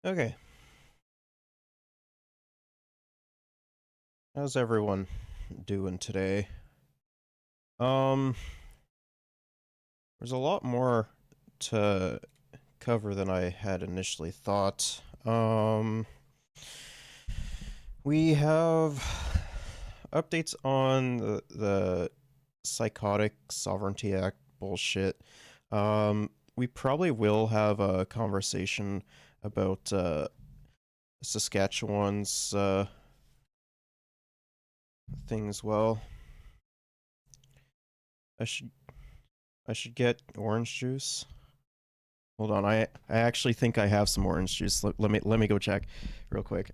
Okay. How's everyone doing today? Um, there's a lot more to cover than I had initially thought. We have updates on the Psychotic Sovereignty Act bullshit. We probably will have a conversation about Saskatchewan's thing as well. I should I should get orange juice. Hold on, I actually think I have some orange juice. Let me go check real quick.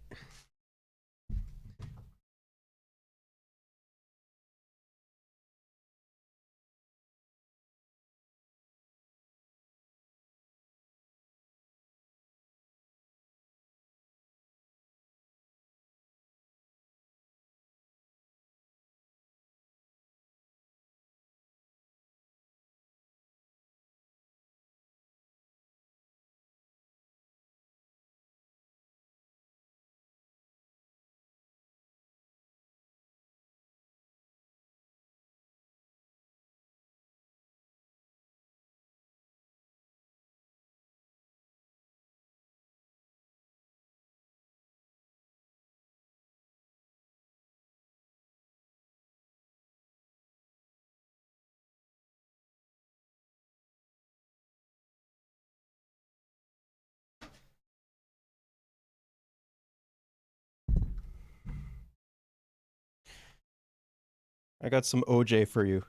I got some OJ for you,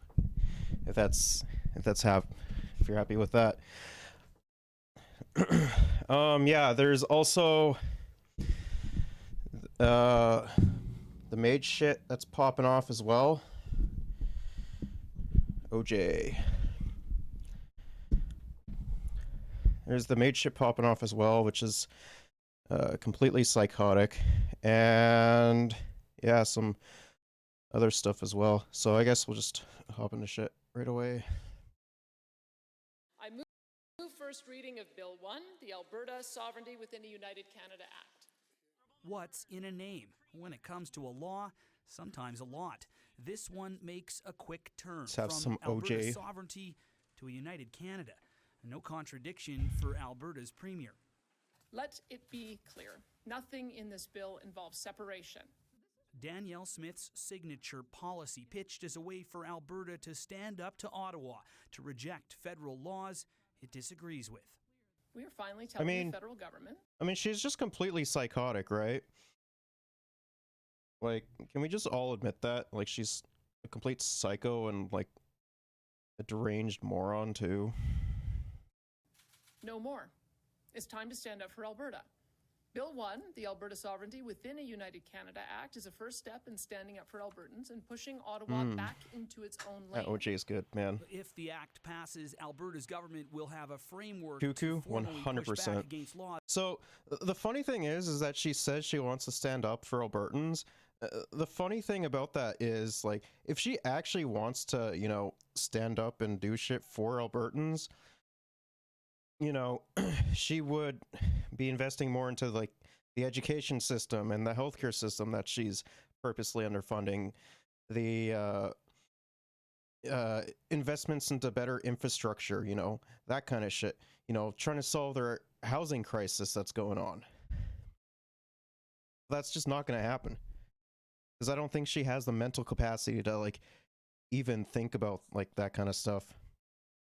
if that's if you're happy with that. Yeah, there's also uh the MAiD shit that's popping off as well. OJ. There's the MAiD shit popping off as well, which is completely psychotic, and yeah, some other stuff as well. So I guess we'll just hop into shit right away. I move first reading of Bill 1, the Alberta Sovereignty Within a United Canada Act. What's in a name? When it comes to a law, sometimes a lot. This one makes a quick turn Let's have from some Alberta OJ. sovereignty to a united Canada. No contradiction for Alberta's premier. Let it be clear, nothing in this bill involves separation. Danielle Smith's signature policy, pitched as a way for Alberta to stand up to Ottawa to reject federal laws it disagrees with. We are finally telling the federal government. I mean, she's just completely psychotic, right? Like, can we just all admit that? Like, she's a complete psycho and, like, a deranged moron, too. No more. It's time to stand up for Alberta. Bill 1, the Alberta Sovereignty Within a United Canada Act, is a first step in standing up for Albertans and pushing Ottawa back into its own lane. That OJ is good, man. If the act passes, Alberta's government will have a framework Cuckoo, to formally push back against laws. So the funny thing is that she says she wants to stand up for Albertans. The funny thing about that is, like, if she actually wants to, you know, stand up and do shit for Albertans, you know, she would be investing more into, like, the education system and the healthcare system that she's purposely underfunding, the investments into better infrastructure, you know, that kind of shit, you know, trying to solve their housing crisis that's going on. That's just not going to happen, because I don't think she has the mental capacity to, like, even think about, like, that kind of stuff.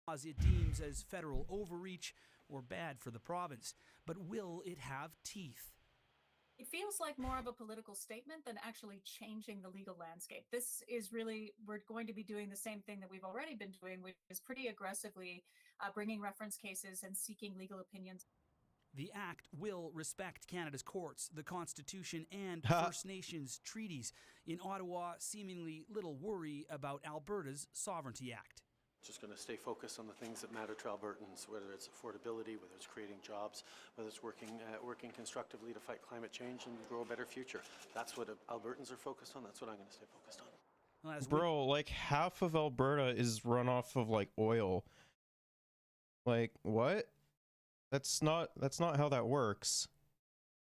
It deems as federal overreach or bad for the province. But will it have teeth? It feels like more of a political statement than actually changing the legal landscape. This is really, we're going to be doing the same thing that we've already been doing, which is pretty aggressively bringing reference cases and seeking legal opinions. The Act will respect Canada's courts, the Constitution, and First Nations treaties. In Ottawa, seemingly little worry about Alberta's Sovereignty Act. Just going to stay focused on the things that matter to Albertans, whether it's affordability, whether it's creating jobs, whether it's working constructively to fight climate change and grow a better future. That's what Albertans are focused on. That's what I'm going to stay focused on. Bro, like, half of Alberta is run off of, like, oil. Like, what? That's not how that works.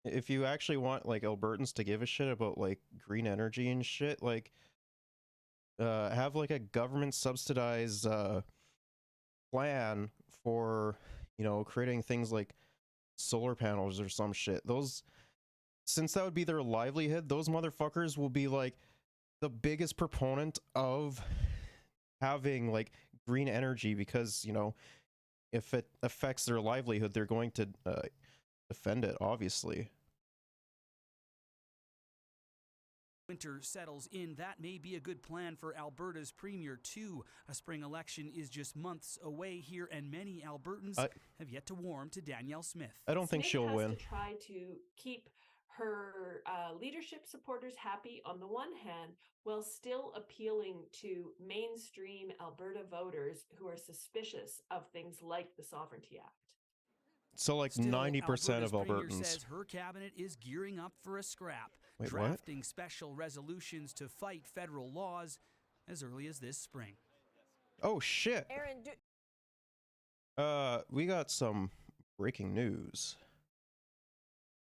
If you actually want like Albertans to give a shit about like green energy and shit, like have like a government subsidized plan for, you know, creating things like solar panels or some shit. Those, since that would be their livelihood, those motherfuckers will be like the biggest proponent of having like green energy, because, you know, if it affects their livelihood, they're going to defend it, obviously. Winter settles in, that may be a good plan for Alberta's Premier too. A spring election is just months away here, and many Albertans have yet to warm to Danielle Smith. I don't think she'll win. Smith has to try to keep her leadership supporters happy on the one hand, while still appealing to mainstream Alberta voters who are suspicious of things like the Sovereignty Act. So like Still, 90% of Alberta's Premier Albertans says her cabinet is gearing up for a scrap, Wait, drafting special resolutions to fight federal laws as early as this spring. Oh shit. Aaron, We got some breaking news.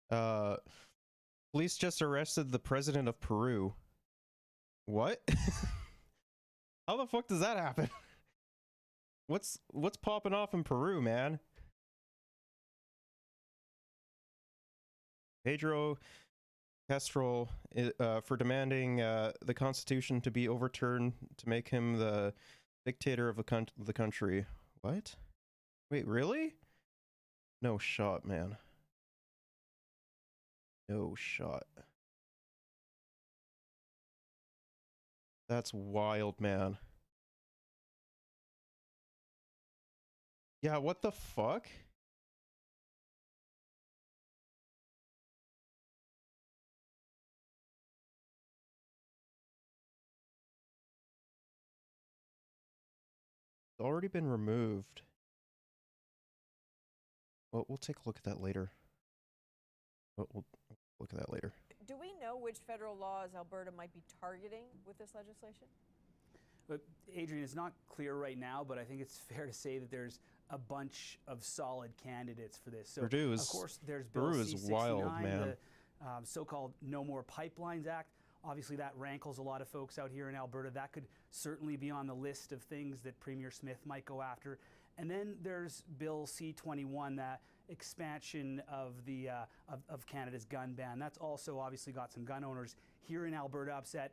Police just arrested the president of Peru. What? How the fuck does that happen? What's popping off in Peru, man? Pedro Castro for demanding the constitution to be overturned to make him the dictator of the country. What? Wait, really? No shot, man. No shot. That's wild, man. Yeah, what the fuck? It's already been removed. Well, we'll take a look at that later. We'll look at that later. do we know which federal laws Alberta might be targeting with this legislation? But Adrian, it's not clear right now, but I think it's fair to say that there's a bunch of solid candidates for this. So, Purdue is, of course, there's Bill Peru is C-69, wild, man. the so-called No More Pipelines Act. Obviously, that rankles a lot of folks out here in Alberta. That could certainly be on the list of things that Premier Smith might go after. And then there's Bill C-21, that expansion of the of Canada's gun ban. That's also obviously got some gun owners here in Alberta upset.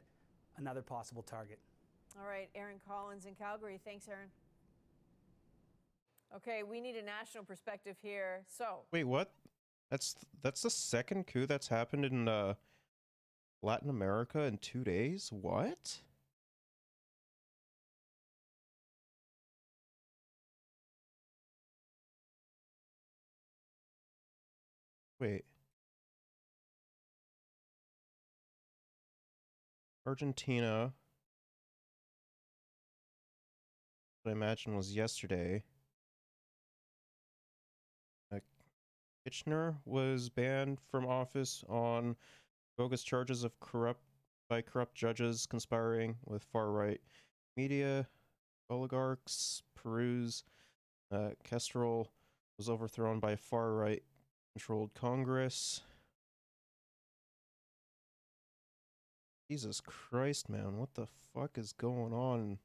Another possible target. All right, Aaron Collins in Calgary. Thanks, Aaron. Okay, we need a national perspective here. So, Wait, what? That's the second coup that's happened in Latin America in 2 days? What? Wait. Argentina, what I imagine was yesterday. Kitchener was banned from office on bogus charges of corrupt judges conspiring with far-right media oligarchs. Peru's Kestrel was overthrown by a far-right controlled Congress. Jesus Christ, man, what the fuck is going on in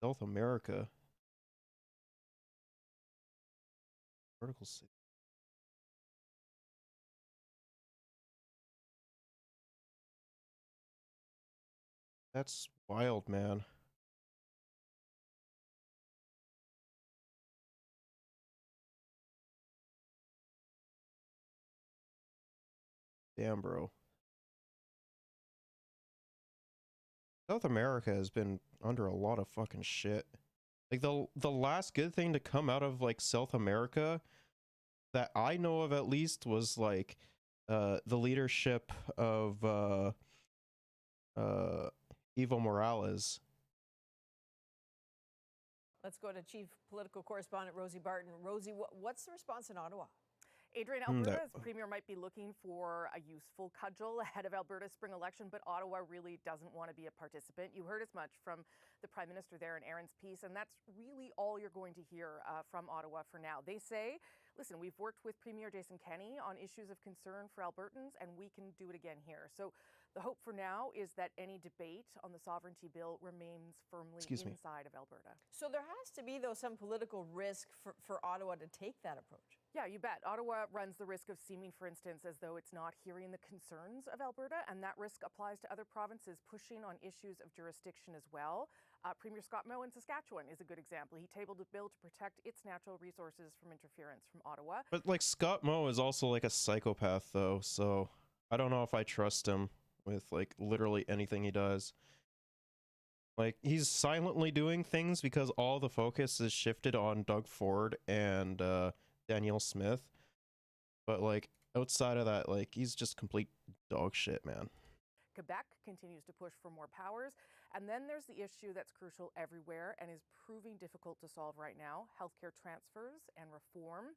South America? Article 6. That's wild, man. Damn, bro. South America has been under a lot of fucking shit. Like the last good thing to come out of like South America that I know of at least was like the leadership of Evo Morales. let's go to Chief Political Correspondent Rosie Barton. Rosie, what's the response in Ottawa? Adrian, Alberta's premier might be looking for a useful cudgel ahead of Alberta's spring election, but Ottawa really doesn't want to be a participant. You heard as much from the Prime Minister there in Aaron's piece, and that's really all you're going to hear from Ottawa for now. They say, listen, we've worked with Premier Jason Kenney on issues of concern for Albertans, and we can do it again here. So the hope for now is that any debate on the sovereignty bill remains firmly inside of Alberta. So there has to be, though, some political risk for Ottawa to take that approach. Yeah, you bet. Ottawa runs the risk of seeming, for instance, as though it's not hearing the concerns of Alberta, and that risk applies to other provinces pushing on issues of jurisdiction as well. Premier Scott Moe in Saskatchewan is a good example. He tabled a bill to protect its natural resources from interference from Ottawa. But like Scott Moe is also like a psychopath though, so I don't know if I trust him with like literally anything he does. Like, he's silently doing things because all the focus is shifted on Doug Ford and Danielle Smith. But like outside of that, like he's just complete dog shit, man. Quebec continues to push for more powers. And then there's the issue that's crucial everywhere and is proving difficult to solve right now, healthcare transfers and reform.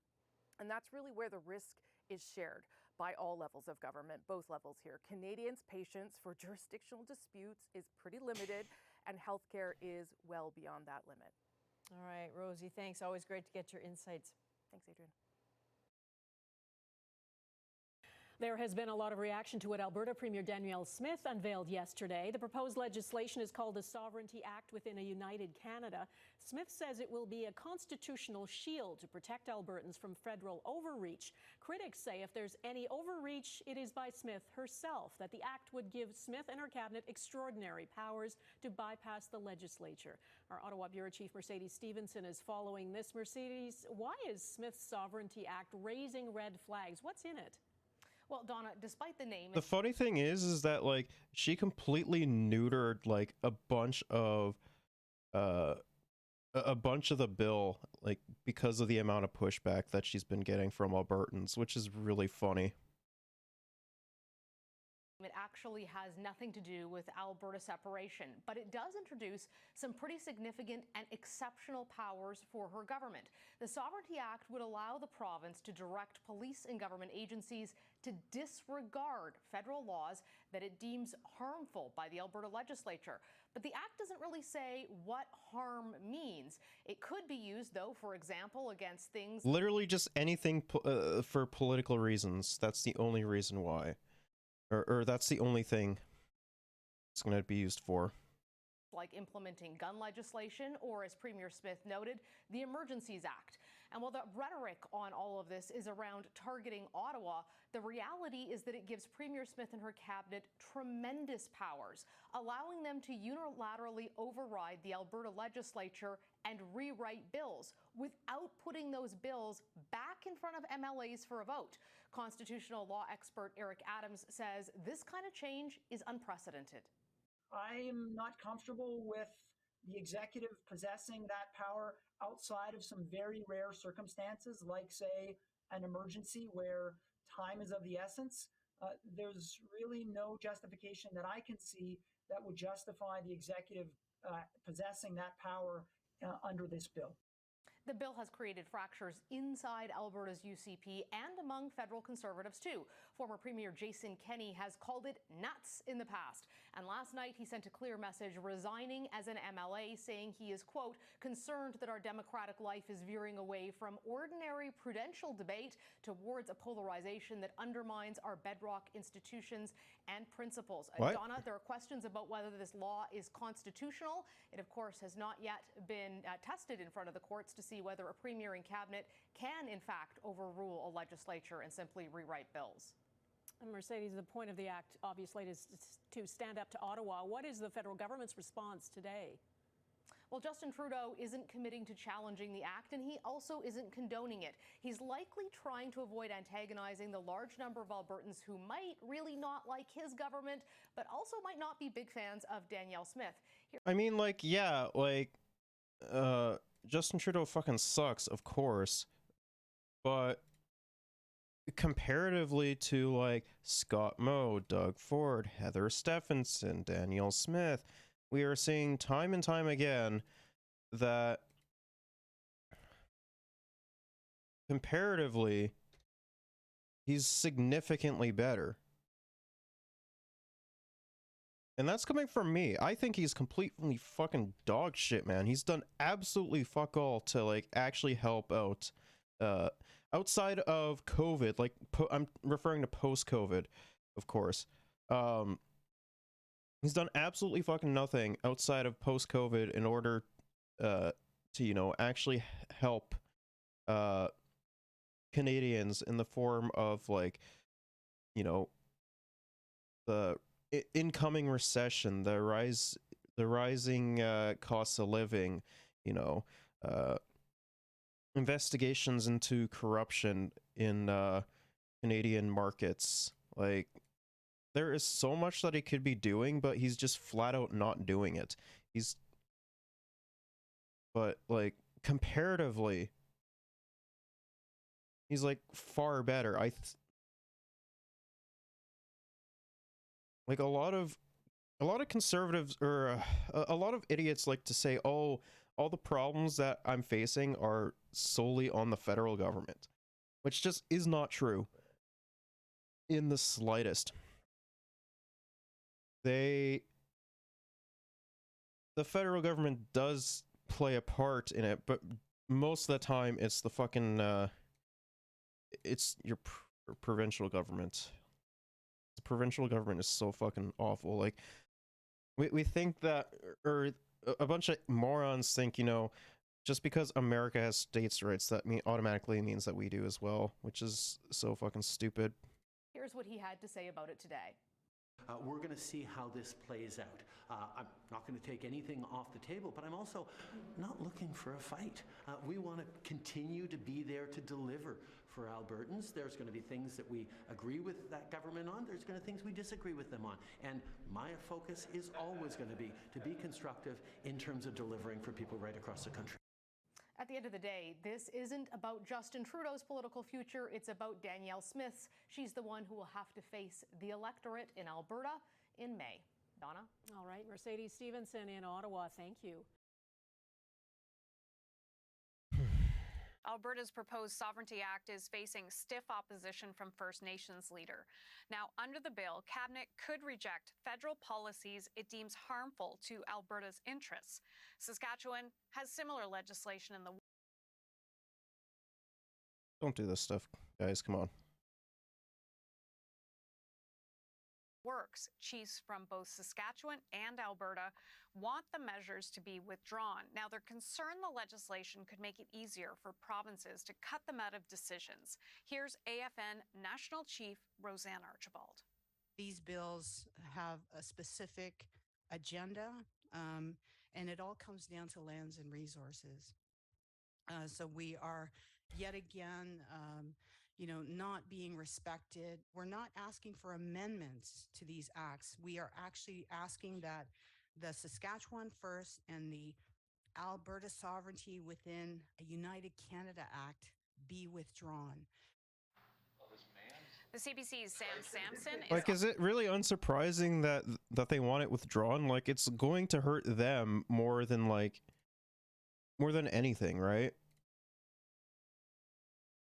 And that's really where the risk is shared by all levels of government, both levels here. Canadians' patience for jurisdictional disputes is pretty limited, and healthcare is well beyond that limit. All right, Rosie, thanks. Always great to get your insights. Thanks, Adrian. There has been a lot of reaction to what Alberta Premier Danielle Smith unveiled yesterday. The proposed legislation is called the Sovereignty Act within a United Canada. Smith says it will be a constitutional shield to protect Albertans from federal overreach. Critics say if there's any overreach, it is by Smith herself, that the act would give Smith and her cabinet extraordinary powers to bypass the legislature. Our Ottawa Bureau Chief Mercedes Stevenson is following this. Mercedes, why is Smith's Sovereignty Act raising red flags? What's in it? Well, Donna, despite the name... The funny thing is that, like, she completely neutered, like, a bunch of the bill, like, because of the amount of pushback that she's been getting from Albertans, which is really funny. It actually has nothing to do with Alberta separation, but it does introduce some pretty significant and exceptional powers for her government. The Sovereignty Act would allow the province to direct police and government agencies to disregard federal laws that it deems harmful by the Alberta legislature. But the act doesn't really say what harm means. It could be used, though, for example, against things... Literally just anything for political reasons. That's the only reason why. Or that's the only thing it's going to be used for. Like implementing gun legislation, or as Premier Smith noted, the Emergencies Act. And while the rhetoric on all of this is around targeting Ottawa, the reality is that it gives Premier Smith and her cabinet tremendous powers, allowing them to unilaterally override the Alberta legislature and rewrite bills without putting those bills back in front of MLAs for a vote. Constitutional law expert Eric Adams says this kind of change is unprecedented. I am not comfortable with the executive possessing that power outside of some very rare circumstances, like, say, an emergency where time is of the essence. There's really no justification that I can see that would justify the executive possessing that power under this bill. The bill has created fractures inside Alberta's UCP and among federal conservatives, too. Former Premier Jason Kenney has called it nuts in the past. And last night, he sent a clear message resigning as an MLA, saying he is, quote, concerned that our democratic life is veering away from ordinary prudential debate towards a polarization that undermines our bedrock institutions and principles. Donna, there are questions about whether this law is constitutional. It, of course, has not yet been tested in front of the courts to see whether a premier and cabinet can, in fact, overrule a legislature and simply rewrite bills. And Mercedes, the point of the act, obviously, is to stand up to Ottawa. What is the federal government's response today? Well, Justin Trudeau isn't committing to challenging the act, and he also isn't condoning it. He's likely trying to avoid antagonizing the large number of Albertans who might really not like his government, but also might not be big fans of Danielle Smith. I mean, like, yeah, like, Justin Trudeau fucking sucks, of course, but comparatively to, like, Scott Moe, Doug Ford, Heather Stephenson, Danielle Smith, we are seeing time and time again that comparatively He's significantly better. And that's coming from me. I think he's completely fucking dog shit, man. He's done absolutely fuck all to, like, actually help out. Outside of COVID, like, I'm referring to post-COVID, of course. He's done absolutely fucking nothing outside of post-COVID in order to, you know, actually help Canadians in the form of, like, you know, the incoming recession, the rising costs of living, you know, investigations into corruption in Canadian markets. Like, there is so much that he could be doing, but he's just flat out not doing it. But like, comparatively, he's like far better. Like, a lot of conservatives, or a lot of idiots, like to say, oh, all the problems that I'm facing are solely on the federal government, which just is not true in the slightest. The federal government does play a part in it, but most of the time it's the fucking it's your provincial government. The provincial government is so fucking awful. Like, we think that, or a bunch of morons think, you know, just because America has states' rights, that automatically means that we do as well, which is so fucking stupid. Here's what he had to say about it today. We're going to see how this plays out. I'm not going to take anything off the table, but I'm also not looking for a fight. We want to continue to be there to deliver for Albertans. There's going to be things that we agree with that government on. There's going to be things we disagree with them on. And my focus is always going to be constructive in terms of delivering for people right across the country. At the end of the day, this isn't about Justin Trudeau's political future. It's about Danielle Smith's. She's the one who will have to face the electorate in Alberta in May. Donna? All right, Mercedes Stevenson in Ottawa, thank you. Alberta's proposed Sovereignty Act is facing stiff opposition from First Nations leader. Now, under the bill, Cabinet could reject federal policies it deems harmful to Alberta's interests. Saskatchewan has similar legislation in the Don't do this stuff, guys. Come on. works. Chiefs from both Saskatchewan and Alberta want the measures to be withdrawn. Now, they're concerned the legislation could make it easier for provinces to cut them out of decisions. Here's AFN National Chief Roseanne Archibald. These bills have a specific agenda, and it all comes down to lands and resources. So we are yet again, not being respected. We're not asking for amendments to these acts. We are actually asking that the Saskatchewan First and the Alberta Sovereignty within a United Canada Act be withdrawn. The CBC's Sam Sampson Like, is it really unsurprising that they want it withdrawn? Like, it's going to hurt them more than anything, right?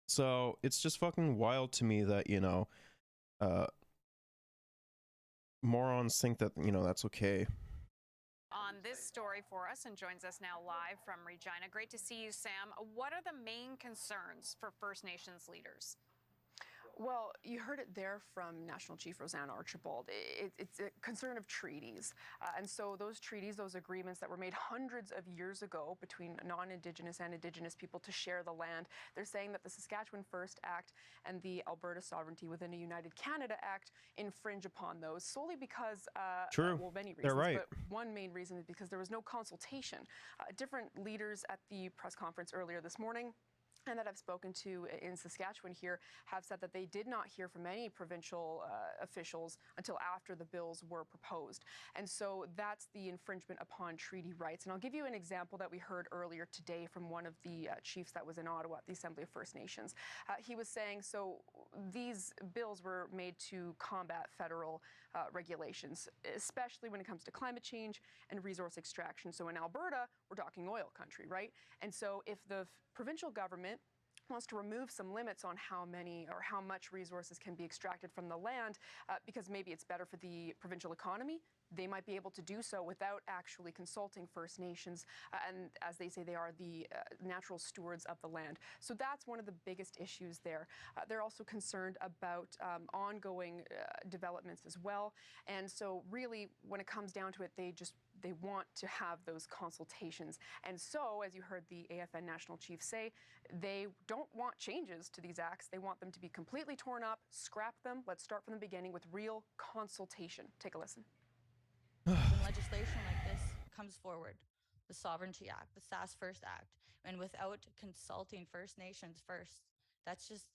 So it's just fucking wild to me that, morons think that, that's okay. On this story for us, and joins us now live from Regina. Great to see you, Sam. What are the main concerns for First Nations leaders? Well, you heard it there from National Chief Roseanne Archibald. It's a concern of treaties. And so those treaties, those agreements that were made hundreds of years ago between non-Indigenous and Indigenous people to share the land, they're saying that the Saskatchewan First Act and the Alberta Sovereignty within a United Canada Act infringe upon those solely because, True. Well, many reasons, they're right. But one main reason is because there was no consultation. Different leaders at the press conference earlier this morning and that I've spoken to in Saskatchewan here have said that they did not hear from any provincial officials until after the bills were proposed. And so that's the infringement upon treaty rights. And I'll give you an example that we heard earlier today from one of the chiefs that was in Ottawa at the Assembly of First Nations. He was saying, so these bills were made to combat federal regulations, especially when it comes to climate change and resource extraction. So in Alberta, we're talking oil country, right? And so if the provincial government wants to remove some limits on how many or how much resources can be extracted from the land because maybe it's better for the provincial economy. They might be able to do so without actually consulting First Nations. And as they say, they are the natural stewards of the land. So that's one of the biggest issues there. They're also concerned about ongoing developments as well. And so really, when it comes down to it, they want to have those consultations. And so, as you heard the AFN National Chief say, they don't want changes to these acts. They want them to be completely torn up, scrap them. Let's start from the beginning with real consultation. Take a listen. When legislation like this comes forward, the Sovereignty Act, the SAS First Act, and without consulting First Nations first, that's just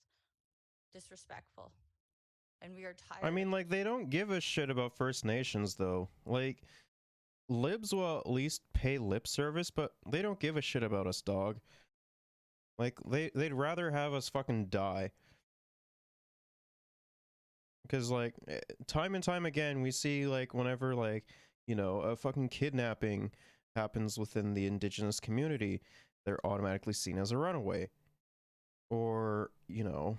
disrespectful. And we are tired. I mean, like, they don't give a shit about First Nations, though. Like, libs will at least pay lip service, but they don't give a shit about us, dog. Like, they'd rather have us fucking die. Because, like, time and time again, we see, like, whenever, like, you know, a fucking kidnapping happens within the Indigenous community, they're automatically seen as a runaway. Or, you know,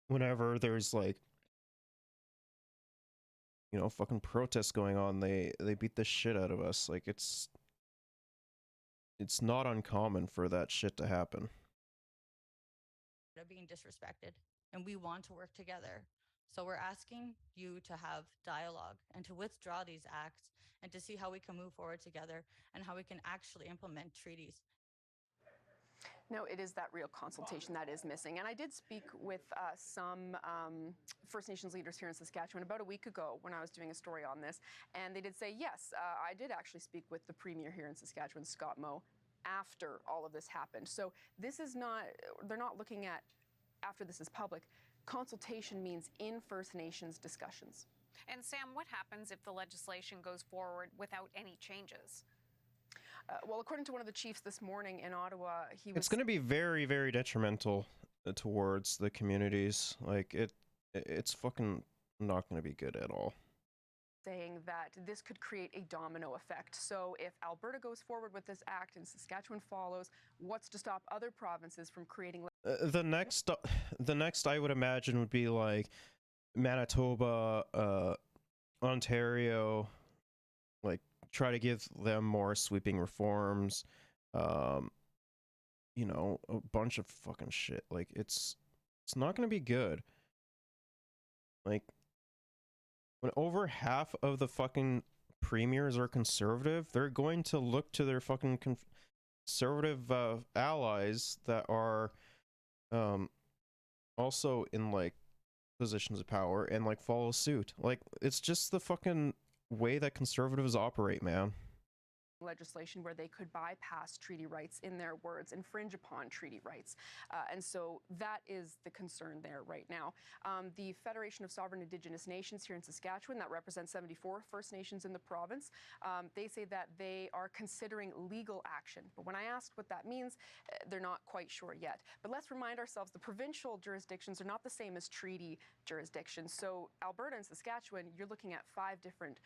whenever there's, like, you know, fucking protests going on, they beat the shit out of us. Like, it's not uncommon for that shit to happen. Being disrespected, and we want to work together. So we're asking you to have dialogue and to withdraw these acts and to see how we can move forward together and how we can actually implement treaties. No, it is that real consultation that is missing. And I did speak with some First Nations leaders here in Saskatchewan about a week ago when I was doing a story on this. And they did say, yes, I did actually speak with the Premier here in Saskatchewan, Scott Moe, after all of this happened. So this is not, they're not looking at after this is public. Consultation means in First Nations discussions. And Sam, what happens if the legislation goes forward without any changes? Well, according to one of the chiefs this morning in Ottawa, it's going to be very, very detrimental towards the communities. Like, it's fucking not going to be good at all. Saying that this could create a domino effect. So if Alberta goes forward with this act and Saskatchewan follows, what's to stop other provinces from creating... The next I would imagine would be like Manitoba, Ontario, like try to give them more sweeping reforms, you know, a bunch of fucking shit. Like, it's not gonna be good. Like, when over half of the fucking premiers are conservative, they're going to look to their fucking conservative allies that are also in, like, positions of power and, like, follow suit. Like, it's just the fucking way that conservatives operate, man. Legislation where they could bypass treaty rights, in their words, infringe upon treaty rights. And so that is the concern there right now. The Federation of Sovereign Indigenous Nations here in Saskatchewan, that represents 74 First Nations in the province, they say that they are considering legal action. But when I asked what that means, they're not quite sure yet. But let's remind ourselves, the provincial jurisdictions are not the same as treaty jurisdictions. So Alberta and Saskatchewan, you're looking at 5 different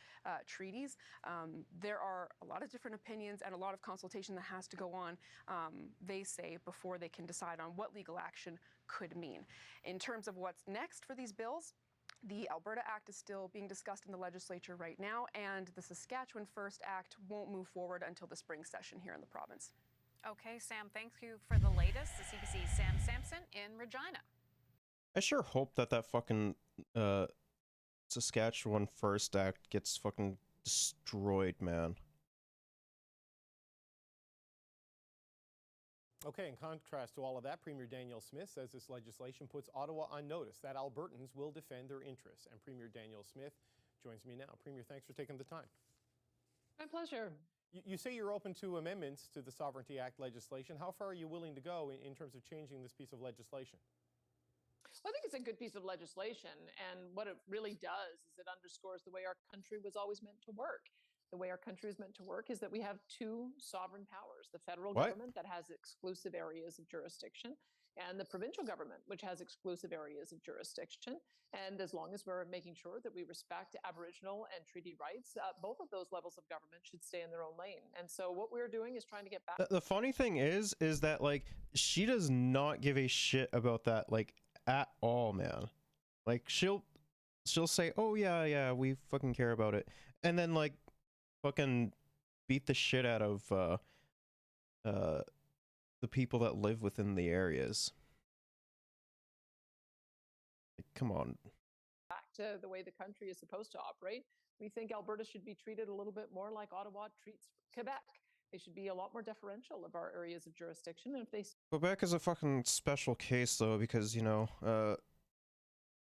treaties. There are a lot of different opinions and a lot of consultation that has to go on, they say, before they can decide on what legal action could mean. In terms of what's next for these bills, the Alberta Act is still being discussed in the legislature right now, and the Saskatchewan First Act won't move forward until the spring session here in the province. Okay, Sam, thank you for the latest. The CBC's Sam Sampson in Regina. I sure hope that fucking Saskatchewan First Act gets fucking destroyed, man. Okay, in contrast to all of that, Premier Danielle Smith says this legislation puts Ottawa on notice that Albertans will defend their interests. And Premier Danielle Smith joins me now. Premier, thanks for taking the time. My pleasure. You say you're open to amendments to the Sovereignty Act legislation. How far are you willing to go in terms of changing this piece of legislation? Well, I think it's a good piece of legislation. And what it really does is it underscores the way our country was always meant to work. The way our country is meant to work is that we have 2 sovereign powers, the federal government that has exclusive areas of jurisdiction, and the provincial government, which has exclusive areas of jurisdiction. And as long as we're making sure that we respect Aboriginal and treaty rights, both of those levels of government should stay in their own lane. And so what we're doing is trying to get back. The funny thing is that like she does not give a shit about that like at all, man. Like she'll say, "Oh yeah, we fucking care about it," and then like fucking beat the shit out of the people that live within the areas. Like, come on. Back to the way the country is supposed to operate. We think Alberta should be treated a little bit more like Ottawa treats Quebec. They should be a lot more deferential of our areas of jurisdiction. And if they Quebec is a fucking special case though, because you know,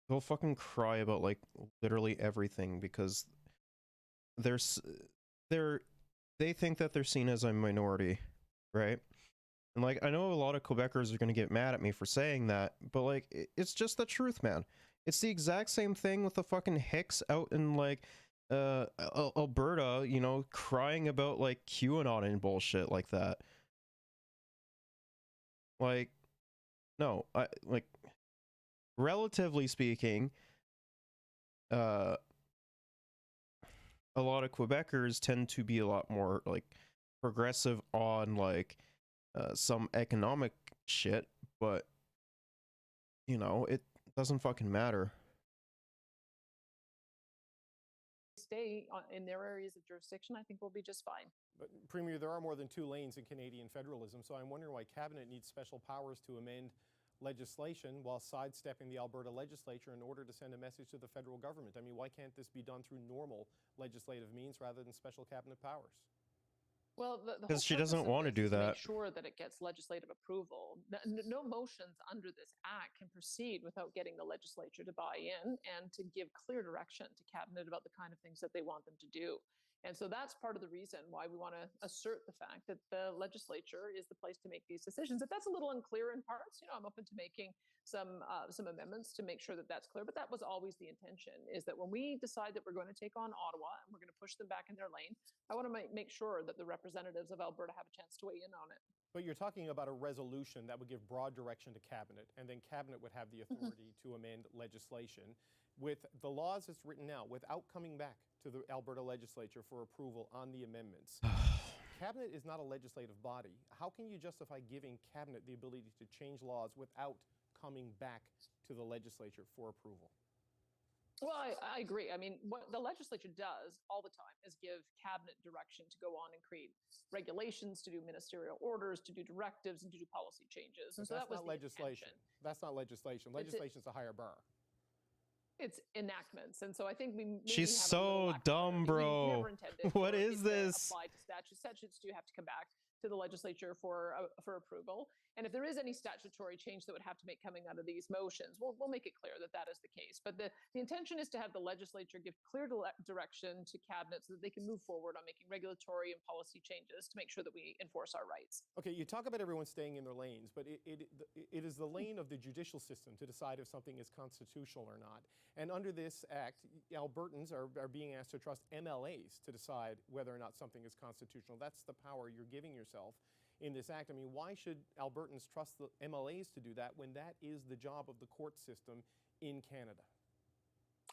they'll fucking cry about like literally everything because they think that they're seen as a minority, right? And like I know a lot of Quebecers are gonna get mad at me for saying that, but like it's just the truth, man. It's the exact same thing with the fucking Hicks out in like Alberta, you know, crying about like QAnon and bullshit like that. Like, no, I like relatively speaking, a lot of Quebecers tend to be a lot more like progressive on like some economic shit, but you know, it doesn't fucking matter. stay in their areas of jurisdiction, I think we'll be just fine. But Premier, there are more than two lanes in Canadian federalism, so I'm wondering why Cabinet needs special powers to amend legislation while sidestepping the Alberta legislature in order to send a message to the federal government. I mean, why can't this be done through normal legislative means rather than special cabinet powers? Well, because she doesn't want to do that. Make sure that it gets legislative approval. No motions under this act can proceed without getting the legislature to buy in and to give clear direction to cabinet about the kind of things that they want them to do. And so that's part of the reason why we want to assert the fact that the legislature is the place to make these decisions. If that's a little unclear in parts, you know, I'm open to making some amendments to make sure that that's clear. But that was always the intention, is that when we decide that we're going to take on Ottawa and we're going to push them back in their lane, I want to make sure that the representatives of Alberta have a chance to weigh in on it. But you're talking about a resolution that would give broad direction to Cabinet, and then Cabinet would have the authority to amend legislation. With the laws as written now, without coming back to the Alberta legislature for approval on the amendments, Cabinet is not a legislative body. How can you justify giving Cabinet the ability to change laws without coming back to the legislature for approval? Well, I agree. I mean, what the legislature does all the time is give cabinet direction to go on and create regulations, to do ministerial orders, to do directives, and to do policy changes. And so that was the legislation. Intention. That's not legislation. Legislation is a higher bar. It's enactments, and so I think we. She's so dumb, bro. What is this? Apply to statutes. Statutes do have to come back to the legislature for approval. And if there is any statutory change that would have to make coming out of these motions, we'll make it clear that that is the case. But the intention is to have the legislature give clear direction to cabinet so that they can move forward on making regulatory and policy changes to make sure that we enforce our rights. Okay, you talk about everyone staying in their lanes, but it is the lane of the judicial system to decide if something is constitutional or not. And under this act, Albertans are being asked to trust MLAs to decide whether or not something is constitutional. That's the power you're giving yourself in this act. I mean, why should Albertans trust the MLAs to do that when that is the job of the court system in Canada?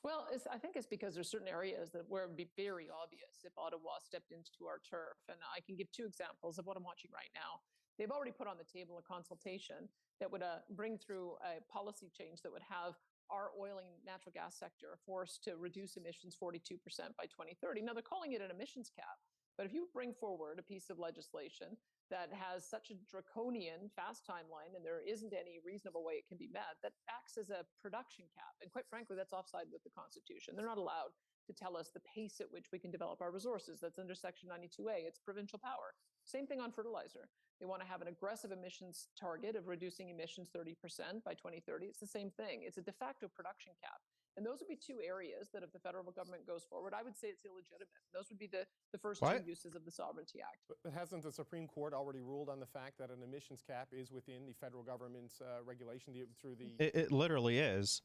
Well, I think it's because there's certain areas where it would be very obvious if Ottawa stepped into our turf. And I can give two examples of what I'm watching right now. They've already put on the table a consultation that would bring through a policy change that would have our oil and natural gas sector forced to reduce emissions 42% by 2030. Now, they're calling it an emissions cap. But if you bring forward a piece of legislation that has such a draconian fast timeline and there isn't any reasonable way it can be met, that acts as a production cap. And quite frankly, that's offside with the Constitution. They're not allowed to tell us the pace at which we can develop our resources. That's under Section 92A. It's provincial power. Same thing on fertilizer. They want to have an aggressive emissions target of reducing emissions 30% by 2030. It's the same thing. It's a de facto production cap. And those would be two areas that if the federal government goes forward, I would say it's illegitimate. Those would be the first two uses of the Sovereignty Act. But hasn't the Supreme Court already ruled on the fact that an emissions cap is within the federal government's regulation through the... It literally is.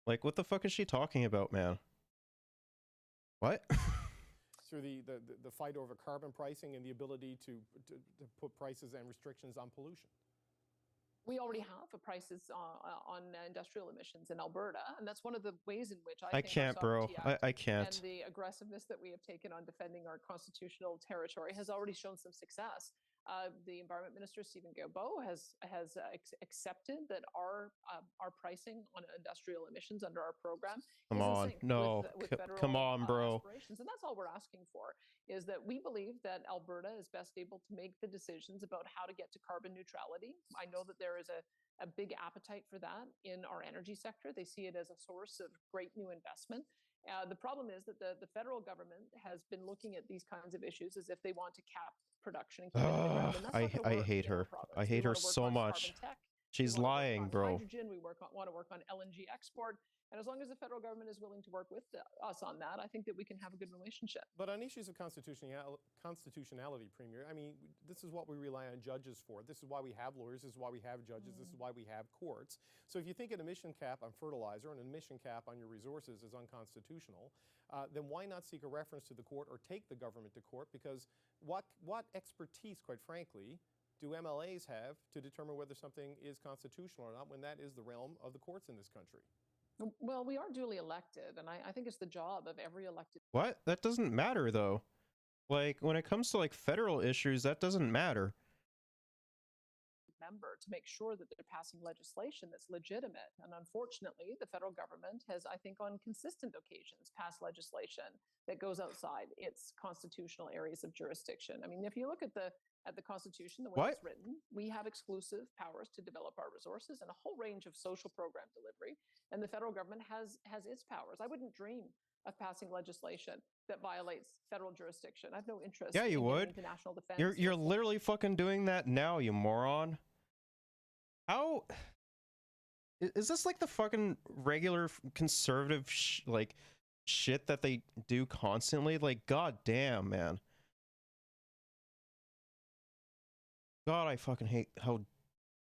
Like, what the fuck is she talking about, man? What? Through the fight over carbon pricing and the ability to put prices and restrictions on pollution. we already have prices on industrial emissions in Alberta, and that's one of the ways in which I think can't, our bro. Sovereignty Act I can't. and the aggressiveness that we have taken on defending our constitutional territory has already shown some success. The Environment Minister, Stephen Guilbeault, has accepted that our pricing on industrial emissions under our program Come is in on. sync No. with federal Come on, bro. aspirations. And that's all we're asking for, is that we believe that Alberta is best able to make the decisions about how to get to carbon neutrality. I know that there is a big appetite for that in our energy sector. They see it as a source of great new investment. The problem is that the federal government has been looking at these kinds of issues as if they want to cap production and keep it in the ground. And that's not gonna I work hate in our her. province. I hate her We wanna work so on much. carbon tech. She's We wanna work lying, on bro. hydrogen. We want to work on LNG export. And as long as the federal government is willing to work with us on that, I think that we can have a good relationship. But on issues of constitutionality, Premier, I mean, this is what we rely on judges for. This is why we have lawyers. This is why we have judges. This is why we have courts. So if you think an emission cap on fertilizer and an emission cap on your resources is unconstitutional, then why not seek a reference to the court or take the government to court? Because what expertise, quite frankly, do MLAs have to determine whether something is constitutional or not when that is the realm of the courts in this country? Well, we are duly elected, and I think it's the job of every elected What? That doesn't matter, though. Like, when it comes to, like, federal issues, that doesn't matter. member to make sure that they're passing legislation that's legitimate. And unfortunately, the federal government has, I think, on consistent occasions passed legislation that goes outside its constitutional areas of jurisdiction. I mean, if you look at the Constitution, the way it's written, we have exclusive powers to develop our resources and a whole range of social program delivery. And the federal government has its powers. I wouldn't dream of passing legislation that violates federal jurisdiction. I have no interest Yeah, you in would. getting into national defense. You're literally fucking doing that now, you moron. How is this like the fucking regular conservative like shit that they do constantly? Like, god damn, man. God, I fucking hate how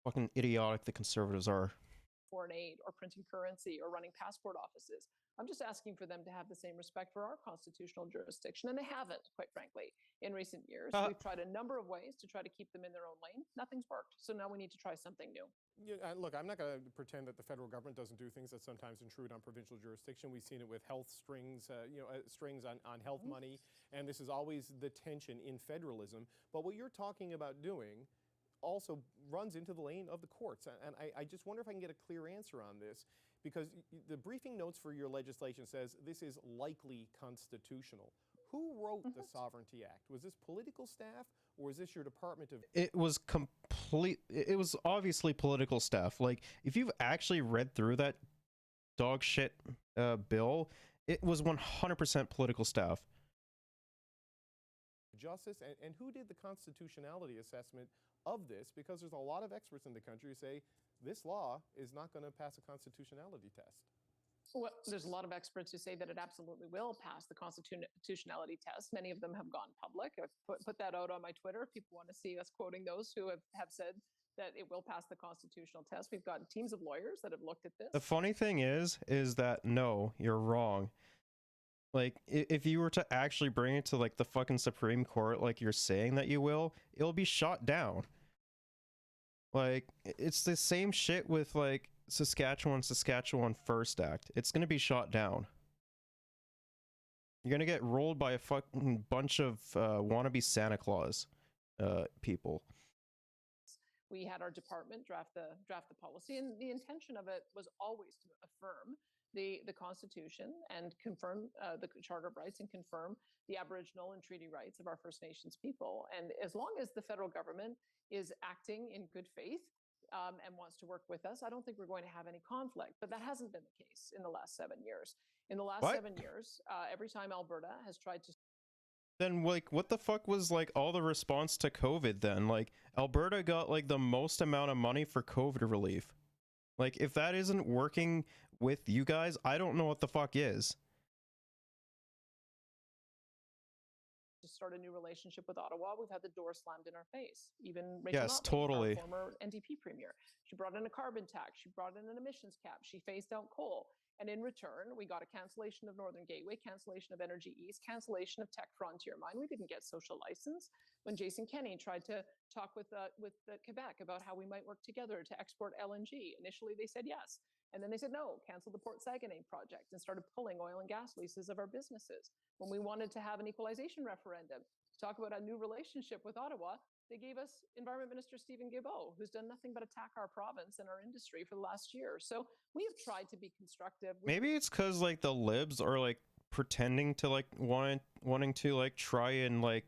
fucking idiotic the conservatives are. Foreign aid or printing currency or running passport offices. I'm just asking for them to have the same respect for our constitutional jurisdiction, and they haven't, quite frankly, in recent years. We've tried a number of ways to try to keep them in their own lane. Nothing's worked, so now we need to try something new. Yeah, look, I'm not going to pretend that the federal government doesn't do things that sometimes intrude on provincial jurisdiction. We've seen it with health strings, strings on health money, and this is always the tension in federalism. But what you're talking about doing also runs into the lane of the courts. And I just wonder if I can get a clear answer on this, because the briefing notes for your legislation says this is likely constitutional. Who wrote the Sovereignty Act? Was this political staff, or was this your Department of... It was it was obviously political staff. Like, if you've actually read through that dog shit bill, it was 100% political staff. Justice, and who did the constitutionality assessment of this? Because there's a lot of experts in the country who say this law is not going to pass a constitutionality test. Well, there's a lot of experts who say that it absolutely will pass the constitutionality test. Many of them have gone public. I've put that out on my Twitter if people want to see us quoting those who have said that it will pass the constitutional test. We've got teams of lawyers that have looked at this. The funny thing is that no, you're wrong. Like, if you were to actually bring it to, like, the fucking Supreme Court, like you're saying that you will, it'll be shot down. Like, it's the same shit with, like, Saskatchewan First Act. It's gonna be shot down. You're gonna get rolled by a fucking bunch of wannabe Santa Claus people. We had our department draft the policy, and the intention of it was always to affirm the Constitution and confirm the Charter of Rights and confirm the Aboriginal and treaty rights of our First Nations people. And as long as the federal government is acting in good faith and wants to work with us, I don't think we're going to have any conflict. But that hasn't been the case in the last 7 years. In the last 7 years, every time Alberta has tried to... Then, like, what the fuck was, like, all the response to COVID then? Like, Alberta got, like, the most amount of money for COVID relief. Like, if that isn't working with you guys, I don't know what the fuck is. start a new relationship with Ottawa, we've had the door slammed in our face. Even Rachel Yes, Notley, totally. our former NDP premier, she brought in a carbon tax, she brought in an emissions cap, she phased out coal. And in return, we got a cancellation of Northern Gateway, cancellation of Energy East, cancellation of Tech Frontier Mine. We didn't get social license. When Jason Kenney tried to talk with Quebec about how we might work together to export LNG, initially they said yes. And then they said no, cancel the Port Saguenay project and started pulling oil and gas leases of our businesses. When we wanted to have an equalization referendum to talk about a new relationship with Ottawa, they gave us Environment Minister Stephen Guilbeault, who's done nothing but attack our province and our industry for the last year. So we have tried to be constructive. Maybe it's because like the libs are like pretending to like wanting to like try and like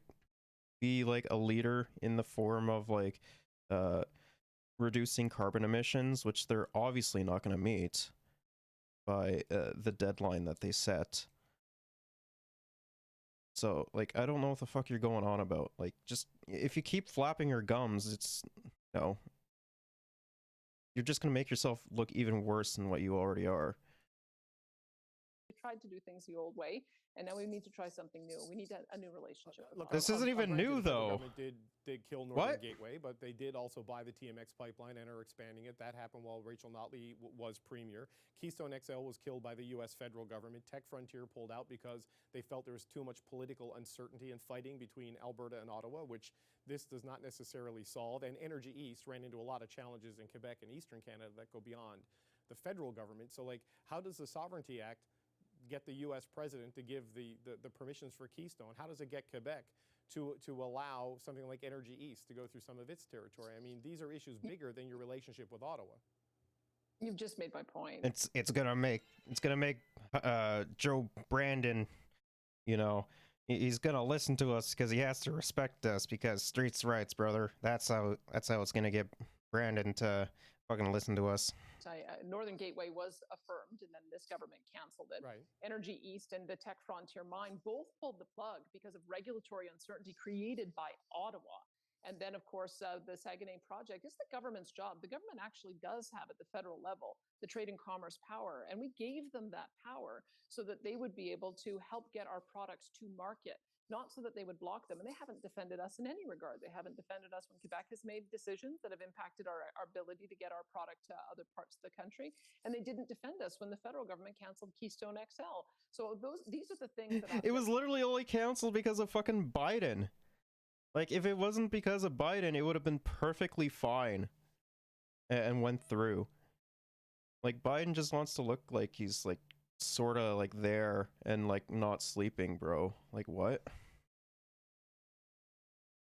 be like a leader in the form of like reducing carbon emissions, which they're obviously not going to meet by the deadline that they set. So like I don't know what the fuck you're going on about. Like just if you keep flapping your gums, it's you're just going to make yourself look even worse than what you already are. We tried to do things the old way, and now we need to try something new. We need a new relationship. Look, this isn't even new, the federal though. Government did kill Northern Gateway, but they did also buy the TMX pipeline and are expanding it. That happened while Rachel Notley was premier. Keystone XL was killed by the U.S. federal government. Tech Frontier pulled out because they felt there was too much political uncertainty and fighting between Alberta and Ottawa, which this does not necessarily solve. And Energy East ran into a lot of challenges in Quebec and Eastern Canada that go beyond the federal government. So, like, how does the Sovereignty Act get the U.S. president to give the permissions for Keystone? How does it get Quebec to allow something like Energy East to go through some of its territory? I mean, these are issues bigger than your relationship with Ottawa. You've just made my point. It's gonna make Joe Brandon, you know, he's gonna listen to us because he has to respect us because streets rights, brother. That's how it's gonna get Brandon to fucking listen to us. Northern Gateway was affirmed, and then this government canceled it. Right. Energy East and the Tech Frontier Mine both pulled the plug because of regulatory uncertainty created by Ottawa. And then, of course, the Saguenay project is the government's job. The government actually does have at the federal level the trade and commerce power, and we gave them that power so that they would be able to help get our products to market, not so that they would block them. And they haven't defended us in any regard. They haven't defended us when Quebec has made decisions that have impacted our ability to get our product to other parts of the country. And they didn't defend us when the federal government canceled Keystone XL. So these are the things that it was literally only canceled because of fucking Biden. Like, if it wasn't because of Biden, it would have been perfectly fine and went through. Like, Biden just wants to look like he's like sort of like there and like not sleeping, bro. Like, what?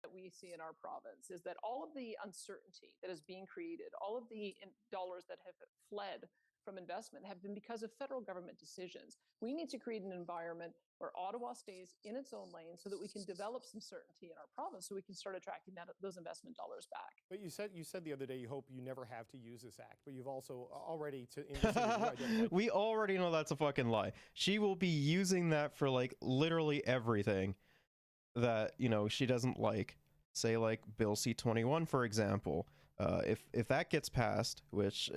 That we see in our province is that all of the uncertainty that is being created, all of the dollars that have fled from investment have been because of federal government decisions. We need to create an environment where Ottawa stays in its own lane so that we can develop some certainty in our province so we can start attracting those investment dollars back. But you said the other day you hope you never have to use this act, but you've also already we already know that's a fucking lie. She will be using that for like literally everything that, you know, she doesn't like. Say like Bill C-21, for example. If that gets passed, which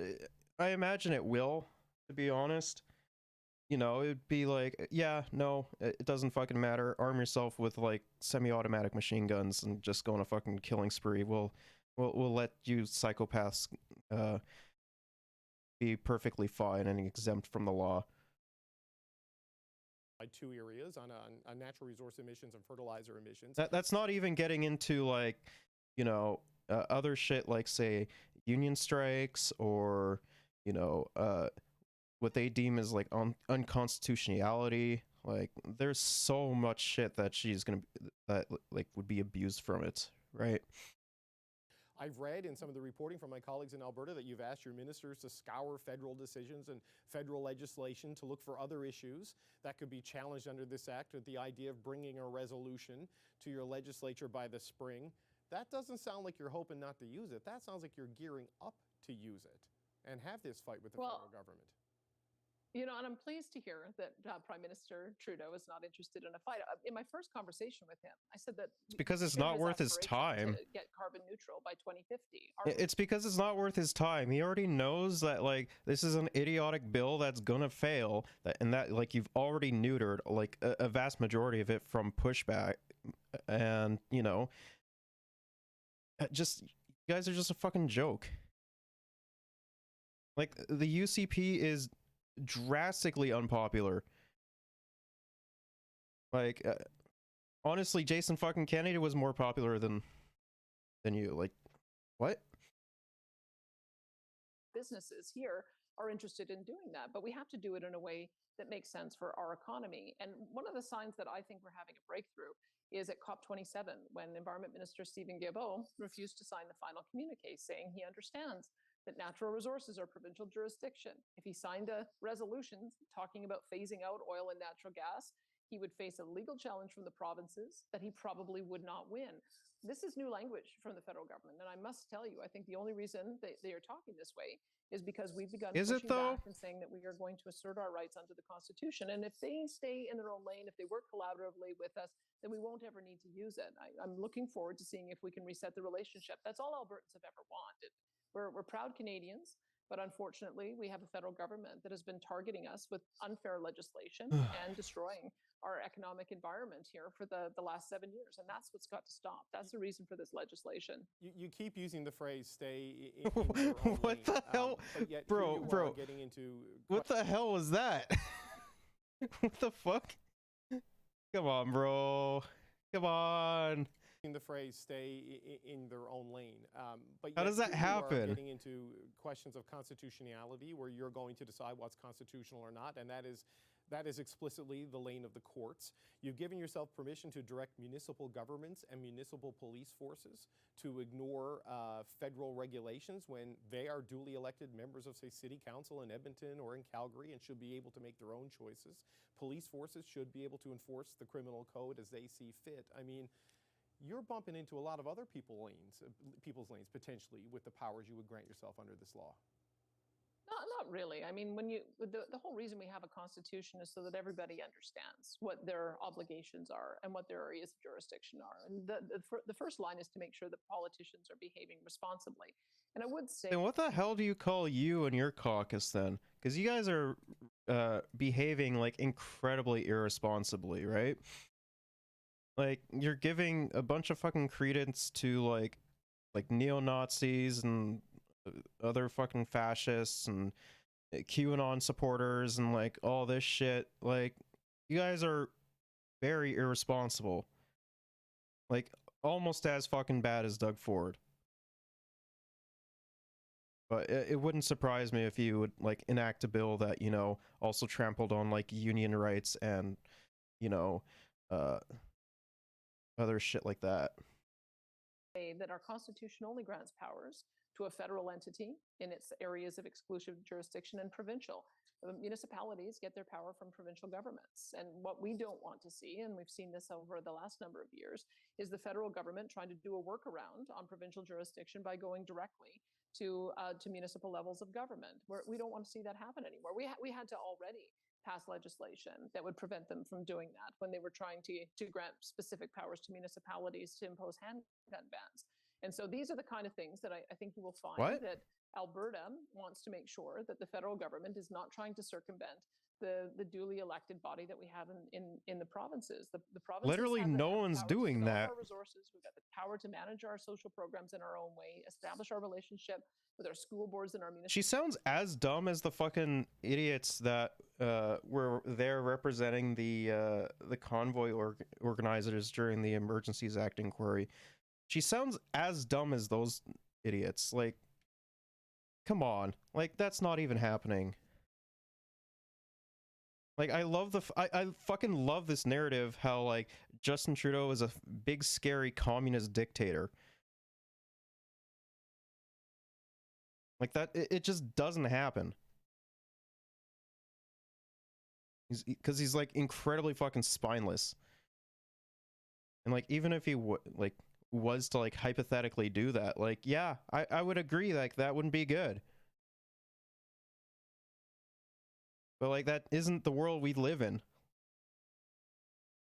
I imagine it will, to be honest, you know, it'd be like, yeah, no, it doesn't fucking matter. Arm yourself with like semi-automatic machine guns and just go on a fucking killing spree. We'll let you psychopaths be perfectly fine and exempt from the law. 2 areas on natural resource emissions and fertilizer emissions. That's not even getting into like, you know, other shit like say union strikes or, you know, what they deem as like unconstitutionality. Like, there's so much shit that she's gonna that like would be abused from it, right? I've read in some of the reporting from my colleagues in Alberta that you've asked your ministers to scour federal decisions and federal legislation to look for other issues that could be challenged under this act, with the idea of bringing a resolution to your legislature by the spring. That doesn't sound like you're hoping not to use it. That sounds like you're gearing up to use it and have this fight with the federal government. You know, and I'm pleased to hear that Prime Minister Trudeau is not interested in a fight. In my first conversation with him, I said that it's because it's not worth his time to get carbon neutral by 2050. It's because it's not worth his time. He already knows that like this is an idiotic bill that's gonna fail, and that like you've already neutered like a vast majority of it from pushback and you know, just you guys are just a fucking joke. Like the UCP is drastically unpopular. Like honestly, Jason fucking Kennedy was more popular than you. Like what? Businesses here are interested in doing that, but we have to do it in a way that makes sense for our economy. And one of the signs that I think we're having a breakthrough is at COP27, when Environment Minister Stephen Guilbeault refused to sign the final communique saying he understands that natural resources are provincial jurisdiction. If he signed a resolution talking about phasing out oil and natural gas, he would face a legal challenge from the provinces that he probably would not win. This is new language from the federal government. And I must tell you, I think the only reason they are talking this way is because we've begun pushing back and saying that we are going to assert our rights under the Constitution. And if they stay in their own lane, if they work collaboratively with us, then we won't ever need to use it. I'm looking forward to seeing if we can reset the relationship. That's all Albertans have ever wanted. We're proud Canadians, but unfortunately, we have a federal government that has been targeting us with unfair legislation and destroying our economic environment here for the last 7 years. And that's what's got to stop. That's the reason for this legislation. You keep using the phrase "stay in your own What lane," the hell, but yet bro? here you Bro, are getting into what the hell was that? What the fuck? Come on, bro. Come on. The phrase "stay in their own lane," but How does that here you are happen? getting into questions of constitutionality, where you're going to decide what's constitutional or not, and that is explicitly the lane of the courts. You've given yourself permission to direct municipal governments and municipal police forces to ignore federal regulations when they are duly elected members of, say, city council in Edmonton or in Calgary and should be able to make their own choices. Police forces should be able to enforce the criminal code as they see fit. I mean, you're bumping into a lot of other people's lanes potentially with the powers you would grant yourself under this law. Not really. I mean, the whole reason we have a constitution is so that everybody understands what their obligations are and what their areas of jurisdiction are. And the first line is to make sure that politicians are behaving responsibly. And I would say, And what the hell do you call you and your caucus then? Because you guys are behaving like incredibly irresponsibly, right? Like you're giving a bunch of fucking credence to like neo-Nazis and other fucking fascists and QAnon supporters and like all this shit. Like you guys are very irresponsible. Like almost as fucking bad as Doug Ford. But it wouldn't surprise me if you would like enact a bill that, you know, also trampled on like union rights and, you know, other shit like that. that our Constitution only grants powers to a federal entity in its areas of exclusive jurisdiction and provincial. Municipalities get their power from provincial governments. And what we don't want to see, and we've seen this over the last number of years, is the federal government trying to do a workaround on provincial jurisdiction by going directly to municipal levels of government. We don't want to see that happen anymore. We had to already pass legislation that would prevent them from doing that when they were trying to grant specific powers to municipalities to impose handgun bans. And so these are the kind of things that I think you will find that Alberta wants to make sure that the federal government is not trying to circumvent the duly elected body that we have in the provinces. The provinces literally no one's doing that. our resources. We've got the power to manage our social programs in our own way, establish our relationship with our school boards and our municipal. She sounds as dumb as the fucking idiots that were there representing the convoy organizers during the Emergencies Act inquiry. She sounds as dumb as those idiots. Like, come on. Like, that's not even happening. Like, I love I fucking love this narrative how, like, Justin Trudeau is a big, scary communist dictator. Like, that, it just doesn't happen. Because he's, like, incredibly fucking spineless. And, like, even if he was to, like, hypothetically do that, like, yeah, I would agree, like, that wouldn't be good. But, like, that isn't the world we live in.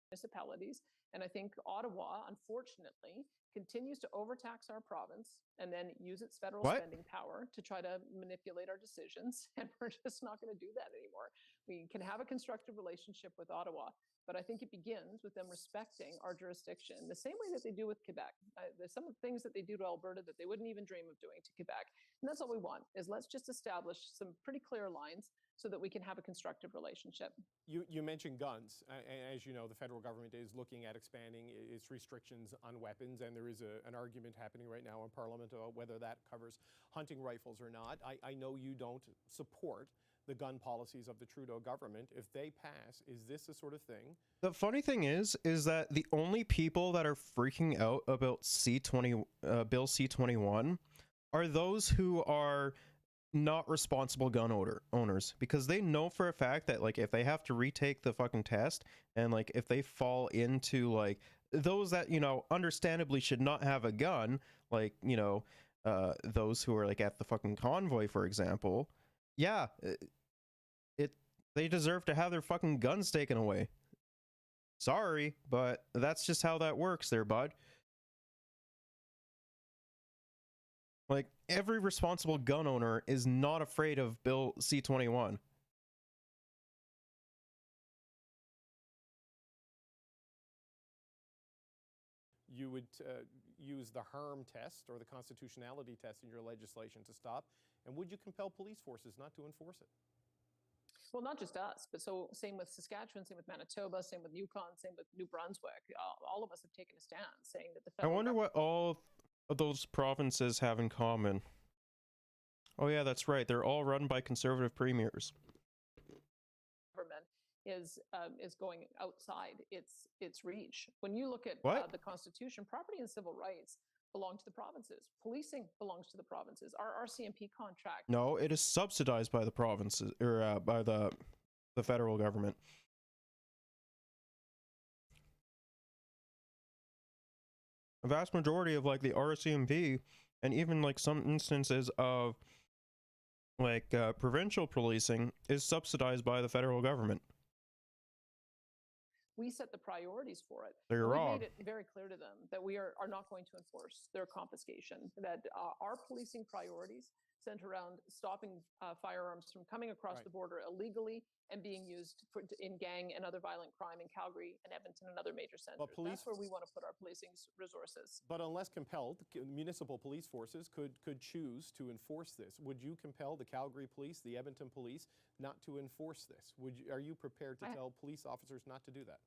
Municipalities And I think Ottawa, unfortunately, continues to overtax our province and then use its federal What? spending power to try to manipulate our decisions. And we're just not going to do that anymore. We can have a constructive relationship with Ottawa, but I think it begins with them respecting our jurisdiction the same way that they do with Quebec. There's some of the things that they do to Alberta that they wouldn't even dream of doing to Quebec. And that's all we want, is let's just establish some pretty clear lines so that we can have a constructive relationship. You mentioned guns. As you know, the federal government is looking at expanding its restrictions on weapons, and there is an argument happening right now in Parliament about whether that covers hunting rifles or not. I know you don't support the gun policies of the Trudeau government. If they pass, is this the sort of thing? The funny thing is that the only people that are freaking out about Bill C-21 are those who are not responsible gun owners, because they know for a fact that, like, if they have to retake the fucking test, and like if they fall into like those that, you know, understandably should not have a gun, like, you know, those who are like at the fucking convoy, for example, yeah, they deserve to have their fucking guns taken away. Sorry, but that's just how that works there, bud. Like, every responsible gun owner is not afraid of Bill C-21. You would use the harm test or the constitutionality test in your legislation to stop, and would you compel police forces not to enforce it? Well, not just us, but so same with Saskatchewan, same with Manitoba, same with Yukon, same with New Brunswick. All of us have taken a stand saying that the I federal wonder what all of those provinces have in common. Oh yeah, that's right. They're all run by conservative premiers. government is going outside its reach. When you look at the Constitution, property and civil rights belong to the provinces. Policing belongs to the provinces. Our RCMP contract. No, it is subsidized by the provinces, or by the federal government. A vast majority of like the RCMP, and even like some instances of like provincial policing, is subsidized by the federal government. We set the priorities for it. They're We've wrong. made it very clear to them that we are not going to enforce their confiscation, that our policing priorities center around stopping firearms from coming across the border illegally and being used in gang and other violent crime in Calgary and Edmonton and other major centers. That's where we want to put our policing resources. But unless compelled, municipal police forces could choose to enforce this. Would you compel the Calgary Police, the Edmonton Police, not to enforce this? Are you prepared to tell police officers not to do that?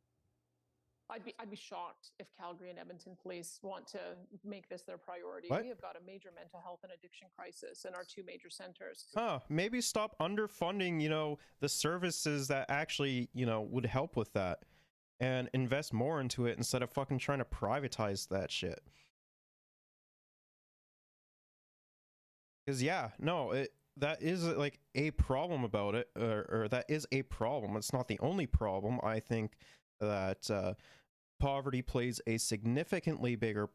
I'd be shocked if Calgary and Edmonton Police want to make this their priority. What? We have got a major mental health and addiction crisis in our two major centers. Maybe stop underfunding, you know, the services that actually, you know, would help with that, and invest more into it instead of fucking trying to privatize that shit. Because yeah, no, that is like a problem about it, or that is a problem. It's not the only problem. I think that poverty plays a significantly bigger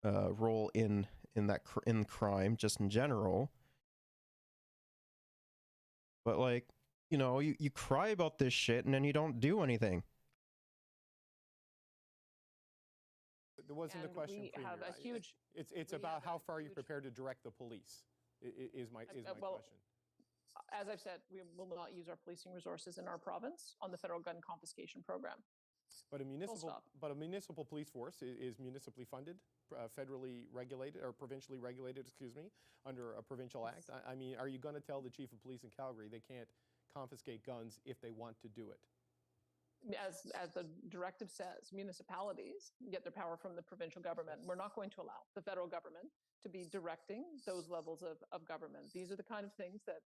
role in crime, just in general. But like, you know, you cry about this shit and then you don't do anything. There wasn't a question. We have a huge. It's about how far you're prepared to direct the police. Is my question. As I've said, we will not use our policing resources in our province on the federal gun confiscation program. But a municipal police force is municipally funded, federally regulated, or provincially regulated, excuse me, under a provincial act. I mean, are you going to tell the chief of police in Calgary they can't confiscate guns if they want to do it? As the directive says, municipalities get their power from the provincial government. We're not going to allow the federal government to be directing those levels of government. These are the kind of things that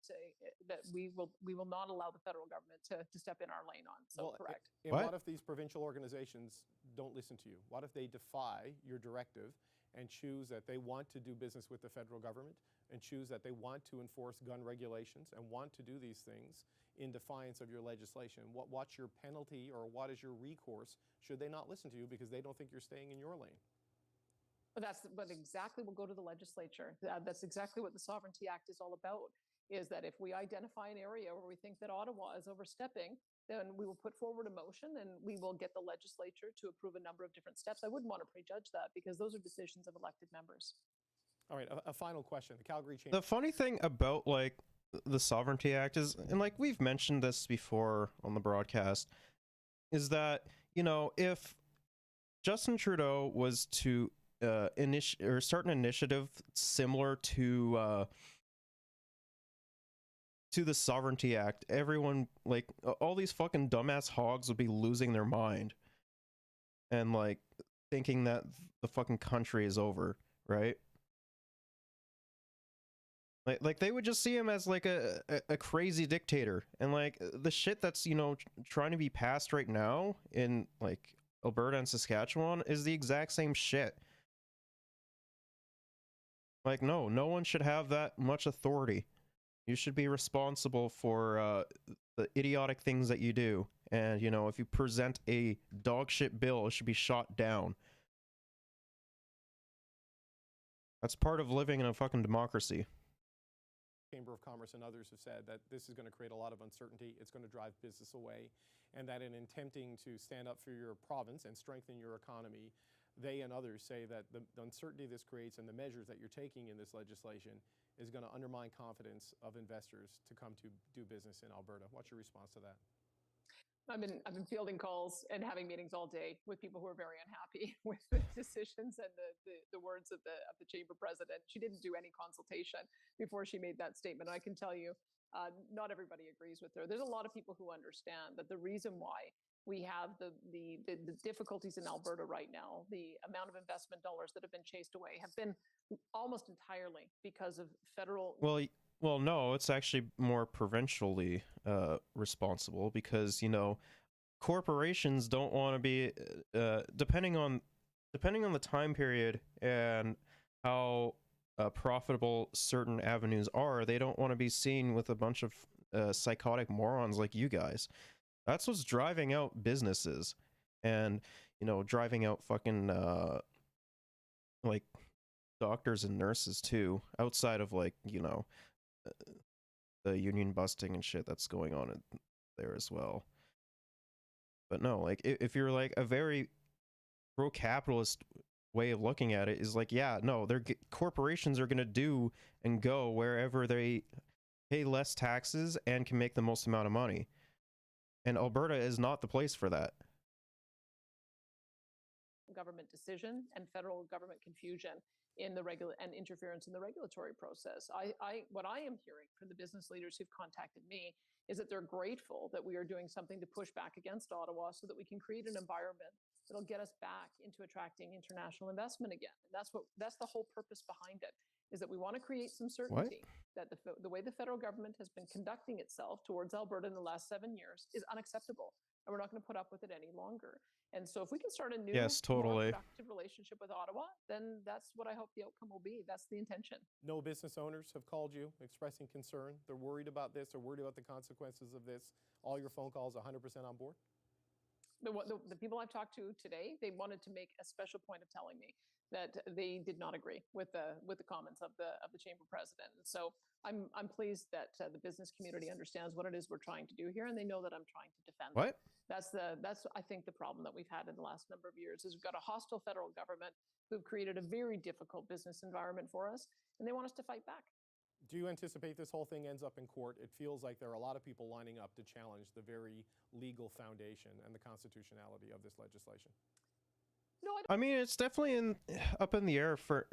we will not allow the federal government to step in our lane on. So correct. And what if these provincial organizations don't listen to you? What if they defy your directive and choose that they want to do business with the federal government, and choose that they want to enforce gun regulations and want to do these things in defiance of your legislation? What's your penalty, or what is your recourse should they not listen to you because they don't think you're staying in your lane? But exactly we'll go to the legislature. That's exactly what the Sovereignty Act is all about, is that if we identify an area where we think that Ottawa is overstepping, then we will put forward a motion and we will get the legislature to approve a number of different steps. I wouldn't want to prejudge that because those are decisions of elected members. All right, a final question. The Calgary Chamber. The funny thing about like the Sovereignty Act is, and like we've mentioned this before on the broadcast, is that, you know, if Justin Trudeau was to start an initiative similar to the Sovereignty Act, everyone, like, all these fucking dumbass hogs would be losing their mind and like thinking that the fucking country is over, right? Like they would just see him as like a crazy dictator, and like the shit that's, you know, trying to be passed right now in like Alberta and Saskatchewan is the exact same shit. Like, no one should have that much authority. You should be responsible for the idiotic things that you do, and, you know, if you present a dog shit bill, it should be shot down. That's part of living in a fucking democracy. Chamber of Commerce and others have said that this is going to create a lot of uncertainty. It's going to drive business away, and that in attempting to stand up for your province and strengthen your economy, they and others say that the uncertainty this creates and the measures that you're taking in this legislation is going to undermine confidence of investors to come to do business in Alberta. What's your response to that? I've been fielding calls and having meetings all day with people who are very unhappy with the decisions and the words of the chamber president. She didn't do any consultation before she made that statement. I can tell you, not everybody agrees with her. There's a lot of people who understand that the reason why we have the difficulties in Alberta right now, the amount of investment dollars that have been chased away, have been almost entirely because of federal. Well, no, it's actually more provincially responsible, because, you know, corporations don't want to be depending on the time period and how profitable certain avenues are, they don't want to be seen with a bunch of psychotic morons like you guys. That's what's driving out businesses, and, you know, driving out fucking like doctors and nurses too, outside of, like, you know, the union busting and shit that's going on there as well. But no, like, if you're like a very pro-capitalist way of looking at it, is like, yeah, no, corporations are going to do and go wherever they pay less taxes and can make the most amount of money. And Alberta is not the place for that. Government decision and federal government confusion in the and interference in the regulatory process. What I am hearing from the business leaders who've contacted me is that they're grateful that we are doing something to push back against Ottawa so that we can create an environment that'll get us back into attracting international investment again. And that's the whole purpose behind it, is that we want to create some certainty that the way the federal government has been conducting itself towards Alberta in the last 7 years is unacceptable, and we're not going to put up with it any longer. And so if we can start a new, more productive relationship with Ottawa, then that's what I hope the outcome will be. That's the intention. No business owners have called you expressing concern. They're worried about this. They're worried about the consequences of this. All your phone calls 100% on board? The people I've talked to today, they wanted to make a special point of telling me that they did not agree with the comments of the chamber president. And so I'm pleased that the business community understands what it is we're trying to do here, and they know that I'm trying to defend them. That's I think the problem that we've had in the last number of years is we've got a hostile federal government who've created a very difficult business environment for us, and they want us to fight back. Do you anticipate this whole thing ends up in court? It feels like there are a lot of people lining up to challenge the very legal foundation and the constitutionality of this legislation. No, I mean, it's definitely up in the air for,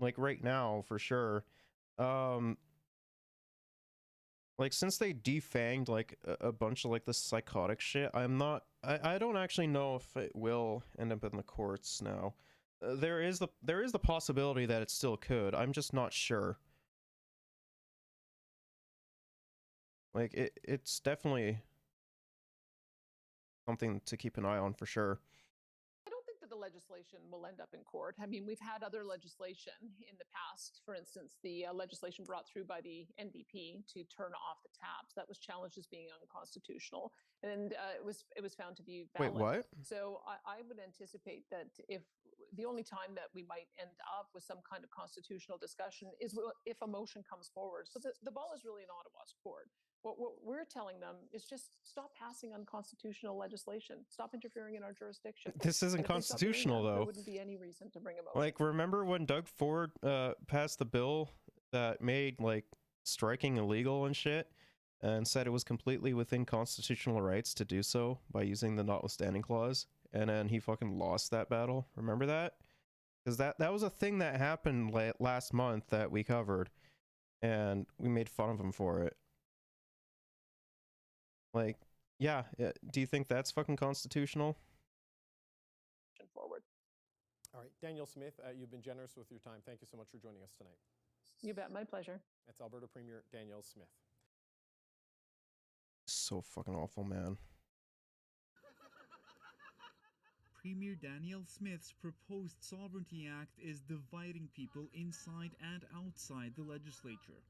like, right now, for sure. Like, since they defanged like a bunch of like the psychotic shit, I don't actually know if it will end up in the courts now. There is the possibility that it still could. I'm just not sure. Like, it's definitely something to keep an eye on for sure. I don't think that the legislation will end up in court. I mean, we've had other legislation in the past. For instance, the legislation brought through by the NDP to turn off the taps, that was challenged as being unconstitutional, and it was found to be valid. Wait, what? So I would anticipate that if the only time that we might end up with some kind of constitutional discussion is if a motion comes forward. So the ball is really in Ottawa's court. What we're telling them is just stop passing unconstitutional legislation. Stop interfering in our jurisdiction. This isn't And if they stop doing constitutional, that, though. There wouldn't be any reason to bring a motion. Like, remember when Doug Ford passed the bill that made, like, striking illegal and shit? And said it was completely within constitutional rights to do so by using the notwithstanding clause? And then he fucking lost that battle. Remember that? Because that was a thing that happened last month that we covered. And we made fun of him for it. Like, yeah, do you think that's fucking constitutional? Forward. All right, Danielle Smith, you've been generous with your time. Thank you so much for joining us tonight. You bet, my pleasure. That's Alberta Premier Danielle Smith. So fucking awful, man. Premier Danielle Smith's proposed Sovereignty Act is dividing people inside and outside the legislature.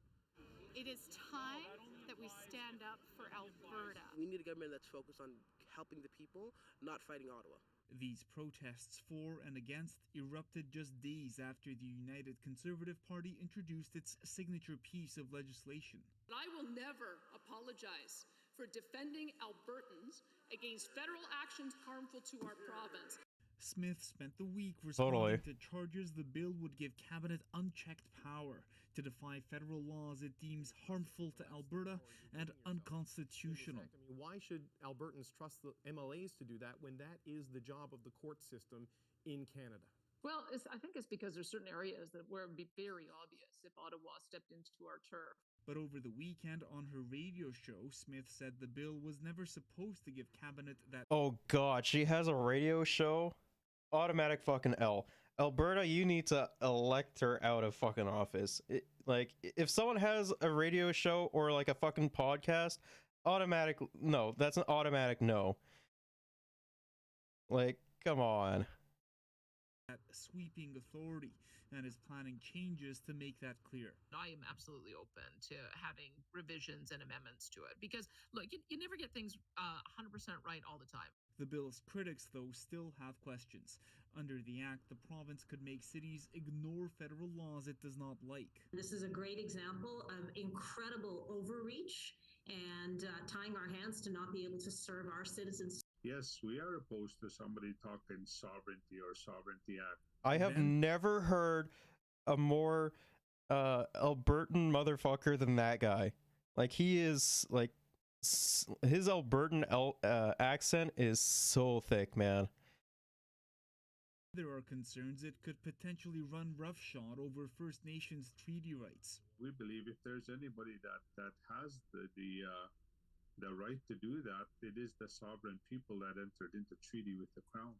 It is time that we stand up for Alberta. We need a government that's focused on helping the people, not fighting Ottawa. These protests for and against erupted just days after the United Conservative Party introduced its signature piece of legislation. I will never apologize for defending Albertans against federal actions harmful to our province. Smith spent the week responding to charges the bill would give Cabinet unchecked power to defy federal laws it deems harmful to Alberta and unconstitutional. I mean, why should Albertans trust the MLAs to do that when that is the job of the court system in Canada? Well, I think it's because there's certain areas where it would be very obvious if Ottawa stepped into our turf. But over the weekend on her radio show, Smith said the bill was never supposed to give Cabinet that... Oh god, she has a radio show? Automatic fucking L. Alberta, you need to elect her out of fucking office. Like, if someone has a radio show or like a fucking podcast, automatic no. That's an automatic no. Like, come on. That sweeping authority and is planning changes to make that clear. I am absolutely open to having revisions and amendments to it because, look, you never get things 100% right all the time. The bill's critics, though, still have questions. Under the act, the province could make cities ignore federal laws it does not like. This is a great example of incredible overreach and tying our hands to not be able to serve our citizens. Yes, we are opposed to somebody talking sovereignty or Sovereignty Act. I have never heard a more Albertan motherfucker than that guy. Like, he is, like, his Albertan accent is so thick, man. There are concerns it could potentially run roughshod over First Nations treaty rights. We believe if there's anybody that has the right to do that, it is the sovereign people that entered into treaty with the Crown.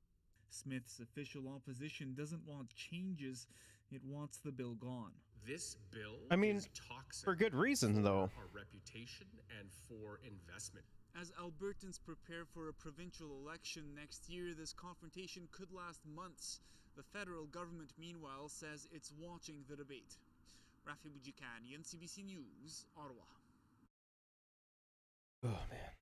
Smith's official opposition doesn't want changes, it wants the bill gone. This bill is toxic for good reason, though. For our reputation and for investment. As Albertans prepare for a provincial election next year, this confrontation could last months. The federal government, meanwhile, says it's watching the debate. Rafi Boudjikani, NCBC News, Ottawa. Oh, man.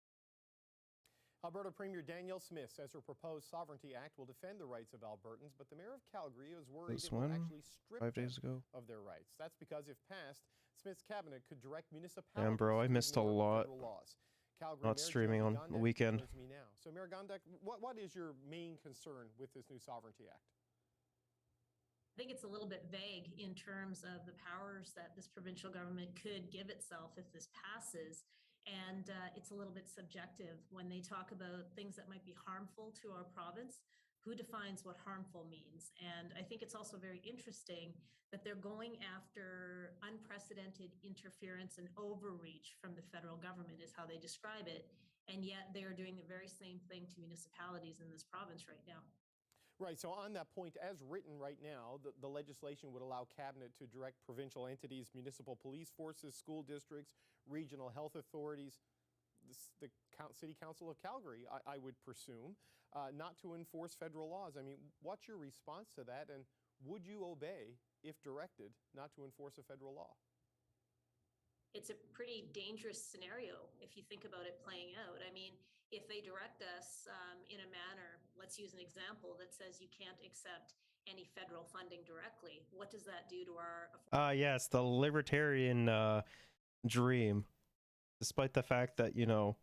Alberta Premier Danielle Smith says her proposed Sovereignty Act will defend the rights of Albertans, but the mayor of Calgary is worried it will actually strip 5 days ago. of their rights. That's because if passed, Smith's cabinet could direct municipalities. Damn, bro, I missed a lot. Not streaming on the weekend. So, Mayor Gondek, what is your main concern with this new Sovereignty Act? I think it's a little bit vague in terms of the powers that this provincial government could give itself if this passes. And it's a little bit subjective when they talk about things that might be harmful to our province. Who defines what harmful means? And I think it's also very interesting that they're going after unprecedented interference and overreach from the federal government is how they describe it. And yet they are doing the very same thing to municipalities in this province right now. Right, so on that point, as written right now, the legislation would allow Cabinet to direct provincial entities, municipal police forces, school districts, regional health authorities, the City Council of Calgary, I would presume, not to enforce federal laws. I mean, what's your response to that, and would you obey, if directed, not to enforce a federal law? It's a pretty dangerous scenario if you think about it playing out. I mean, if they direct us in a manner, let's use an example that says you can't accept any federal funding directly. What does that do to our Yes, the libertarian dream. Despite the fact that, you know,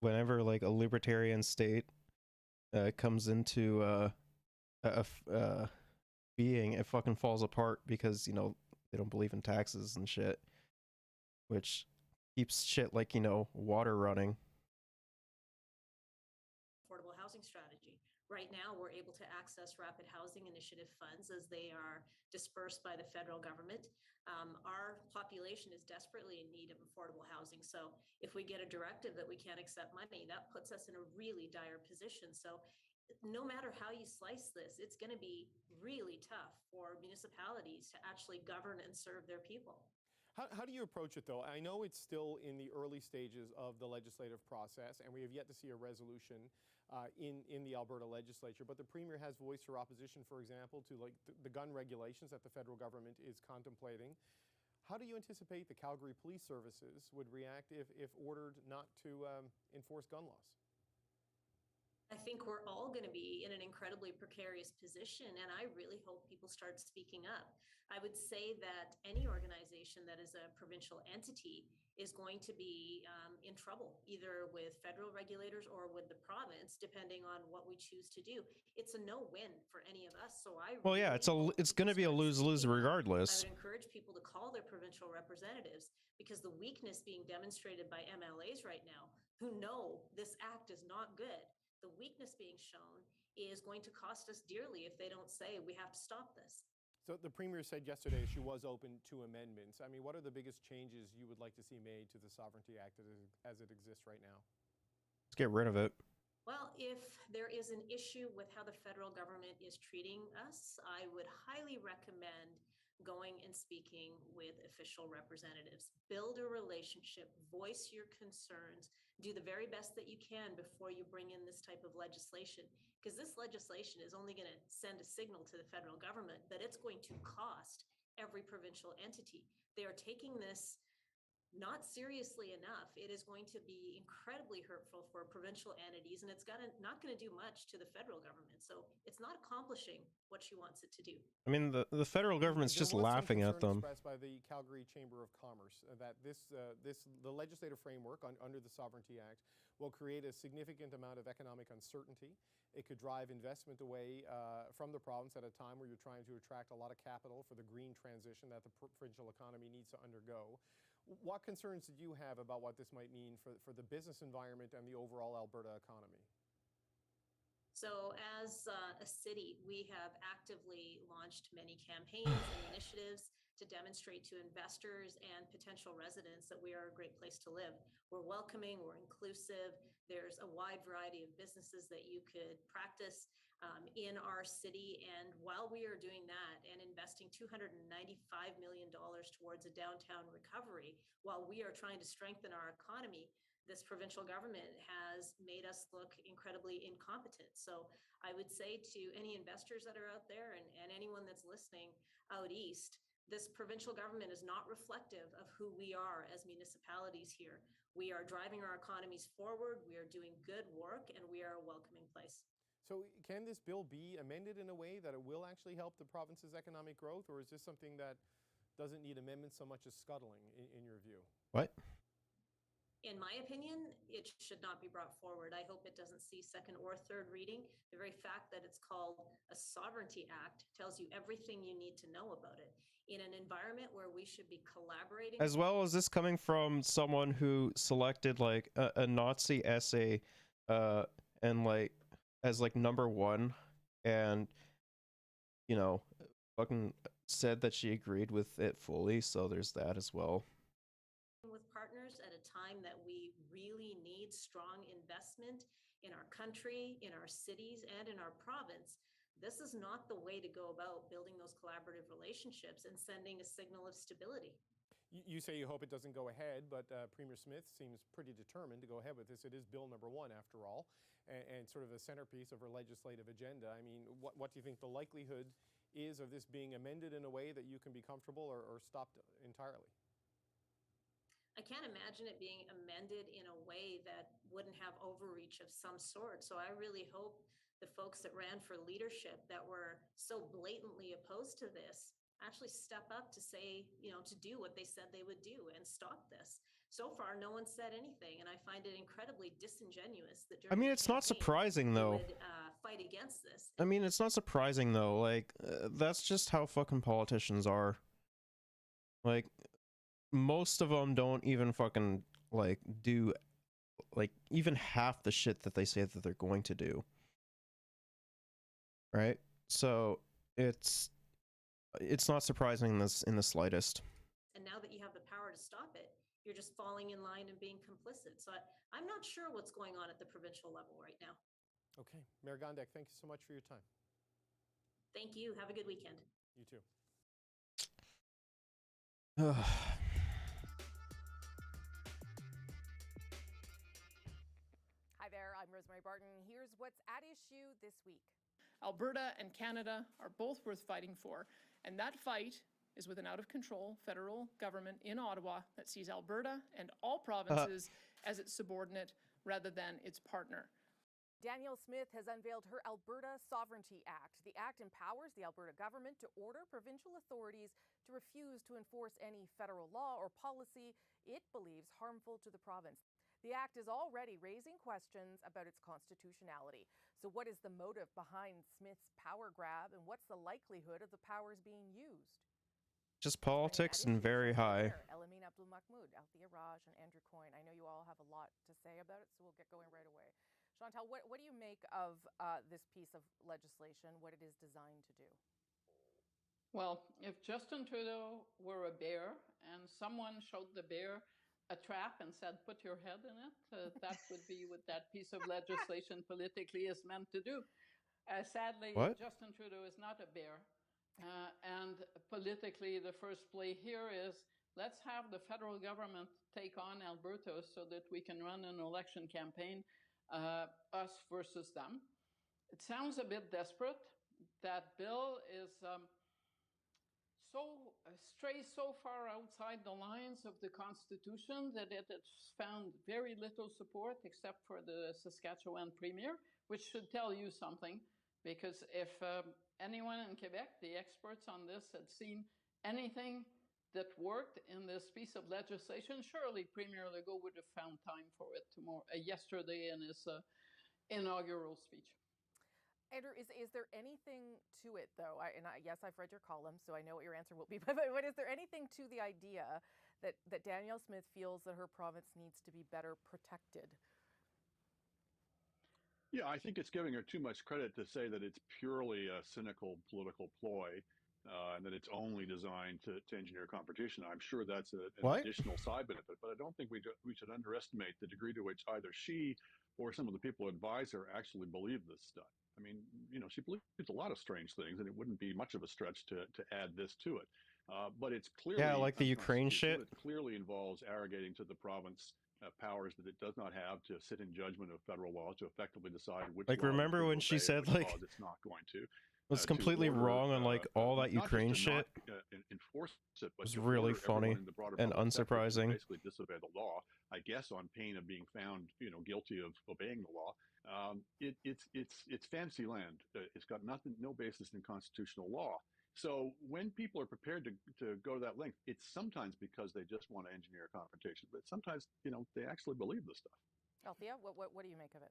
whenever like a libertarian state comes into being, it fucking falls apart because, you know, they don't believe in taxes and shit, which keeps shit like, you know, water running. affordable housing strategy? Right now, we're able to access Rapid Housing Initiative funds as they are dispersed by the federal government. Our population is desperately in need of affordable housing. So if we get a directive that we can't accept money, that puts us in a really dire position. So no matter how you slice this, it's going to be really tough for municipalities to actually govern and serve their people. How do you approach it, though? I know it's still in the early stages of the legislative process, and we have yet to see a resolution in the Alberta legislature. But the Premier has voiced her opposition, for example, to like the gun regulations that the federal government is contemplating. How do you anticipate the Calgary Police Services would react if ordered not to enforce gun laws? I think we're all going to be in an incredibly precarious position, and I really hope people start speaking up. I would say that any organization that is a provincial entity is going to be in trouble, either with federal regulators or with the province, depending on what we choose to do. It's a no-win for any of us. So Well, yeah, it's going to be a lose-lose regardless. I would encourage people to call their provincial representatives, because the weakness being demonstrated by MLAs right now who know this act is not good, the weakness being shown is going to cost us dearly if they don't say we have to stop this. So the Premier said yesterday she was open to amendments. I mean, what are the biggest changes you would like to see made to the Sovereignty Act as it exists right now? Let's get rid of it. Well, if there is an issue with how the federal government is treating us, I would highly recommend going and speaking with official representatives. Build a relationship, voice your concerns, do the very best that you can before you bring in this type of legislation, because this legislation is only going to send a signal to the federal government that it's going to cost every provincial entity. They are taking this not seriously enough. It is going to be incredibly hurtful for provincial entities, and it's not going to do much to the federal government. So it's not accomplishing what she wants it to do. I mean, the federal government's just laughing at them. Expressed by the Calgary Chamber of Commerce that the legislative framework under the Sovereignty Act will create a significant amount of economic uncertainty. It could drive investment away from the province at a time where you're trying to attract a lot of capital for the green transition that the provincial economy needs to undergo. What concerns did you have about what this might mean for the business environment and the overall Alberta economy? So as a city, we have actively launched many campaigns and initiatives to demonstrate to investors and potential residents that we are a great place to live. We're welcoming, we're inclusive. There's a wide variety of businesses that you could practice in our city. And while we are doing that and investing $295 million towards a downtown recovery, while we are trying to strengthen our economy, this provincial government has made us look incredibly incompetent. So I would say to any investors that are out there and anyone that's listening out east, this provincial government is not reflective of who we are as municipalities here. We are driving our economies forward, we are doing good work, and we are a welcoming place. So can this bill be amended in a way that it will actually help the province's economic growth, or is this something that doesn't need amendments so much as scuttling, in your view? What? In my opinion, it should not be brought forward. I hope it doesn't see second or third reading. The very fact that it's called a Sovereignty Act tells you everything you need to know about it. In an environment where we should be collaborating. As well as this coming from someone who selected like a Nazi essay and like as like #1, and you know, fucking said that she agreed with it fully, so there's that as well. With partners at a time that we really need strong investment in our country, in our cities, and in our province, this is not the way to go about building those collaborative relationships and sending a signal of stability. You say you hope it doesn't go ahead, but Premier Smith seems pretty determined to go ahead with this. It is bill #1, after all, and sort of a centerpiece of her legislative agenda. I mean, what do you think the likelihood is of this being amended in a way that you can be comfortable or stopped entirely? I can't imagine it being amended in a way that wouldn't have overreach of some sort. So I really hope the folks that ran for leadership that were so blatantly opposed to this actually step up to say, to do what they said they would do and stop this. So far, no one said anything, and I find it incredibly disingenuous that during I mean, the it's not campaign, surprising they though. would fight against this. I mean, it's not surprising though. Like, that's just how fucking politicians are. Like, most of them don't even fucking like do like even half the shit that they say that they're going to do. Right? So it's not surprising in the slightest. And now that you have the power to stop it, you're just falling in line and being complicit. So I'm not sure what's going on at the provincial level right now. Okay. Mayor Gondek, thank you so much for your time. Thank you. Have a good weekend. You too. Hi there, I'm Rosemary Barton. Here's what's at issue this week. Alberta and Canada are both worth fighting for, and that fight is with an out-of-control federal government in Ottawa that sees Alberta and all provinces as its subordinate rather than its partner. Danielle Smith has unveiled her Alberta Sovereignty Act. The act empowers the Alberta government to order provincial authorities to refuse to enforce any federal law or policy it believes harmful to the province. The act is already raising questions about its constitutionality. So what is the motive behind Smith's power grab, and what's the likelihood of the powers being used? Just politics and very high. Elamin Abdul Mahmoud, Althea Raj, and Andrew Coyne. I know you all have a lot to say about it, so we'll get going right away. Chantal, what do you make of this piece of legislation, what it is designed to do? Well, if Justin Trudeau were a bear and someone showed the bear a trap and said, put your head in it, that would be what that piece of legislation politically is meant to do. Sadly, What? Justin Trudeau is not a bear. And politically, the first play here is let's have the federal government take on Alberta so that we can run an election campaign, us versus them. It sounds a bit desperate. That bill is strays so far outside the lines of the Constitution that it has found very little support except for the Saskatchewan Premier, which should tell you something, because if anyone in Quebec, the experts on this, had seen anything that worked in this piece of legislation, surely Premier Legault would have found time for it yesterday in his inaugural speech. Andrew, is there anything to it, though? Yes, I've read your column, so I know what your answer will be. But is there anything to the idea that Danielle Smith feels that her province needs to be better protected? Yeah, I think it's giving her too much credit to say that it's purely a cynical political ploy and that it's only designed to engineer competition. I'm sure that's an additional side benefit, but I don't think we should underestimate the degree to which either she or some of the people who advise her actually believe this stuff. I mean, she believes a lot of strange things, and it wouldn't be much of a stretch to add this to it. But it's clearly like the Ukraine shit. It clearly involves arrogating to the province powers that it does not have to sit in judgment of federal laws to effectively decide which. Like, remember when she said like it's not going to. Was completely wrong on like all that Ukraine shit. Enforce it, but was really funny and unsurprising. Basically disobey the law, I guess, on pain of being found, guilty of obeying the law. It's fancy land. It's got no basis in constitutional law. So when people are prepared to go to that length, it's sometimes because they just want to engineer a confrontation, but sometimes they actually believe this stuff. Althea, what do you make of it?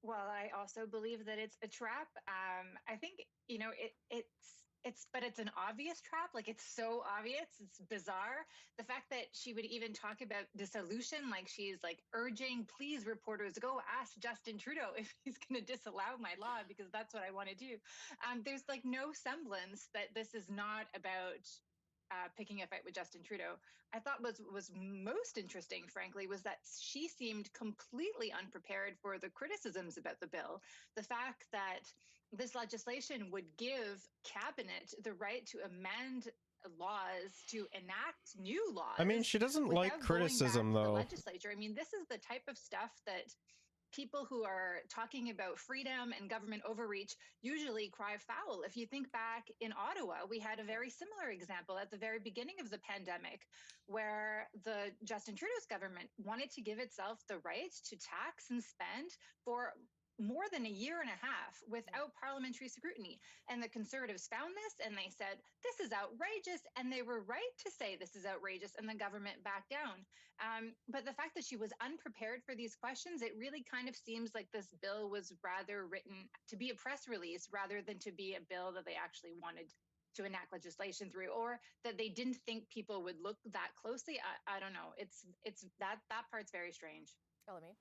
Well, I also believe that it's a trap. I think, but it's an obvious trap. Like, it's so obvious. It's bizarre. The fact that she would even talk about dissolution, like she's like urging, please, reporters, go ask Justin Trudeau if he's going to disallow my law because that's what I want to do. There's like no semblance that this is not about picking a fight with Justin Trudeau. I thought was most interesting, frankly, was that she seemed completely unprepared for the criticisms about the bill. The fact that this legislation would give cabinet the right to amend laws, to enact new laws. I mean, she doesn't like criticism, though. The legislature. I mean, this is the type of stuff that people who are talking about freedom and government overreach usually cry foul. If you think back in Ottawa, we had a very similar example at the very beginning of the pandemic, where the Justin Trudeau's government wanted to give itself the right to tax and spend for more than a year and a half without parliamentary scrutiny. And the Conservatives found this and they said, this is outrageous. And they were right to say this is outrageous, and the government backed down. But the fact that she was unprepared for these questions, it really kind of seems like this bill was rather written to be a press release rather than to be a bill that they actually wanted to enact legislation through, or that they didn't think people would look that closely. I don't know. It's that part's very strange. Elami?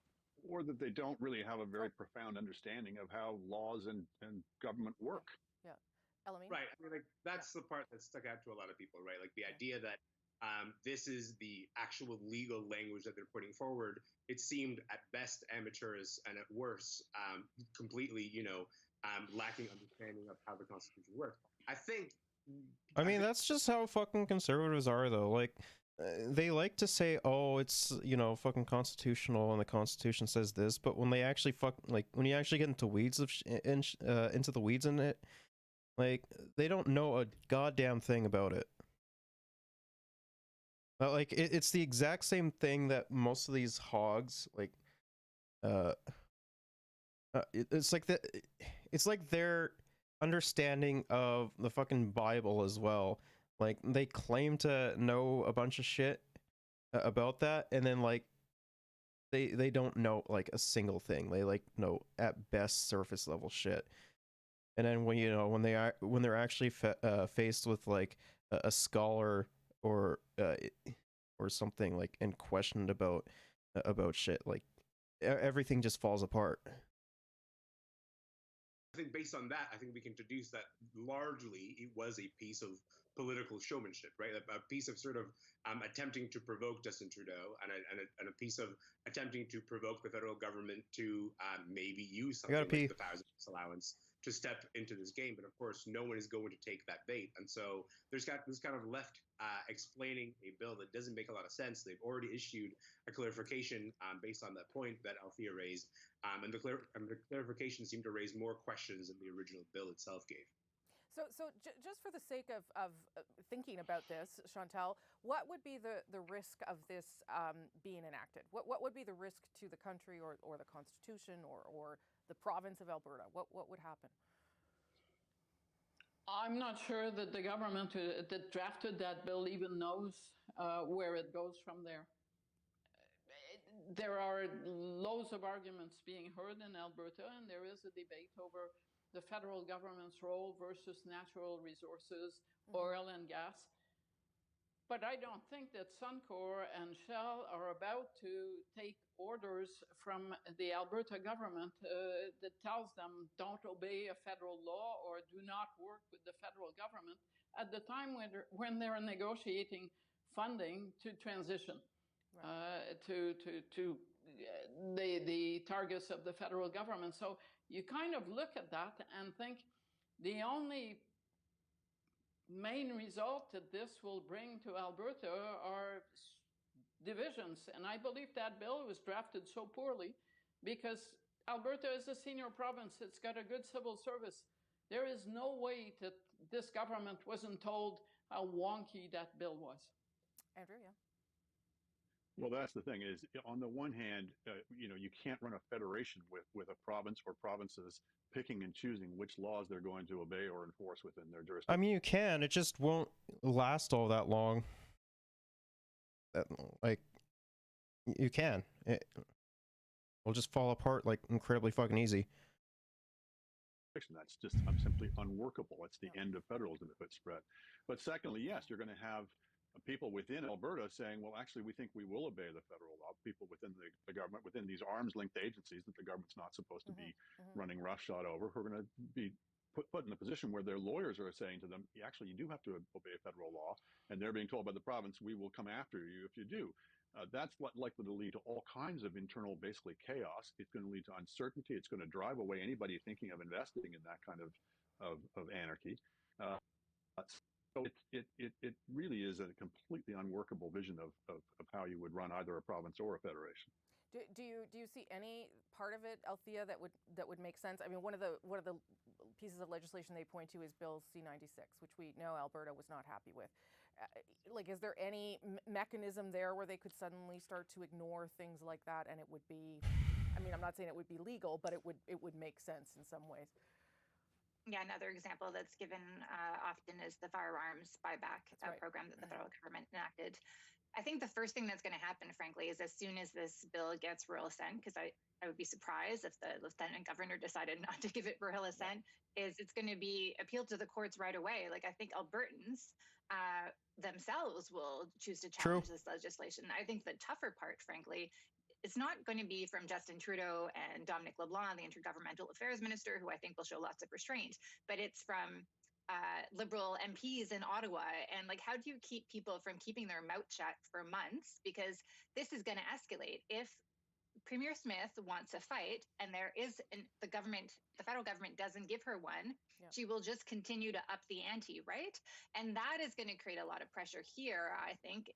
Or that they don't really have a very profound understanding of how laws and government work. Yeah. Elami? Right. I mean, like, that's the part that stuck out to a lot of people, right? Like the idea that this is the actual legal language that they're putting forward. It seemed at best amateurish and at worst completely, lacking understanding of how the Constitution works. I mean, that's just how fucking conservatives are, though. Like, they like to say, oh, it's, fucking constitutional and the Constitution says this, but when they actually when you actually get into weeds into the weeds in it, like, they don't know a goddamn thing about it. Like, it's the exact same thing that most of these hogs, like, it's like their understanding of the fucking Bible as well. Like, they claim to know a bunch of shit about that, and then, like, they don't know, like, a single thing. They, like, know at best surface level shit. And then when they're actually faced with, like, a scholar or something, like, and questioned about shit, like, everything just falls apart. I think based on that, I think we can deduce that largely it was a piece of political showmanship, right? A piece of sort of attempting to provoke Justin Trudeau and a piece of attempting to provoke the federal government to maybe use something like the $1,000 allowance to step into this game. But of course, no one is going to take that bait. And so there's kind of left explaining a bill that doesn't make a lot of sense. They've already issued a clarification based on that point that Althea raised. And the clarification seemed to raise more questions than the original bill itself gave. So just for the sake of thinking about this, Chantal, what would be the risk of this being enacted? What would be the risk to the country or the Constitution or the province of Alberta? What would happen? I'm not sure that the government that drafted that bill even knows where it goes from there. There are loads of arguments being heard in Alberta, and there is a debate over the federal government's role versus natural resources, oil and gas. But I don't think that Suncor and Shell are about to take orders from the Alberta government that tells them don't obey a federal law or do not work with the federal government at the time when they're negotiating funding to transition. To the targets of the federal government. So you kind of look at that and think the only main result that this will bring to Alberta are divisions. And I believe that bill was drafted so poorly because Alberta is a senior province. It's got a good civil service. There is no way that this government wasn't told how wonky that bill was. Andrew, yeah. Well, that's the thing is, on the one hand, you can't run a federation with a province or provinces picking and choosing which laws they're going to obey or enforce within their jurisdiction. I mean, you can. It just won't last all that long. Like, you can. It will just fall apart, like, incredibly fucking easy. That's just simply unworkable. It's the end of federalism if it's spread. But secondly, yes, you're going to have people within Alberta saying, well, actually, we think we will obey the federal law. People within the government, within these arms-linked agencies that the government's not supposed to be running roughshod over, who are going to be put in a position where their lawyers are saying to them, actually, you do have to obey federal law. And they're being told by the province, we will come after you if you do. That's likely to lead to all kinds of internal, basically, chaos. It's going to lead to uncertainty. It's going to drive away anybody thinking of investing in that kind of anarchy. So it really is a completely unworkable vision of how you would run either a province or a federation. Do you see any part of it, Althea, that would make sense? I mean, one of the pieces of legislation they point to is Bill C-96, which we know Alberta was not happy with. Like, is there any mechanism there where they could suddenly start to ignore things like that, and it would be, I mean, I'm not saying it would be legal, but it would make sense in some ways. Yeah, another example that's given often is the firearms buyback program that the federal government enacted. I think the first thing that's going to happen, frankly, is as soon as this bill gets royal assent, because I would be surprised if the lieutenant governor decided not to give it royal assent, is it's going to be appealed to the courts right away. Like, I think Albertans themselves will choose to challenge this legislation. I think the tougher part, frankly, it's not going to be from Justin Trudeau and Dominic LeBlanc, the Intergovernmental Affairs Minister, who I think will show lots of restraint, but it's from Liberal MPs in Ottawa. And like, how do you keep people from keeping their mouth shut for months? Because this is going to escalate. If Premier Smith wants a fight and the federal government doesn't give her one, she will just continue to up the ante, right? And that is going to create a lot of pressure here, I think,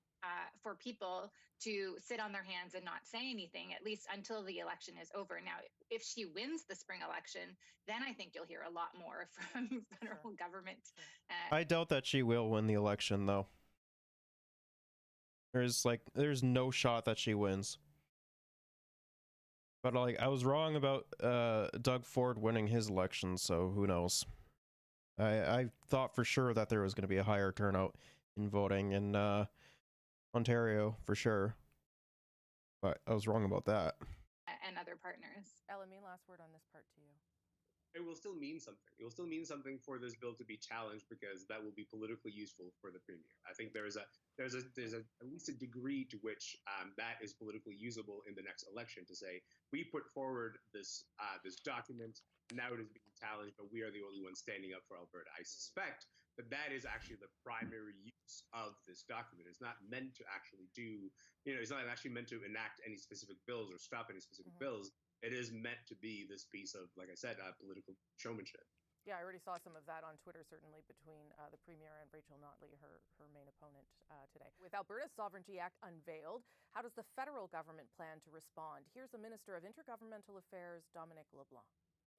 for people to sit on their hands and not say anything, at least until the election is over. Now, if she wins the spring election, then I think you'll hear a lot more from federal government. I doubt that she will win the election, though. There's no shot that she wins. But like, I was wrong about Doug Ford winning his election, so who knows? I thought for sure that there was going to be a higher turnout in voting in Ontario, for sure. But I was wrong about that. And other partners. Elamine, last word on this part to you. It will still mean something. It will still mean something for this bill to be challenged, because that will be politically useful for the premier. I think there's at least a degree to which that is politically usable in the next election, to say we put forward this document, and now it is being challenged, but we are the only ones standing up for Alberta. I suspect that is actually the primary use of this document. It's not meant to actually it's not actually meant to enact any specific bills or stop any specific bills. It is meant to be this piece of, like I said, political showmanship. Yeah, I already saw some of that on Twitter, certainly between the Premier and Rachel Notley, her main opponent today. With Alberta's Sovereignty Act unveiled, how does the federal government plan to respond? Here's the Minister of Intergovernmental Affairs, Dominic LeBlanc.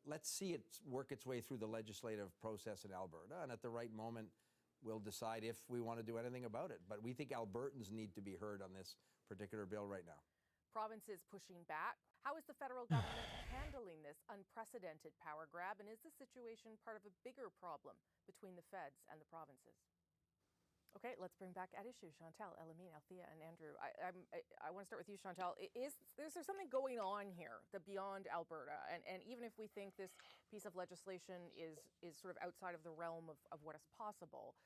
Let's see it work its way through the legislative process in Alberta, and at the right moment, we'll decide if we want to do anything about it. But we think Albertans need to be heard on this particular bill right now. Provinces pushing back. How is the federal government handling this unprecedented power grab? And is the situation part of a bigger problem between the feds and the provinces? Okay, let's bring back at issue Chantal, Elamine, Althea, and Andrew. I want to start with you, Chantal. Is there something going on here beyond Alberta? And even if we think this piece of legislation is sort of outside of the realm of what is possible,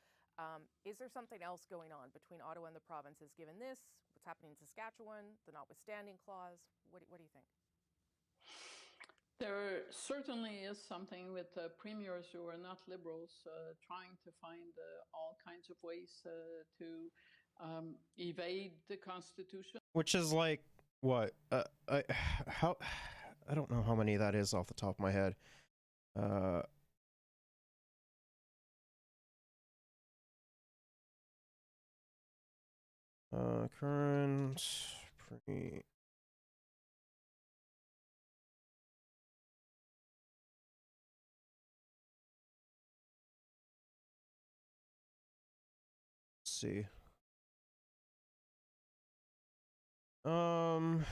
is there something else going on between Ottawa and the provinces, given this, what's happening in Saskatchewan, the notwithstanding clause? What do you think? There certainly is something with premiers who are not liberals trying to find all kinds of ways to evade the Constitution. Which is like, what? I don't know how many that is off the top of my head. Current pre. Let's see. 1,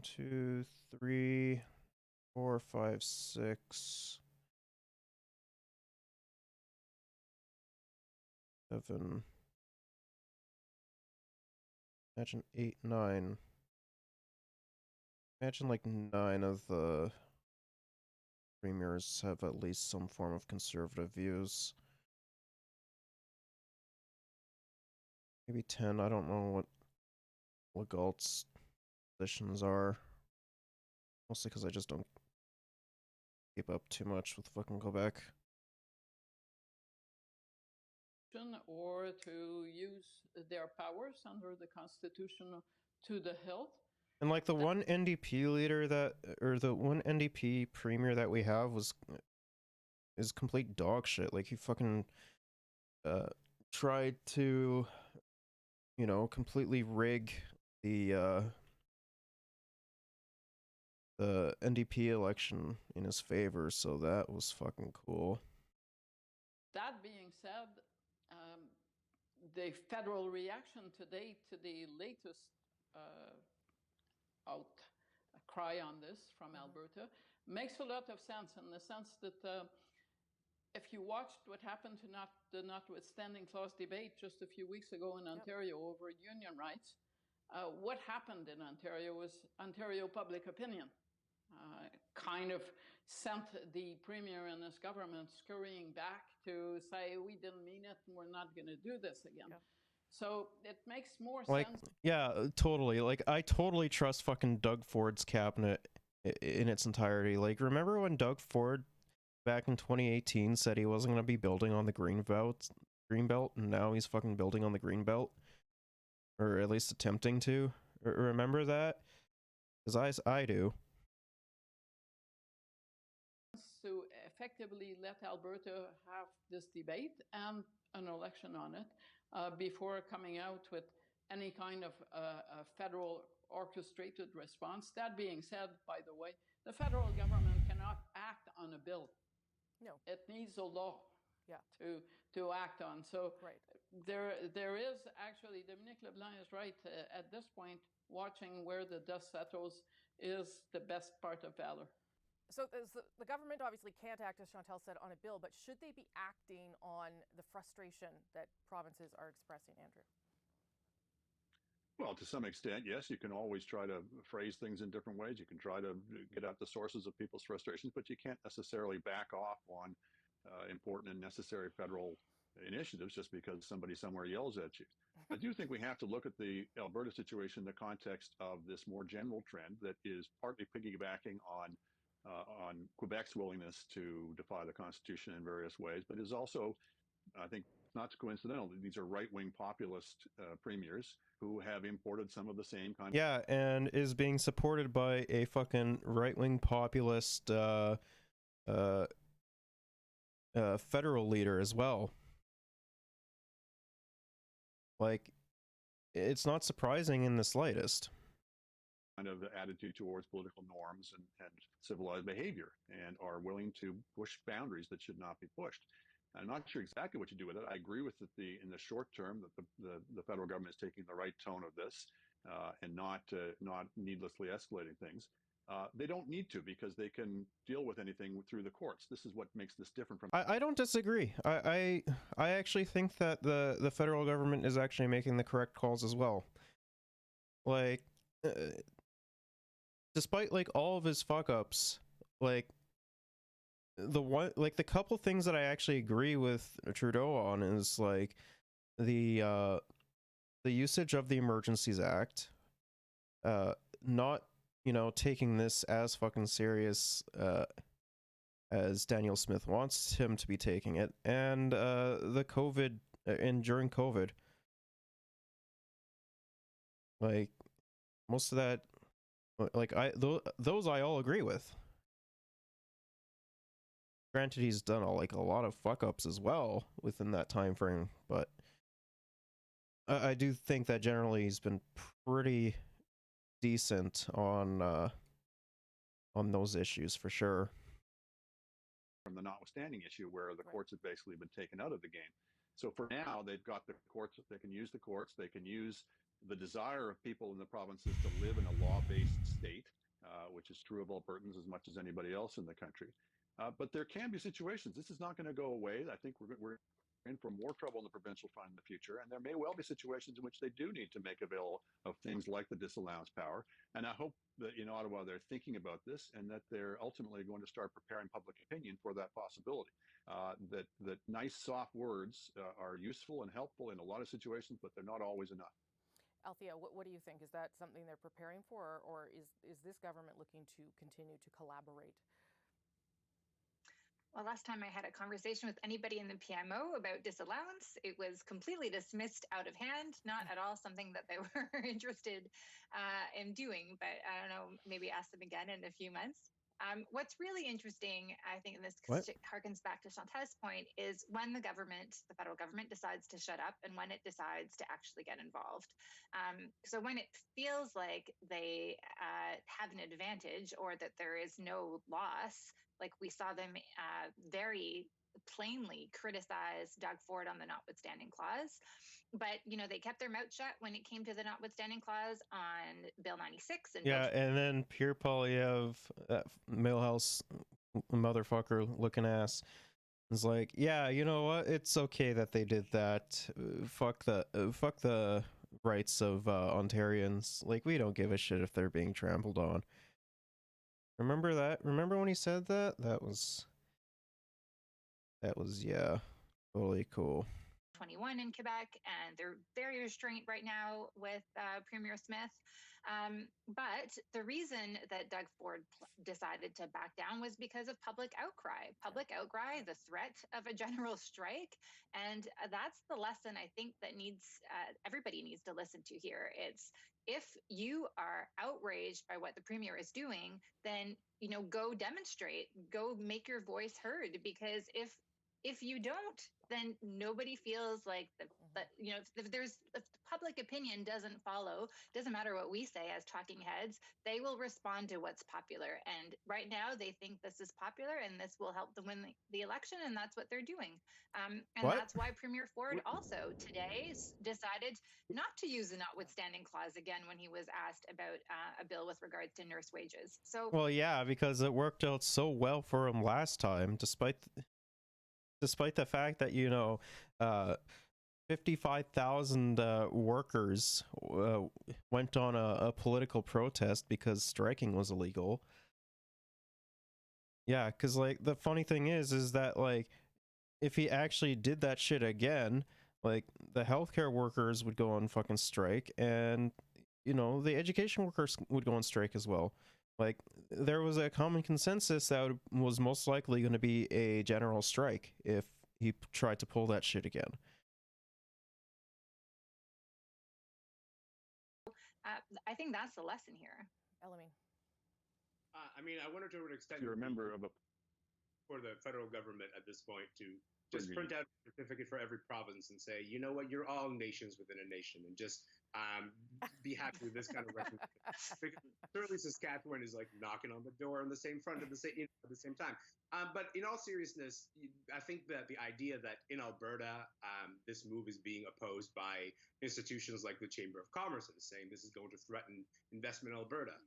2, 3, 4, 5, 6, 7. Imagine 8, 9. Imagine like 9 of the premiers have at least some form of conservative views. Maybe 10. I don't know what Galt's positions are. Mostly because I just don't keep up too much with fucking Quebec. Or to use their powers under the Constitution to the hilt. And like the one NDP leader the one NDP premier that we have is complete dog shit. Like he fucking tried to you know, completely rig the NDP election in his favor, so that was fucking cool. That being said, the federal reaction today to the latest outcry on this from Alberta makes a lot of sense, in the sense that if you watched what happened to the notwithstanding clause debate just a few weeks ago in Ontario over union rights, what happened in Ontario was Ontario public opinion kind of sent the premier and his government scurrying back to say, we didn't mean it and we're not going to do this again. Yeah. So it makes more sense. Yeah, totally. Like, I totally trust fucking Doug Ford's cabinet in its entirety. Like, remember when Doug Ford back in 2018 said he wasn't going to be building on the Greenbelt, and now he's fucking building on the Greenbelt? Or at least attempting to? Remember that? Because I do. To effectively let Alberta have this debate and an election on it before coming out with any kind of a federal orchestrated response. That being said, by the way, the federal government cannot act on a bill. No. It needs a law to act on. So there is actually, Dominique Leblanc is right, at this point, watching where the dust settles is the best part of valor. So the government obviously can't act, as Chantal said, on a bill, but should they be acting on the frustration that provinces are expressing, Andrew? Well, to some extent, yes. You can always try to phrase things in different ways. You can try to get at the sources of people's frustrations, but you can't necessarily back off on important and necessary federal initiatives just because somebody somewhere yells at you. I do think we have to look at the Alberta situation in the context of this more general trend that is partly piggybacking on Quebec's willingness to defy the Constitution in various ways, but is also, I think, not coincidental. These are right-wing populist premiers who have imported some of the same kind. Yeah, and is being supported by a fucking right-wing populist federal leader as well. Like, it's not surprising in the slightest. Kind of attitude towards political norms and civilized behavior, and are willing to push boundaries that should not be pushed. I'm not sure exactly what you do with it. I agree with that in the short term that the federal government is taking the right tone of this and not needlessly escalating things. They don't need to, because they can deal with anything through the courts. This is what makes this different from. I don't disagree. I actually think that the federal government is actually making the correct calls as well. Like, despite like all of his fuck ups, like the couple things that I actually agree with Trudeau on is like the usage of the Emergencies Act, not, you know, taking this as fucking serious as Daniel Smith wants him to be taking it, and the COVID and during COVID, like most of that, like those I all agree with. Granted, he's done a lot of fuck ups as well within that time frame, but I do think that generally he's been pretty decent on those issues for sure. From the notwithstanding issue, where the courts have basically been taken out of the game. So for now, they've got the courts. They can use the courts. They can use the desire of people in the provinces to live in a law-based state, which is true of Albertans as much as anybody else in the country. But there can be situations. This is not going to go away. I think we're in for more trouble in the provincial front in the future, and there may well be situations in which they do need to make avail of things like the disallowance power. And I hope that in Ottawa they're thinking about this, and that they're ultimately going to start preparing public opinion for that possibility. That nice, soft words are useful and helpful in a lot of situations, but they're not always enough. Althea, what do you think? Is that something they're preparing for, or is this government looking to continue to collaborate? Well, last time I had a conversation with anybody in the PMO about disallowance, it was completely dismissed out of hand, not at all something that they were interested in doing. But I don't know, maybe ask them again in a few months. What's really interesting, I think, and this harkens back to Chantal's point, is when the federal government decides to shut up and when it decides to actually get involved. So when it feels like they have an advantage or that there is no loss, like we saw them very plainly criticize Doug Ford on the notwithstanding clause. But, they kept their mouth shut when it came to the notwithstanding clause on Bill 96. And yeah, and then Pierre Poilievre, that Millhouse motherfucker looking ass, is like, yeah, you know what? It's okay that they did that. Fuck the rights of Ontarians. Like, we don't give a shit if they're being trampled on. Remember that? Remember when he said that? That was yeah, totally cool. 21 in Quebec, and they're very restrained right now with Premier Smith. But the reason that Doug Ford decided to back down was because of public outcry, the threat of a general strike. And that's the lesson I think that everybody needs to listen to here. It's, if you are outraged by what the Premier is doing, then, go demonstrate, go make your voice heard, because if you don't, then nobody feels like if the public opinion doesn't follow, doesn't matter what we say as talking heads, they will respond to what's popular. And right now they think this is popular and this will help them win the election, and that's what they're doing. And that's why Premier Ford also today decided not to use the notwithstanding clause again when he was asked about a bill with regards to nurse wages. So, well, yeah, because it worked out so well for him last time, despite the fact that 55,000 workers went on a political protest because striking was illegal. Yeah, because like the funny thing is that like if he actually did that shit again, like the healthcare workers would go on fucking strike, and the education workers would go on strike as well. Like, there was a common consensus that was most likely going to be a general strike if he tried to pull that shit again. I think that's the lesson here. Bellamy. I wanted to extend. If you're a member of for the federal government at this point to just print out a certificate for every province and say, you know what, you're all nations within a nation, and just be happy with this kind of recognition. Because certainly Saskatchewan is like knocking on the door on the same front at the same time. But in all seriousness, I think that the idea that in Alberta, this move is being opposed by institutions like the Chamber of Commerce, and saying this is going to threaten investment in Alberta.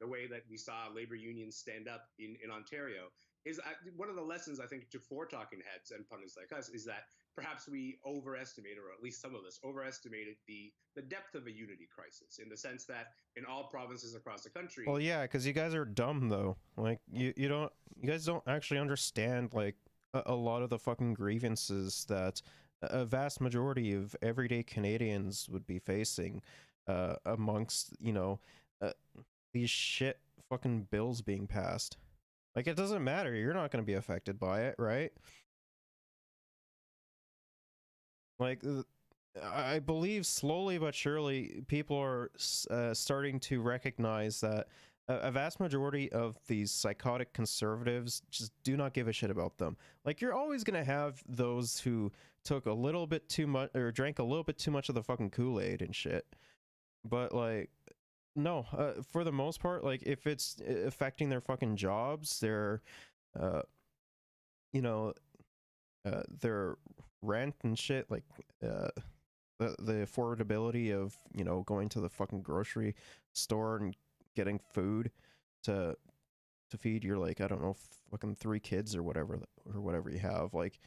The way that we saw labor unions stand up in Ontario is one of the lessons, I think, for talking heads and pundits like us, is that perhaps we overestimated, or at least some of us overestimated the depth of a unity crisis, in the sense that in all provinces across the country. Well, yeah, because you guys are dumb though. Like you guys don't actually understand like a lot of the fucking grievances that a vast majority of everyday Canadians would be facing amongst these shit fucking bills being passed. Like, it doesn't matter. You're not going to be affected by it, right? Like, I believe slowly but surely people are starting to recognize that a vast majority of these psychotic conservatives just do not give a shit about them. Like, you're always going to have those who took a little bit too much, or drank a little bit too much of the fucking Kool-Aid and shit. But, like, no, for the most part, like, if it's affecting their fucking jobs, their their rent and shit, like the affordability of going to the fucking grocery store and getting food to feed your, like, I don't know, fucking 3 kids or whatever you have, like,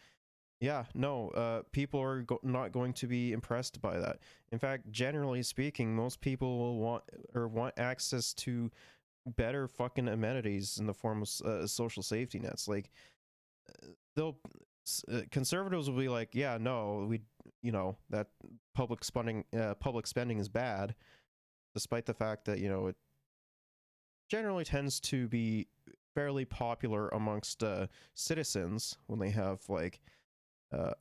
yeah, no, people are not going to be impressed by that. In fact, generally speaking, most people will want access to better fucking amenities in the form of social safety nets. Like, conservatives will be like, yeah, no, that public spending is bad, despite the fact that it generally tends to be fairly popular amongst citizens when they have like the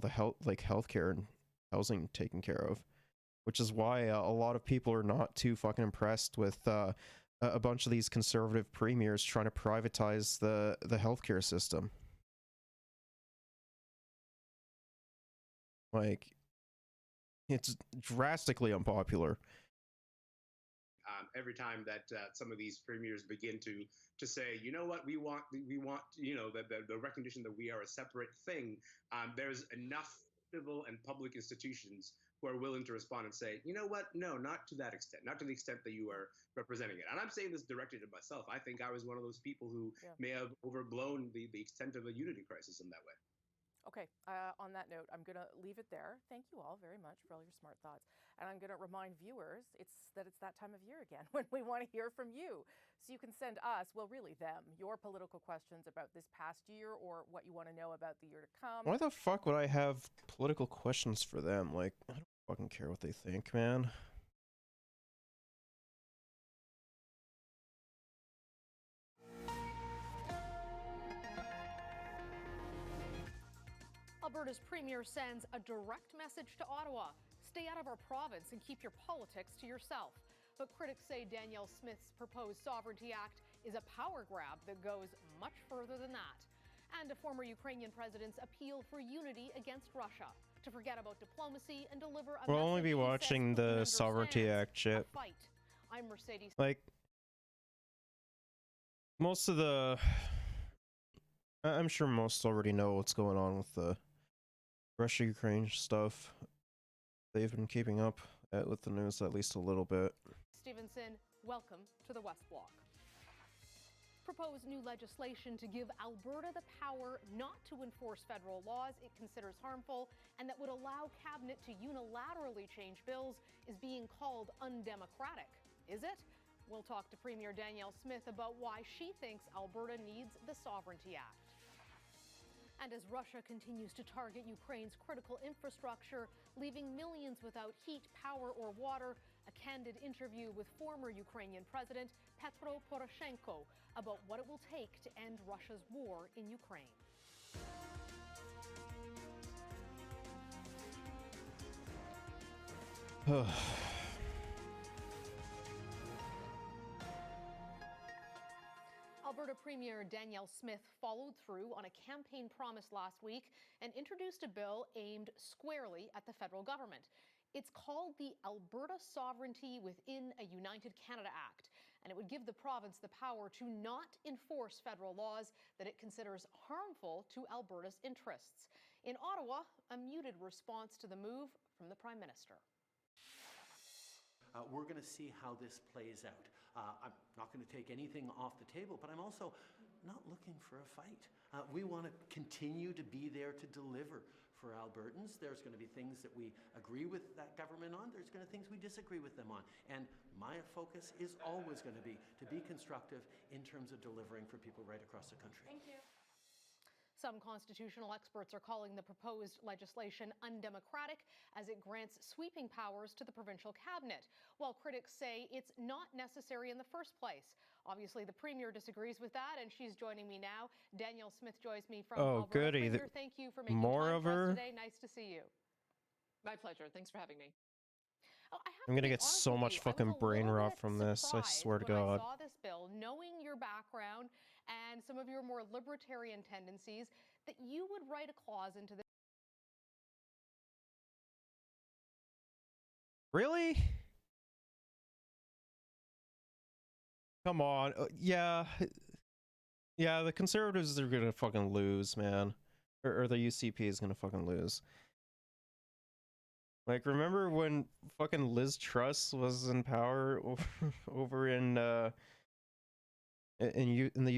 healthcare and housing taken care of, which is why a lot of people are not too fucking impressed with a bunch of these conservative premiers trying to privatize the healthcare system. Like, it's drastically unpopular. Every time that some of these premiers begin to say, you know what, we want you know the recognition that we are a separate thing, there's enough civil and public institutions who are willing to respond and say, you know what, no, not to that extent, not to the extent that you are representing it. And I'm saying this directed at myself. I think I was one of those people who may have overblown the extent of a unity crisis in that way. Okay, on that note, I'm going to leave it there. Thank you all very much for all your smart thoughts. And I'm going to remind viewers it's that time of year again when we want to hear from you. So you can send us, well, really them, your political questions about this past year or what you want to know about the year to come. Why the fuck would I have political questions for them? Like, I don't fucking care what they think, man. Alberta's premier sends a direct message to Ottawa. Stay out of our province and keep your politics to yourself. But critics say Danielle Smith's proposed Sovereignty Act is a power grab that goes much further than that. And a former Ukrainian president's appeal for unity against Russia, to forget about diplomacy and deliver a We'll only be watching the Sovereignty Act shit. I'm Mercedes. Like, most of the... I'm sure most already know what's going on with the Russia-Ukraine stuff. They've been keeping up with the news at least a little bit. Stevenson, welcome to the West Block. Proposed new legislation to give Alberta the power not to enforce federal laws it considers harmful and that would allow cabinet to unilaterally change bills is being called undemocratic. Is it? We'll talk to Premier Danielle Smith about why she thinks Alberta needs the Sovereignty Act. And as Russia continues to target Ukraine's critical infrastructure, leaving millions without heat, power, or water, a candid interview with former Ukrainian President Petro Poroshenko about what it will take to end Russia's war in Ukraine. Alberta Premier Danielle Smith followed through on a campaign promise last week and introduced a bill aimed squarely at the federal government. It's called the Alberta Sovereignty Within a United Canada Act, and it would give the province the power to not enforce federal laws that it considers harmful to Alberta's interests. In Ottawa, a muted response to the move from the Prime Minister. We're going to see how this plays out. I'm not going to take anything off the table, but I'm also not looking for a fight. We want to continue to be there to deliver for Albertans. There's going to be things that we agree with that government on. There's going to be things we disagree with them on. And my focus is always going to be constructive in terms of delivering for people right across the country. Thank you. Some constitutional experts are calling the proposed legislation undemocratic as it grants sweeping powers to the provincial cabinet, while critics say it's not necessary in the first place. Obviously, the Premier disagrees with that, and she's joining me now. Danielle Smith joins me from Alberta. Goody. Premier, thank you for making more time of for her? us today. Nice to see you. My pleasure. Thanks for having me. I'm gonna get so much fucking brain rot from this, I swear to God. I saw this bill, knowing your background and some of your more libertarian tendencies, that you would write a clause into this. Really? Come on. Yeah, the Conservatives are gonna fucking lose, man. Or the UCP is gonna fucking lose. Like, remember when fucking Liz Truss was in power over in the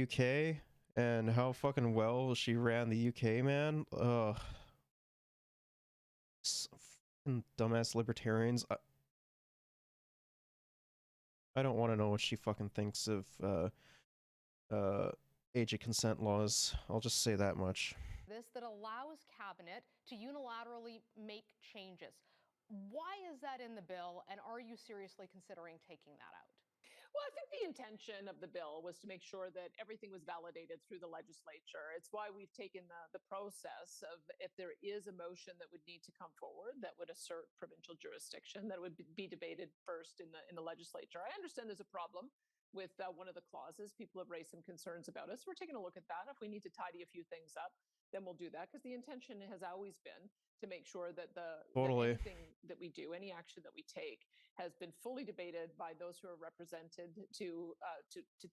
UK, and how fucking well she ran the UK, man? Ugh. Fucking dumbass libertarians. I don't want to know what she fucking thinks of age of consent laws. I'll just say that much. This that allows cabinet to unilaterally make changes. Why is that in the bill, and are you seriously considering taking that out? Well, I think the intention of the bill was to make sure that everything was validated through the legislature. It's why we've taken the process of, if there is a motion that would need to come forward that would assert provincial jurisdiction, that would be debated first in the legislature. I understand there's a problem with one of the clauses. People have raised some concerns about us. We're taking a look at that. If we need to tidy a few things up, then we'll do that, because the intention has always been to make sure that that anything that we do, any action that we take, has been fully debated by those who are represented to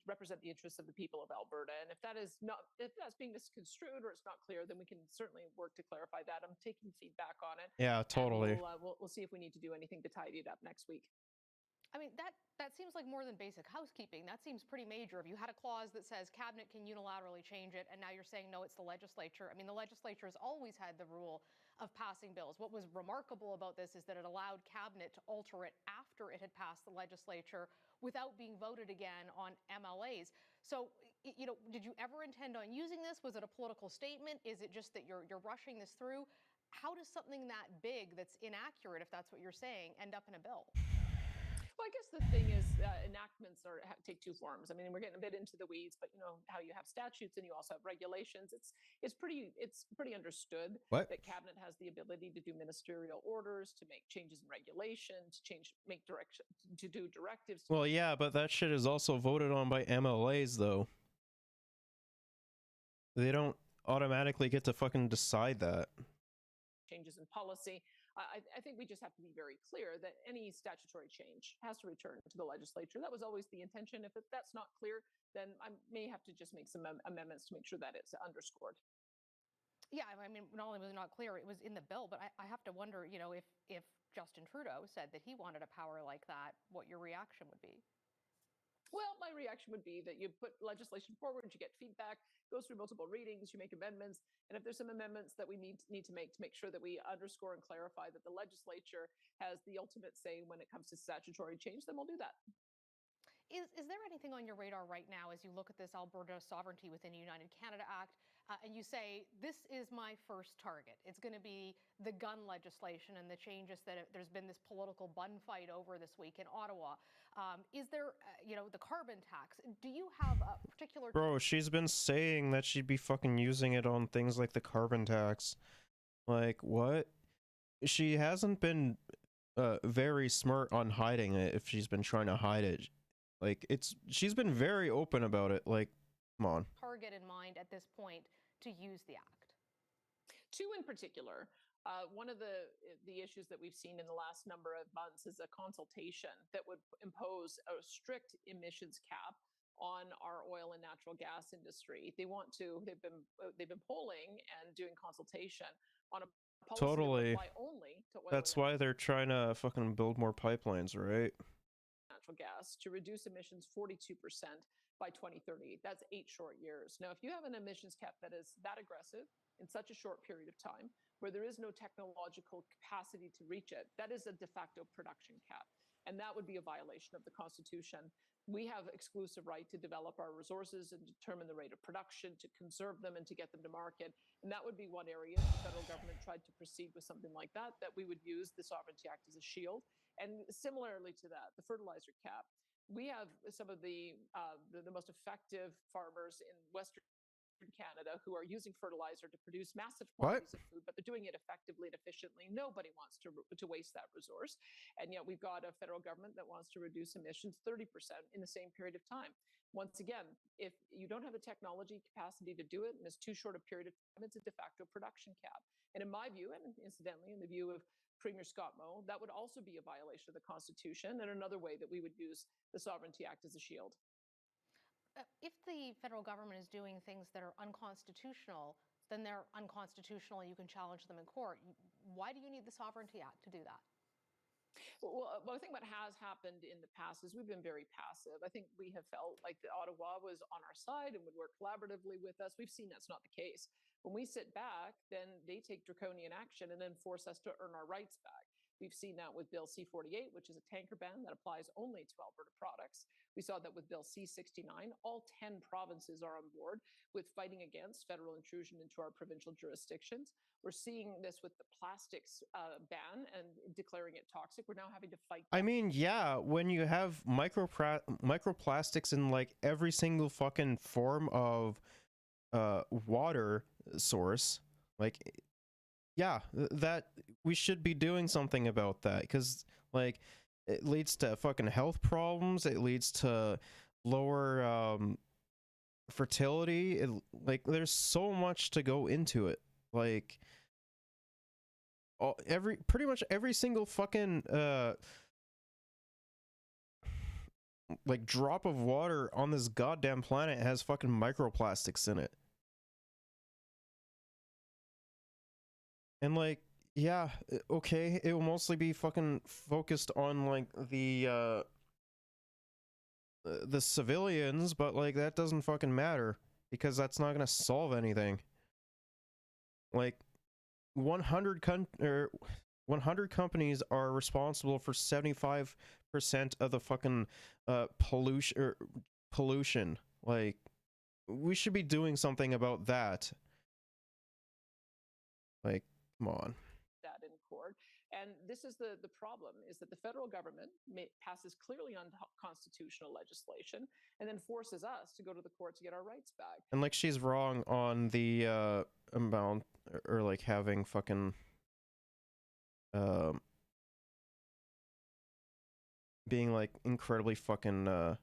represent the interests of the people of Alberta. And if that's being misconstrued or it's not clear, then we can certainly work to clarify that. I'm taking feedback on it. Yeah, totally. We'll see if we need to do anything to tidy it up next week. I mean, that seems like more than basic housekeeping. That seems pretty major. If you had a clause that says cabinet can unilaterally change it, and now you're saying, no, it's the legislature. I mean, the legislature has always had the rule of passing bills. What was remarkable about this is that it allowed cabinet to alter it after it had passed the legislature without being voted again on MLAs. So, you know, did you ever intend on using this? Was it a political statement? Is it just that you're rushing this through? How does something that big, that's inaccurate, if that's what you're saying, end up in a bill? Well, I guess the thing is, enactments take two forms. I mean, we're getting a bit into the weeds, but you know how you have statutes and you also have regulations. It's pretty understood that cabinet has the ability to do ministerial orders, to make changes in regulation, to do directives. Well, yeah, but that shit is also voted on by MLAs, though. They don't automatically get to fucking decide that. Changes in policy. I think we just have to be very clear that any statutory change has to return to the legislature. That was always the intention. If that's not clear, then I may have to just make some amendments to make sure that it's underscored. Yeah, I mean, not only was it not clear, it was in the bill, but I have to wonder, you know, if Justin Trudeau said that he wanted a power like that, what your reaction would be. Well, my reaction would be that you put legislation forward, you get feedback, goes through multiple readings, you make amendments, and if there's some amendments that we need to make sure that we underscore and clarify that the legislature has the ultimate say when it comes to statutory change, then we'll do that. Is there anything on your radar right now as you look at this Alberta Sovereignty Within United Canada Act and you say, this is my first target? It's going to be the gun legislation and the changes that there's been this political bun fight over this week in Ottawa. Is there, you know, the carbon tax? Do you have a particular... Bro, she's been saying that she'd be fucking using it on things like the carbon tax. Like, what? She hasn't been very smart on hiding it if she's been trying to hide it. Like, she's been very open about it. Like, come on. Target in mind at this point to use the act? Two in particular. One of the issues that we've seen in the last number of months is a consultation that would impose a strict emissions cap on our oil and natural gas industry. They've been polling and doing consultation on a policy that would apply only to oil. That's why they're trying to fucking build more pipelines, right? Natural gas to reduce emissions 42% by 2030. That's 8 short years. Now, if you have an emissions cap that is that aggressive in such a short period of time, where there is no technological capacity to reach it, that is a de facto production cap. And that would be a violation of the Constitution. We have exclusive right to develop our resources and determine the rate of production, to conserve them and to get them to market. And that would be one area if the federal government tried to proceed with something like that we would use the Sovereignty Act as a shield. And similarly to that, the fertilizer cap. We have some of the most effective farmers in Western Canada who are using fertilizer to produce massive quantities of food, but they're doing it effectively and efficiently. Nobody wants to waste that resource. And yet we've got a federal government that wants to reduce emissions 30% in the same period of time. Once again, if you don't have the technology capacity to do it in as too short a period of time, it's a de facto production cap. And in my view, and incidentally in the view of Premier Scott Moe, that would also be a violation of the Constitution and another way that we would use the Sovereignty Act as a shield. If the federal government is doing things that are unconstitutional, then they're unconstitutional and you can challenge them in court. Why do you need the Sovereignty Act to do that? Well, I think what has happened in the past is we've been very passive. I think we have felt like Ottawa was on our side and would work collaboratively with us. We've seen that's not the case. When we sit back, then they take draconian action and then force us to earn our rights back. We've seen that with Bill C-48, which is a tanker ban that applies only to Alberta products. We saw that with Bill C-69. All 10 provinces are on board with fighting against federal intrusion into our provincial jurisdictions. We're seeing this with the plastics ban and declaring it toxic. We're now having to fight. I mean, yeah, when you have microplastics in like every single fucking form of water source, like, yeah, that we should be doing something about that, because like it leads to fucking health problems, it leads to lower fertility. Like there's so much to go into it. Like pretty much every single fucking like drop of water on this goddamn planet has fucking microplastics in it. And like, yeah, okay, it will mostly be fucking focused on like the civilians, but like that doesn't fucking matter because that's not gonna solve anything. Like 100 companies are responsible for 75% of the fucking pollution. Like we should be doing something about that. Like, come on. That in court. And this is the problem, is that the federal government passes clearly unconstitutional legislation and then forces us to go to the court to get our rights back. And like she's wrong on the amount, or like having fucking being like incredibly fucking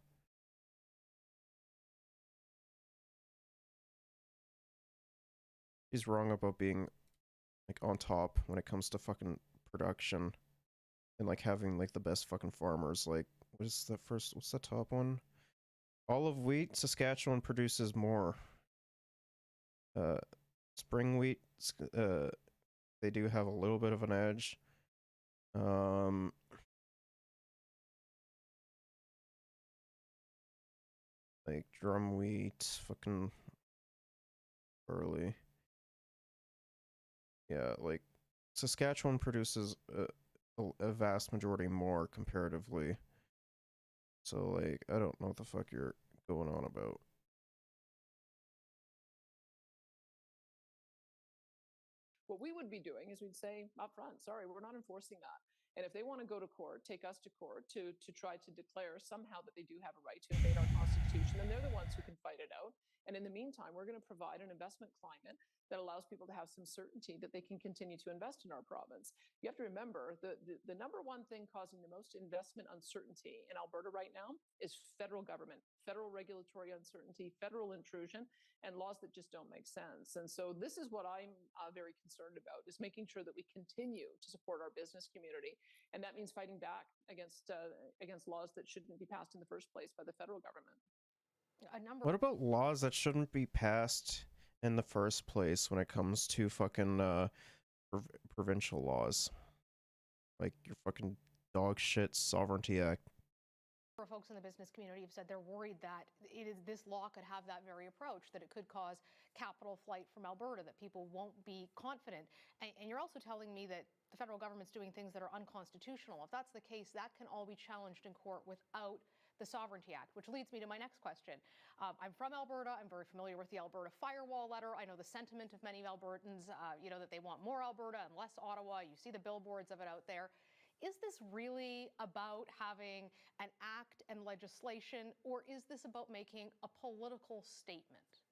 she's wrong about being like on top when it comes to fucking production and like having like the best fucking farmers. Like what's the top one? Olive wheat, Saskatchewan produces more. Spring wheat, they do have a little bit of an edge. Like drum wheat, fucking early. Yeah, like Saskatchewan produces a vast majority more comparatively. So like, I don't know what the fuck you're going on about. What we would be doing is we'd say up front, sorry, we're not enforcing that. And if they want to go to court, take us to court to try to declare somehow that they do have a right to invade our Constitution, then they're the ones who can fight it out. And in the meantime, we're going to provide an investment climate that allows people to have some certainty that they can continue to invest in our province. You have to remember the number one thing causing the most investment uncertainty in Alberta right now is federal government, federal regulatory uncertainty, federal intrusion, and laws that just don't make sense. And so this is what I'm very concerned about, is making sure that we continue to support our business community. And that means fighting back against laws that shouldn't be passed in the first place by the federal government. What about laws that shouldn't be passed in the first place when it comes to fucking provincial laws? Like your fucking dog shit Sovereignty Act. Folks in the business community have said they're worried that this law could have that very approach, that it could cause capital flight from Alberta, that people won't be confident. And you're also telling me that the federal government's doing things that are unconstitutional. If that's the case, that can all be challenged in court without the Sovereignty Act, which leads me to my next question. I'm from Alberta. I'm very familiar with the Alberta Firewall letter. I know the sentiment of many Albertans, that they want more Alberta and less Ottawa. You see the billboards of it out there. Is this really about having an act and legislation, or is this about making a political statement?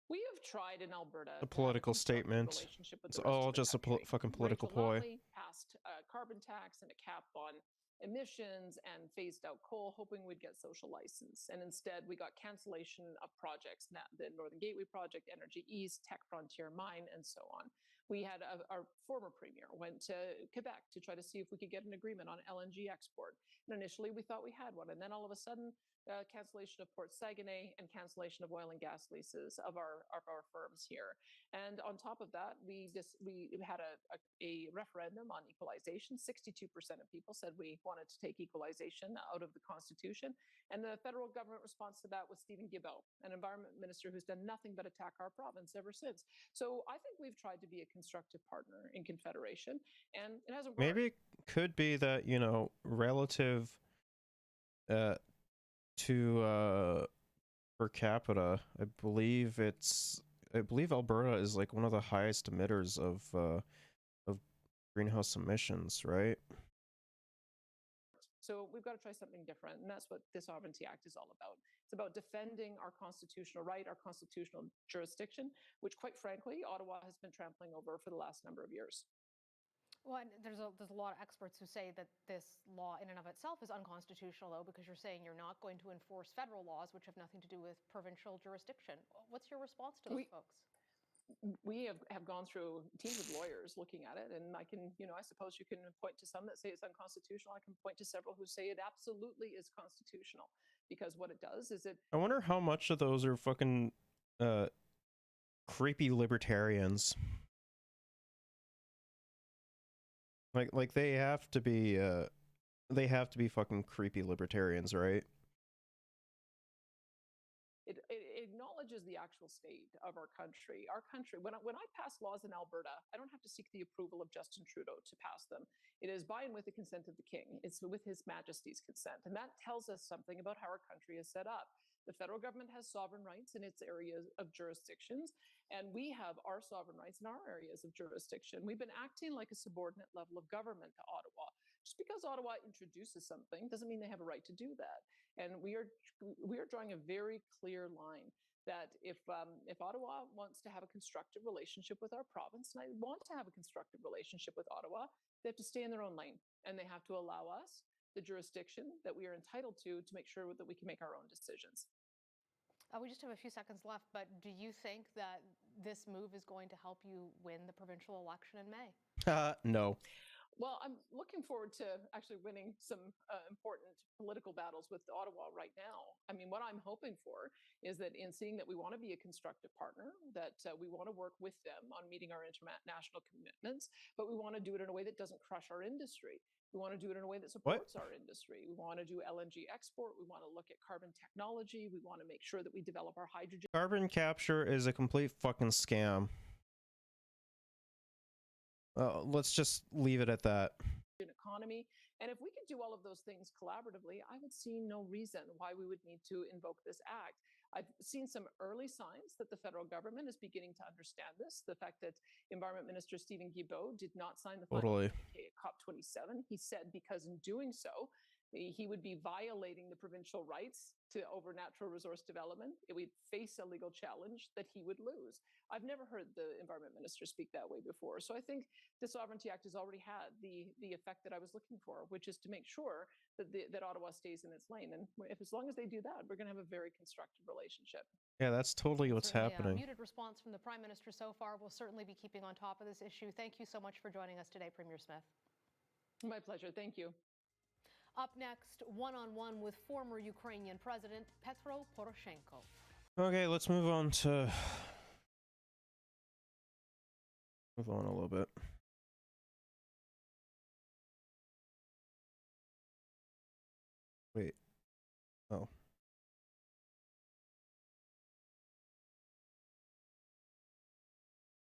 We have tried in Alberta a political statement. It's all just a fucking political ploy. Passed a carbon tax and a cap on emissions and phased out coal, hoping we'd get social license. And instead, we got cancellation of projects, the Northern Gateway Project, Energy East, Tech Frontier Mine, and so on. We had our former premier went to Quebec to try to see if we could get an agreement on LNG export. And initially, we thought we had one. And then all of a sudden, cancellation of Port Saguenay and cancellation of oil and gas leases of our firms here. And on top of that, we had a referendum on equalization. 62% of people said we wanted to take equalization out of the Constitution. And the federal government response to that was Stephen Guilbeault, an environment minister who's done nothing but attack our province ever since. So I think we've tried to be a constructive partner in Confederation, and it hasn't worked. Maybe it could be that, relative to per capita, I believe Alberta is like one of the highest emitters of greenhouse emissions, right? So we've got to try something different, and that's what the Sovereignty Act is all about. It's about defending our constitutional right, our constitutional jurisdiction, which, quite frankly, Ottawa has been trampling over for the last number of years. Well, and there's a lot of experts who say that this law in and of itself is unconstitutional, though, because you're saying you're not going to enforce federal laws, which have nothing to do with provincial jurisdiction. What's your response to those folks? We have gone through teams of lawyers looking at it, and I can, I suppose you can point to some that say it's unconstitutional. I can point to several who say it absolutely is constitutional, because what it does is it. I wonder how much of those are fucking creepy libertarians. Like they have to be fucking creepy libertarians, right? It acknowledges the actual state of our country. Our country, when I pass laws in Alberta, I don't have to seek the approval of Justin Trudeau to pass them. It is by and with the consent of the King. It's with His Majesty's consent. And that tells us something about how our country is set up. The federal government has sovereign rights in its areas of jurisdictions, and we have our sovereign rights in our areas of jurisdiction. We've been acting like a subordinate level of government to Ottawa. Just because Ottawa introduces something doesn't mean they have a right to do that. And we are drawing a very clear line that if Ottawa wants to have a constructive relationship with our province, and I want to have a constructive relationship with Ottawa, they have to stay in their own lane, and they have to allow us the jurisdiction that we are entitled to make sure that we can make our own decisions. We just have a few seconds left, but do you think that this move is going to help you win the provincial election in May? No. Well, I'm looking forward to actually winning some important political battles with Ottawa right now. I mean, what I'm hoping for is that in seeing that we want to be a constructive partner, that we want to work with them on meeting our international commitments, but we want to do it in a way that doesn't crush our industry. We want to do it in a way that supports our industry. We want to do LNG export. We want to look at carbon technology. We want to make sure that we develop our hydrogen. Carbon capture is a complete fucking scam. Let's just leave it at that. Economy. And if we could do all of those things collaboratively, I would see no reason why we would need to invoke this act. I've seen some early signs that the federal government is beginning to understand this. The fact that Environment Minister Stephen Guilbeault did not sign the final communique at COP27. He said because in doing so, he would be violating the provincial rights over natural resource development. It would face a legal challenge that he would lose. I've never heard the Environment Minister speak that way before. So I think the Sovereignty Act has already had the effect that I was looking for, which is to make sure that Ottawa stays in its lane. And as long as they do that, we're going to have a very constructive relationship. Yeah, that's totally what's happening. Muted response from the Prime Minister so far. We'll certainly be keeping on top of this issue. Thank you so much for joining us today, Premier Smith. My pleasure. Thank you. Up next, one-on-one with former Ukrainian President Petro Poroshenko. Okay, let's move on a little bit. Wait. Oh.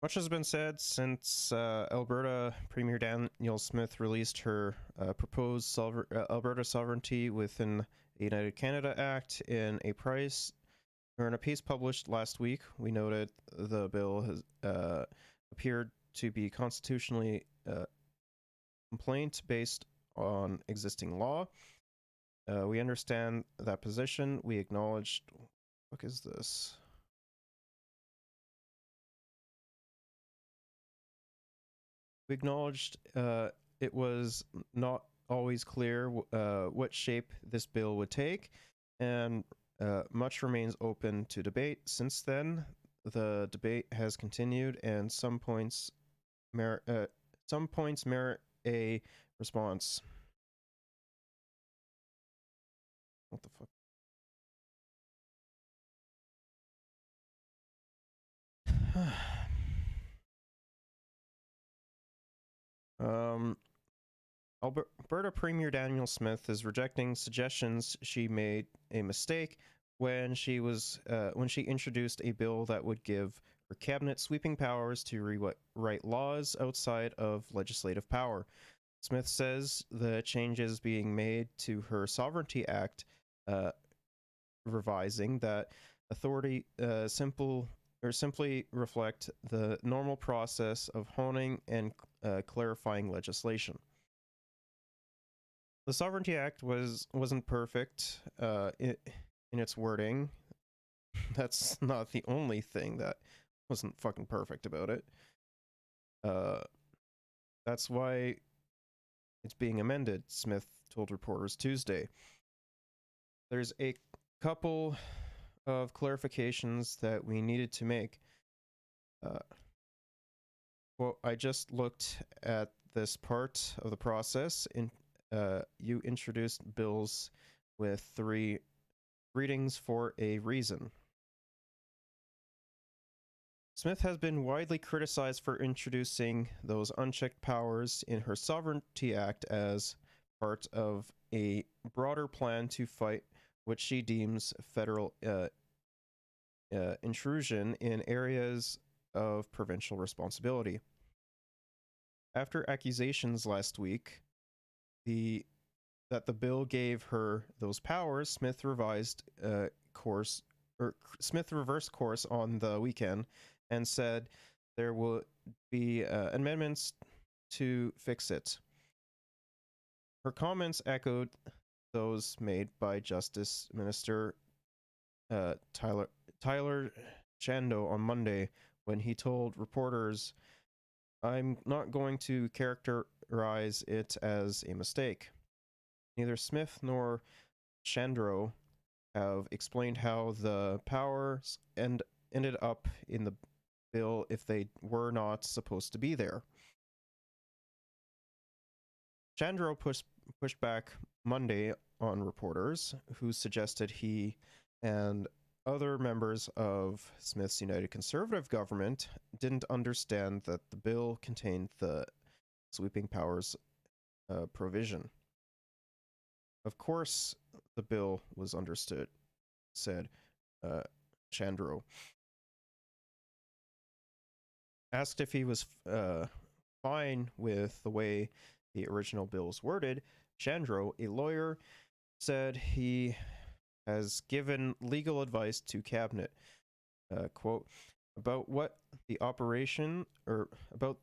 Much has been said since Alberta Premier Danielle Smith released her proposed Alberta sovereignty within the United Canada Act in a piece published last week. We noted the bill has appeared to be constitutionally complaint based on existing law. We understand that position. We acknowledged. What is this? We acknowledged it was not always clear what shape this bill would take, and much remains open to debate. Since then, the debate has continued, and some points merit a response. What the fuck? Alberta Premier Danielle Smith is rejecting suggestions she made a mistake when she introduced a bill that would give her cabinet sweeping powers to rewrite laws outside of legislative power. Smith says the changes being made to her Sovereignty Act, revising that authority simply reflect the normal process of honing and clarifying legislation. The Sovereignty Act wasn't perfect in its wording. That's not the only thing that wasn't fucking perfect about it. That's why it's being amended, Smith told reporters Tuesday. There's a couple of clarifications that we needed to make. Well, I just looked at this part of the process. You introduced bills with 3 readings for a reason. Smith has been widely criticized for introducing those unchecked powers in her Sovereignty Act as part of a broader plan to fight what she deems federal intrusion in areas of provincial responsibility. After accusations last week that the bill gave her those powers, Smith reversed course on the weekend and said there will be amendments to fix it. Her comments echoed those made by Justice Minister Tyler Chando on Monday when he told reporters, "I'm not going to characterize it as a mistake." Neither Smith nor Chandro have explained how the powers ended up in the bill if they were not supposed to be there. Chandro pushed back Monday on reporters who suggested he and other members of Smith's United Conservative government didn't understand that the bill contained the sweeping powers provision. Of course, the bill was understood, said Chandro. Asked if he was fine with the way the original bill was worded, Chandro, a lawyer, said he has given legal advice to cabinet, quote, about what the operation or about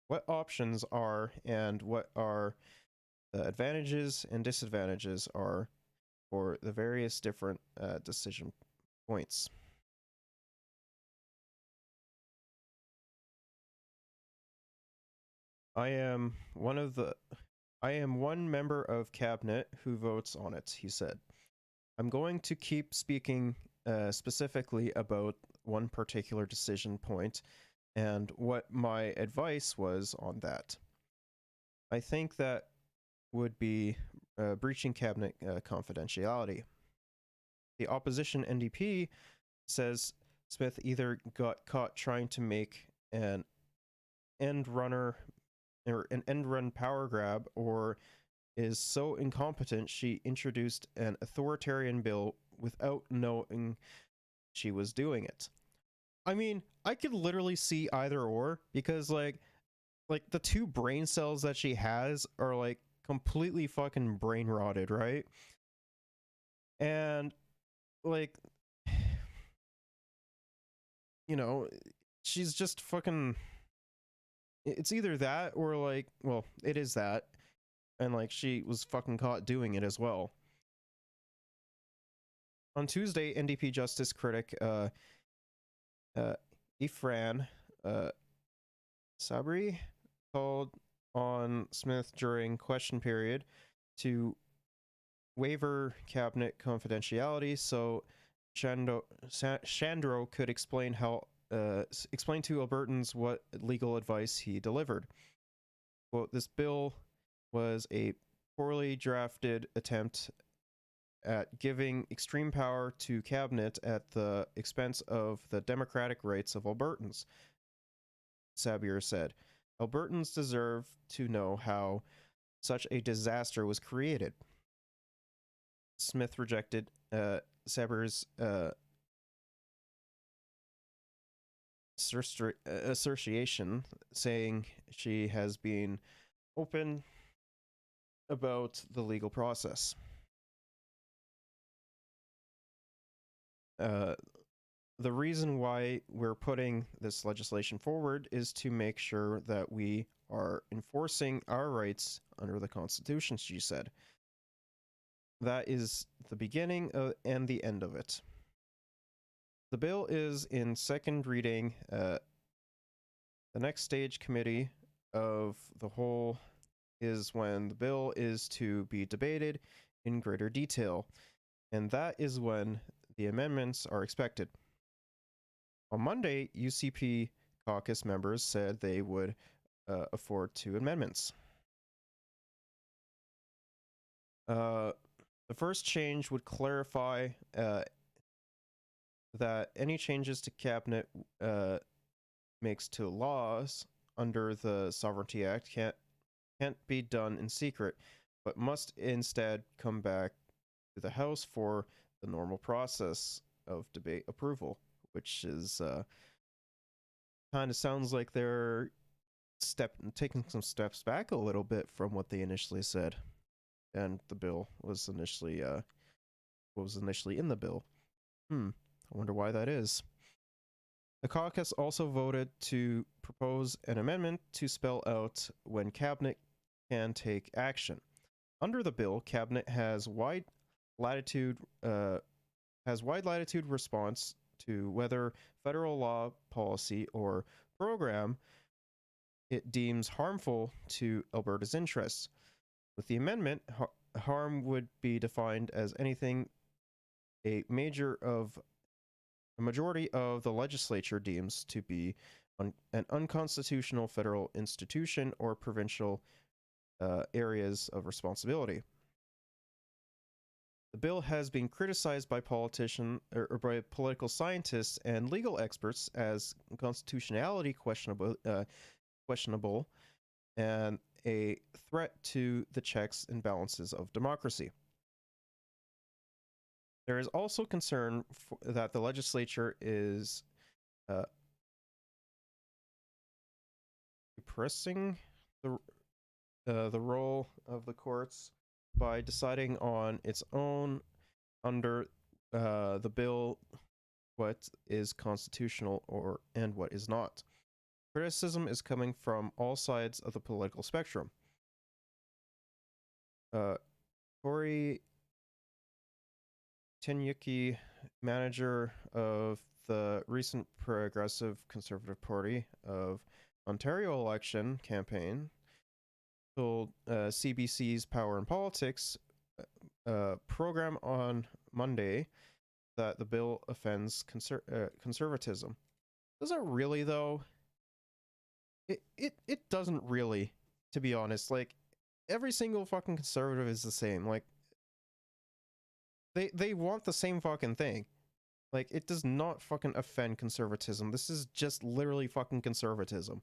what options are and what are the advantages and disadvantages are for the various different decision points. I am one member of cabinet who votes on it, he said. I'm going to keep speaking specifically about one particular decision point and what my advice was on that. I think that would be breaching cabinet confidentiality. The opposition NDP says Smith either got caught trying to make an end run power grab or is so incompetent she introduced an authoritarian bill without knowing she was doing it. I mean, I could literally see either or, because like the 2 brain cells that she has are like completely fucking brain rotted, right? And like, you know, she's just fucking, it's either that or like, well, it is that, and like she was fucking caught doing it as well. On Tuesday, NDP Justice critic Ifran Sabri called on Smith during question period to waiver cabinet confidentiality so Chandro could explain to Albertans what legal advice he delivered. Quote, this bill was a poorly drafted attempt at giving extreme power to cabinet at the expense of the democratic rights of Albertans, Sabir said. Albertans deserve to know how such a disaster was created. Smith rejected Sabir's assertion, saying she has been open about the legal process. The reason why we're putting this legislation forward is to make sure that we are enforcing our rights under the Constitution, she said. That is the beginning and the end of it. The bill is in second reading. The next stage committee of the whole is when the bill is to be debated in greater detail, and that is when the amendments are expected. On Monday, UCP caucus members said they would afford 2 amendments. The first change would clarify that any changes to cabinet makes to laws under the Sovereignty Act can't be done in secret, but must instead come back to the House for the normal process of debate approval, which is kind of sounds like they're taking some steps back a little bit from what they initially said, and the bill was initially what was initially in the bill. I wonder why that is. The caucus also voted to propose an amendment to spell out when cabinet can take action. Under the bill, cabinet has wide latitude response to whether federal law, policy, or program it deems harmful to Alberta's interests. With the amendment, harm would be defined as anything a majority of the legislature deems to be an unconstitutional federal institution or provincial areas of responsibility. The bill has been criticized by politicians or by political scientists and legal experts as constitutionality questionable and a threat to the checks and balances of democracy. There is also concern that the legislature is suppressing the role of the courts by deciding on its own under the bill what is constitutional and what is not. Criticism is coming from all sides of the political spectrum. Corey Tenyuki, manager of the recent Progressive Conservative Party of Ontario election campaign, told CBC's Power and Politics program on Monday that the bill offends conservatism. Does it really, though? It doesn't really, to be honest. Like, every single fucking conservative is the same. Like, they want the same fucking thing. Like, it does not fucking offend conservatism. This is just literally fucking conservatism.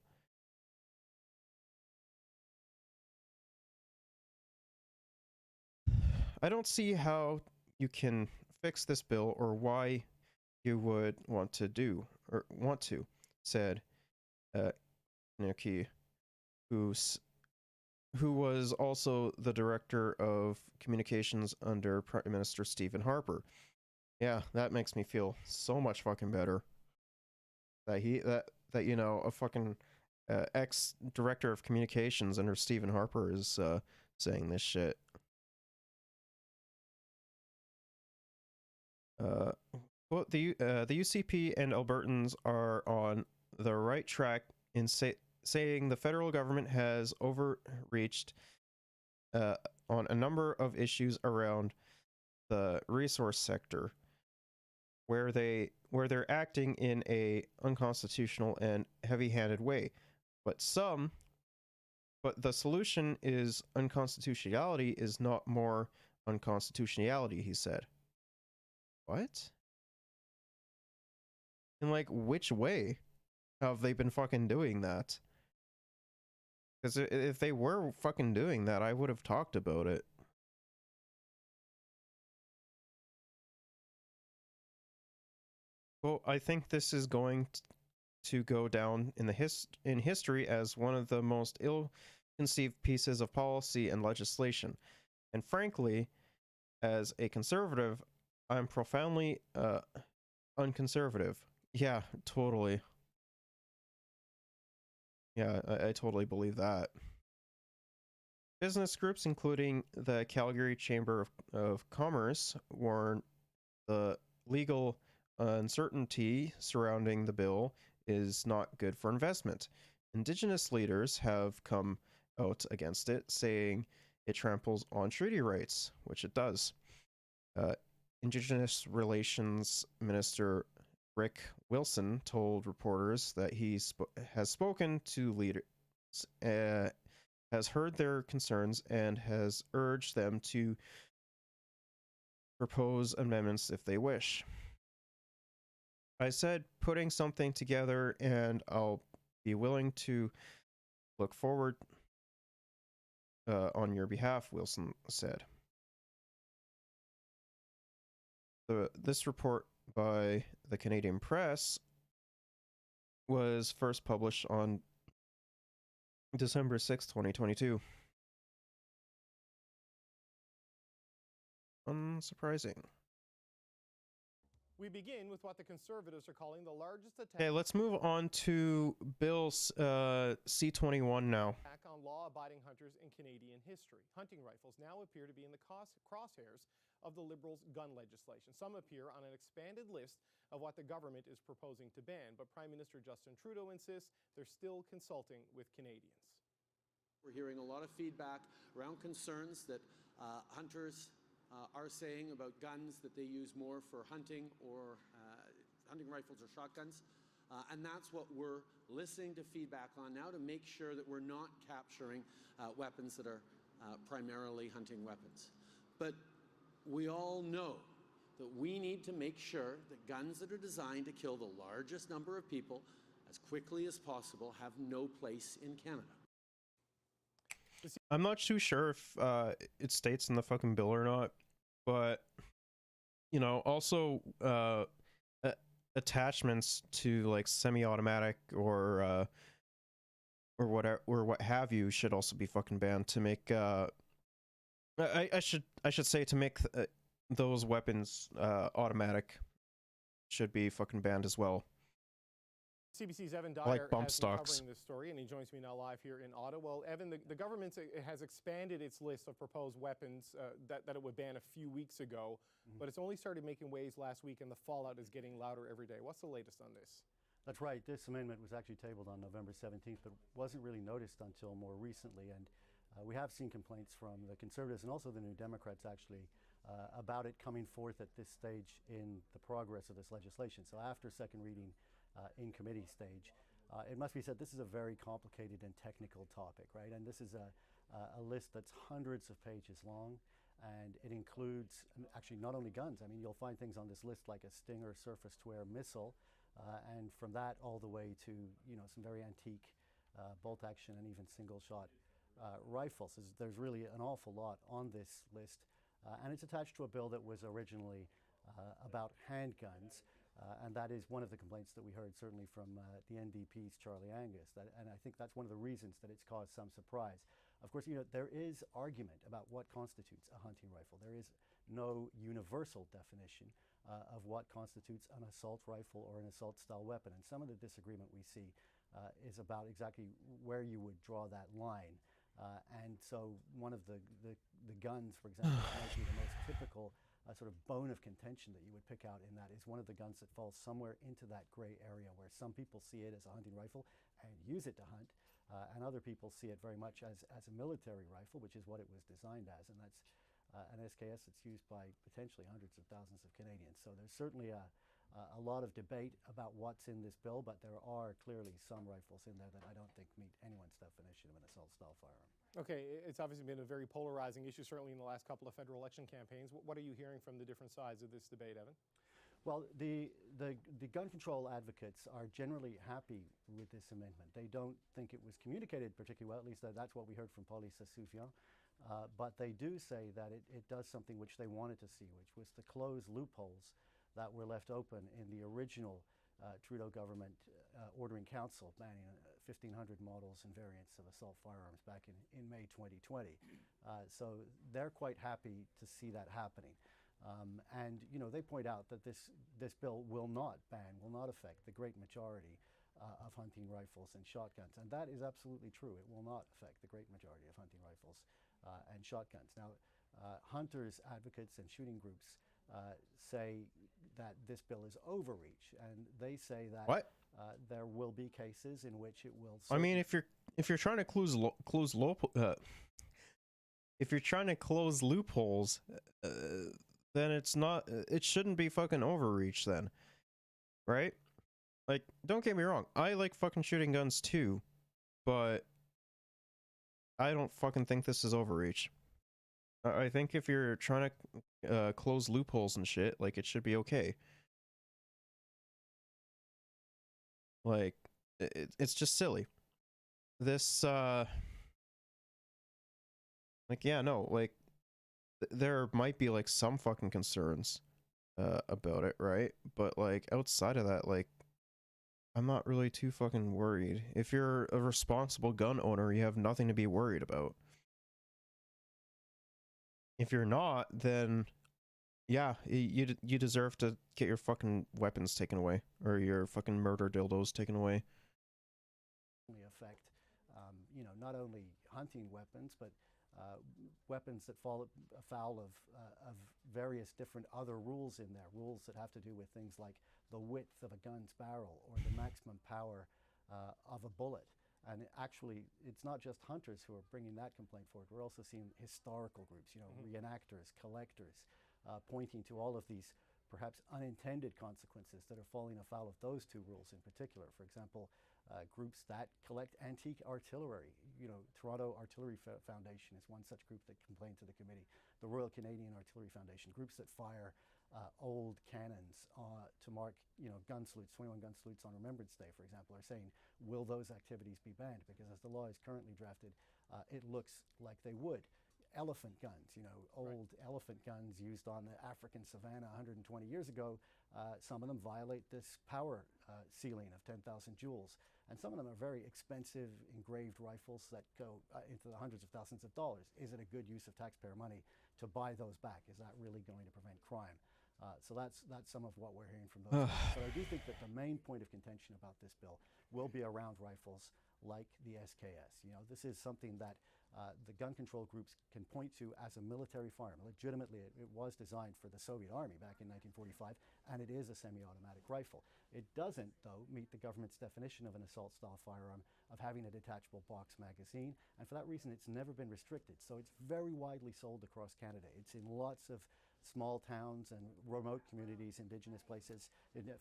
I don't see how you can fix this bill or why you would want to, said Nikki, who was also the director of communications under Prime Minister Stephen Harper. Yeah, that makes me feel so much fucking better. That you know, a fucking ex-director of communications under Stephen Harper is saying this shit. Well, the UCP and Albertans are on the right track in saying the federal government has overreached on a number of issues around the resource sector, where they're acting in a unconstitutional and heavy-handed way. But the solution is unconstitutionality is not more unconstitutionality, he said. What? In like which way have they been fucking doing that? Because if they were fucking doing that, I would have talked about it. Well, I think this is going to go down in history as one of the most ill-conceived pieces of policy and legislation. And frankly, as a conservative, I'm profoundly unconservative. Yeah, totally. Yeah, I totally believe that. Business groups, including the Calgary Chamber of Commerce, warn the legal uncertainty surrounding the bill is not good for investment. Indigenous leaders have come out against it, saying it tramples on treaty rights, which it does. Indigenous Relations Minister Rick Wilson told reporters that he has spoken to leaders, has heard their concerns, and has urged them to propose amendments if they wish. I said putting something together, and I'll be willing to look forward on your behalf, Wilson said. This report by the Canadian Press was first published on December 6, 2022. Unsurprising. We begin with what the Conservatives are calling the largest attack. Okay, let's move on to Bill C-21 now. Attack on law-abiding hunters in Canadian history. Hunting rifles now appear to be in the crosshairs of the Liberals' gun legislation. Some appear on an expanded list of what the government is proposing to ban, but Prime Minister Justin Trudeau insists they're still consulting with Canadians. We're hearing a lot of feedback around concerns that hunters are saying about guns that they use more for hunting or hunting rifles or shotguns. And that's what we're listening to feedback on now to make sure that we're not capturing weapons that are primarily hunting weapons. But we all know that we need to make sure that guns that are designed to kill the largest number of people as quickly as possible have no place in Canada. I'm not too sure if it states in the fucking bill or not, but you know, also attachments to like semi-automatic or whatever or what have you should also be fucking banned to make I should say to make those weapons automatic should be fucking banned as well. CBC's Evan Dyer like bump has stocks. been covering this story, and he joins me now live here in Ottawa. Well, Evan, the government has expanded its list of proposed weapons that it would ban a few weeks ago, but it's only started making waves last week, and the fallout is getting louder every day. What's the latest on this? That's right. This amendment was actually tabled on November 17th, but wasn't really noticed until more recently. And we have seen complaints from the Conservatives and also the New Democrats, actually, about it coming forth at this stage in the progress of this legislation. So after second reading in committee stage, it must be said this is a very complicated and technical topic, right? And this is a list that's hundreds of pages long, and it includes actually not only guns. I mean, you'll find things on this list like a Stinger surface-to-air missile, and from that all the way to, you know, some very antique bolt-action and even single-shot rifles. There's really an awful lot on this list, and it's attached to a bill that was originally about handguns. And that is one of the complaints that we heard certainly from the NDP's Charlie Angus, and I think that's one of the reasons that it's caused some surprise. Of course, you know, there is argument about what constitutes a hunting rifle. There is no universal definition of what constitutes an assault rifle or an assault-style weapon, and some of the disagreement we see is about exactly where you would draw that line. And so one of the guns, for example, might be the most typical sort of bone of contention that you would pick out in that is one of the guns that falls somewhere into that gray area where some people see it as a hunting rifle and use it to hunt, and other people see it very much as a military rifle, which is what it was designed as, and that's an SKS that's used by potentially hundreds of thousands of Canadians. So there's certainly a lot of debate about what's in this bill, but there are clearly some rifles in there that I don't think meet anyone's definition of an assault-style firearm. Okay, it's obviously been a very polarizing issue, certainly in the last couple of federal election campaigns. What are you hearing from the different sides of this debate, Evan? Well, the gun control advocates are generally happy with this amendment. They don't think it was communicated particularly well, at least that's what we heard from Paulie Sassoufian. But they do say that it does something which they wanted to see, which was to close loopholes that were left open in the original Trudeau government ordering council banning 1,500 models and variants of assault firearms back in May 2020. So they're quite happy to see that happening. And you know, they point out that this bill will not affect the great majority of hunting rifles and shotguns. And that is absolutely true. It will not affect the great majority of hunting rifles and shotguns. Now, hunters, advocates, and shooting groups say that this bill is overreach, and they say that there will be cases in which it will. I mean, if you're trying to if you're trying to close loopholes, then it shouldn't be fucking overreach then, right? Like, don't get me wrong, I like fucking shooting guns too, but I don't fucking think this is overreach. I think if you're trying to close loopholes and shit, like, it should be okay. Like, it's just silly. This, like, yeah, no, like, there might be, like, some fucking concerns about it, right? But, like, outside of that, like, I'm not really too fucking worried. If you're a responsible gun owner, you have nothing to be worried about. If you're not, then yeah, you deserve to get your fucking weapons taken away, or your fucking murder dildos taken away. Affect, you know, not only hunting weapons, but weapons that fall afoul of various different other rules in there, rules that have to do with things like the width of a gun's barrel or the maximum power of a bullet. And actually, it's not just hunters who are bringing that complaint forward. We're also seeing historical groups, you know, reenactors, collectors, pointing to all of these perhaps unintended consequences that are falling afoul of those two rules in particular. For example, groups that collect antique artillery. You know, Toronto Artillery Foundation is one such group that complained to the committee. The Royal Canadian Artillery Foundation, groups that fire old cannons to mark, you know, gun salutes, 21 gun salutes on Remembrance Day, for example, are saying, will those activities be banned? Because as the law is currently drafted, it looks like they would. Elephant guns, you know, old elephant guns used on the African savannah 120 years ago, some of them violate this power ceiling of 10,000 joules. And some of them are very expensive engraved rifles that go into the hundreds of thousands of dollars. Is it a good use of taxpayer money to buy those back? Is that really going to prevent crime? So that's some of what we're hearing from those guys. But I do think that the main point of contention about this bill will be around rifles like the SKS. You know, this is something that the gun control groups can point to as a military firearm. Legitimately, it was designed for the Soviet Army back in 1945, and it is a semi-automatic rifle. It doesn't, though, meet the government's definition of an assault-style firearm of having a detachable box magazine, and for that reason, it's never been restricted. So it's very widely sold across Canada. It's in lots of small towns and remote communities, Indigenous places,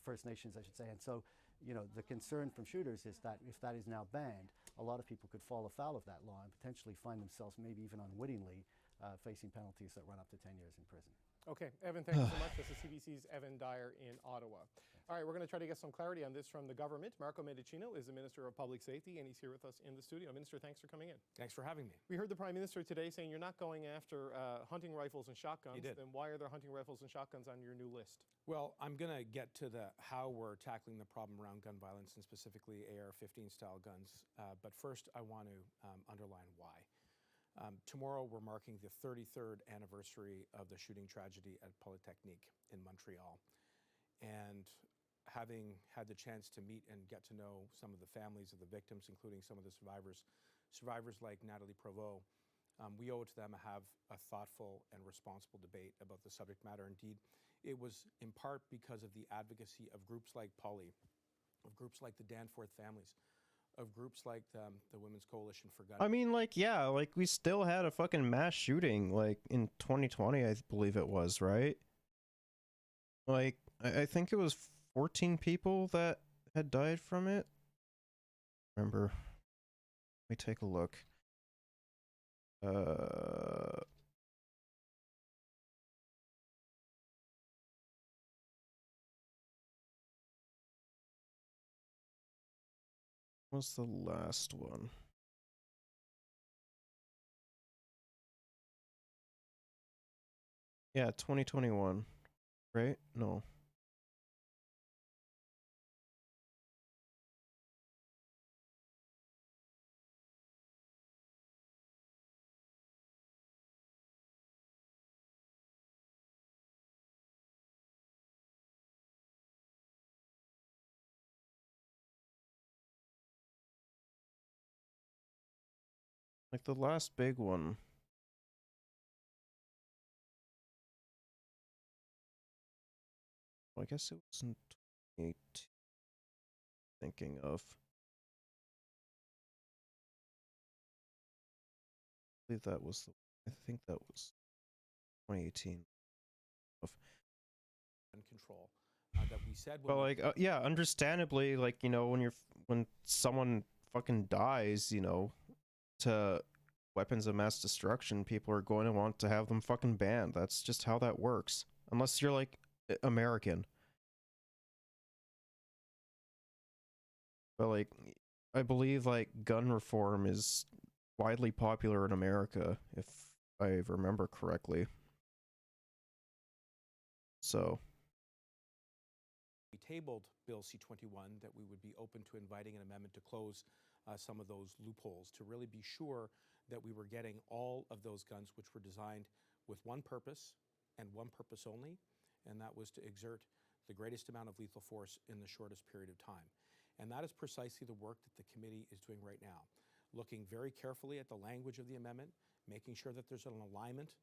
First Nations, I should say. And so, you know, the concern from shooters is that if that is now banned, a lot of people could fall afoul of that law and potentially find themselves, maybe even unwittingly, facing penalties that run up to 10 years in prison. Okay, Evan, thank you so much. This is CBC's Evan Dyer in Ottawa. All right, we're going to try to get some clarity on this from the government. Marco Mendicino is the Minister of Public Safety, and he's here with us in the studio. Minister, thanks for coming in. Thanks for having me. We heard the Prime Minister today saying you're not going after hunting rifles and shotguns. He did. Then why are there hunting rifles and shotguns on your new list? Well, I'm going to get to how we're tackling the problem around gun violence and specifically AR-15 style guns. But first, I want to underline why. Tomorrow, we're marking the 33rd anniversary of the shooting tragedy at Polytechnique in Montreal. And having had the chance to meet and get to know some of the families of the victims, including some of the survivors like Natalie Provost, we owe it to them to have a thoughtful and responsible debate about the subject matter. Indeed, it was in part because of the advocacy of groups like Poly, of groups like the Danforth families, of groups like the Women's Coalition for Gun. I mean, like, yeah, like, we still had a fucking mass shooting, like, in 2020, I believe it was, right? Like, I think it was 14 people that had died from it. Remember, let me take a look. What's the last one? Yeah, 2021, right? No. Like the last big one. Well, I guess it was in 2018. thinking of. I believe that was I think that was 2018. Gun control that we said. But like, yeah, understandably, like, you know, when someone fucking dies, you know, to weapons of mass destruction, people are going to want to have them fucking banned. That's just how that works. Unless you're like American. But like, I believe like gun reform is widely popular in America, if I remember correctly. So we tabled Bill C-21 that we would be open to inviting an amendment to close some of those loopholes, to really be sure that we were getting all of those guns which were designed with one purpose and one purpose only, and that was to exert the greatest amount of lethal force in the shortest period of time. And that is precisely the work that the committee is doing right now, looking very carefully at the language of the amendment, making sure that there's an alignment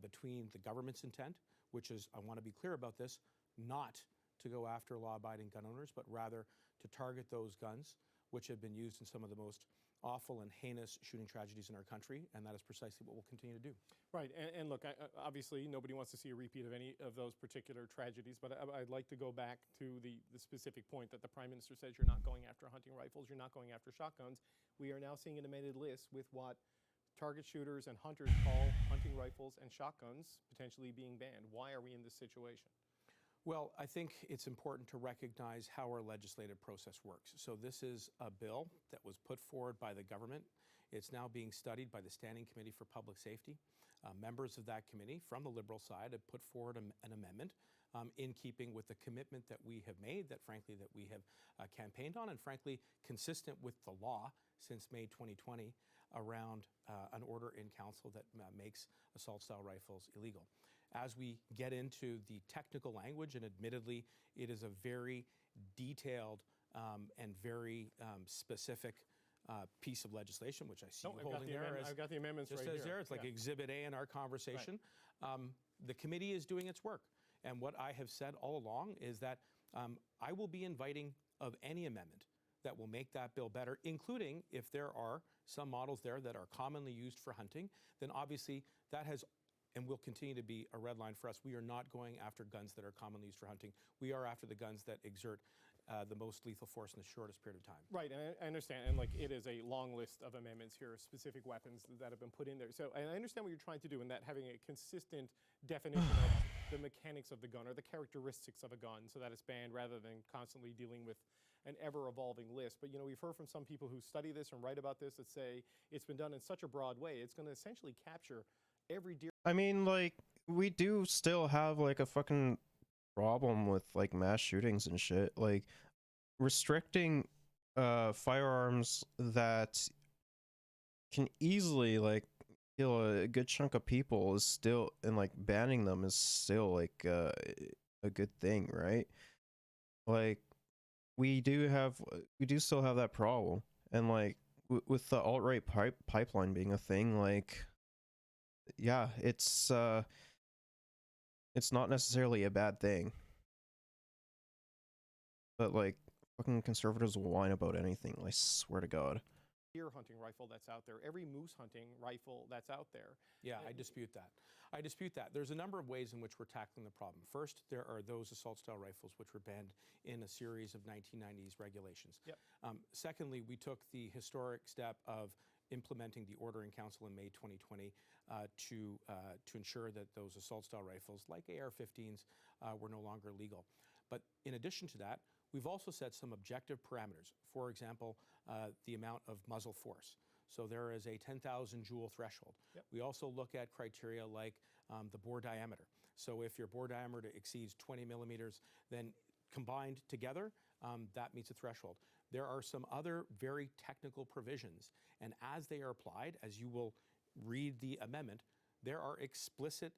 between the government's intent, which is, I want to be clear about this, not to go after law-abiding gun owners, but rather to target those guns which have been used in some of the most awful and heinous shooting tragedies in our country, and that is precisely what we'll continue to do. Right, and look, obviously nobody wants to see a repeat of any of those particular tragedies, but I'd like to go back to the specific point that the Prime Minister says you're not going after hunting rifles, you're not going after shotguns. We are now seeing an amended list with what target shooters and hunters call hunting rifles and shotguns potentially being banned. Why are we in this situation? Well, I think it's important to recognize how our legislative process works. So this is a bill that was put forward by the government. It's now being studied by the Standing Committee for Public Safety. Members of that committee from the Liberal side have put forward an amendment in keeping with the commitment that we have made, that frankly that we have campaigned on, and frankly consistent with the law since May 2020 around an order in council that makes assault-style rifles illegal. As we get into the technical language, and admittedly, it is a very detailed and very specific piece of legislation, which I see you holding there. I've got the amendments right here. It's yeah. like Exhibit A in our conversation. Right. The committee is doing its work. And what I have said all along is that I will be inviting of any amendment that will make that bill better, including if there are some models there that are commonly used for hunting, then obviously that has and will continue to be a red line for us. We are not going after guns that are commonly used for hunting. We are after the guns that exert the most lethal force in the shortest period of time. Right, and I understand, and like it is a long list of amendments here, specific weapons that have been put in there. So, and I understand what you're trying to do in that having a consistent definition of the mechanics of the gun or the characteristics of a gun so that it's banned rather than constantly dealing with an ever-evolving list. But, you know, we've heard from some people who study this and write about this that say it's been done in such a broad way, it's going to essentially capture every deer. I mean, like, we do still have, like, a fucking problem with, like, mass shootings and shit. Like, restricting firearms that can easily, like, kill a good chunk of people is still, and, like, banning them is still, like, a good thing, right? Like, we do still have that problem. And, like, with the alt-right pipeline being a thing, like, yeah, it's not necessarily a bad thing. But, like, fucking conservatives will whine about anything, I swear to God. Deer hunting rifle that's out there, every moose hunting rifle that's out there. Yeah, I dispute that. I dispute that. There's a number of ways in which we're tackling the problem. First, there are those assault-style rifles which were banned in a series of 1990s regulations. Yep. Secondly, we took the historic step of implementing the order in council in May 2020 to ensure that those assault-style rifles, like AR-15s, were no longer legal. But in addition to that, we've also set some objective parameters. For example, the amount of muzzle force. So there is a 10,000 joule threshold. Yep. We also look at criteria like the bore diameter. So if your bore diameter exceeds 20 millimeters, then combined together, that meets a threshold. There are some other very technical provisions, and as they are applied, as you will read the amendment, there are explicit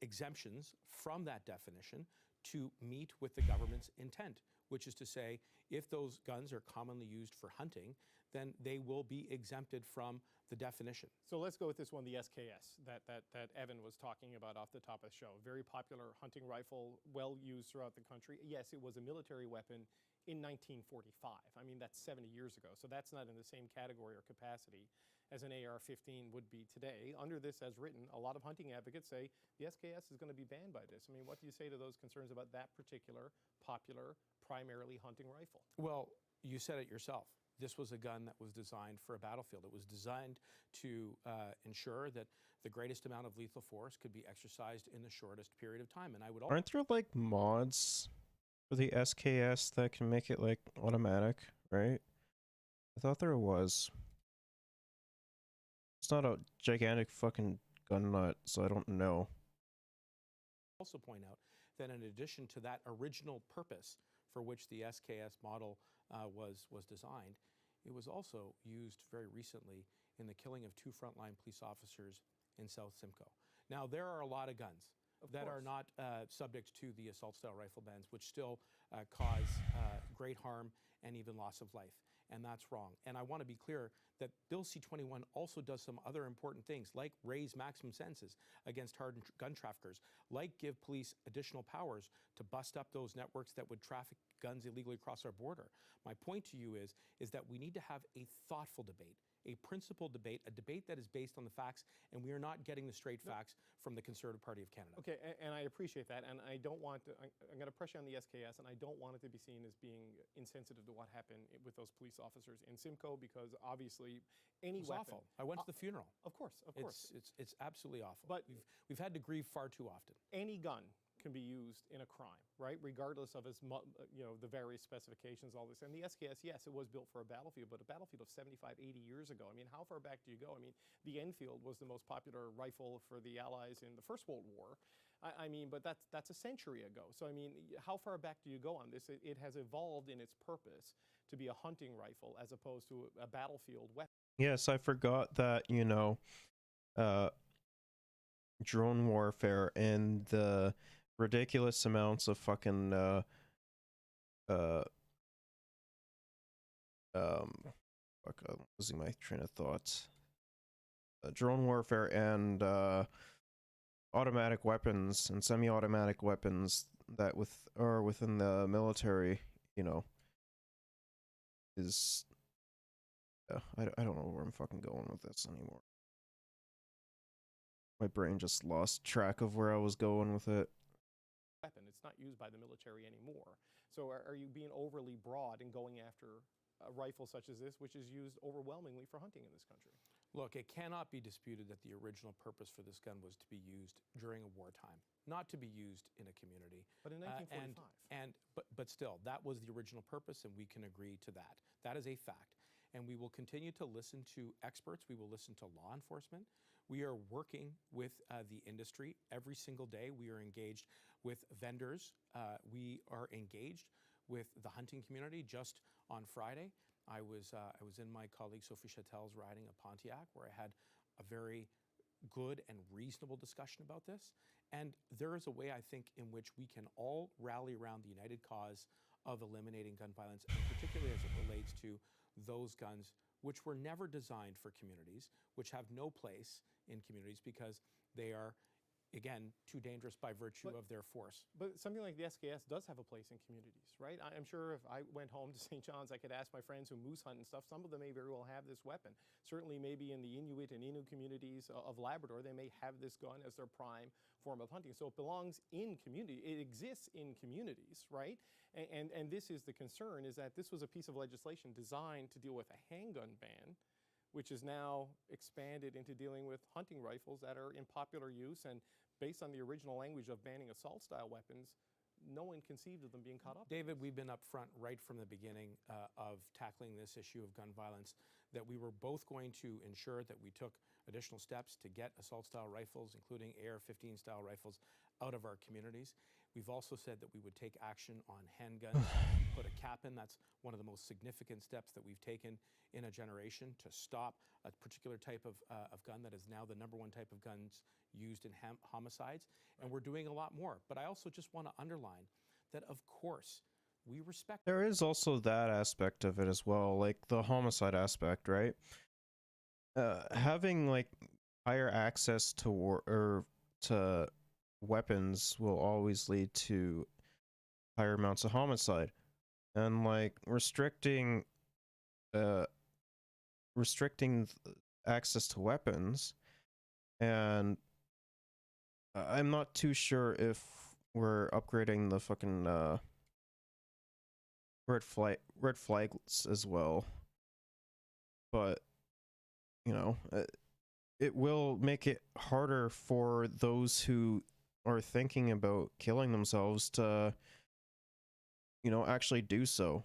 exemptions from that definition to meet with the government's intent, which is to say, if those guns are commonly used for hunting, then they will be exempted from the definition. So let's go with this one, the SKS that Evan was talking about off the top of the show. Very popular hunting rifle, well used throughout the country. Yes, it was a military weapon in 1945. I mean, that's 70 years ago. So that's not in the same category or capacity as an AR-15 would be today. Under this as written, a lot of hunting advocates say the SKS is going to be banned by this. I mean, what do you say to those concerns about that particular popular, primarily hunting rifle? Well, you said it yourself. This was a gun that was designed for a battlefield. It was designed to ensure that the greatest amount of lethal force could be exercised in the shortest period of time. And I would also— Aren't there like mods for the SKS that can make it like automatic, right? I thought there was. It's not a gigantic fucking gun nut, so I don't know. Also point out that in addition to that original purpose for which the SKS model was designed, it was also used very recently in the killing of 2 frontline police officers in South Simcoe. Now, there are a lot of guns that are not subject to the assault-style rifle bans, which still cause great harm and even loss of life. And that's wrong. And I want to be clear that Bill C-21 also does some other important things, like raise maximum sentences against hardened gun traffickers, like give police additional powers to bust up those networks that would traffic guns illegally across our border. My point to you is that we need to have a thoughtful debate, a principled debate, a debate that is based on the facts, and we are not getting the straight facts from the Conservative Party of Canada. Okay, and I appreciate that, and I don't want to, I'm going to press you on the SKS, and I don't want it to be seen as being insensitive to what happened with those police officers in Simcoe, because obviously any weapon— awful. I went to the funeral. Of course. It's absolutely awful. But we've had to grieve far too often. Any gun can be used in a crime, right? Regardless of its, the various specifications, all this. And the SKS, yes, it was built for a battlefield, but a battlefield of 75, 80 years ago. I mean, how far back do you go? I mean, the Enfield was the most popular rifle for the Allies in the First World War. I mean, but that's a century ago. So, I mean, how far back do you go on this? It has evolved in its purpose to be a hunting rifle as opposed to a battlefield weapon. Yes, I forgot that, drone warfare and the ridiculous amounts of fucking fuck, I'm losing my train of thought. Drone warfare and automatic weapons and semi-automatic weapons that are within the military, is I don't know where I'm fucking going with this anymore. My brain just lost track of where I was going with it. Weapon. It's not used by the military anymore. So are you being overly broad in going after a rifle such as this, which is used overwhelmingly for hunting in this country? Look, it cannot be disputed that the original purpose for this gun was to be used during a wartime, not to be used in a community. But in 1945. But still, that was the original purpose, and we can agree to that. That is a fact. And we will continue to listen to experts. We will listen to law enforcement. We are working with the industry every single day. We are engaged with vendors. We are engaged with the hunting community. Just on Friday, I was in my colleague Sophie Chatel's riding a Pontiac, where I had a very good and reasonable discussion about this. And there is a way, I think, in which we can all rally around the united cause of eliminating gun violence, and particularly as it relates to those guns which were never designed for communities, which have no place in communities because they are, again, too dangerous by virtue of their force. But something like the SKS does have a place in communities, right? I'm sure if I went home to St. John's, I could ask my friends who moose hunt and stuff. Some of them may very well have this weapon. Certainly maybe in the Inuit and Innu communities of Labrador, they may have this gun as their prime form of hunting. So it belongs in community. It exists in communities, right? And this is the concern, is that this was a piece of legislation designed to deal with a handgun ban, which is now expanded into dealing with hunting rifles that are in popular use. And based on the original language of banning assault-style weapons, no one conceived of them being caught up. David, we've been up front right from the beginning of tackling this issue of gun violence, that we were both going to ensure that we took additional steps to get assault-style rifles, including AR-15 style rifles, out of our communities. We've also said that we would take action on handguns, put a cap in. That's one of the most significant steps that we've taken in a generation to stop a particular type of gun that is now the #1 type of guns used in homicides. And we're doing a lot more. But I also just want to underline that, of course, we respect— There is also that aspect of it as well, like the homicide aspect, right? having like higher access to to weapons will always lead to higher amounts of homicide, and like restricting access to weapons, and I'm not too sure if we're upgrading the fucking red flags as well, but you know, it will make it harder for those who are thinking about killing themselves to, you know, actually do so.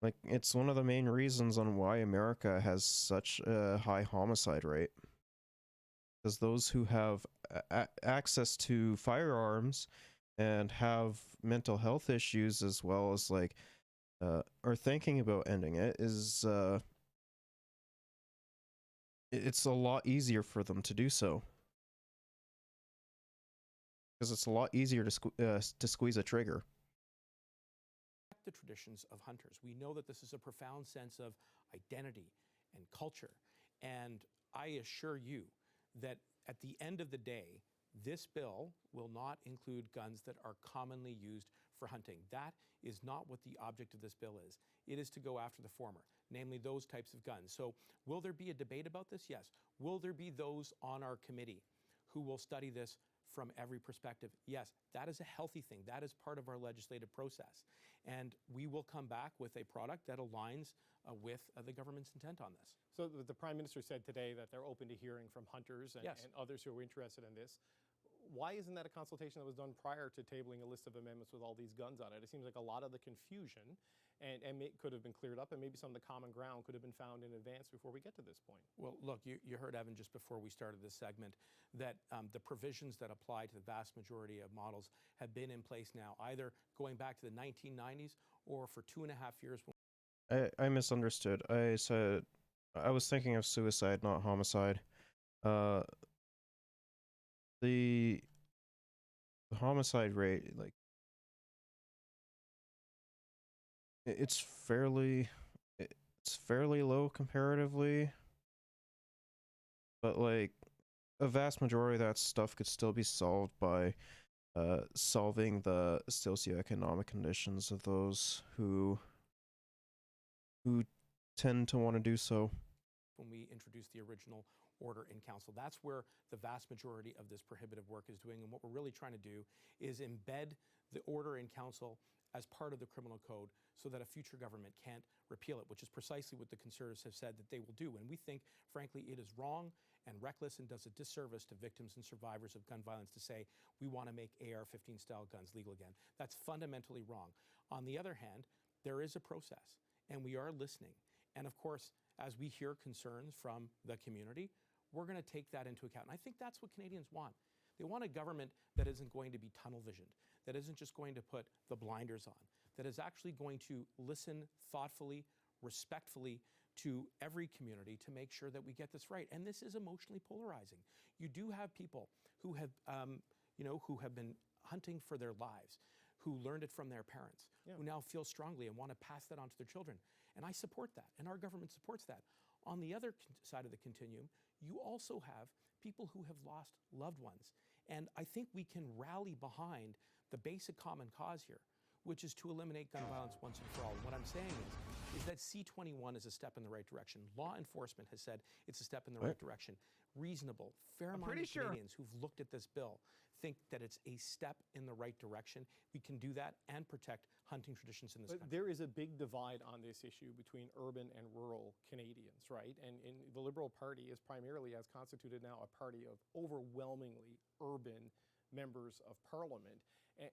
Like, it's one of the main reasons on why America has such a high homicide rate. Because those who have access to firearms and have mental health issues, as well as like are thinking about ending it, is it's a lot easier for them to do so, because it's a lot easier to squeeze a trigger. The traditions of hunters. We know that this is a profound sense of identity and culture, and I assure you that at the end of the day, this bill will not include guns that are commonly used for hunting. That is not what the object of this bill is. It is to go after the former, namely those types of guns. So will there be a debate about this? Yes. Will there be those on our committee who will study this from every perspective? Yes, that is a healthy thing. That is part of our legislative process. And we will come back with a product that aligns with the government's intent on this. So the Prime Minister said today that they're open to hearing from hunters and, Yes. and others who are interested in this. Why isn't that a consultation that was done prior to tabling a list of amendments with all these guns on it? It seems like a lot of the confusion and it could have been cleared up, and maybe some of the common ground could have been found in advance before we get to this point. Well, look, you heard, Evan, just before we started this segment, that the provisions that apply to the vast majority of models have been in place now, either going back to the 1990s or for 2.5 years. I misunderstood. I said I was thinking of suicide, not homicide. The homicide rate, like, it's fairly low comparatively, but like a vast majority of that stuff could still be solved by solving the socioeconomic conditions of those who tend to want to do so. When we introduced the original order in council, that's where the vast majority of this prohibitive work is doing. And what we're really trying to do is embed the order in council as part of the criminal code so that a future government can't repeal it, which is precisely what the Conservatives have said that they will do. And we think, frankly, it is wrong and reckless and does a disservice to victims and survivors of gun violence to say we want to make AR-15 style guns legal again. That's fundamentally wrong. On the other hand, there is a process, and we are listening. And of course, as we hear concerns from the community, we're going to take that into account. And I think that's what Canadians want. They want a government that isn't going to be tunnel visioned, that isn't just going to put the blinders on, that is actually going to listen thoughtfully, respectfully to every community to make sure that we get this right. And this is emotionally polarizing. You do have people who have, who have been hunting for their lives, who learned it from their parents, who now feel strongly and want to pass that on to their children. And I support that, and our government supports that. On the other side of the continuum, you also have people who have lost loved ones. And I think we can rally behind the basic common cause here, which is to eliminate gun violence once and for all. And what I'm saying is that C-21 is a step in the right direction. Law enforcement has said it's a step in the right direction. Reasonable, fair-minded Canadians who've looked at this bill think that it's a step in the right direction. We can do that and protect hunting traditions in this country. There is a big divide on this issue between urban and rural Canadians, right? And the Liberal Party is primarily, as constituted now, a party of overwhelmingly urban members of Parliament.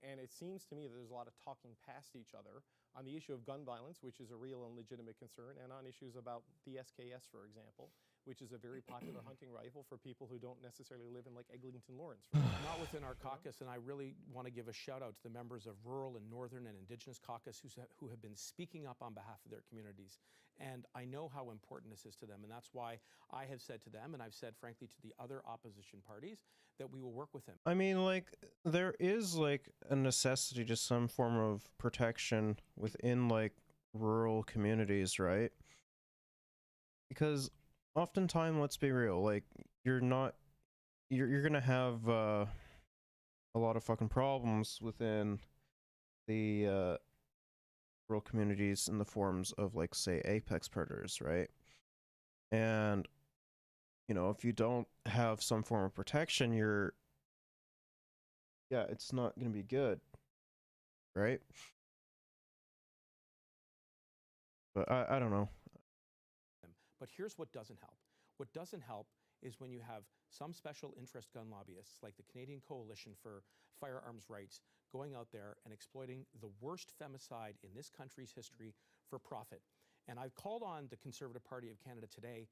And it seems to me that there's a lot of talking past each other on the issue of gun violence, which is a real and legitimate concern, and on issues about the SKS, for example, which is a very popular hunting rifle for people who don't necessarily live in like Eglinton Lawrence. Not within our caucus, and I really want to give a shout out to the members of rural and northern and Indigenous caucus who have been speaking up on behalf of their communities. And I know how important this is to them, and that's why I have said to them, and I've said frankly to the other opposition parties, that we will work with them. I mean, like, there is like a necessity to some form of protection within like rural communities, right? because oftentimes, let's be real, like you're gonna have a lot of fucking problems within the rural communities in the forms of, like, say, apex predators, right? And if you don't have some form of protection, it's not gonna be good, right? But I don't know. But here's what doesn't help. What doesn't help is when you have some special interest gun lobbyists like the Canadian Coalition for Firearms Rights going out there and exploiting the worst femicide in this country's history for profit. And I've called on the Conservative Party of Canada today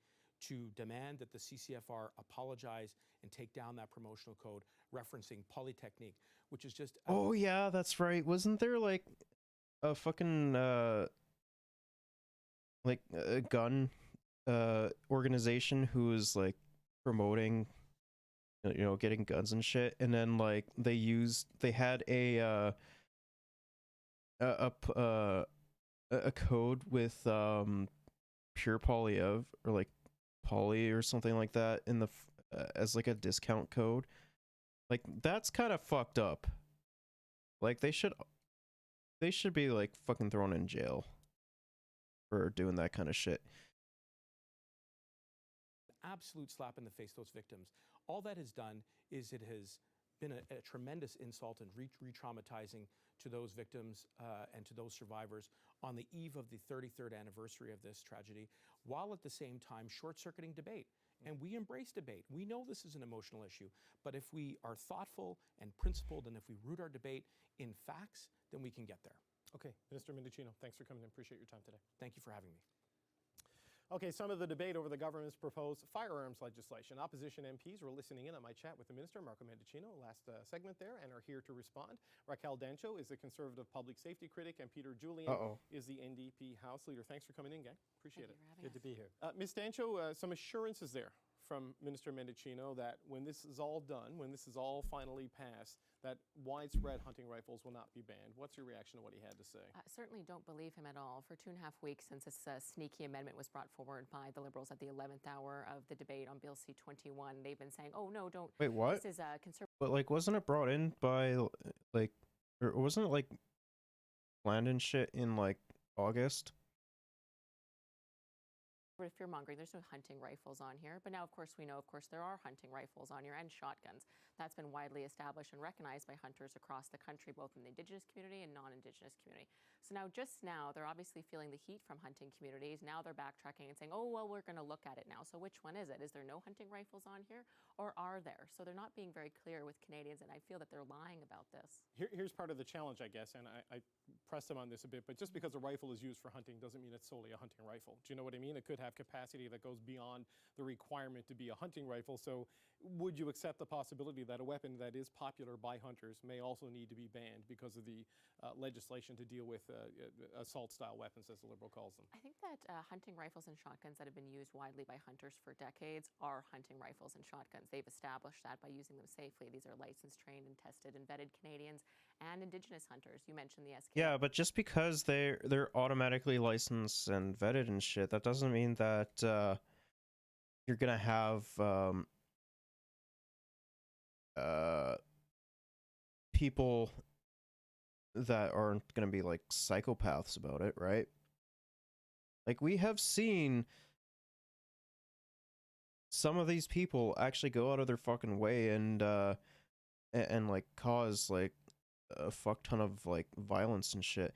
to demand that the CCFR apologize and take down that promotional code referencing Polytechnique, which is just... Oh yeah, that's right. Wasn't there like a fucking like a gun organization who was like promoting getting guns and shit, and then like they had a code with pure polyev or like poly or something like that in the as like a discount code. Like that's kind of fucked up. Like they should be like fucking thrown in jail for doing that kind of shit. Absolute slap in the face to those victims. All that has done is it has been a tremendous insult and re-traumatizing to those victims and to those survivors on the eve of the 33rd anniversary of this tragedy, while at the same time short-circuiting debate. And we embrace debate. We know this is an emotional issue, but if we are thoughtful and principled, and if we root our debate in facts, then we can get there. Okay, Minister Mendicino, thanks for coming in. Appreciate your time today. Thank you for having me. Okay, some of the debate over the government's proposed firearms legislation. Opposition MPs were listening in on my chat with the Minister, Marco Mendicino, last segment there, and are here to respond. Raquel Dancho is the Conservative Public Safety critic, and Peter Julian is the NDP House Leader. Thanks for coming in, gang. Appreciate it. Good to be here. Ms. Dancho, some assurances there from Minister Mendicino that when this is all done, when this is all finally passed, that widespread hunting rifles will not be banned. What's your reaction to what he had to say? Certainly don't believe him at all. For 2.5 weeks since this sneaky amendment was brought forward by the Liberals at the 11th hour of the debate on Bill C-21, they've been saying, oh, no, don't. Wait, what? This is a conservative. But, like, wasn't it brought in by, like, or wasn't it, like, planned and shit in, like, August? Fear-mongering. There's no hunting rifles on here. But now, of course, we know, there are hunting rifles on here and shotguns. That's been widely established and recognized by hunters across the country, both in the Indigenous community and non-Indigenous community. So now, they're obviously feeling the heat from hunting communities. Now they're backtracking and saying, oh, well, we're going to look at it now. So which one is it? Is there no hunting rifles on here, or are there? So they're not being very clear with Canadians, and I feel that they're lying about this. Here's part of the challenge, I guess, and I pressed them on this a bit, but just because a rifle is used for hunting doesn't mean it's solely a hunting rifle. Do you know what I mean? It could have capacity that goes beyond the requirement to be a hunting rifle. So would you accept the possibility that a weapon that is popular by hunters may also need to be banned because of the legislation to deal with assault-style weapons, as the Liberal calls them? I think that hunting rifles and shotguns that have been used widely by hunters for decades are hunting rifles and shotguns. They've established that by using them safely. These are licensed, trained, and tested and vetted Canadians and Indigenous hunters. You mentioned the SK. Yeah, but just because they're automatically licensed and vetted and shit, that doesn't mean that you're gonna have people that aren't gonna be like psychopaths about it, right? Like, we have seen some of these people actually go out of their fucking way and like cause like a fuck ton of like violence and shit.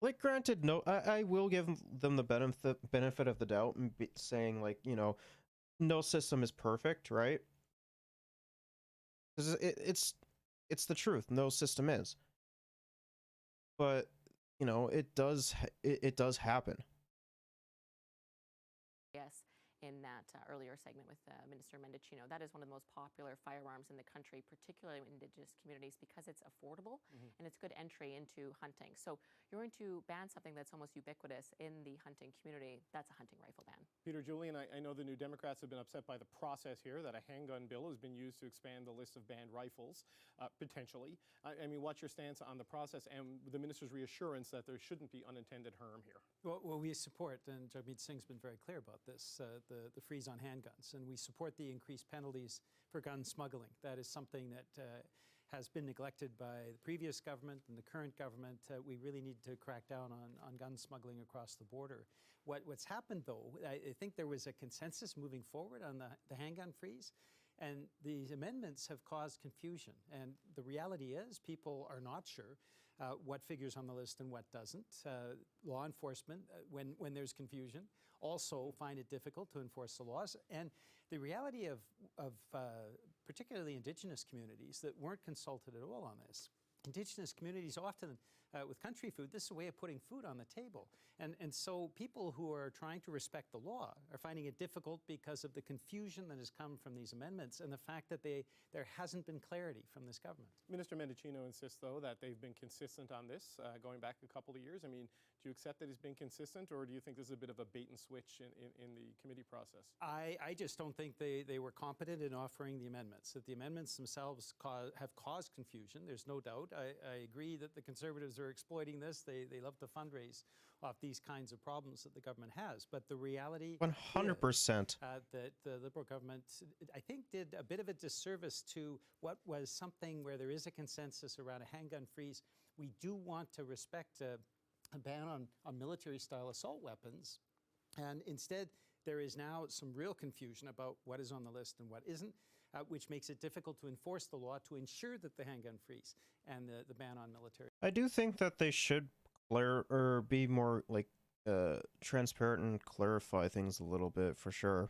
Like, granted, no, I will give them the benefit of the doubt and saying, like, no system is perfect, right? Because it's the truth. No system is. But it does happen. Yes, in that earlier segment with Minister Mendicino. That is one of the most popular firearms in the country, particularly in Indigenous communities, because it's affordable and it's good entry into hunting. So you're going to ban something that's almost ubiquitous in the hunting community. That's a hunting rifle ban. Peter, Julian, I know the New Democrats have been upset by the process here, that a handgun bill has been used to expand the list of banned rifles, potentially. I mean, what's your stance on the process and the minister's reassurance that there shouldn't be unintended harm here? Well, we support, and Jagmeet Singh's been very clear about this, the freeze on handguns. And we support the increased penalties for gun smuggling. That is something that has been neglected by the previous government and the current government. We really need to crack down on gun smuggling across the border. What's happened, though, I think there was a consensus moving forward on the handgun freeze. And these amendments have caused confusion. And the reality is people are not sure what figures on the list and what doesn't. Law enforcement, when there's confusion, also find it difficult to enforce the laws. And the reality of particularly Indigenous communities that weren't consulted at all on this. Indigenous communities often, with country food, this is a way of putting food on the table. And so people who are trying to respect the law are finding it difficult because of the confusion that has come from these amendments and the fact that there hasn't been clarity from this government. Minister Mendicino insists, though, that they've been consistent on this going back a couple of years. I mean, do you accept that it's been consistent, or do you think this is a bit of a bait and switch in the committee process? I just don't think they were competent in offering the amendments. That the amendments themselves have caused confusion, there's no doubt. I agree that the Conservatives are exploiting this. They love to fundraise off these kinds of problems that the government has. But the reality 100%. That the Liberal government, I think, did a bit of a disservice to what was something where there is a consensus around a handgun freeze. We do want to respect a ban on military-style assault weapons. And instead, there is now some real confusion about what is on the list and what isn't, which makes it difficult to enforce the law to ensure that the handgun freeze and the ban on military. I do think that they should be more like transparent and clarify things a little bit, for sure.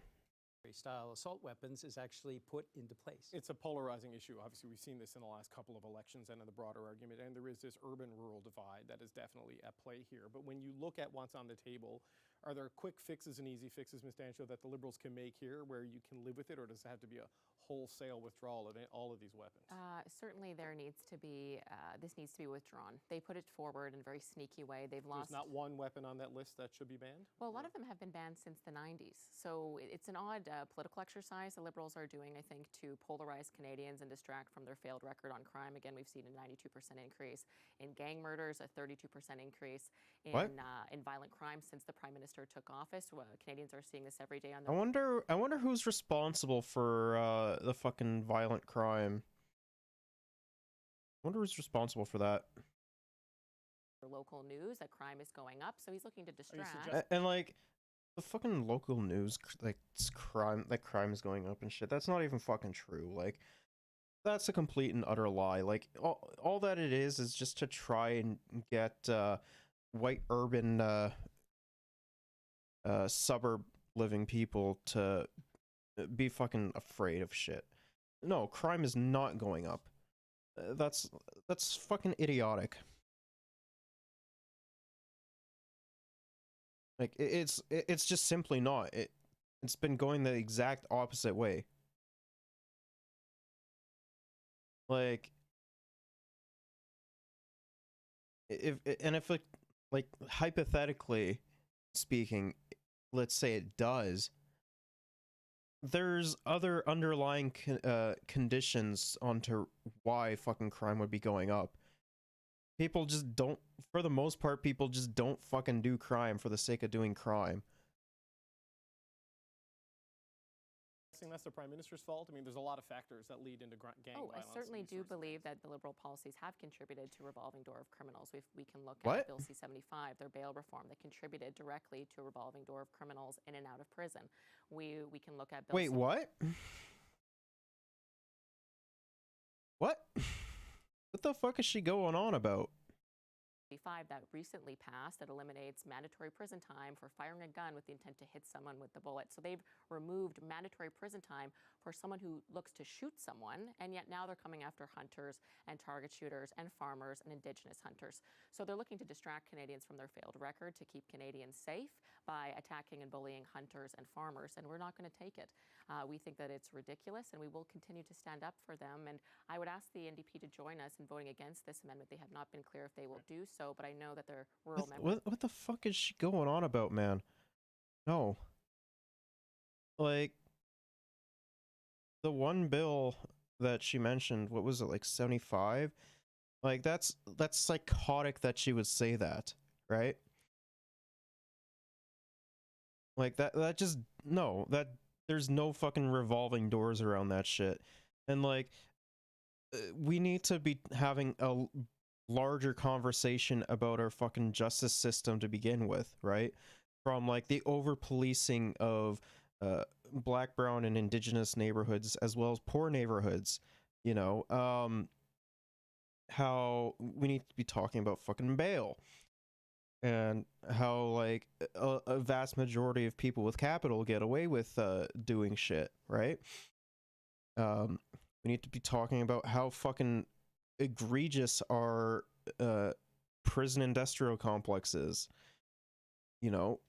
Style assault weapons is actually put into place. It's a polarizing issue. Obviously, we've seen this in the last couple of elections and in the broader argument, and there is this urban-rural divide that is definitely at play here. But when you look at what's on the table, are there quick fixes and easy fixes, Ms. Dancho, that the Liberals can make here where you can live with it, or does it have to be a wholesale withdrawal of all of these weapons? Certainly there needs to be, this needs to be withdrawn. They put it forward in a very sneaky way. They've lost... There's not one weapon on that list that should be banned? Well, a lot of them have been banned since the 90s. So it's an odd political exercise the Liberals are doing, I think, to polarize Canadians and distract from their failed record on crime. Again, we've seen a 92% increase in gang murders, a 32% increase in violent crime since the Prime Minister took office. Canadians are seeing this every day on their... I wonder who's responsible for the fucking violent crime. I wonder who's responsible for that. Local news that crime is going up, so he's looking to distract. And like the fucking local news, like crime is going up and shit. That's not even fucking true. Like that's a complete and utter lie. Like all that it is just to try and get white urban suburb living people to be fucking afraid of shit. No, crime is not going up. That's fucking idiotic. Like it's just simply not. It's been going the exact opposite way. Like if like hypothetically speaking, let's say it does, there's other underlying conditions onto why fucking crime would be going up. People just don't, for the most part, people just don't fucking do crime for the sake of doing crime. That's the Prime Minister's fault? I mean, there's a lot of factors that lead into gang violence. I certainly do believe that the Liberal policies have contributed to revolving door of criminals. We can look at Bill C-75, their bail reform, that contributed directly to a revolving door of criminals in and out of prison. We can look at Bill Wait, what? What? What the fuck is she going on about? That recently passed that eliminates mandatory prison time for firing a gun with the intent to hit someone with the bullet. So they've removed mandatory prison time for someone who looks to shoot someone, and yet now they're coming after hunters and target shooters and farmers and Indigenous hunters. So they're looking to distract Canadians from their failed record to keep Canadians safe by attacking and bullying hunters and farmers, and we're not going to take it. We think that it's ridiculous, and we will continue to stand up for them. And I would ask the NDP to join us in voting against this amendment. They have not been clear if they will do so, but I know that their rural members... What the fuck is she going on about, man? No. Like, the one bill that she mentioned, what was it, like 75? Like, that's psychotic that she would say that, right? Like, that just, no, there's no fucking revolving doors around that shit. And, like, we need to be having a larger conversation about our fucking justice system to begin with, right? From, like, the over-policing of black, brown, and indigenous neighborhoods, as well as poor neighborhoods, you know, how we need to be talking about fucking bail, and how, like, a vast majority of people with capital get away with doing shit, right? We need to be talking about how fucking egregious our prison industrial complex is. You know,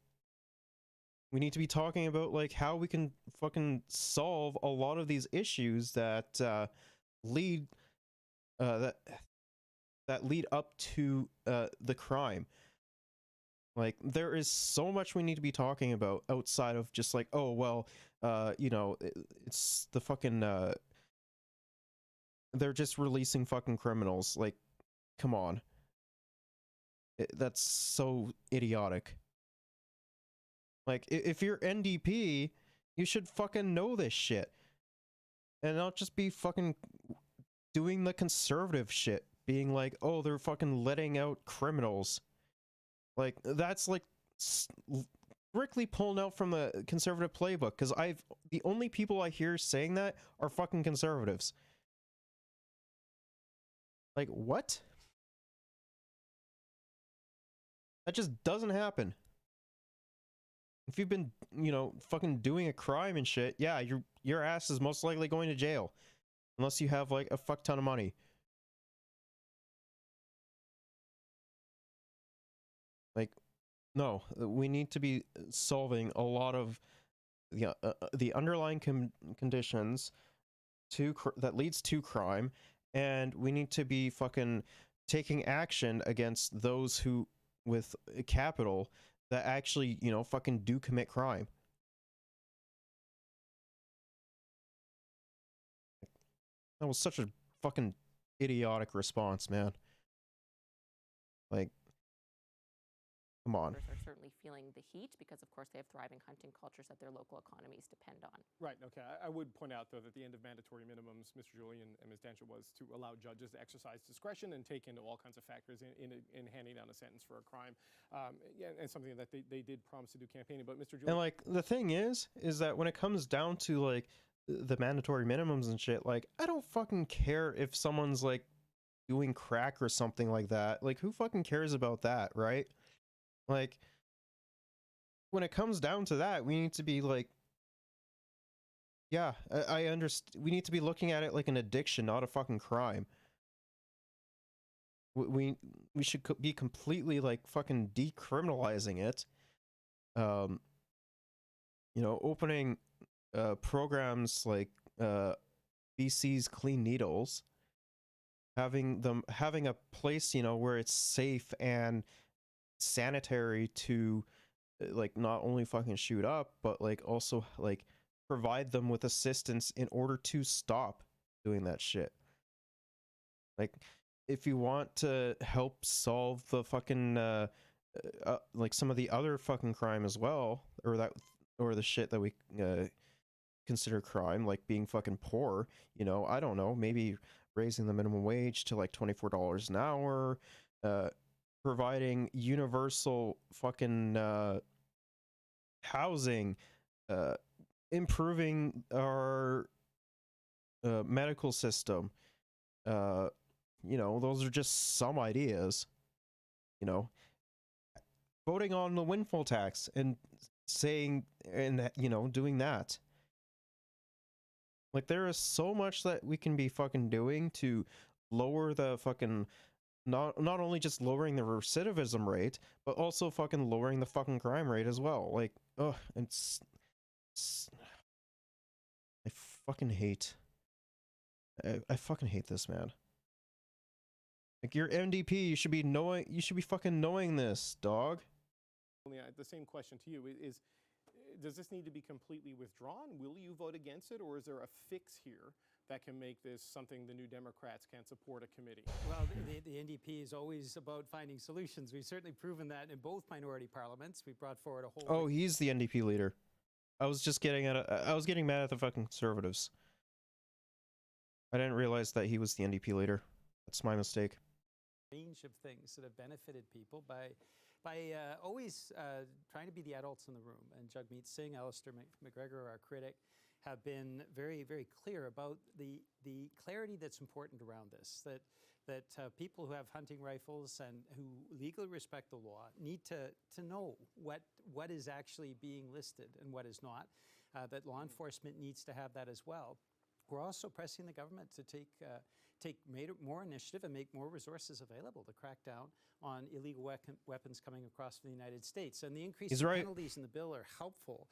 we need to be talking about, like, how we can fucking solve a lot of these issues that lead that lead up to the crime. Like, there is so much we need to be talking about outside of just like, oh well, you know, it's the fucking they're just releasing fucking criminals. Like, come on. That's so idiotic. Like, if you're NDP, you should fucking know this shit. And not just be fucking doing the conservative shit. Being like, oh, they're fucking letting out criminals. Like, that's like strictly pulling out from the conservative playbook. Because the only people I hear saying that are fucking conservatives. Like, what? That just doesn't happen. If you've been, you know, fucking doing a crime and shit, yeah, your ass is most likely going to jail. Unless you have, like, a fuck ton of money. Like, no, we need to be solving a lot of the underlying conditions that leads to crime, and we need to be fucking taking action against those who, with capital, that actually, you know, fucking do commit crime. That was such a fucking idiotic response, man. Like, come on. Are certainly feeling the heat because, of course, they have thriving hunting cultures that their local economies depend on. Right, okay. I would point out, though, that the end of mandatory minimums, Mr. Julian and Ms. Dancher, was to allow judges to exercise discretion and take into all kinds of factors in handing down a sentence for a crime. And something that they did promise to do campaigning. But Mr. Julian... And, like, the thing is that when it comes down to, like, the mandatory minimums and shit, like, I don't fucking care if someone's, like, doing crack or something like that. Like, who fucking cares about that, right? Like, when it comes down to that, we need to be like, yeah, I understand. We need to be looking at it like an addiction, not a fucking crime. We should be completely, like, fucking decriminalizing it. You know, opening programs like BC's Clean Needles, having a place, you know, where it's safe and sanitary to, like, not only fucking shoot up, but, like, also, like, provide them with assistance in order to stop doing that shit. Like, if you want to help solve the fucking like, some of the other fucking crime as well, or the shit that we consider crime, like being fucking poor, you know, I don't know, maybe raising the minimum wage to, like, $24 an hour, providing universal fucking housing, improving our medical system. You know, those are just some ideas. You know, voting on the windfall tax and saying, and, you know, doing that. Like, there is so much that we can be fucking doing to lower the fucking not only just lowering the recidivism rate, but also fucking lowering the fucking crime rate as well. Like, ugh, I fucking hate. I fucking hate this, man. Like, you're MDP, you should be knowing. You should be fucking knowing this, dog. The same question to you is, does this need to be completely withdrawn? Will you vote against it, or is there a fix here that can make this something the New Democrats can support a committee? Well, the NDP is always about finding solutions. We've certainly proven that in both minority parliaments. We brought forward a whole. Oh, he's the NDP leader. I was just getting I was getting mad at the fucking Conservatives. I didn't realize that he was the NDP leader. That's my mistake. Range of things that have benefited people by always trying to be the adults in the room. And Jagmeet Singh, Alistair McGregor, our critic, have been very, very clear about the clarity that's important around this. That people who have hunting rifles and who legally respect the law need to know what is actually being listed and what is not. That law enforcement needs to have that as well. We're also pressing the government to take more initiative and make more resources available to crack down on illegal weapons coming across the United States. And the increased penalties in the bill are helpful,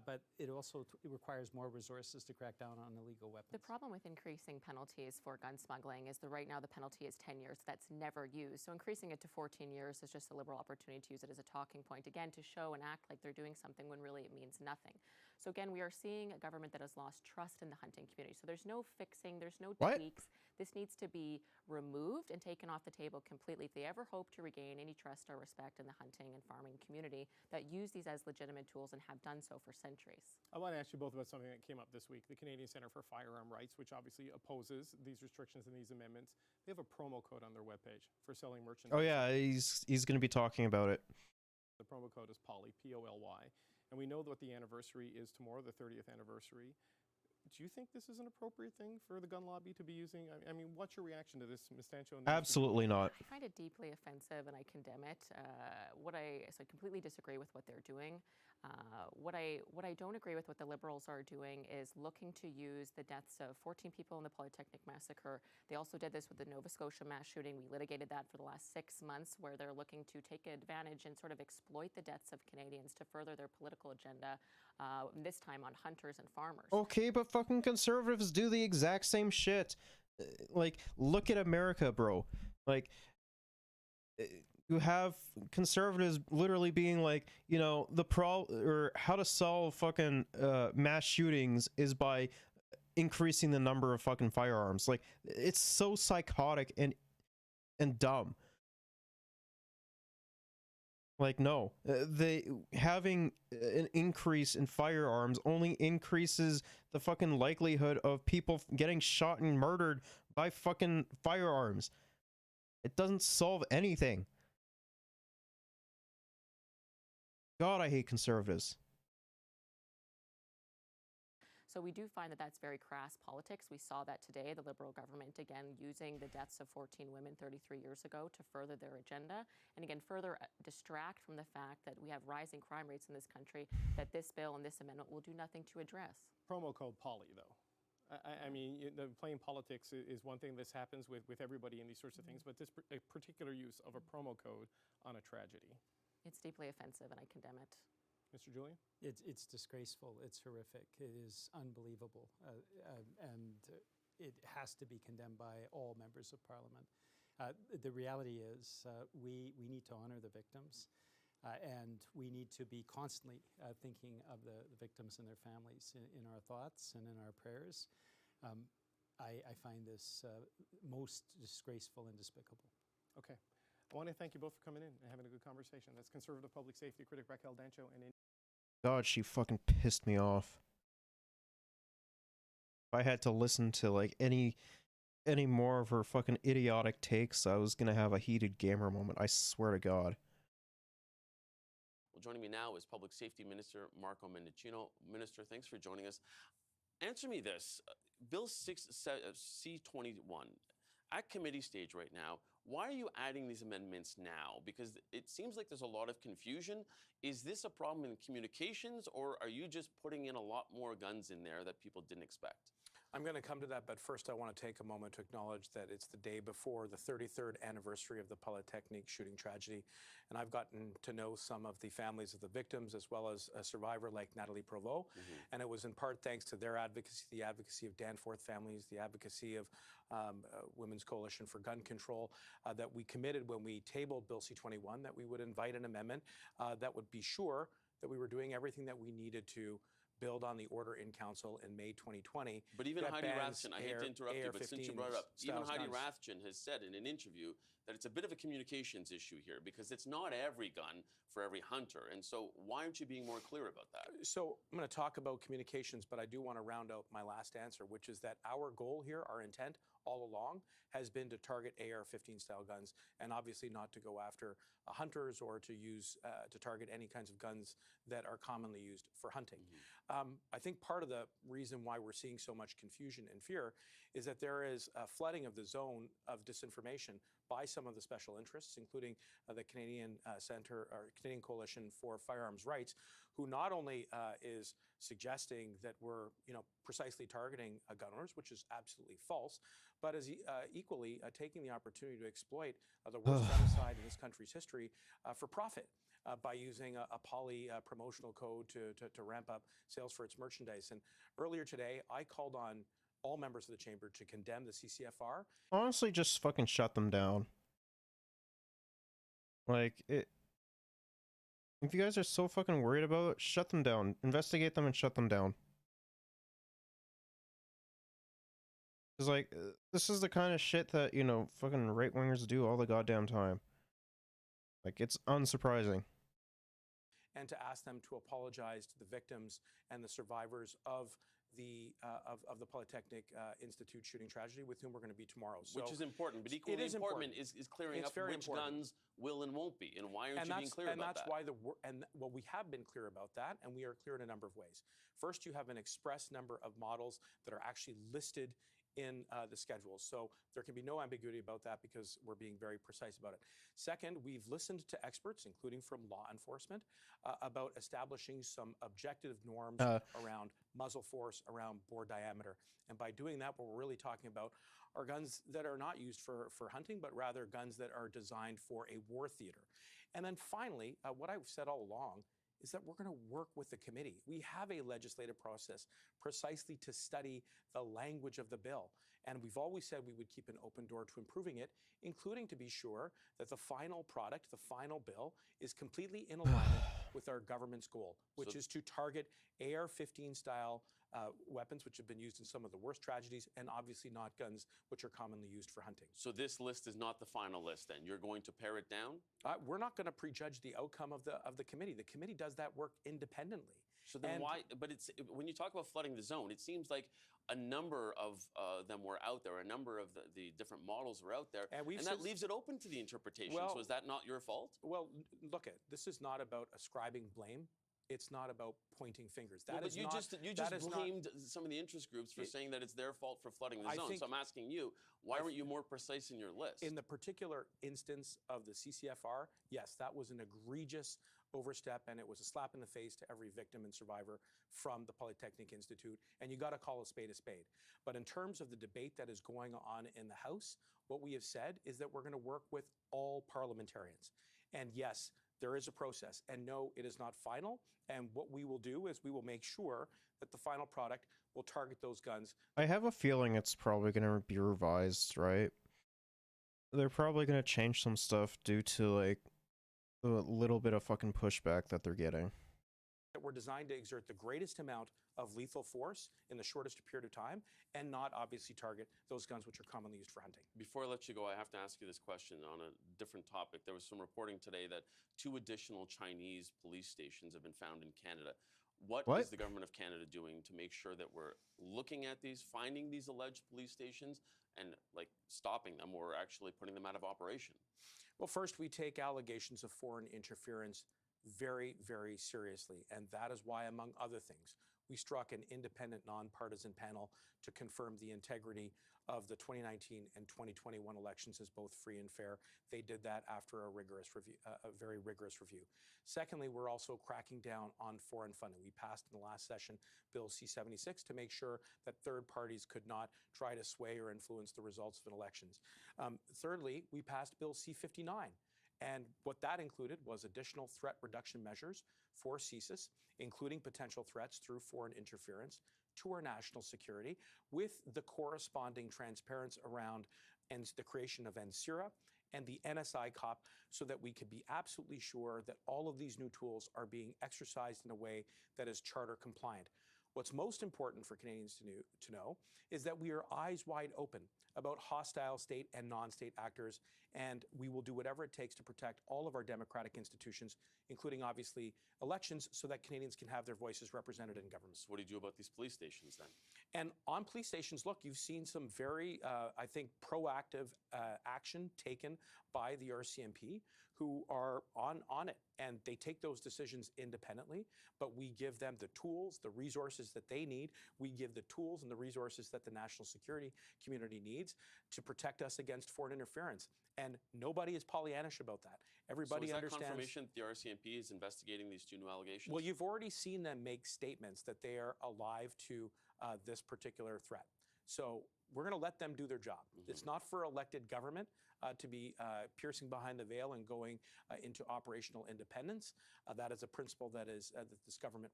but it also requires more resources to crack down on illegal weapons. The problem with increasing penalties for gun smuggling is that right now the penalty is 10 years. That's never used. So increasing it to 14 years is just a Liberal opportunity to use it as a talking point, again, to show and act like they're doing something when really it means nothing. So again, we are seeing a government that has lost trust in the hunting community. So there's no fixing, there's no tweaks. This needs to be removed and taken off the table completely. If they ever hope to regain any trust or respect in the hunting and farming community that use these as legitimate tools and have done so for centuries. I want to ask you both about something that came up this week. The Canadian Centre for Firearm Rights, which obviously opposes these restrictions and these amendments, they have a promo code on their webpage for selling merchandise. Oh yeah, he's going to be talking about it. The promo code is POLY, P-O-L-Y. And we know what the anniversary is tomorrow, the 30th anniversary. Do you think this is an appropriate thing for the gun lobby to be using? I mean, what's your reaction to this, Ms. Stancho? Absolutely not. I find it deeply offensive and I condemn it. So I completely disagree with what they're doing. What I don't agree with what the Liberals are doing is looking to use the deaths of 14 people in the Polytechnic massacre. They also did this with the Nova Scotia mass shooting. We litigated that for the last 6 months, where they're looking to take advantage and sort of exploit the deaths of Canadians to further their political agenda, this time on hunters and farmers. Okay, but fucking Conservatives do the exact same shit. Like, look at America, bro. Like, you have Conservatives literally being like, you know, or how to solve fucking mass shootings is by increasing the number of fucking firearms. Like, it's so psychotic and dumb. Like, no, having an increase in firearms only increases the fucking likelihood of people getting shot and murdered by fucking firearms. It doesn't solve anything. God, I hate Conservatives. So we do find that that's very crass politics. We saw that today, the Liberal government, again, using the deaths of 14 women 33 years ago to further their agenda, and again, further distract from the fact that we have rising crime rates in this country that this bill and this amendment will do nothing to address. Promo code POLY, though. I mean, the playing politics is one thing. This happens with everybody in these sorts of things, but this particular use of a promo code on a tragedy. It's deeply offensive, and I condemn it. Mr. Julian? It's disgraceful. It's horrific. It is unbelievable. And it has to be condemned by all members of Parliament. The reality is we need to honor the victims, and we need to be constantly thinking of the victims and their families in our thoughts and in our prayers. I find this most disgraceful and despicable. Okay. I want to thank you both for coming in and having a good conversation. That's Conservative Public Safety critic Raquel Dancho and God, she fucking pissed me off. If I had to listen to like any more of her fucking idiotic takes, I was gonna have a heated gamer moment. I swear to God. Well, joining me now is Public Safety Minister Marco Mendicino. Minister, thanks for joining us. Answer me this. Bill C-21, at committee stage right now, why are you adding these amendments now? Because it seems like there's a lot of confusion. Is this a problem in communications, or are you just putting in a lot more guns in there that people didn't expect? I'm going to come to that, but first I want to take a moment to acknowledge that it's the day before the 33rd anniversary of the Polytechnique shooting tragedy, and I've gotten to know some of the families of the victims as well as a survivor like Natalie Provost, and it was in part thanks to their advocacy, the advocacy of Danforth families, the advocacy of Women's Coalition for Gun Control, that we committed when we tabled Bill C-21 that we would invite an amendment that would be sure that we were doing everything that we needed to build on the order in council in May 2020. But even Heidi bans Rathjen, I hate to interrupt you, but since you brought it up, even AR-15 Heidi guns. Rathjen has said in an interview that it's a bit of a communications issue here because it's not every gun for every hunter. And so why aren't you being more clear about that? So I'm going to talk about communications, but I do want to round out my last answer, which is that our goal here, our intent all along, has been to target AR-15 style guns and obviously not to go after hunters or to use to target any kinds of guns that are commonly used for hunting. I think part of the reason why we're seeing so much confusion and fear is that there is a flooding of the zone of disinformation by some of the special interests, including the Canadian Centre or Canadian Coalition for Firearms Rights, who not only is suggesting that we're precisely targeting gun owners, which is absolutely false, but is equally taking the opportunity to exploit the worst genocide in this country's history for profit. By using a poly promotional code to ramp up sales for its merchandise. And earlier today, I called on all members of the chamber to condemn the CCFR. Honestly, just fucking shut them down. Like, if you guys are so fucking worried about it, shut them down. Investigate them and shut them down. It's like, this is the kind of shit that, fucking right-wingers do all the goddamn time. Like, it's unsurprising. And to ask them to apologize to the victims and the survivors of the Polytechnic Institute shooting tragedy, with whom we're going to be tomorrow. So which is important, but equally important is clearing up which guns will and won't be, and why aren't you being clear about that? Well, we have been clear about that, and we are clear in a number of ways. First, you have an express number of models that are actually listed in the schedules. So there can be no ambiguity about that because we're being very precise about it. Second, we've listened to experts, including from law enforcement, about establishing some objective norms around muzzle force, around bore diameter. And by doing that, what we're really talking about are guns that are not used for hunting, but rather guns that are designed for a war theater. And then finally, what I've said all along is that we're going to work with the committee. We have a legislative process precisely to study the language of the bill. And we've always said we would keep an open door to improving it, including to be sure that the final product, the final bill, is completely in alignment with our government's goal, which is to target AR-15 style weapons, which have been used in some of the worst tragedies, and obviously not guns which are commonly used for hunting. So this list is not the final list then? You're going to pare it down? We're not going to prejudge the outcome of the committee. The committee does that work independently. So then why, but when you talk about flooding the zone, it seems like a number of them were out there, a number of the different models were out there, and that leaves it open to the interpretation. So is that not your fault? Well, look, this is not about ascribing blame. It's not about pointing fingers. You just blamed some of the interest groups for saying that it's their fault for flooding the zone. So I'm asking you, why weren't you more precise in your list? In the particular instance of the CCFR, yes, that was an egregious overstep, and it was a slap in the face to every victim and survivor from the Polytechnic Institute, and you got to call a spade a spade. But in terms of the debate that is going on in the House, what we have said is that we're going to work with all parliamentarians. And yes, there is a process, and no, it is not final. And what we will do is we will make sure that the final product will target those guns. I have a feeling it's probably going to be revised, right? They're probably going to change some stuff due to, like, a little bit of fucking pushback that they're getting. That were designed to exert the greatest amount of lethal force in the shortest period of time and not obviously target those guns which are commonly used for hunting. Before I let you go, I have to ask you this question on a different topic. There was some reporting today that 2 additional Chinese police stations have been found in Canada. What is the government of Canada doing to make sure that we're looking at these, finding these alleged police stations and like stopping them or actually putting them out of operation? Well, first, we take allegations of foreign interference very, very seriously. And that is why, among other things, we struck an independent, nonpartisan panel to confirm the integrity of the 2019 and 2021 elections as both free and fair. They did that after a rigorous review, a very rigorous review. Secondly, we're also cracking down on foreign funding. We passed in the last session Bill C-76 to make sure that third parties could not try to sway or influence the results of elections. Thirdly, we passed Bill C-59. And what that included was additional threat reduction measures for CSIS, including potential threats through foreign interference to our national security, with the corresponding transparency around the creation of NSIRA and the NSI COP, so that we could be absolutely sure that all of these new tools are being exercised in a way that is charter compliant. What's most important for Canadians to know is that we are eyes wide open about hostile state and non-state actors, and we will do whatever it takes to protect all of our democratic institutions, including obviously elections, so that Canadians can have their voices represented in government. So what do you do about these police stations then? And on police stations, look, you've seen some very, I think, proactive action taken by the RCMP, who are on it, and they take those decisions independently, but we give them the tools, the resources that they need. We give the tools and the resources that the national security community needs to protect us against foreign interference. And nobody is Pollyannish about that. Everybody so is understands. That confirmation that the RCMP is investigating these two new allegations? Well, you've already seen them make statements that they are alive to this particular threat. So we're going to let them do their job. It's not for elected government to be piercing behind the veil and going into operational independence. That is a principle that this government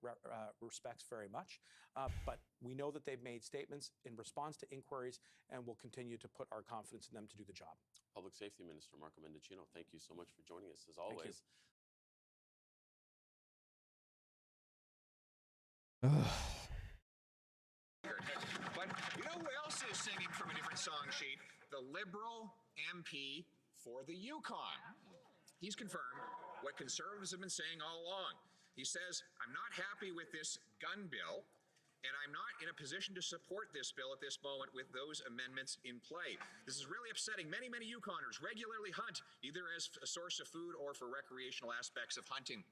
respects very much. But we know that they've made statements in response to inquiries, and we'll continue to put our confidence in them to do the job. Public Safety Minister Marco Mendicino, thank you so much for joining us, as always. But you know who else is singing from a different song sheet? The Liberal MP for the Yukon. He's confirmed what Conservatives have been saying all along. He says, I'm not happy with this gun bill, and I'm not in a position to support this bill at this moment with those amendments in play. This is really upsetting. Many Yukoners regularly hunt, either as a source of food or for recreational aspects of hunting.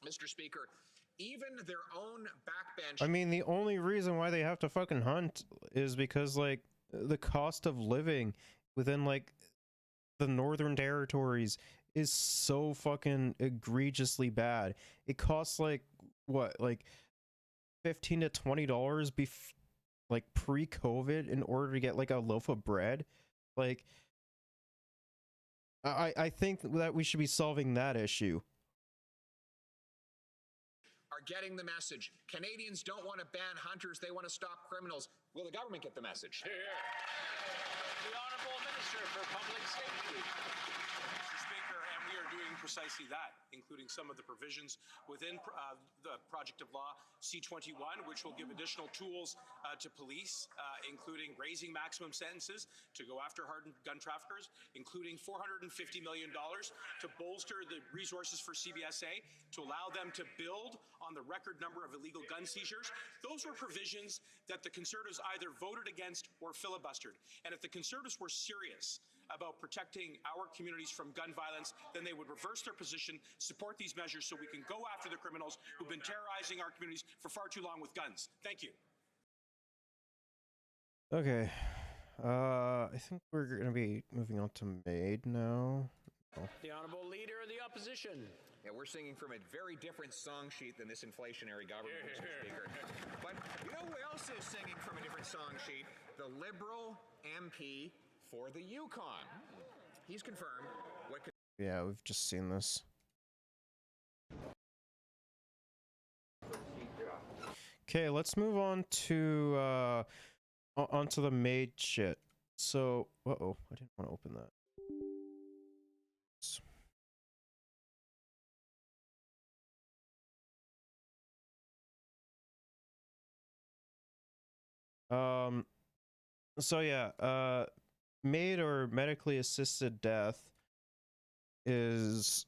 Mr. Speaker, even their own backbench... I mean, the only reason why they have to fucking hunt is because, like, the cost of living within, like, the Northern Territories is so fucking egregiously bad. It costs, like, what, like, $15 to $20 like, pre-COVID in order to get, like, a loaf of bread. Like, I think that we should be solving that issue. Are getting the message. Canadians don't want to ban hunters, they want to stop criminals. Will the government get the message? Here. The Honourable Minister for Public Safety. Mr. Speaker, and we are doing precisely that, including some of the provisions within the project of law C-21, which will give additional tools to police, including raising maximum sentences to go after hardened gun traffickers, including $450 million to bolster the resources for CBSA, to allow them to build on the record number of illegal gun seizures. Those were provisions that the Conservatives either voted against or filibustered. And if the Conservatives were serious about protecting our communities from gun violence, then they would reverse their position, support these measures so we can go after the criminals who've been terrorizing our communities for far too long with guns. Thank you. Okay. I think we're going to be moving on to MAiD now. Oh. The Honourable Leader of the Opposition. Yeah, we're singing from a very different song sheet than this inflationary government, Mr. Speaker. But you know who else is singing from a different song sheet? The Liberal MP for the Yukon. He's confirmed what... Yeah, we've just seen this. Okay, let's move on to onto the MAiD shit. So, uh-oh, I didn't want to open that. So yeah, MAiD, or medically assisted death, is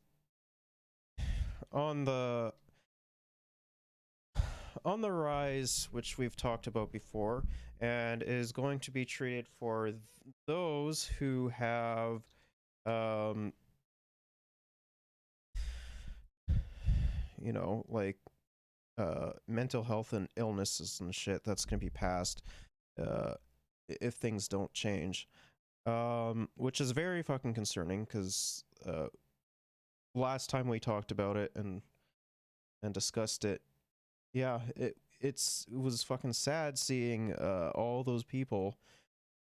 on the rise, which we've talked about before, and is going to be treated for those who have you know, like mental health and illnesses and shit that's gonna be passed if things don't change, which is very fucking concerning because last time we talked about it and discussed it, yeah, it was fucking sad seeing all those people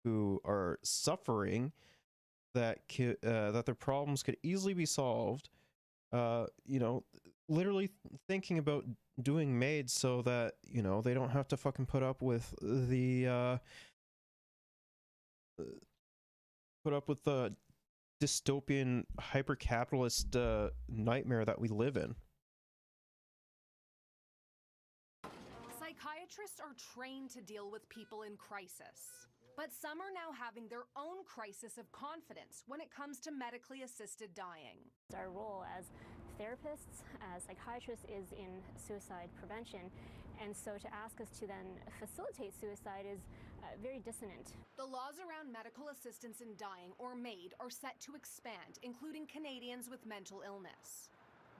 who are suffering that that their problems could easily be solved, you know, literally thinking about doing MAiD so that, you know, they don't have to fucking put up with the dystopian hyper-capitalist nightmare that we live in. Psychiatrists are trained to deal with people in crisis, but some are now having their own crisis of confidence when it comes to medically assisted dying. Our role as therapists, as psychiatrists, is in suicide prevention, and so to ask us to then facilitate suicide is very dissonant. The laws around medical assistance in dying, or MAiD, are set to expand, including Canadians with mental illness.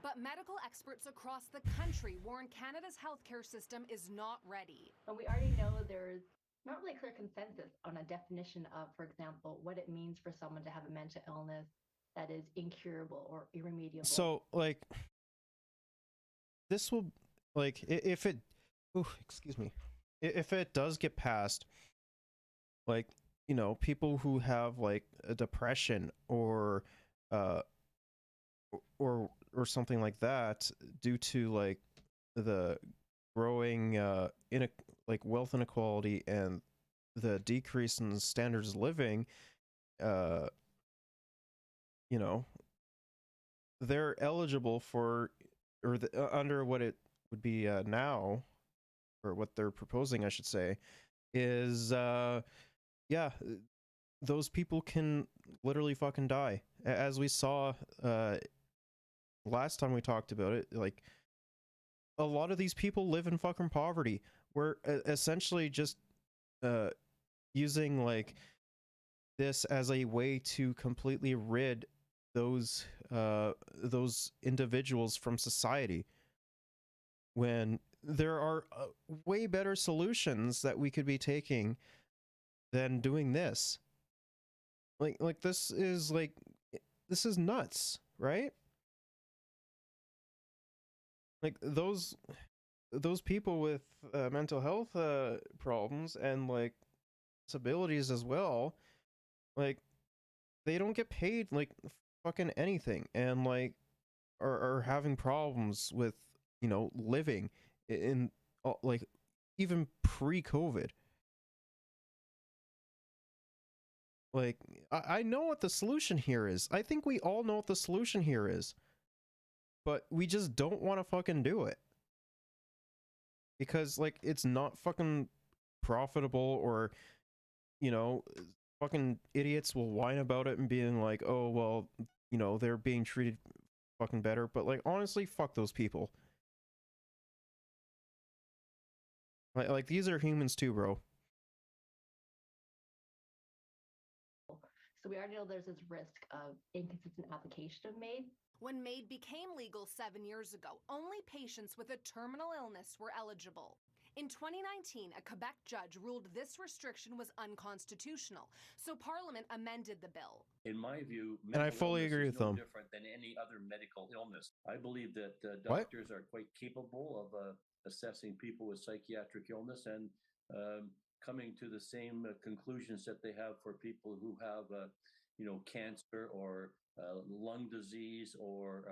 But medical experts across the country warn Canada's healthcare system is not ready. And we already know there's not really clear consensus on a definition of, for example, what it means for someone to have a mental illness that is incurable or irremediable. So, like, this will, like, if it, excuse me, if it does get passed, like, you know, people who have like a depression or something like that due to like the growing like wealth inequality and the decrease in standards of living, you know, they're eligible for, or under what it would be now, or what they're proposing, I should say, is yeah, those people can literally fucking die, as we saw last time we talked about it. Like, a lot of these people live in fucking poverty. We're essentially just using like this as a way to completely rid those individuals from society, when there are way better solutions that we could be taking than doing this. Like this is nuts, right? Like those people with mental health problems and like disabilities as well, like they don't get paid like fucking anything, and like are having problems with, you know, living in like even pre-COVID. Like, I know what the solution here is. I think we all know what the solution here is. But we just don't want to fucking do it. Because, like, it's not fucking profitable, or, you know, fucking idiots will whine about it and being like, oh, well, you know, they're being treated fucking better. But, like, honestly, fuck those people. Like these are humans too, bro. So we already know there's this risk of inconsistent application of MAiD. When MAiD became legal 7 years ago, only patients with a terminal illness were eligible. In 2019, a Quebec judge ruled this restriction was unconstitutional, so Parliament amended the bill. In my view, and I fully agree with them. Different than any other medical illness. I believe that doctors are quite capable of assessing people with psychiatric illness and coming to the same conclusions that they have for people who have, you know, cancer or lung disease or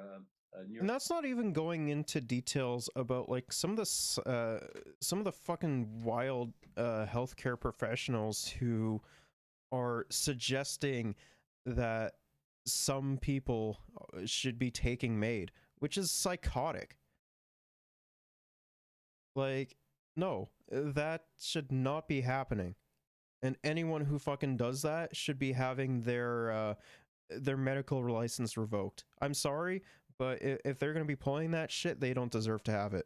and that's not even going into details about like some of the fucking wild healthcare professionals who are suggesting that some people should be taking MAiD, which is psychotic. Like, no, that should not be happening. And anyone who fucking does that should be having their medical license revoked. I'm sorry, but if they're going to be pulling that shit, they don't deserve to have it.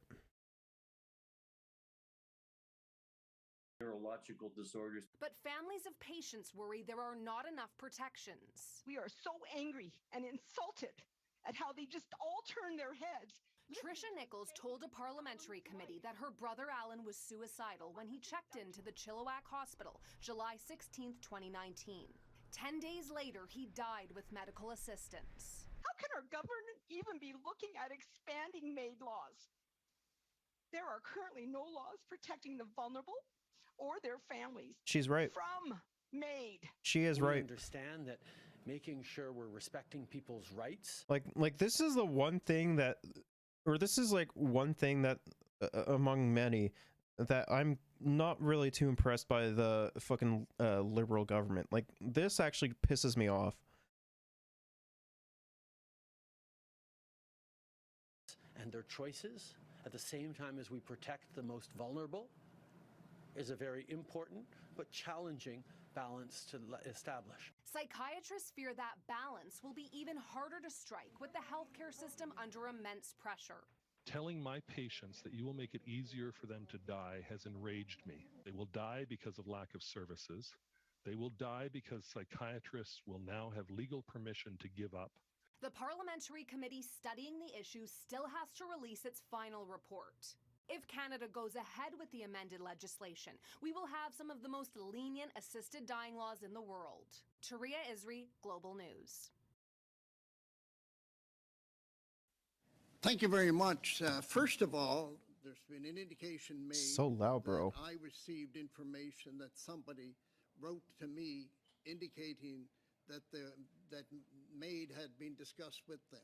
Neurological disorders. But families of patients worry there are not enough protections. We are so angry and insulted at how they just all turn their heads. Tricia Nichols told a parliamentary committee that her brother Alan was suicidal when he checked into the Chilliwack Hospital July 16, 2019. 10 days later, he died with medical assistance. How can our government even be looking at expanding MAiD laws? There are currently no laws protecting the vulnerable or their families. She's right. From MAiD. She is We right. understand that making sure we're respecting people's rights. Like this is the one thing that, or this is like one thing that among many that I'm not really too impressed by the fucking liberal government. Like this actually pisses me off. And their choices at the same time as we protect the most vulnerable is a very important but challenging balance to establish. Psychiatrists fear that balance will be even harder to strike with the healthcare system under immense pressure. Telling my patients that you will make it easier for them to die has enraged me. They will die because of lack of services. They will die because psychiatrists will now have legal permission to give up. The parliamentary committee studying the issue still has to release its final report. If Canada goes ahead with the amended legislation, we will have some of the most lenient assisted dying laws in the world. Taria Isri, Global News. Thank you very much. First of all, there's been an indication made So loud, bro. that I received information that somebody wrote to me indicating that that MAiD had been discussed with them.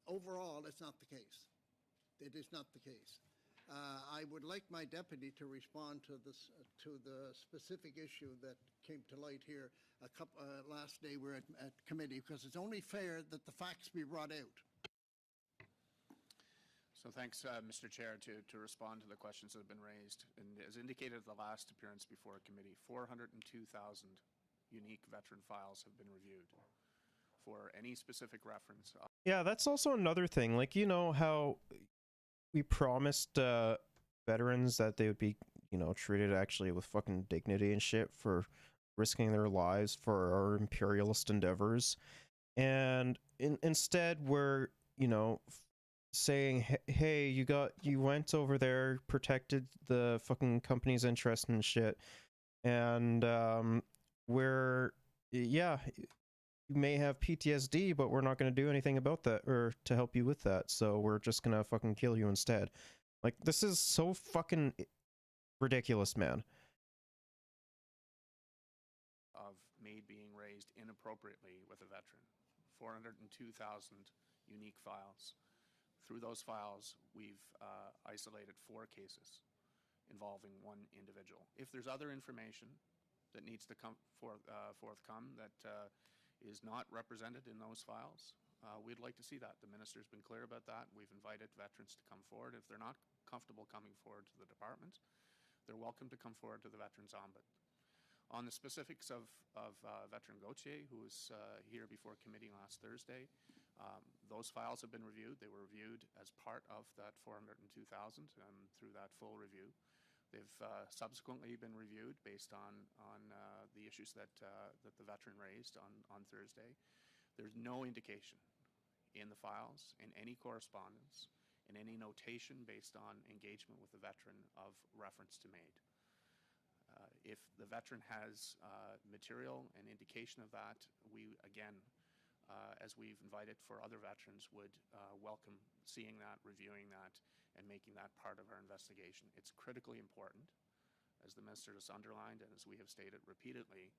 Overall, it's not the case. It is not the case. I would like my deputy to respond to this to the specific issue that came to light here last day we're at committee, because it's only fair that the facts be brought out. So thanks, Mr. Chair, to respond to the questions that have been raised. And as indicated at the last appearance before a committee, 402,000 unique veteran files have been reviewed for any specific reference. Yeah, that's also another thing. Like, you know how we promised veterans that they would be, you know, treated actually with fucking dignity and shit for risking their lives for our imperialist endeavors. And instead we're, you know, saying, hey, you went over there, protected the fucking company's interest and shit. And yeah, you may have PTSD, but we're not going to do anything about that or to help you with that. So we're just going to fucking kill you instead. Like, this is so fucking ridiculous, man. Of MAiD being raised inappropriately with a veteran. 402,000 unique files. Through those files, we've isolated 4 cases involving one individual. If there's other information that needs to come forthcome that is not represented in those files, we'd like to see that. The minister's been clear about that. We've invited veterans to come forward. If they're not comfortable coming forward to the department, they're welcome to come forward to the Veterans Ombudsman. On the specifics of veteran Gauthier, who was here before committee last Thursday, those files have been reviewed. They were reviewed as part of that 402,000 through that full review. They've subsequently been reviewed based on the issues that the veteran raised on Thursday. There's no indication in the files, in any correspondence, in any notation based on engagement with the veteran of reference to MAiD. If the veteran has material and indication of that, we, again, as we've invited for other veterans, would welcome seeing that, reviewing that, and making that part of our investigation. It's critically important, as the Minister has underlined and as we have stated repeatedly,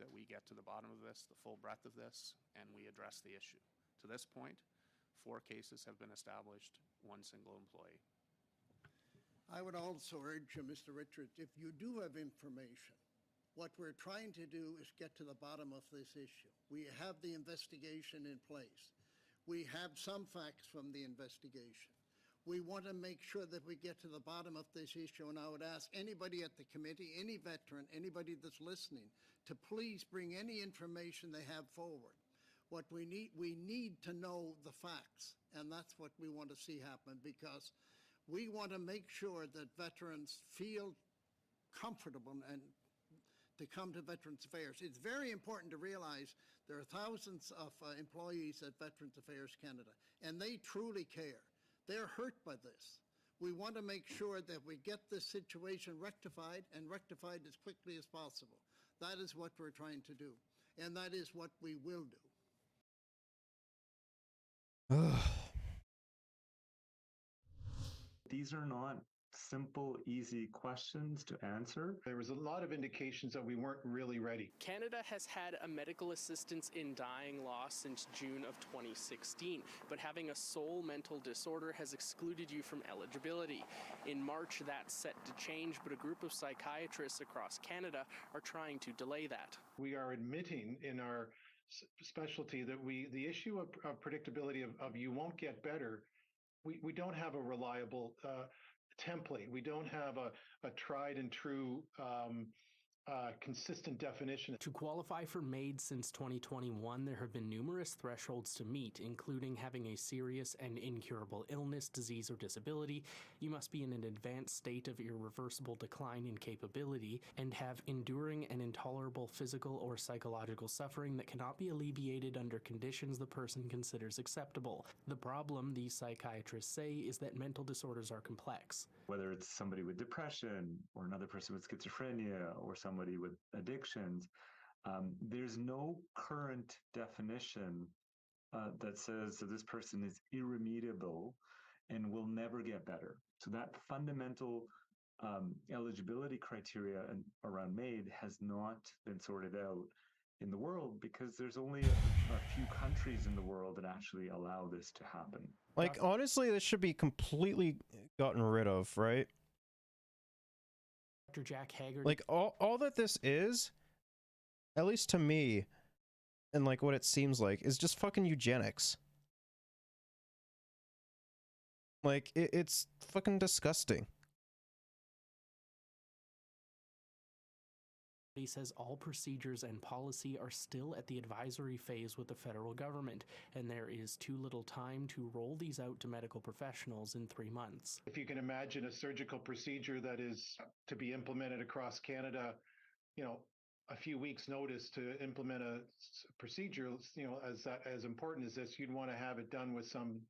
that we get to the bottom of this, the full breadth of this, and we address the issue. To this point, 4 cases have been established, 1 single employee. I would also urge you, Mr. Richards, if you do have information, what we're trying to do is get to the bottom of this issue. We have the investigation in place. We have some facts from the investigation. We want to make sure that we get to the bottom of this issue, and I would ask anybody at the committee, any veteran, anybody that's listening, to please bring any information they have forward. What we need to know the facts, and that's what we want to see happen, because we want to make sure that veterans feel comfortable and to come to Veterans Affairs. It's very important to realize there are thousands of employees at Veterans Affairs Canada, and they truly care. They're hurt by this. We want to make sure that we get this situation rectified, and rectified as quickly as possible. That is what we're trying to do, and that is what we will do. These are not simple, easy questions to answer. There was a lot of indications that we weren't really ready. Canada has had a medical assistance in dying law since June of 2016, but having a sole mental disorder has excluded you from eligibility. In March, that's set to change, but a group of psychiatrists across Canada are trying to delay that. We are admitting in our specialty that the issue of predictability of you won't get better, we don't have a reliable template. We don't have a tried and true consistent definition. To qualify for MAiD since 2021, there have been numerous thresholds to meet, including having a serious and incurable illness, disease, or disability. You must be in an advanced state of irreversible decline in capability and have enduring and intolerable physical or psychological suffering that cannot be alleviated under conditions the person considers acceptable. The problem, these psychiatrists say, is that mental disorders are complex. Whether it's somebody with depression or another person with schizophrenia or somebody with addictions, there's no current definition that says that this person is irremediable and will never get better. So that fundamental eligibility criteria around MAiD has not been sorted out in the world because there's only a few countries in the world that actually allow this to happen. Like, honestly, this should be completely gotten rid of, right? Dr. Jack Haggard. Like, all that this is, at least to me, and like what it seems like, is just fucking eugenics. Like, it's fucking disgusting. He says all procedures and policy are still at the advisory phase with the federal government, and there is too little time to roll these out to medical professionals in 3 months. If you can imagine a surgical procedure that is to be implemented across Canada, a few weeks notice to implement a procedure, as important as this, you'd want to have it done with some,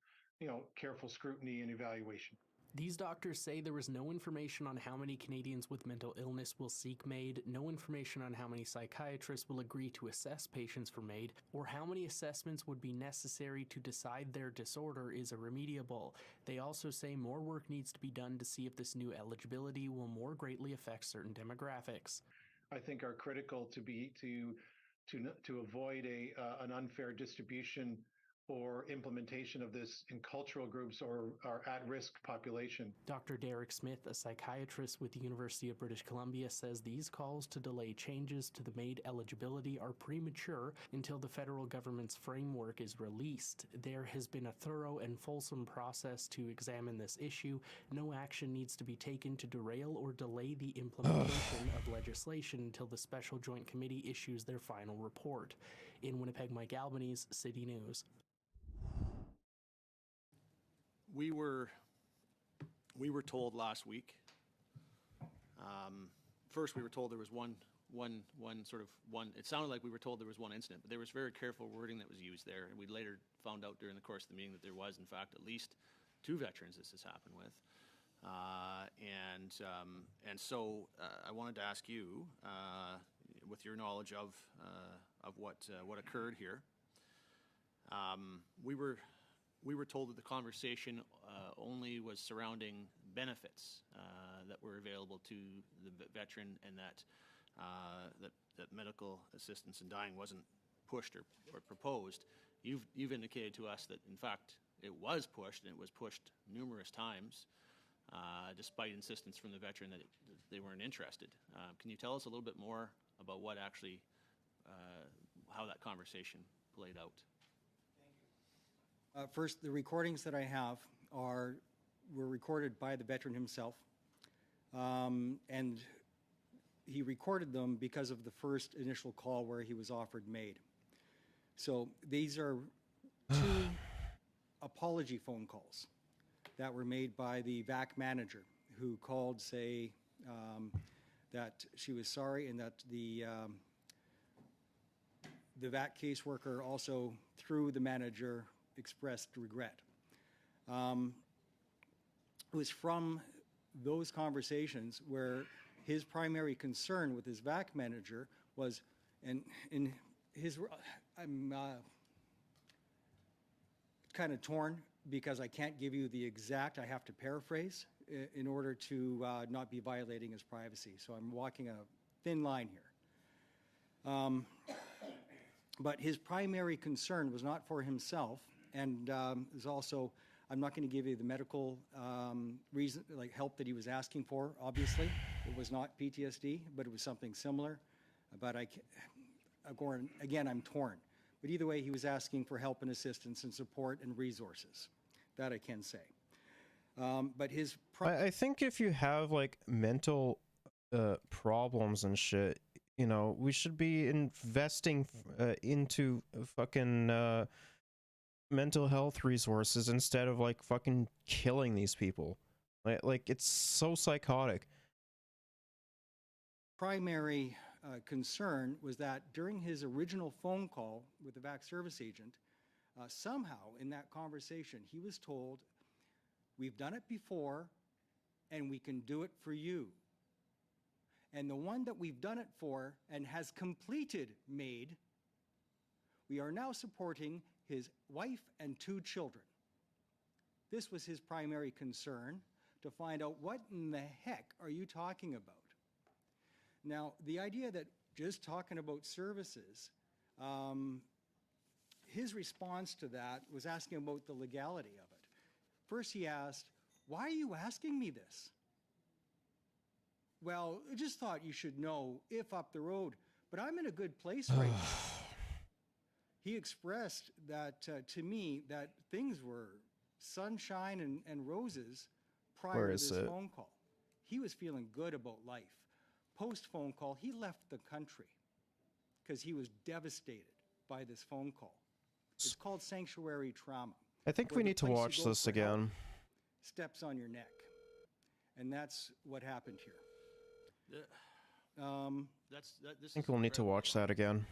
careful scrutiny and evaluation. These doctors say there was no information on how many Canadians with mental illness will seek MAiD, no information on how many psychiatrists will agree to assess patients for MAiD, or how many assessments would be necessary to decide their disorder is irremediable. They also say more work needs to be done to see if this new eligibility will more greatly affect certain demographics. I think are critical to avoid an unfair distribution or implementation of this in cultural groups or at-risk population. Dr. Derek Smith, a psychiatrist with the University of British Columbia, says these calls to delay changes to the MAiD eligibility are premature until the federal government's framework is released. There has been a thorough and fulsome process to examine this issue. No action needs to be taken to derail or delay the implementation of legislation until the Special Joint Committee issues their final report. In Winnipeg, Mike Albanese, City News. We were told last week. First, we were told there was one. It sounded like we were told there was one incident, but there was very careful wording that was used there, and we later found out during the course of the meeting that there was, in fact, at least 2 veterans this has happened with. So I wanted to ask you, with your knowledge of what occurred here, we were told that the conversation only was surrounding benefits that were available to the veteran, and that medical assistance in dying wasn't pushed or proposed. You've indicated to us that, in fact, it was pushed, and it was pushed numerous times, despite insistence from the veteran that they weren't interested. Can you tell us a little bit more about what actually, how that conversation played out? First, the recordings that I have were recorded by the veteran himself, and he recorded them because of the first initial call where he was offered MAiD. So these are 2 apology phone calls that were made by the VAC manager who called, say, that she was sorry and that the VAC caseworker also, through the manager, expressed regret. It was from those conversations where his primary concern with his VAC manager was, and in his, I'm kind of torn because I can't give you the exact, I have to paraphrase in order to not be violating his privacy. So I'm walking a thin line here. But his primary concern was not for himself, and is also, I'm not going to give you the medical reason, like help that he was asking for, obviously. It was not PTSD, but it was something similar. But again, I'm torn. But either way, he was asking for help and assistance and support and resources. That I can say. But his... I think if you have, like, mental problems and shit, you know, we should be investing into fucking mental health resources instead of, like, fucking killing these people. Like it's so psychotic. Primary concern was that during his original phone call with the VAC service agent, somehow in that conversation, he was told, we've done it before and we can do it for you. And the one that we've done it for and has completed MAiD, we are now supporting his wife and 2 children. This was his primary concern, to find out what in the heck are you talking about? Now, the idea that just talking about services, his response to that was asking about the legality of it. First he asked, why are you asking me this? Well, I just thought you should know if up the road, but I'm in a good place right now. He expressed that to me that things were sunshine and roses prior to this phone call. He was feeling good about life. Post phone call, he left the country because he was devastated by this phone call. It's called sanctuary trauma. I think we need to watch this again. Steps on your neck. And that's what happened here. I think we'll need to watch that again.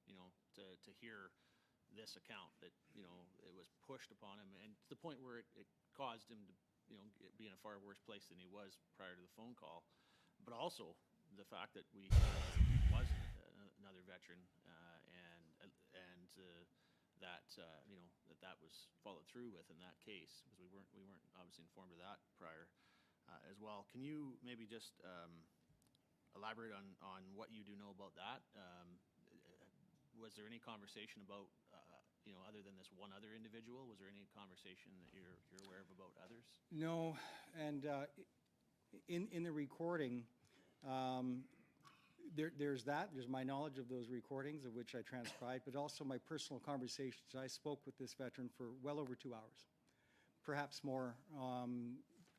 You know, to hear this account that, you know, it was pushed upon him, and to the point where it caused him to, you know, be in a far worse place than he was prior to the phone call. But also the fact that we was another veteran, and that you know, that was followed through with in that case, because we weren't obviously informed of that prior as well. Can you maybe just elaborate on what you do know about that? Was there any conversation about, you know, other than this one other individual? Was there any conversation that you're aware of about others? No, and in the recording, there's my knowledge of those recordings, of which I transcribed, but also my personal conversations. I spoke with this veteran for well over 2 hours, perhaps more,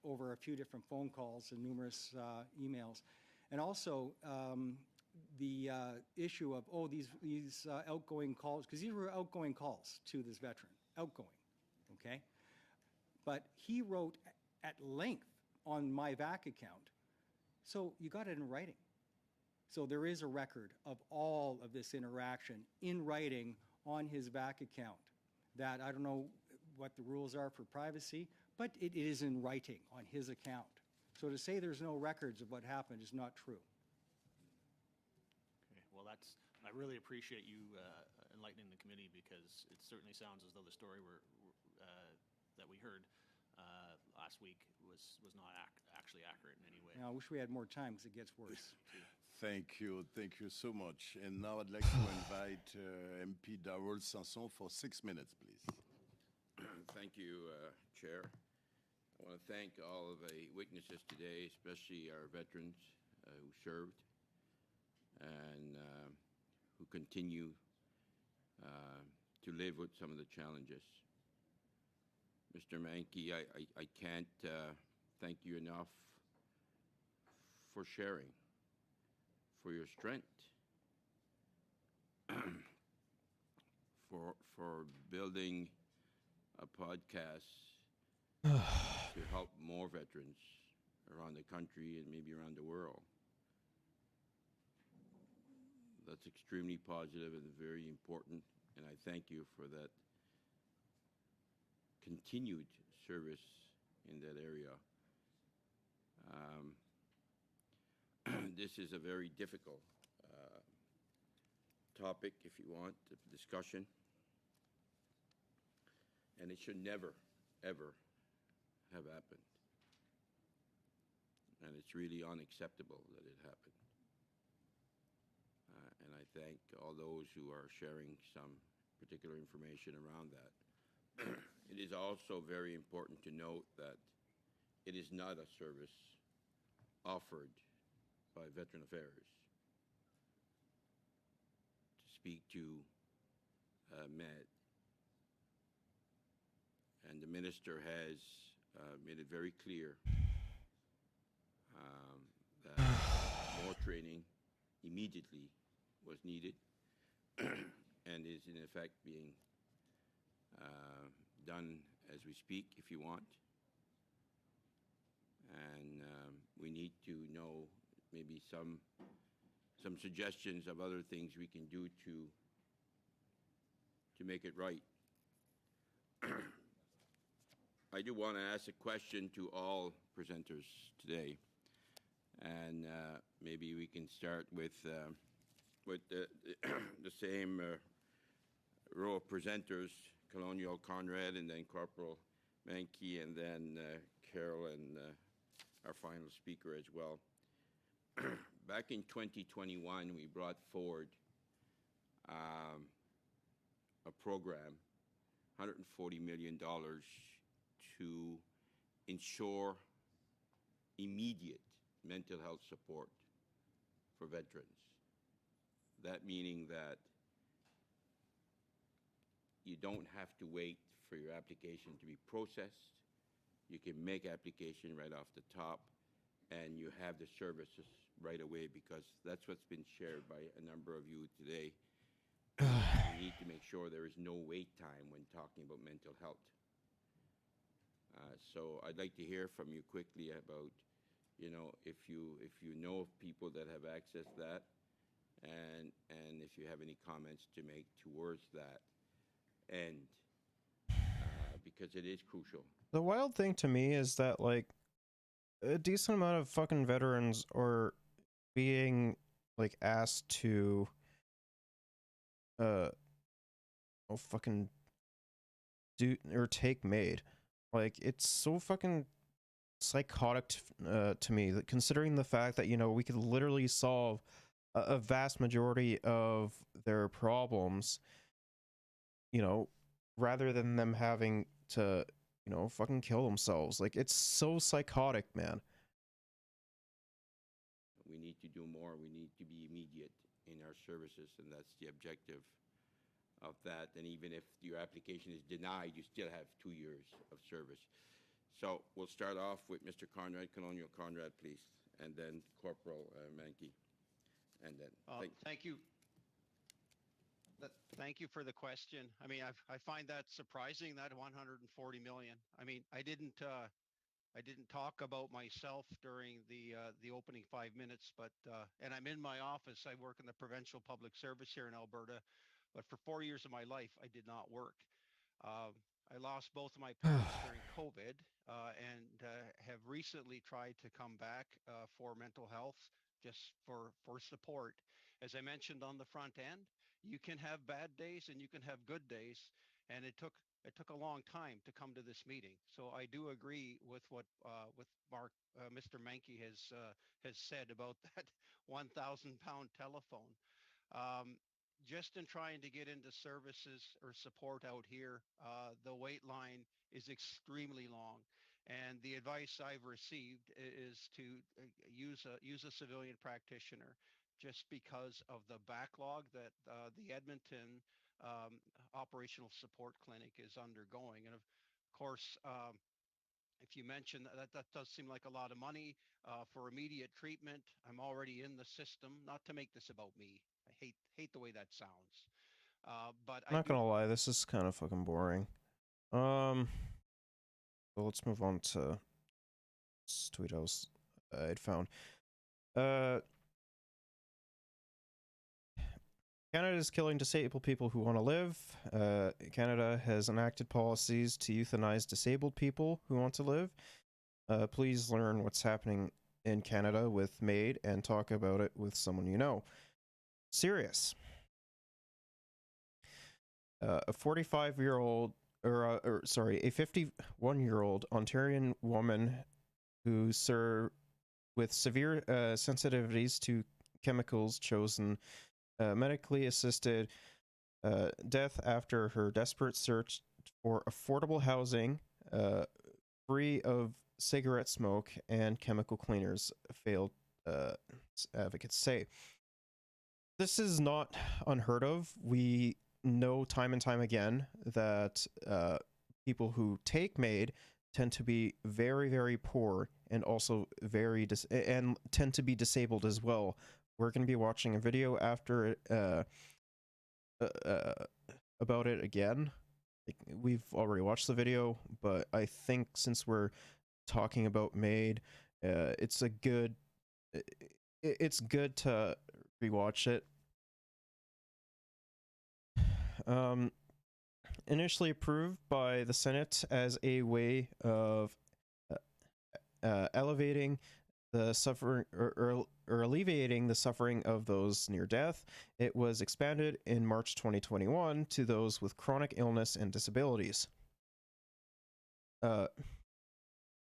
over a few different phone calls and numerous emails. And also the issue of, these outgoing calls, because these were outgoing calls to this veteran, outgoing, okay? But he wrote at length on my VAC account, so you got it in writing. So there is a record of all of this interaction in writing on his VAC account. That, I don't know what the rules are for privacy, but it is in writing on his account. So to say there's no records of what happened is not true. Okay, well, I really appreciate you enlightening the committee, because it certainly sounds as though the story that we heard last week was not actually accurate in any way. Now, I wish we had more time, because it gets worse. Thank you so much. And now I'd like to invite MP Darrell Sanson for 6 minutes, please. Thank you, Chair. I want to thank all of the witnesses today, especially our veterans who served and who continue to live with some of the challenges. Mr. Mankey, I can't thank you enough for sharing, for your strength, for building a podcast to help more veterans around the country and maybe around the world. That's extremely positive and very important, and I thank you for that continued service in that area. This is a very difficult topic, if you want, of discussion, and it should never, ever have happened. And it's really unacceptable that it happened. And I thank all those who are sharing some particular information around that. It is also very important to note that it is not a service offered by Veteran Affairs to speak to MAiD. And the minister has made it very clear that more training immediately was needed and is in effect being done as we speak, if you want. And we need to know maybe some suggestions of other things we can do to make it right. I do want to ask a question to all presenters today, and maybe we can start with the same row of presenters, Colonial Conrad, and then Corporal Mankey, and then Carol, and our final speaker as well. Back in 2021, we brought forward a program, $140 million, to ensure immediate mental health support for veterans. That meaning that you don't have to wait for your application to be processed. You can make application right off the top, and you have the services right away, because that's what's been shared by a number of you today. We need to make sure there is no wait time when talking about mental health. So I'd like to hear from you quickly about, you know, if you know of people that have accessed that, and if you have any comments to make towards that end, because it is crucial. The wild thing to me is that, like, a decent amount of fucking veterans are being, like, asked to fucking do or take MAiD. Like, it's so fucking psychotic to me, that considering the fact that, you know, we could literally solve a vast majority of their problems, you know, rather than them having to, you know, fucking kill themselves. Like, it's so psychotic, man. We need to do more. We need to be immediate in our services, and that's the objective of that. And even if your application is denied, you still have 2 years of service. So we'll start off with Mr. Conrad, Colonial Conrad, please, and then Corporal Mankey, and then thank you. Thank you for the question. I mean, I find that surprising, that 140 million. I mean, I didn't talk about myself during the opening 5 minutes, but and I'm in my office. I work in the provincial public service here in Alberta, but for 4 years of my life, I did not work. I lost both of my parents during COVID, and have recently tried to come back for mental health, just for support. As I mentioned on the front end, you can have bad days and you can have good days, and it took a long time to come to this meeting. So I do agree with what with Mr. Mankey has said about that 1,000-pound telephone. Just in trying to get into services or support out here, the wait line is extremely long. And the advice I've received is to use a civilian practitioner, just because of the backlog that the Edmonton operational support clinic is undergoing. And of course, if you mention that does seem like a lot of money for immediate treatment. I'm already in the system. Not to make this about me. I hate the way that sounds. But I'm not gonna lie, this is kind of fucking boring. So let's move on to this tweet I'd found. Canada is killing disabled people who want to live. Canada has enacted policies to euthanize disabled people who want to live. Please learn what's happening in Canada with MAiD and talk about it with someone you know. Serious. A 45-year-old, a 51-year-old Ontarian woman who served with severe sensitivities to chemicals chosen medically assisted death after her desperate search for affordable housing free of cigarette smoke and chemical cleaners, failed advocates say. This is not unheard of. We know time and time again that people who take MAiD tend to be very, very poor and also and tend to be disabled as well. We're going to be watching a video after about it again. We've already watched the video, but I think since we're talking about MAiD, it's good to rewatch it. Initially approved by the Senate as a way of elevating the suffering or alleviating the suffering of those near death, it was expanded in March 2021 to those with chronic illness and disabilities.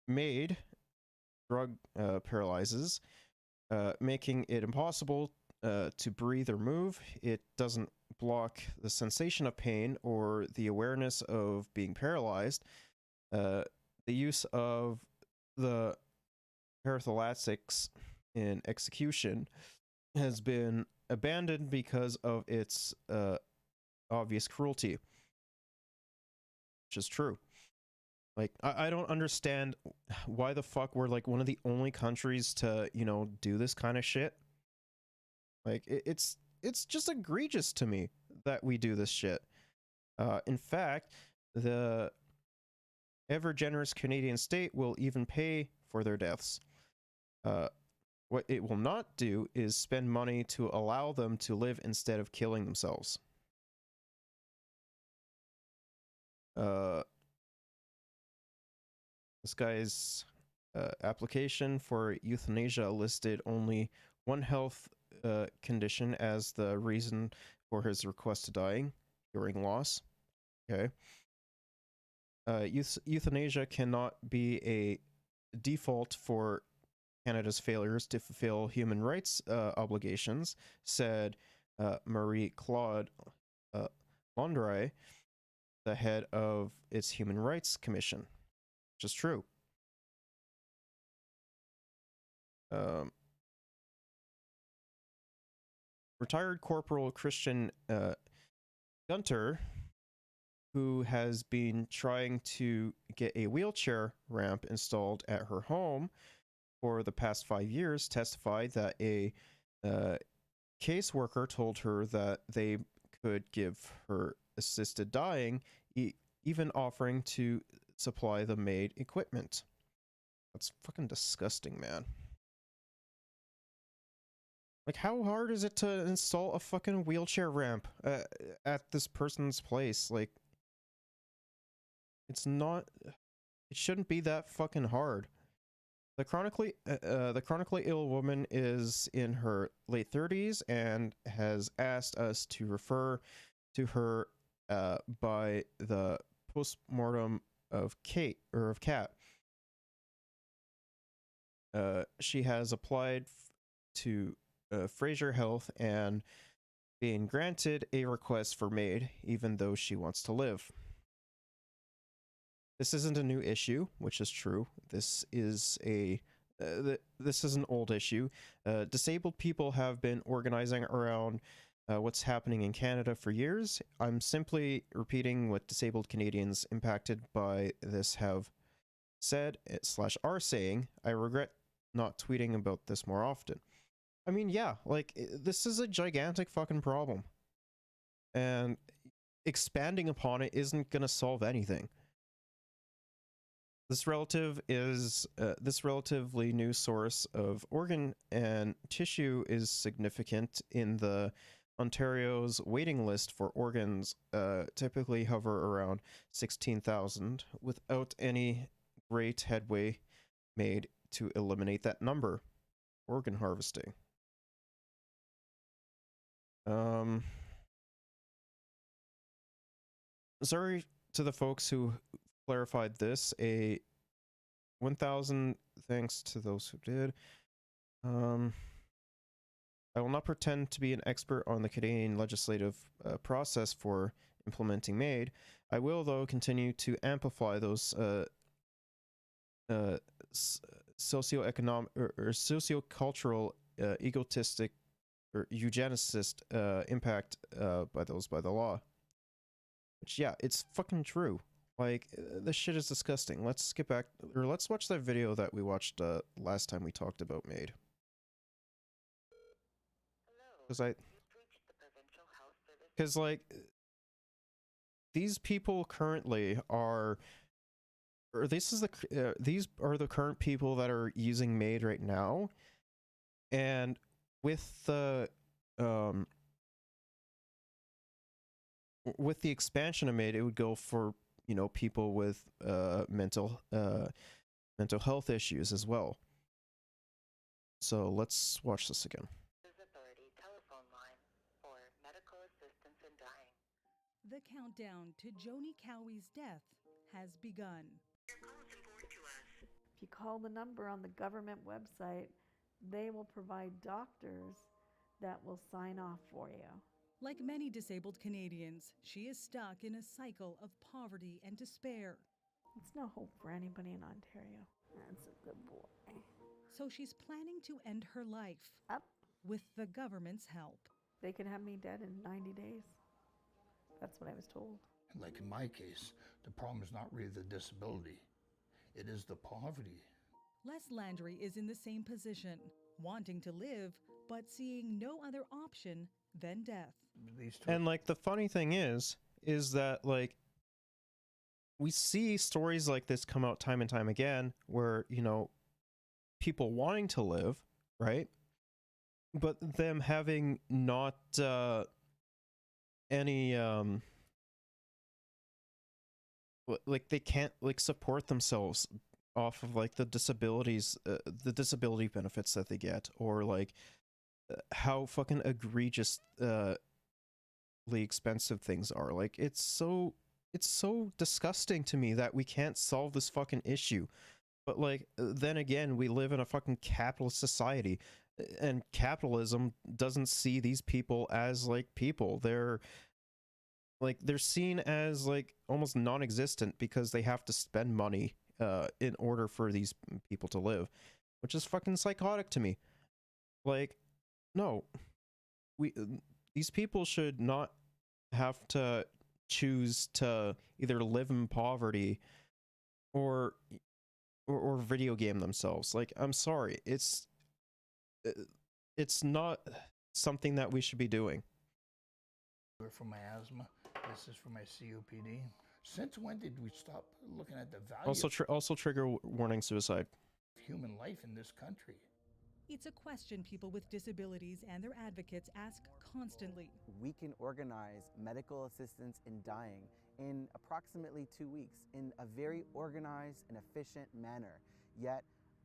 MAiD drug paralyzes, making it impossible to breathe or move. It doesn't block the sensation of pain or the awareness of being paralyzed. The use of the parathalasics in execution has been abandoned because of its obvious cruelty, which is true. Like, I don't understand why the fuck we're like one of the only countries to, do this kind of shit. Like, it's just egregious to me that we do this shit. In fact, the ever generous Canadian state will even pay for their deaths. What it will not do is spend money to allow them to live instead of killing themselves. This guy's application for euthanasia listed only one health condition as the reason for his request to dying, hearing loss. Okay. Euthanasia cannot be a default for Canada's failures to fulfill human rights obligations, said Marie-Claude Landry, the head of its Human Rights Commission, which is true. Retired Corporal Christian Gunter, who has been trying to get a wheelchair ramp installed at her home for the past 5 years, testified that a caseworker told her that they could give her assisted dying, even offering to supply the MAiD equipment. That's fucking disgusting, man. Like, how hard is it to install a fucking wheelchair ramp at this person's place? Like, it shouldn't be that fucking hard. The chronically ill woman is in her late 30s and has asked us to refer to her by the postmortem of Kat. She has applied to Fraser Health and being granted a request for MAiD, even though she wants to live. This isn't a new issue, which is true. This is an old issue. Disabled people have been organizing around what's happening in Canada for years. I'm simply repeating what disabled Canadians impacted by this have said / are saying. I regret not tweeting about this more often. I mean, yeah, like, this is a gigantic fucking problem. And expanding upon it isn't going to solve anything. This relatively new source of organ and tissue is significant in the Ontario's waiting list for organs typically hover around 16,000, without any great headway made to eliminate that number. Organ harvesting. Sorry to the folks who clarified this. A 1,000 thanks to those who did. I will not pretend to be an expert on the Canadian legislative process for implementing MAiD. I will, though, continue to amplify those socioeconomic or sociocultural, egotistic, or eugenicist impact by the law. Which, yeah, it's fucking true. Like, this shit is disgusting. Let's skip back, or let's watch that video that we watched last time we talked about MAiD. Because like, these people currently are, or this is these are the current people that are using MAiD right now, and with the expansion of MAiD, it would go for, you know, people with mental health issues as well. So let's watch this again. The countdown to Joni Cowie's death has begun. If you call the number on the government website, they will provide doctors that will sign off for you. Like many disabled Canadians, she is stuck in a cycle of poverty and despair. It's no hope for anybody in Ontario. That's a good boy. So she's planning to end her life. Up. With the government's help. They could have me dead in 90 days. That's what I was told. Like in my case, the problem is not really the disability. It is the poverty. Les Landry is in the same position, wanting to live, but seeing no other option than death. And like, the funny thing is that like, we see stories like this come out time and time again where, you know, people wanting to live, right? But them having not any like, they can't like support themselves off of like the disabilities, the disability benefits that they get, or like how fucking egregiously expensive things are. Like, it's so disgusting to me that we can't solve this fucking issue. But like, then again, we live in a fucking capitalist society, and capitalism doesn't see these people as like people. They're seen as like almost non-existent because they have to spend money in order for these people to live, which is fucking psychotic to me. Like, no, these people should not have to choose to either live in poverty or video game themselves. Like, I'm sorry, it's not something that we should be doing. For my asthma, this is for my COPD. Since when did we stop looking at the value Also trigger warning: suicide. of human life in this country? It's a question people with disabilities and their advocates ask constantly. We can organize medical assistance in dying in approximately 2 weeks in a very organized and efficient manner. Yet,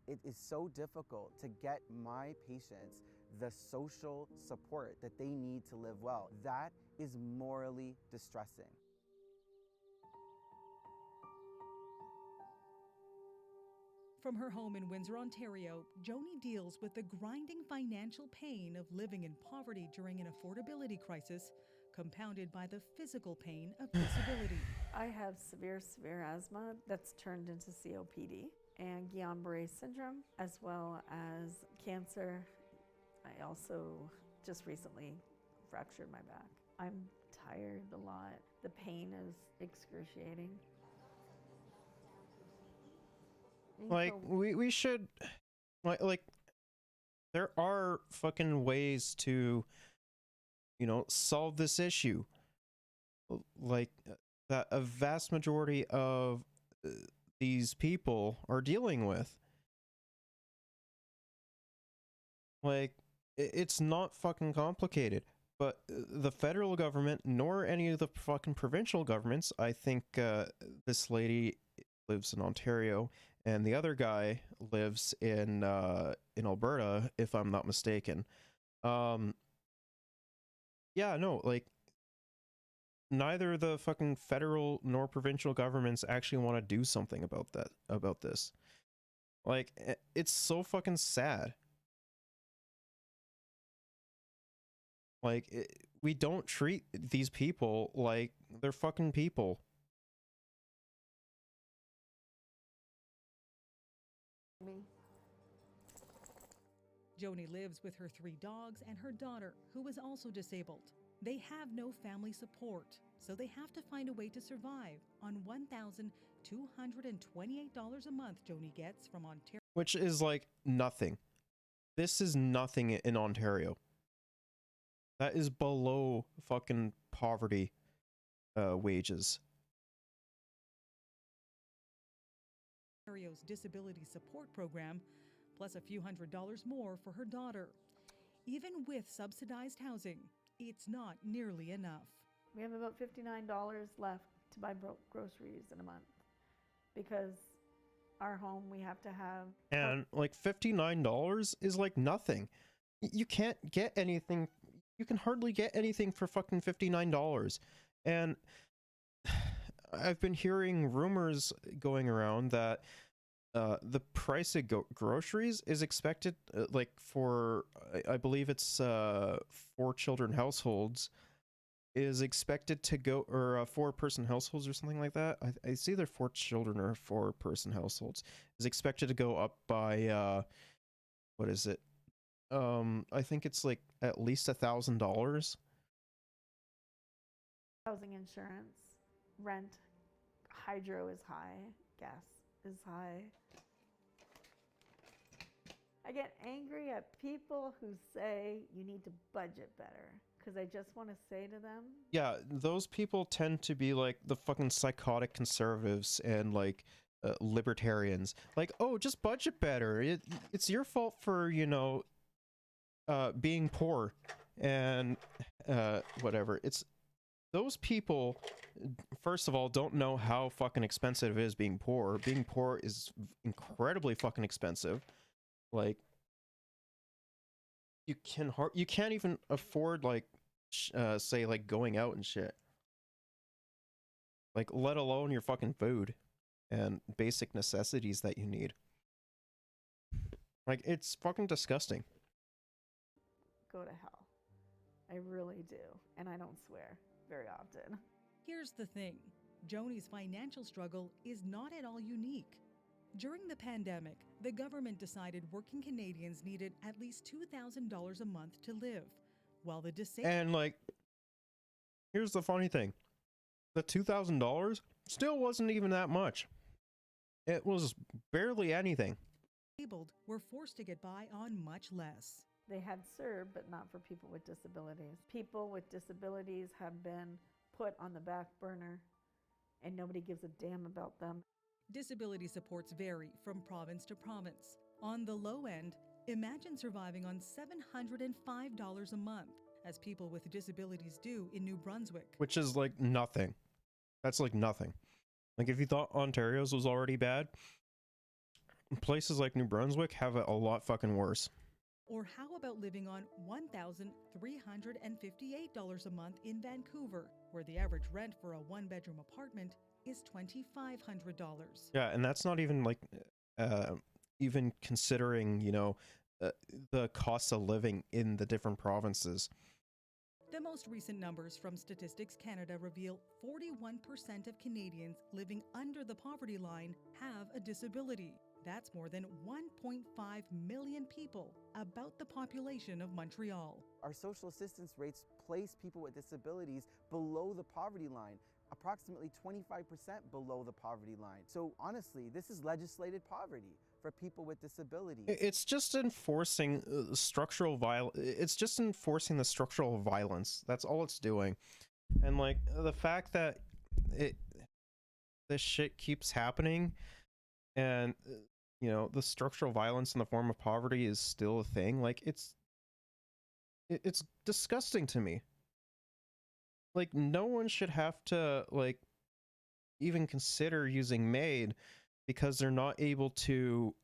it is so difficult to get my patients the social support that they need to live well. That is morally distressing. From her home in Windsor, Ontario, Joni deals with the grinding financial pain of living in poverty during an affordability crisis, compounded by the physical pain of disability. I have severe asthma that's turned into COPD and Guillain-Barré syndrome, as well as cancer. I also just recently fractured my back. I'm tired a lot. The pain is excruciating. Like, we should, like, there are fucking ways to, you know, solve this issue. Like, that a vast majority of these people are dealing with. Like, it's not fucking complicated. But the federal government, nor any of the fucking provincial governments, I think this lady lives in Ontario, and the other guy lives in Alberta, if I'm not mistaken. Yeah, no, like, neither the fucking federal nor provincial governments actually want to do something about this. Like, it's so fucking sad. Like, we don't treat these people like they're fucking people. Joni lives with her 3 dogs and her daughter, who is also disabled. They have no family support, so they have to find a way to survive on $1,228 a month Joni gets from Ontario. Which is like nothing. This is nothing in Ontario. That is below fucking poverty wages. Ontario's disability support program, plus a few $100s more for her daughter. Even with subsidized housing, it's not nearly enough. We have about $59 left to buy groceries in a month because our home we have to have. And like $59 is like nothing. You can't get anything. You can hardly get anything for fucking $59. And I've been hearing rumors going around that the price of groceries is expected, like for, I believe it's 4-children households, is expected to go, or 4-person households or something like that. It's either 4 children or 4-person households, is expected to go up by, what is it? I think it's like at least $1,000. Housing insurance, rent, hydro is high, gas is high. I get angry at people who say you need to budget better, because I just want to say to them, Yeah, those people tend to be like the fucking psychotic conservatives and like libertarians. Like, oh, just budget better. It's your fault for, you know, being poor and whatever. It's those people, first of all, don't know how fucking expensive it is being poor. Being poor is incredibly fucking expensive. Like, you can't even afford, like, say, like, going out and shit. Like, let alone your fucking food and basic necessities that you need. Like, it's fucking disgusting. go to hell. I really do, and I don't swear very often. Here's the thing. Joni's financial struggle is not at all unique. During the pandemic, the government decided working Canadians needed at least $2,000 a month to live, while the disabled... And, like, here's the funny thing. The $2,000 still wasn't even that much. It was barely anything. Disabled were forced to get by on much less. They had CERB, but not for people with disabilities. People with disabilities have been put on the back burner, and nobody gives a damn about them. Disability supports vary from province to province. On the low end, imagine surviving on $705 a month, as people with disabilities do in New Brunswick. Which is like nothing. That's like nothing. Like, if you thought Ontario's was already bad, places like New Brunswick have it a lot fucking worse. Or how about living on $1,358 a month in Vancouver, where the average rent for a one-bedroom apartment is $2,500. Yeah, and that's not even like, even considering, you know, the cost of living in the different provinces. The most recent numbers from Statistics Canada reveal 41% of Canadians living under the poverty line have a disability. That's more than 1.5 million people, about the population of Montreal. Our social assistance rates place people with disabilities below the poverty line, approximately 25% below the poverty line. So honestly, this is legislated poverty for people with disabilities. It's just enforcing structural violence. It's just enforcing the structural violence. That's all it's doing. And like the fact that this shit keeps happening, and you know, the structural violence in the form of poverty is still a thing. Like, it's disgusting to me. like, no one should have to, like, even consider using MAiD because they're not able to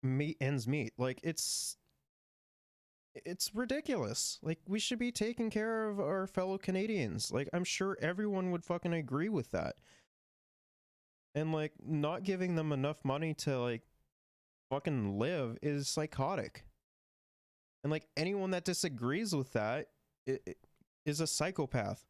meet ends meet. Like, it's ridiculous. Like, we should be taking care of our fellow Canadians. Like, I'm sure everyone would fucking agree with that. And, like, not giving them enough money to, like, fucking live is psychotic. And, like, anyone that disagrees with that is a psychopath.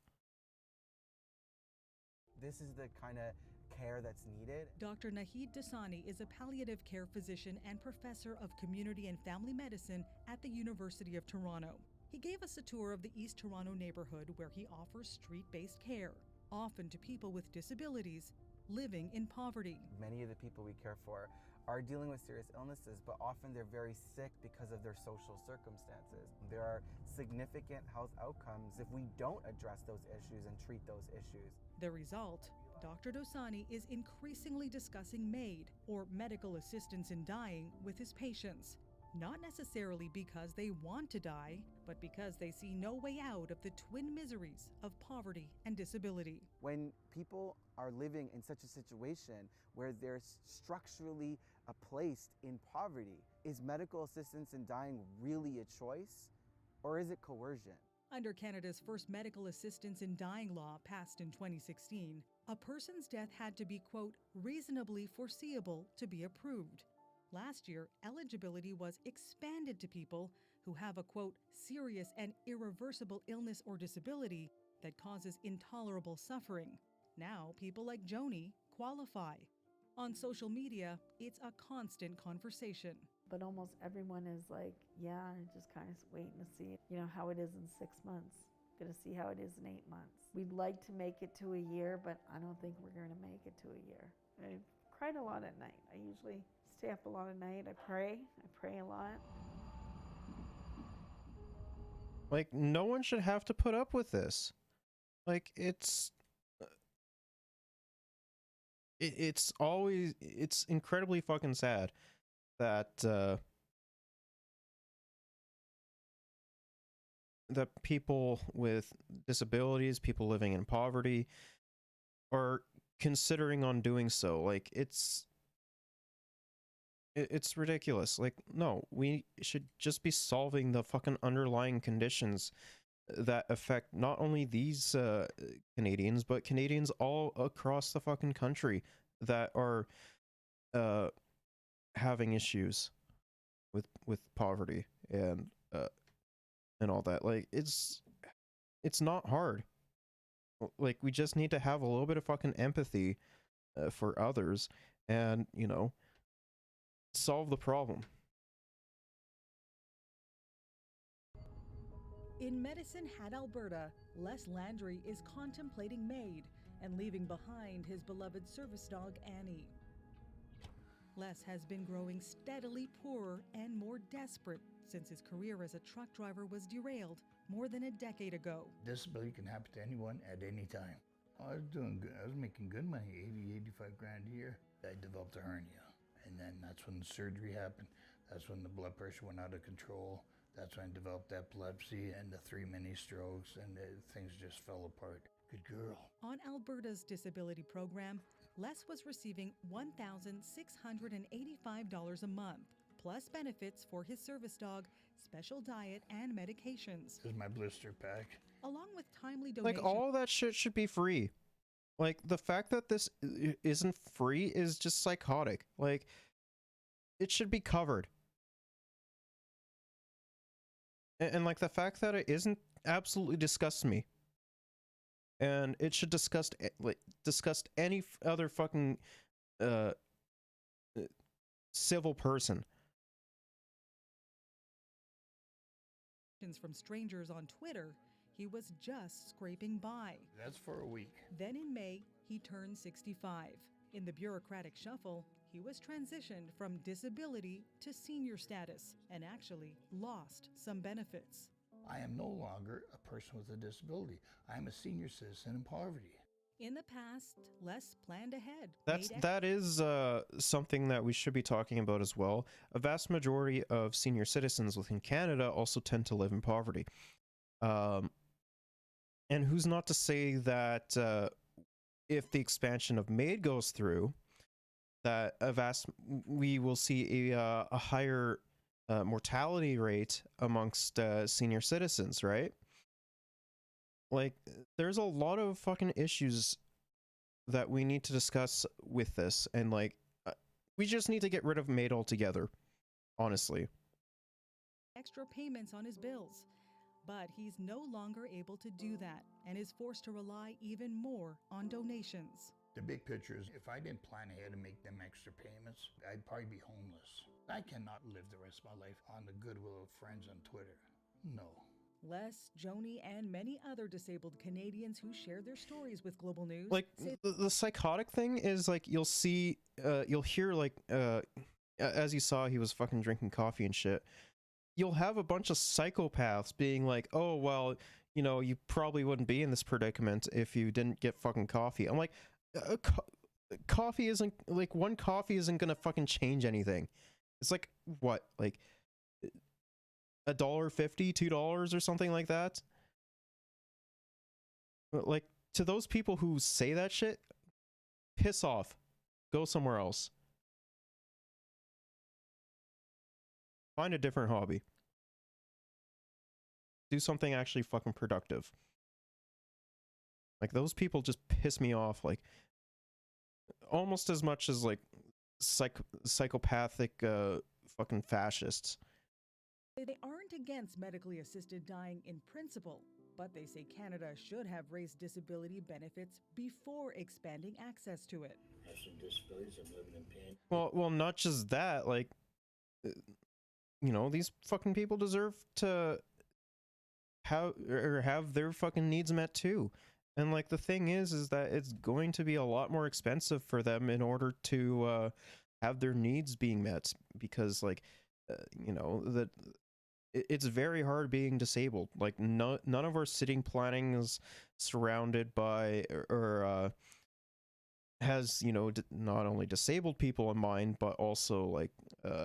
This is the kind of care that's needed. Dr. Naheed Dassani is a palliative care physician and professor of community and family medicine at the University of Toronto. He gave us a tour of the East Toronto neighborhood where he offers street-based care, often to people with disabilities living in poverty. Many of the people we care for are dealing with serious illnesses, but often they're very sick because of their social circumstances. There are significant health outcomes if we don't address those issues and treat those issues. The result, Dr. Dassani is increasingly discussing MAiD, or medical assistance in dying, with his patients. Not necessarily because they want to die, but because they see no way out of the twin miseries of poverty and disability. When people are living in such a situation where they're structurally placed in poverty, is medical assistance in dying really a choice, or is it coercion? Under Canada's first medical assistance in dying law, passed in 2016, a person's death had to be, quote, reasonably foreseeable to be approved. Last year, eligibility was expanded to people who have a, quote, serious and irreversible illness or disability that causes intolerable suffering. Now, people like Joni qualify. On social media, it's a constant conversation. But almost everyone is like, yeah, just kind of waiting to see, how it is in 6 months. Gonna see how it is in 8 months. We'd like to make it to a year, but I don't think we're gonna make it to a year. I've cried a lot at night. I usually stay up a lot at night. I pray a lot. Like, no one should have to put up with this. Like, it's incredibly fucking sad that that people with disabilities, people living in poverty, are considering on doing so. Like, it's ridiculous. Like, no, we should just be solving the fucking underlying conditions that affect not only these Canadians, but Canadians all across the fucking country that are having issues with poverty and all that. Like, it's not hard. Like, we just need to have a little bit of fucking empathy for others and, solve the problem. In Medicine Hat, Alberta, Les Landry is contemplating MAiD and leaving behind his beloved service dog, Annie. Les has been growing steadily poorer and more desperate since his career as a truck driver was derailed more than a decade ago. Disability can happen to anyone at any time. I was doing good. I was making good money, 85 grand a year. I developed a hernia. And then that's when the surgery happened. That's when the blood pressure went out of control. That's when I developed epilepsy and the 3 mini strokes, and things just fell apart. Good girl. On Alberta's disability program, Les was receiving $1,685 a month, plus benefits for his service dog, special diet, and medications. This is my blister pack. Along with timely donations. Like, all that shit should be free. Like, the fact that this isn't free is just psychotic. Like, it should be covered. And like, the fact that it isn't absolutely disgusts me. And it should disgust any other fucking civil person. From strangers on Twitter, he was just scraping by. That's for a week. Then in May, he turned 65. In the bureaucratic shuffle, he was transitioned from disability to senior status and actually lost some benefits. I am no longer a person with a disability. I am a senior citizen in poverty. In the past, Les planned ahead. That is something that we should be talking about as well. A vast majority of senior citizens within Canada also tend to live in poverty. And who's not to say that if the expansion of MAiD goes through, that we will see a higher mortality rate amongst senior citizens, right? Like, there's a lot of fucking issues that we need to discuss with this, and like, we just need to get rid of MAiD altogether, honestly. Extra payments on his bills. But he's no longer able to do that and is forced to rely even more on donations. The big picture is if I didn't plan ahead and make them extra payments, I'd probably be homeless. I cannot live the rest of my life on the goodwill of friends on Twitter. No. Les, Joni, and many other disabled Canadians who share their stories with Global News. Like, the psychotic thing is, like, you'll hear, like, as you saw, he was fucking drinking coffee and shit. You'll have a bunch of psychopaths being like, oh, well, you know, you probably wouldn't be in this predicament if you didn't get fucking coffee. I'm like, coffee isn't, like, one coffee isn't gonna fucking change anything. It's like, what, like, $1.50, $2 or something like that? Like, to those people who say that shit, piss off. Go somewhere else. Find a different hobby. Do something actually fucking productive. Like, those people just piss me off, like, almost as much as, like, psychopathic fucking fascists. They aren't against medically assisted dying in principle, but they say Canada should have raised disability benefits before expanding access to it. I have some disabilities, I'm living in pain. Well, not just that, like, you know, these fucking people deserve to have their fucking needs met too. And like, the thing is that it's going to be a lot more expensive for them in order to have their needs being met, because like, you know, that it's very hard being disabled. Like, none of our sitting planning is surrounded by or has, you know, not only disabled people in mind, but also like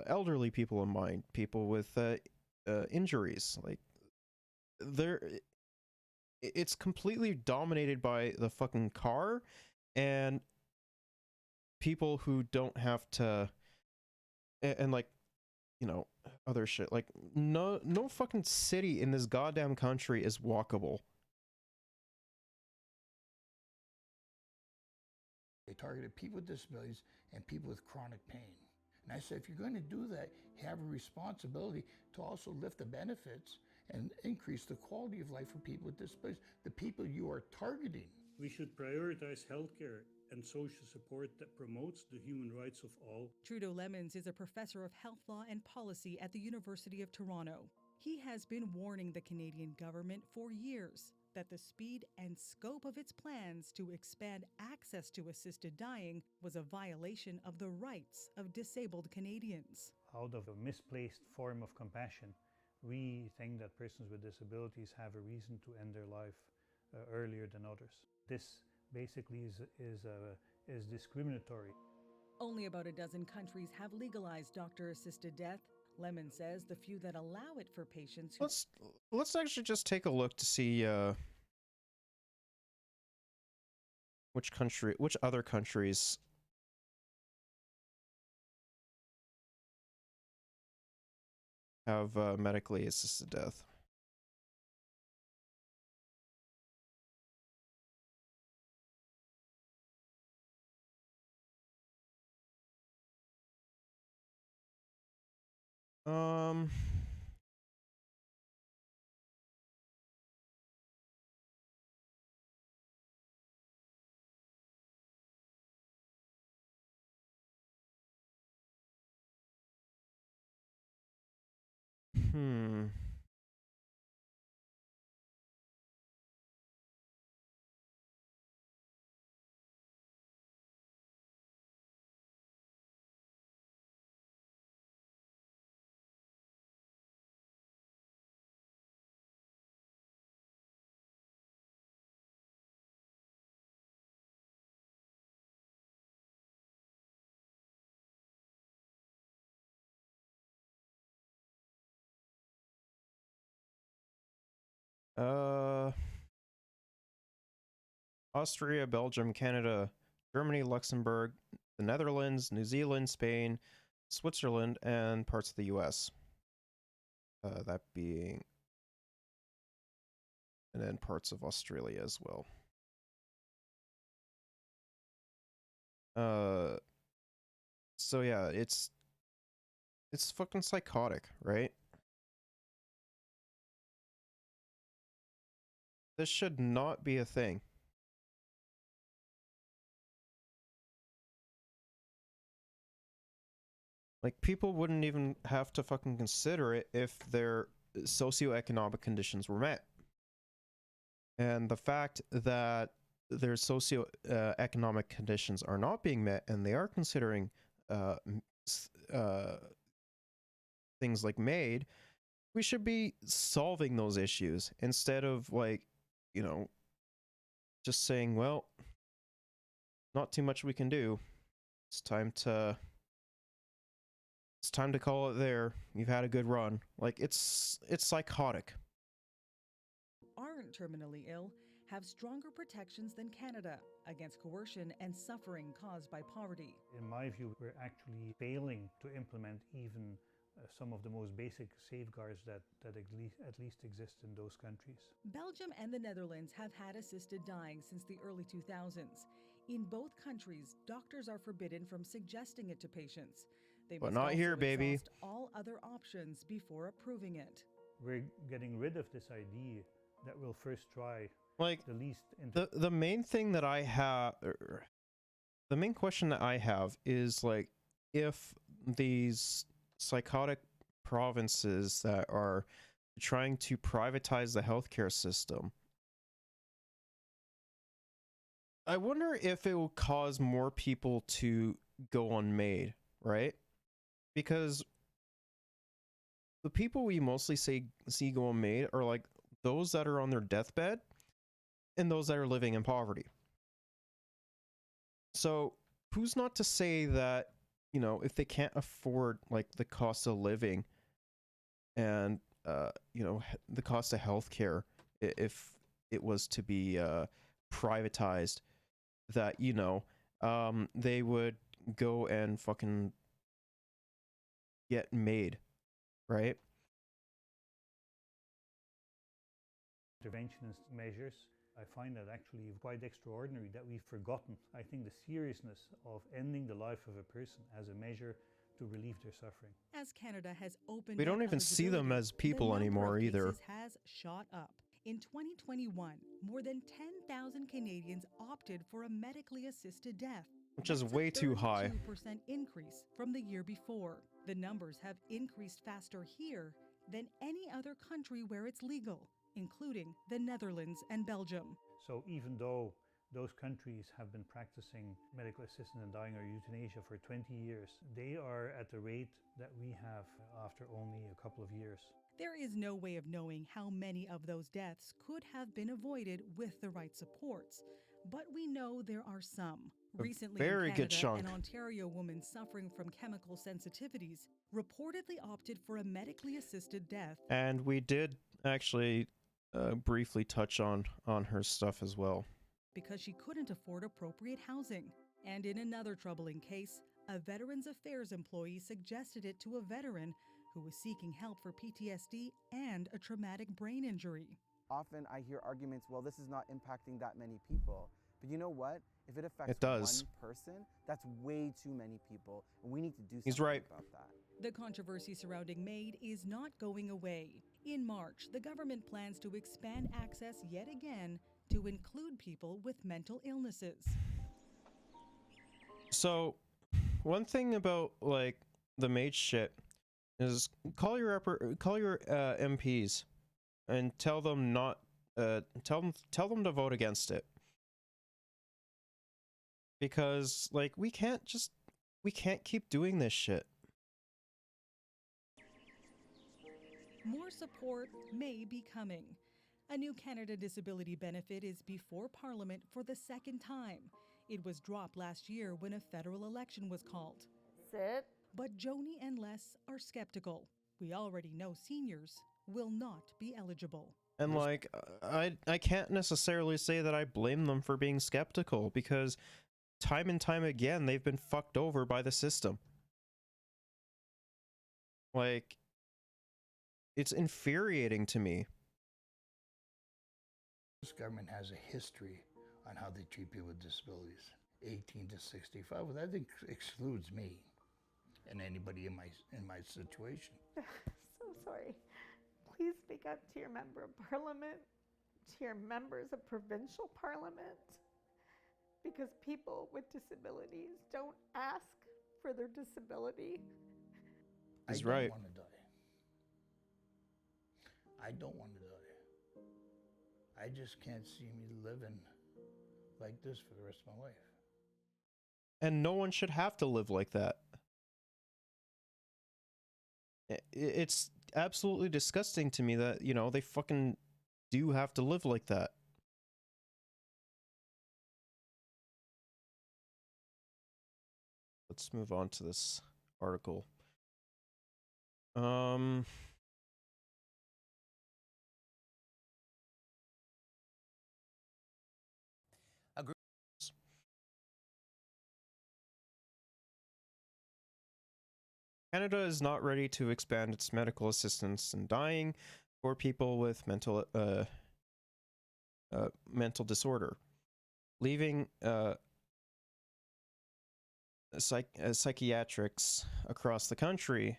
elderly people in mind, people with injuries. Like, it's completely dominated by the fucking car and people who don't have to, and like, you know, other shit. Like, no fucking city in this goddamn country is walkable. They targeted people with disabilities and people with chronic pain. And I said, if you're going to do that, you have a responsibility to also lift the benefits and increase the quality of life for people with disabilities, the people you are targeting. We should prioritize healthcare and social support that promotes the human rights of all. Trudeau Lemons is a professor of health law and policy at the University of Toronto. He has been warning the Canadian government for years that the speed and scope of its plans to expand access to assisted dying was a violation of the rights of disabled Canadians. Out of a misplaced form of compassion, we think that persons with disabilities have a reason to end their life earlier than others. This basically is discriminatory. Only about a dozen countries have legalized doctor-assisted death. Lemon says the few that allow it for patients who... Let's actually just take a look to see which other countries have medically assisted death. Hmm. Austria, Belgium, Canada, Germany, Luxembourg, the Netherlands, New Zealand, Spain, Switzerland, and parts of the US. That being, and then parts of Australia as well. So yeah, it's fucking psychotic, right? This should not be a thing. Like, people wouldn't even have to fucking consider it if their socioeconomic conditions were met. And the fact that their socioeconomic conditions are not being met and they are considering things like MAiD, we should be solving those issues instead of, like, you know, just saying, well, not too much we can do. It's time to call it there. You've had a good run. Like, it's psychotic. Aren't terminally ill have stronger protections than Canada against coercion and suffering caused by poverty. In my view, we're actually failing to implement even some of the most basic safeguards that at least exist in those countries. Belgium and the Netherlands have had assisted dying since the early 2000s. In both countries, doctors are forbidden from suggesting it to patients. They But must not also here, baby. exhaust all other options before approving it. We're getting rid of this idea that we'll first try like the least. The main thing that I have, the main question that I have is, like, if these psychotic provinces that are trying to privatize the healthcare system, I wonder if it will cause more people to go on MAiD, right? Because the people we mostly see go on MAiD are, like, those that are on their deathbed and those that are living in poverty. So who's not to say that, you know, if they can't afford, like, the cost of living and you know, the cost of healthcare, if it was to be privatized, that, you know, they would go and fucking get MAiD, right? Interventionist measures, I find that actually quite extraordinary that we've forgotten, I think, the seriousness of ending the life of a person as a measure to relieve their suffering. As Canada has opened, We don't even see them as people anymore either. Has shot up. In 2021, more than 10,000 Canadians opted for a medically assisted death, which is way too high. 32% increase from the year before. The numbers have increased faster here than any other country where it's legal, including the Netherlands and Belgium. So even though those countries have been practicing medical assisted in dying or euthanasia for 20 years, they are at the rate that we have after only a couple of years. There is no way of knowing how many of those deaths could have been avoided with the right supports, but we know there are some. Recently very in Canada, good chunk. An Ontario woman suffering from chemical sensitivities reportedly opted for a medically assisted death. And we did actually briefly touch on her stuff as well. Because she couldn't afford appropriate housing. And in another troubling case, a Veterans Affairs employee suggested it to a veteran who was seeking help for PTSD and a traumatic brain injury. Often I hear arguments, well, this is not impacting that many people. But you know what? If it affects one person, that's way too many people, and we need to do something about that. The controversy surrounding MAiD is not going away. In March, the government plans to expand access yet again to include people with mental illnesses. So, one thing about, like, the MAiD shit is call your MPs and tell them not tell them to vote against it. Because, like, we can't keep doing this shit. More support may be coming. A new Canada Disability Benefit is before Parliament for the second time. It was dropped last year when a federal election was called. Sit. But Joni and Les are skeptical. We already know seniors will not be eligible. And like, I can't necessarily say that I blame them for being skeptical, because time and time again they've been fucked over by the system. Like, it's infuriating to me. This government has a history on how they treat people with disabilities. 18 to 65, well, that excludes me and anybody in my situation. So sorry. Please speak up to your member of parliament, to your members of provincial parliament, because people with disabilities don't ask for their disability. He's I don't right. want to die. I don't want to die. I just can't see me living like this for the rest of my life. And no one should have to live like that. It's absolutely disgusting to me that, you know, they fucking do have to live like that. Let's move on to this article. Canada is not ready to expand its medical assistance in dying for people with mental disorder, leaving psychiatrics across the country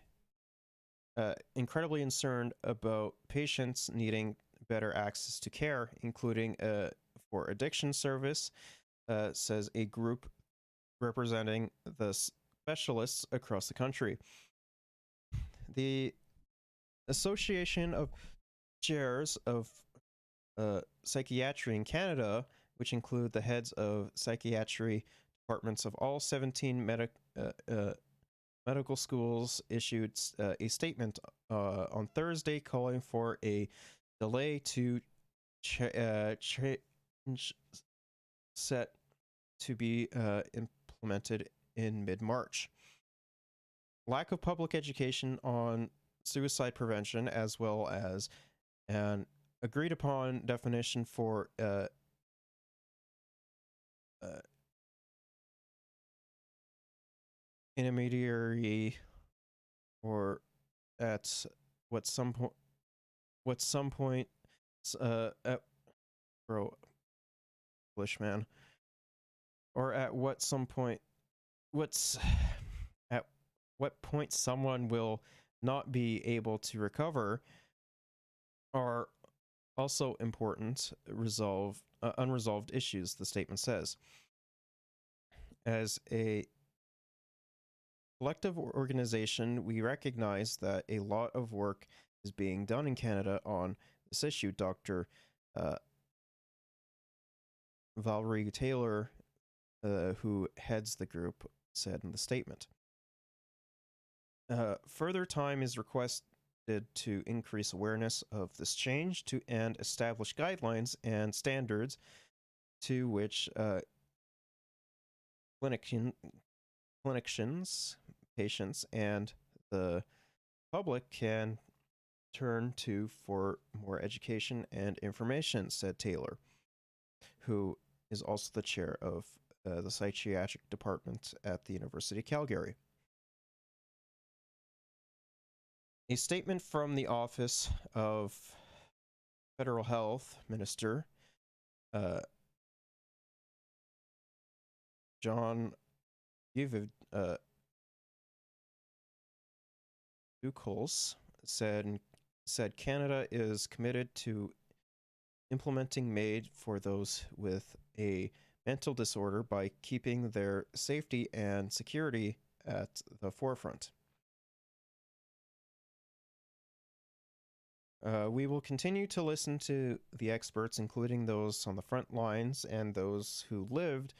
incredibly concerned about patients needing better access to care, including for addiction service, says a group representing the specialists across the country. The Association of Chairs of Psychiatry in Canada, which include the heads of psychiatry departments of all 17 medical schools, issued a statement on Thursday calling for a delay to change set to be implemented in mid-March. Lack of public education on suicide prevention, as well as an agreed upon definition for intermediary, or at what some point at English man, or at what point someone will not be able to recover, are also important unresolved issues, the statement says. As a collective organization, we recognize that a lot of work is being done in Canada on this issue, Dr. Valerie Taylor, who heads the group, said in the statement. Further time is requested to increase awareness of this change and establish guidelines and standards to which clinicians, patients, and the public can turn to for more education and information, said Taylor, who is also the chair of the psychiatric department at the University of Calgary. A statement from the Office of Federal Health Minister John Ducals said Canada is committed to implementing MAiD for those with a mental disorder by keeping their safety and security at the forefront. We will continue to listen to the experts, including those on the front lines and those who lived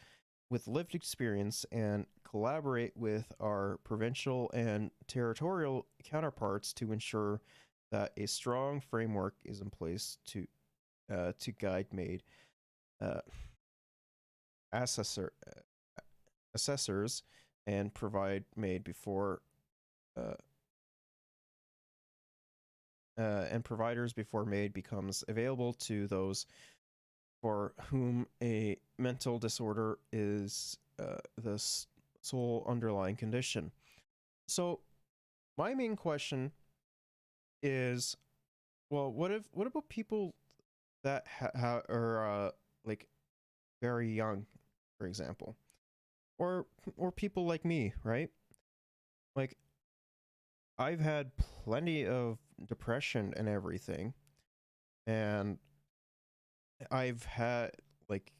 experience, and collaborate with our provincial and territorial counterparts to ensure that a strong framework is in place to guide MAiD assessors and provide MAiD before and providers before MAiD becomes available to those for whom a mental disorder is the sole underlying condition. So my main question is, well, what about people that are like very young, for example, or people like me, right? Like, I've had plenty of depression and everything, and I've had like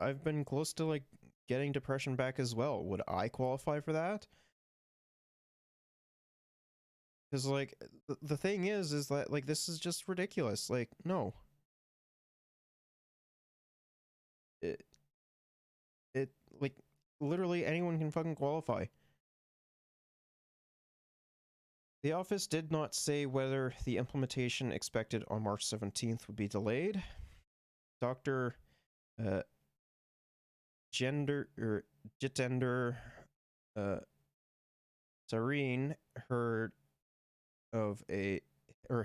I've been close to like getting depression back as well. Would I qualify for that? Because like the thing is that like this is just ridiculous. Like, no, it like literally anyone can fucking qualify. The office did not say whether the implementation expected on March 17th would be delayed. Dr. Jitender Sareen,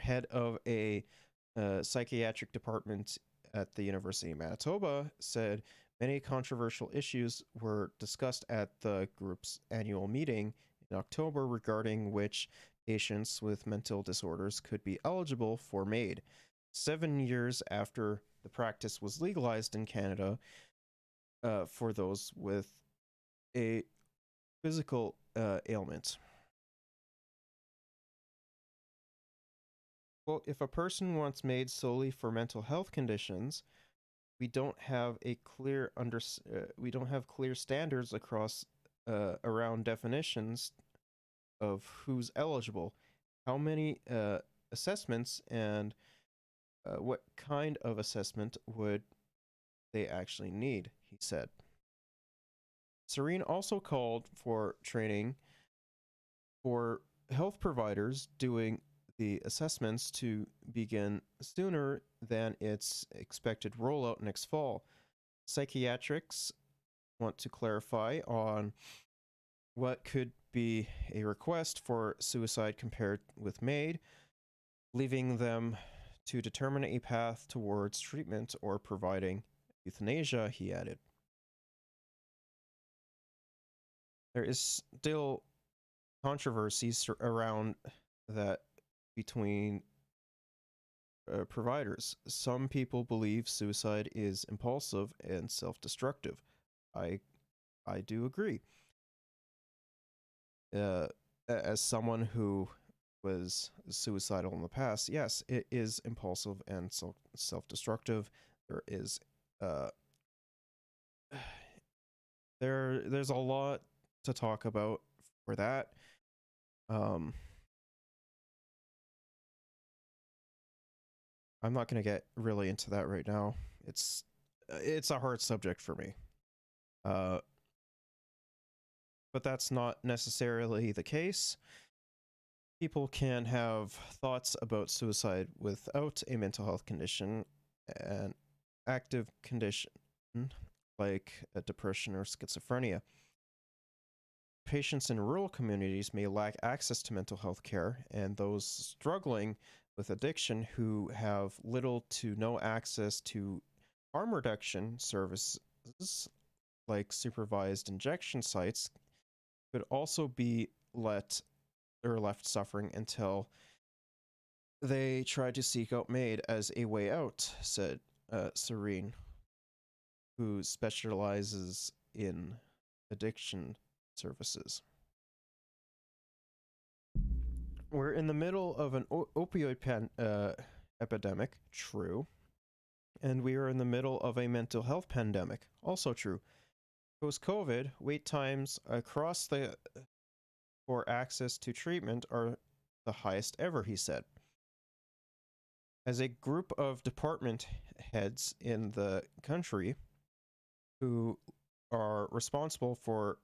head of a psychiatric department at the University of Manitoba, said many controversial issues were discussed at the group's annual meeting in October regarding which patients with mental disorders could be eligible for MAiD. 7 years after the practice was legalized in Canada for those with a physical ailment. Well, if a person wants MAiD solely for mental health conditions, we don't have clear standards across around definitions of who's eligible, how many assessments, and what kind of assessment would they actually need, he said. Serene also called for training for health providers doing the assessments to begin sooner than its expected rollout next fall. Psychiatrics want to clarify on what could be a request for suicide compared with MAiD, leaving them to determine a path towards treatment or providing euthanasia, he added. There is still controversies around that between providers. Some people believe suicide is impulsive and self-destructive. I do agree. As someone who was suicidal in the past, yes, it is impulsive and self-destructive. There is there's a lot to talk about for that. I'm not going to get really into that right now. It's a hard subject for me. But that's not necessarily the case. People can have thoughts about suicide without a mental health condition, an active condition like a depression or schizophrenia. Patients in rural communities may lack access to mental health care, and those struggling with addiction who have little to no access to harm reduction services like supervised injection sites could also be left suffering until they try to seek out MAiD as a way out, said Serene, who specializes in addiction services. We're in the middle of an opioid epidemic, true. And we are in the middle of a mental health pandemic, also true. Post-COVID, wait times across for access to treatment are the highest ever, he said. As a group of department heads in the country who are responsible for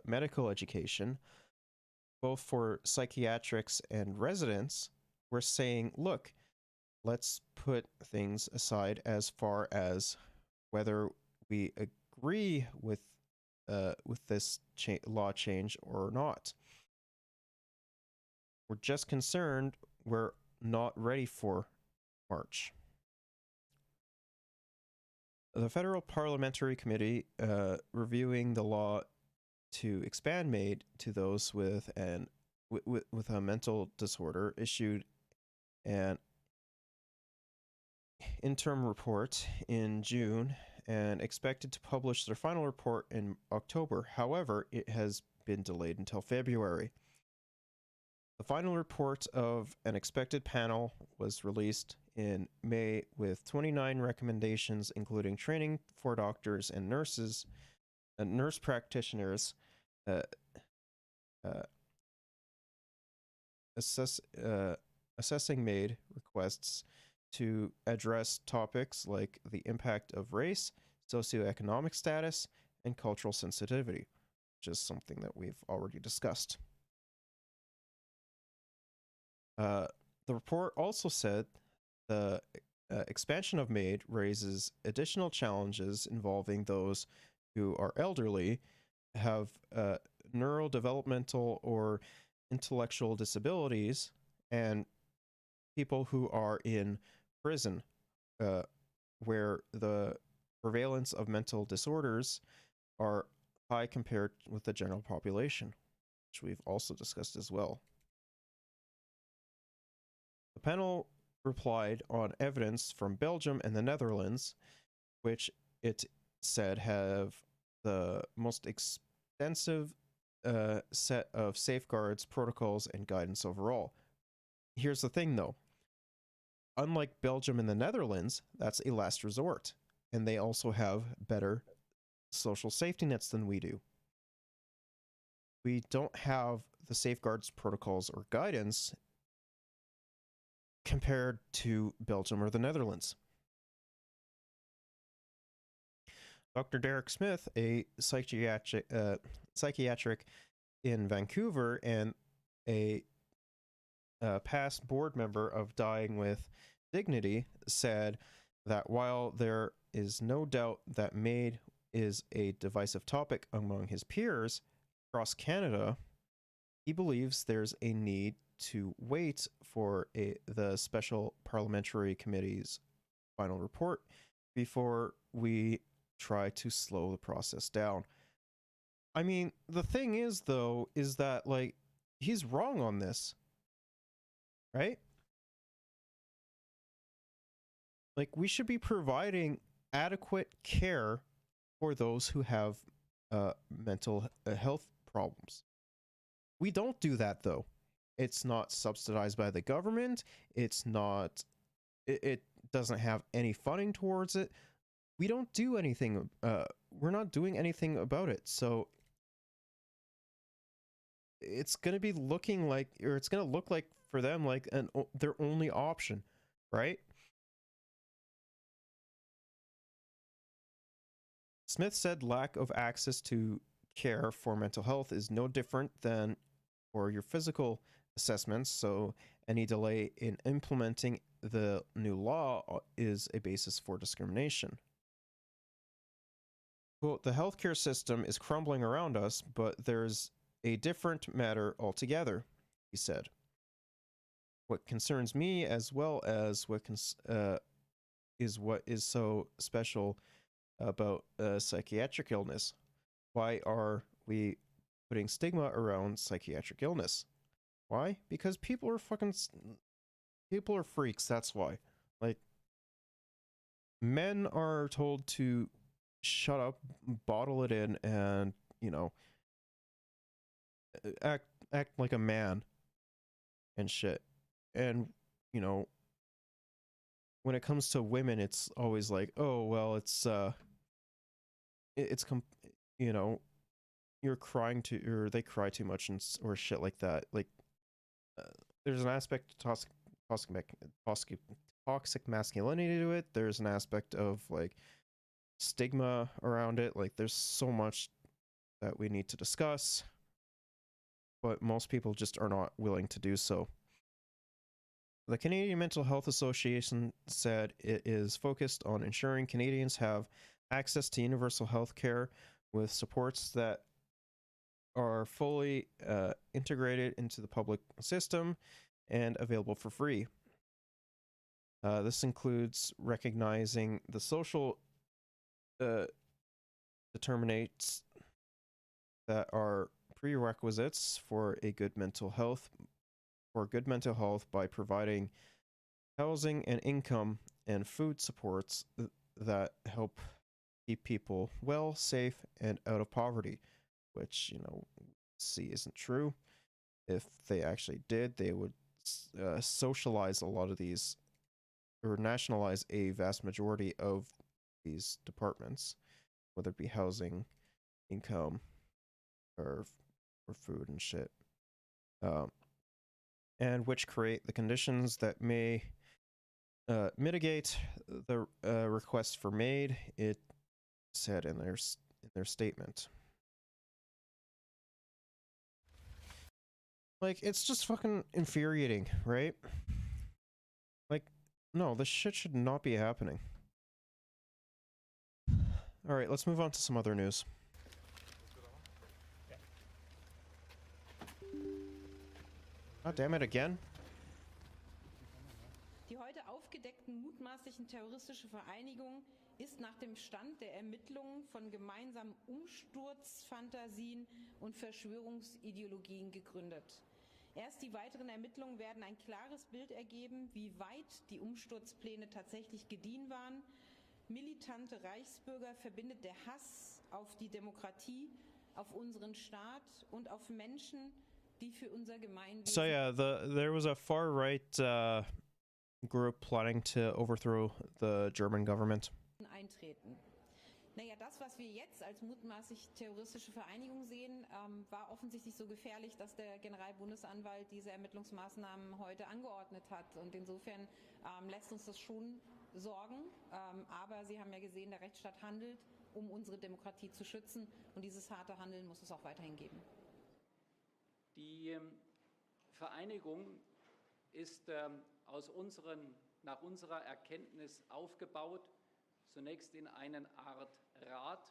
medical education, both for psychiatrics and residents, we're saying, look, let's put things aside as far as whether we agree with this law change or not. We're just concerned we're not ready for March. The Federal Parliamentary Committee reviewing the law to expand MAiD to those with a mental disorder issued an interim report in June and expected to publish their final report in October. However, it has been delayed until February. The final report of an expected panel was released in May with 29 recommendations, including training for doctors and nurses, nurse practitioners, assessing MAiD requests to address topics like the impact of race, socioeconomic status, and cultural sensitivity, which is something that we've already discussed. The report also said the expansion of MAiD raises additional challenges involving those who are elderly, have neurodevelopmental or intellectual disabilities, and people who are in prison, where the prevalence of mental disorders are high compared with the general population, which we've also discussed as well. The panel replied on evidence from Belgium and the Netherlands, which it said have the most extensive set of safeguards, protocols, and guidance overall. Here's the thing, though. Unlike Belgium and the Netherlands, that's a last resort, and they also have better social safety nets than we do. We don't have the safeguards, protocols, or guidance compared to Belgium or the Netherlands. Dr. Derek Smith, a psychiatric in Vancouver and a past board member of Dying with Dignity, said that while there is no doubt that MAiD is a divisive topic among his peers across Canada, he believes there's a need to wait for the Special Parliamentary Committee's final report before we try to slow the process down. I mean, the thing is, though, is that, like, he's wrong on this, right? Like, we should be providing adequate care for those who have mental health problems. We don't do that, though. It's not subsidized by the government. It's not, it doesn't have any funding towards it. We don't do anything. We're not doing anything about it. So it's going to be looking like, or it's going to look like for them like their only option, right? Smith said lack of access to care for mental health is no different than for your physical assessments, so any delay in implementing the new law is a basis for discrimination. Quote, the healthcare system is crumbling around us, but there's a different matter altogether, he said. What concerns me, as well as what is so special about psychiatric illness. Why are we putting stigma around psychiatric illness? Why? Because people are freaks, that's why. Like, men are told to shut up, bottle it in, and, you know, act like a man and shit. And, you know, when it comes to women, it's always like, oh, well, you know, you're crying or they cry too much or shit like that. Like, there's an aspect to toxic masculinity to it. There's an aspect of, like, stigma around it. Like, there's so much that we need to discuss, but most people just are not willing to do so. The Canadian Mental Health Association said it is focused on ensuring Canadians have access to universal health care with supports that are fully integrated into the public system, and available for free. This includes recognizing the social determinants that are prerequisites for good mental health by providing housing and income and food supports that help keep people well, safe, and out of poverty, which, see isn't true. If they actually did, they would socialize a lot of these, or nationalize a vast majority of these departments, whether it be housing, income, or food and shit, and which create the conditions that may mitigate the request for MAiD. It said in their statement. Like, it's just fucking infuriating, right? Like, no, this shit should not be happening. Alright, let's move on to some other news. God damn it, again? Die heute aufgedeckten mutmaßlichen terroristische Vereinigung ist nach dem Stand der Ermittlungen von gemeinsamen Umsturzfantasien und Verschwörungsideologien gegründet. Erst die weiteren Ermittlungen werden ein klares Bild ergeben, wie weit die Umsturzpläne tatsächlich gediehen waren. Militante Reichsbürger verbindet der Hass auf die Demokratie, auf unseren Staat und auf Menschen, die für unser Gemeinwesen... So yeah, there was a far-right group planning to overthrow the German government. ...eintreten. Naja, das, was wir jetzt als mutmaßlich terroristische Vereinigung sehen, war offensichtlich so gefährlich, dass der Generalbundesanwalt diese Ermittlungsmaßnahmen heute angeordnet hat. Und insofern lässt uns das schon sorgen. Aber Sie haben ja gesehen, der Rechtsstaat handelt, um unsere Demokratie zu schützen. Und dieses harte Handeln muss es auch weiterhin geben. Die Vereinigung ist nach unserer Erkenntnis aufgebaut, zunächst in eine Art Rat.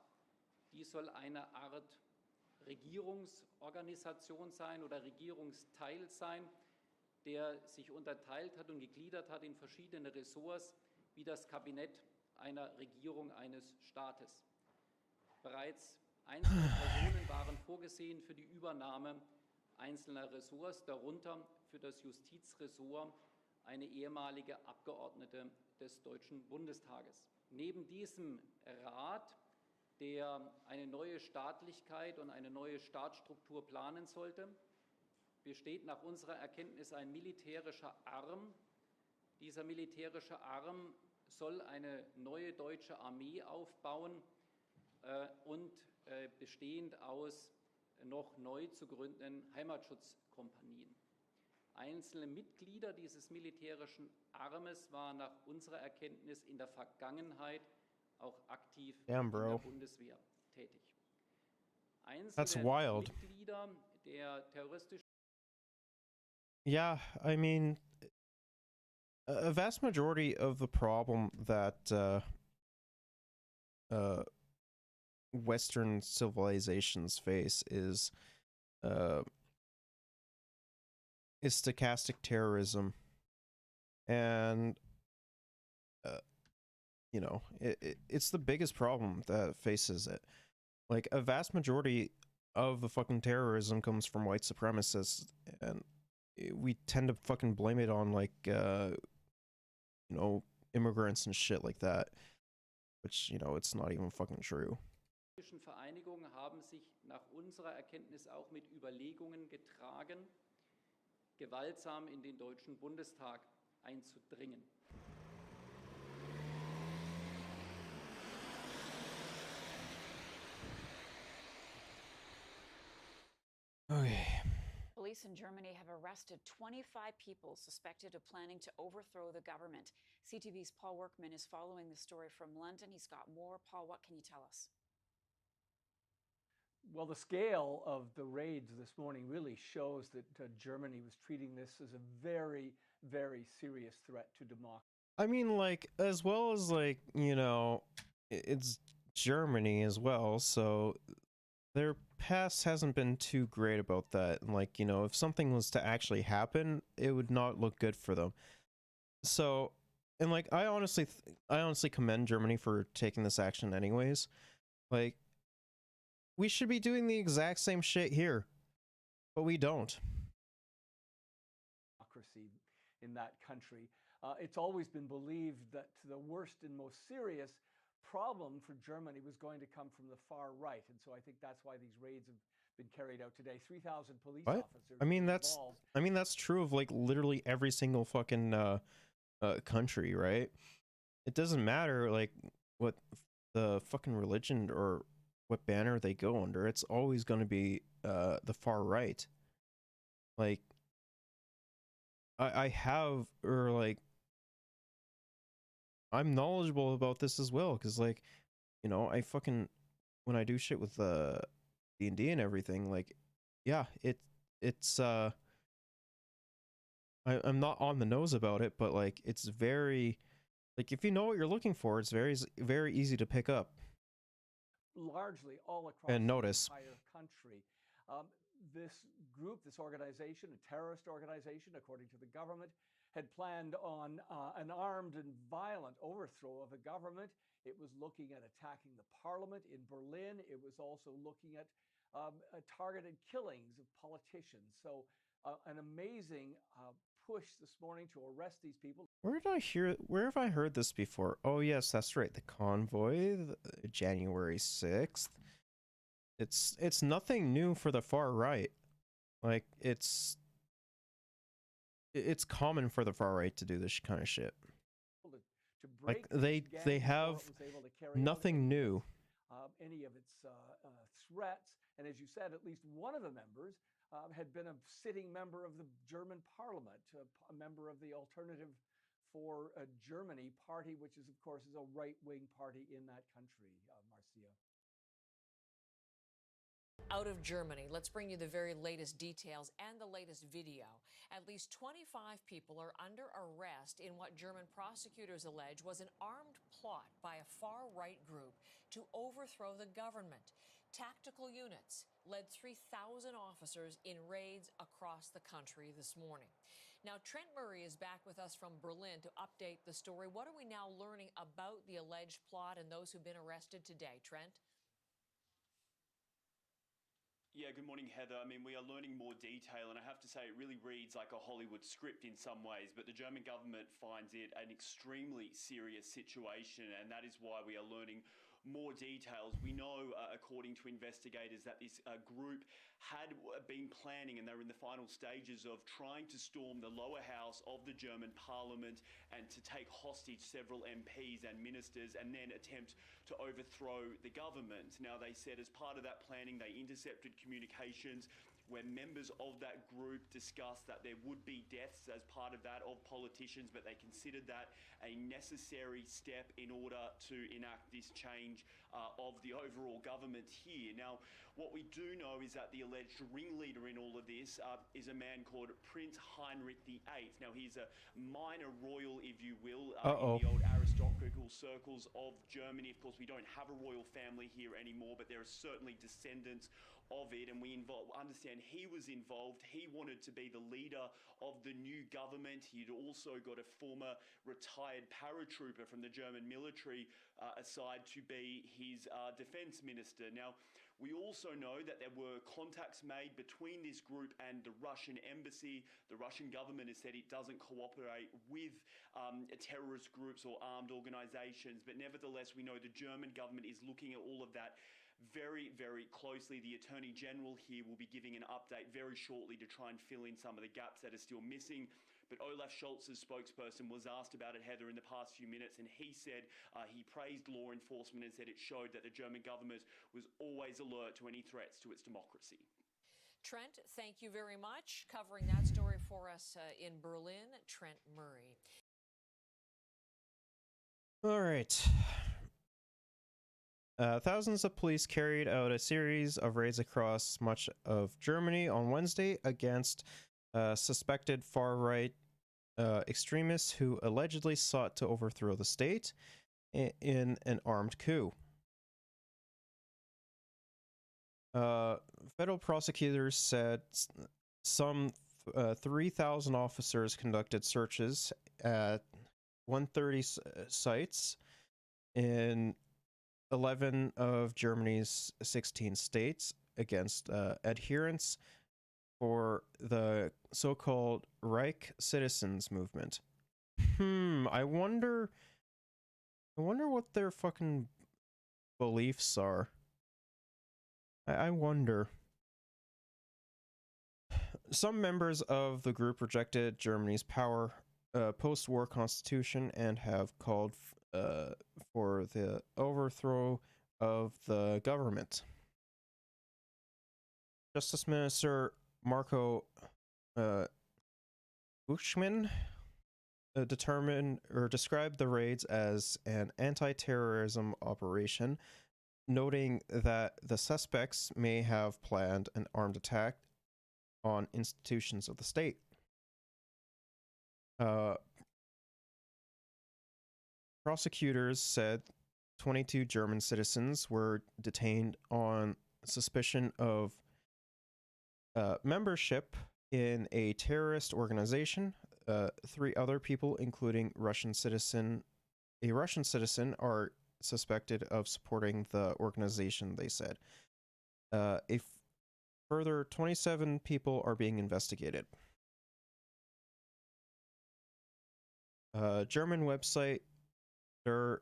Die soll eine Art Regierungsorganisation sein oder Regierungsteil sein, der sich unterteilt hat und gegliedert hat in verschiedene Ressorts, wie das Kabinett einer Regierung eines Staates. Bereits einzelne Personen waren vorgesehen für die Übernahme einzelner Ressorts, darunter für das Justizressort eine ehemalige Abgeordnete des Deutschen Bundestages. Neben diesem Rat, der eine neue Staatlichkeit und eine neue Staatsstruktur planen sollte, besteht nach unserer Erkenntnis ein militärischer Arm. Dieser militärische Arm soll eine neue deutsche Armee aufbauen und bestehend aus noch neu zu gründenden Heimatschutzkompanien. Einzelne Mitglieder dieses militärischen Armes waren nach unserer Erkenntnis in der Vergangenheit auch aktiv in der Bundeswehr tätig. Einzelne Mitglieder der terroristischen... Yeah, I mean, a vast majority of the problem that Western civilizations face is stochastic terrorism, and it's the biggest problem that faces it. Like, a vast majority of the fucking terrorism comes from white supremacists, and we tend to fucking blame it on, like, immigrants and shit like that, which, it's not even fucking true. Vereinigungen haben sich nach unserer Erkenntnis auch mit Überlegungen getragen, gewaltsam in den Deutschen Bundestag einzudringen. Okay. Police in Germany have arrested 25 people suspected of planning to overthrow the government. CTV's Paul Workman is following the story from London. He's got more. Paul, what can you tell us? Well, the scale of the raids this morning really shows that Germany was treating this as a very, very serious threat to democracy. I mean, like, as well as, like, it's Germany as well, so their past hasn't been too great about that. And like, you know, if something was to actually happen, it would not look good for them. So, and like, I honestly commend Germany for taking this action anyways. Like, we should be doing the exact same shit here, but we don't. Democracy in that country. It's always been believed that the worst and most serious problem for Germany was going to come from the far right, and so I think that's why these raids have been carried out today. 3,000 police What? officers I mean, involved. that's true of like literally every single fucking country, right? It doesn't matter like what the fucking religion or what banner they go under. It's always going to be the far right. Like I have, or like, I'm knowledgeable about this as well, because like, you know, I fucking, when I do shit with D&D and everything, like, yeah, it's I'm not on the nose about it, but like, it's very, like, if you know what you're looking for, it's very easy to pick up Largely all across and the notice. entire country. This group, this organization, a terrorist organization, according to the government, had planned on an armed and violent overthrow of the government. It was looking at attacking the parliament in Berlin. It was also looking at targeted killings of politicians. So an amazing push this morning to arrest these people. Where have I heard this before? Oh yes, that's right, the convoy, January 6th. It's nothing new for the far right. Like, it's common for the far right to do this kind of shit. Like, they have nothing new. Any of its threats, and as you said, at least one of the members had been a sitting member of the German parliament, a member of the Alternative for Germany party, which is, of course, is a right-wing party in that country, Marcia. Out of Germany, let's bring you the very latest details and the latest video. At least 25 people are under arrest in what German prosecutors allege was an armed plot by a far-right group to overthrow the government. Tactical units led 3,000 officers in raids across the country this morning. Now, Trent Murray is back with us from Berlin to update the story. What are we now learning about the alleged plot and those who've been arrested today? Trent? Yeah, good morning, Heather. I mean, we are learning more detail, and I have to say it really reads like a Hollywood script in some ways, but the German government finds it an extremely serious situation, and that is why we are learning more details. We know, according to investigators, that this group had been planning, and they were in the final stages of trying to storm the lower house of the German parliament and to take hostage several MPs and ministers and then attempt to overthrow the government. Now, they said as part of that planning, they intercepted communications where members of that group discussed that there would be deaths as part of that of politicians, but they considered that a necessary step in order to enact this change of the overall government here. Now, what we do know is that the alleged ringleader in all of this is a man called Prince Heinrich VIII. Now, he's a minor royal, if you will, in the old aristocratical circles of Germany. Of course, we don't have a royal family here anymore, but there are certainly descendants of it, and we understand he was involved. He wanted to be the leader of the new government. He'd also got a former retired paratrooper from the German military aside to be his defense minister. Now, we also know that there were contacts made between this group and the Russian embassy. The Russian government has said it doesn't cooperate with terrorist groups or armed organizations, but nevertheless, we know the German government is looking at all of that very, very closely. The Attorney General here will be giving an update very shortly to try and fill in some of the gaps that are still missing. But Olaf Scholz's spokesperson was asked about it, Heather, in the past few minutes, and he said he praised law enforcement and said it showed that the German government was always alert to any threats to its democracy. Trent, thank you very much. Covering that story for us in Berlin, Trent Murray. All right. Thousands of police carried out a series of raids across much of Germany on Wednesday against suspected far-right extremists who allegedly sought to overthrow the state in an armed coup. Federal prosecutors said some 3,000 officers conducted searches at 130 sites in 11 of Germany's 16 states against adherents for the so-called Reich Citizens Movement. I wonder what their fucking beliefs are. I wonder. Some members of the group rejected Germany's post-war constitution and have called for the overthrow of the government. Justice Minister Marco Buschmann described the raids as an anti-terrorism operation, noting that the suspects may have planned an armed attack on institutions of the state. Prosecutors said 22 German citizens were detained on suspicion of membership in a terrorist organization. 3 other people, including a Russian citizen, are suspected of supporting the organization, they said. A further 27 people are being investigated. German website Der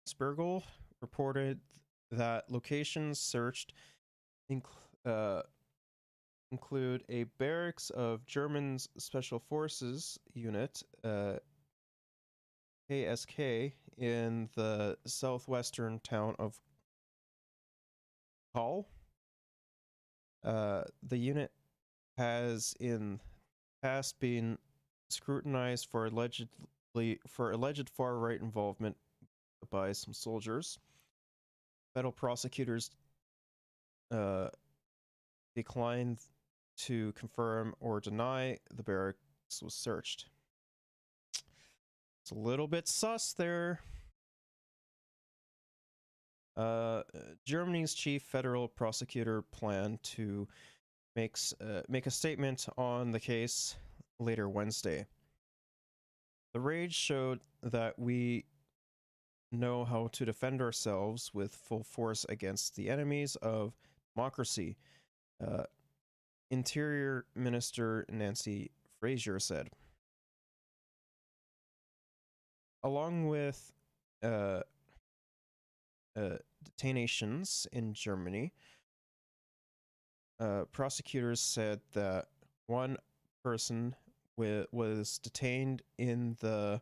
Spiegel reported that locations searched include a barracks of German's Special Forces unit, KSK, in the southwestern town of Kahl. The unit has in the past been scrutinized for alleged far-right involvement by some soldiers. Federal prosecutors declined to confirm or deny the barracks was searched. It's a little bit sus there. Germany's chief federal prosecutor planned to make a statement on the case later Wednesday. The raid showed that we know how to defend ourselves with full force against the enemies of democracy, Interior Minister Nancy Fraser said. Along with detainations in Germany, prosecutors said that one person was detained in the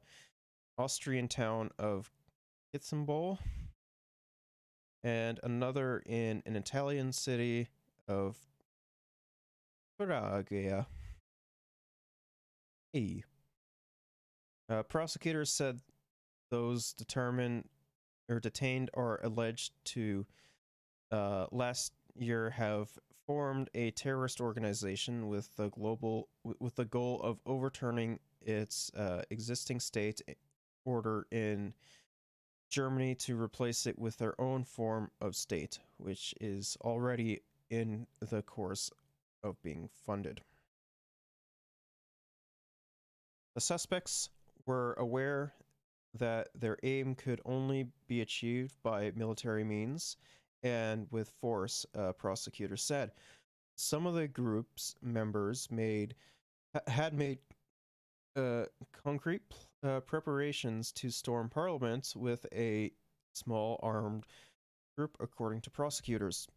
Austrian town of Istanbul and another in an Italian city of Praga. Prosecutors said those detained are alleged to last year have formed a terrorist organization with the goal of overturning its existing state order in Germany to replace it with their own form of state, which is already in the course of being funded. The suspects were aware that their aim could only be achieved by military means and with force, prosecutors said. Some of the group's members had made concrete preparations to storm Parliament with a small armed group, according to prosecutors.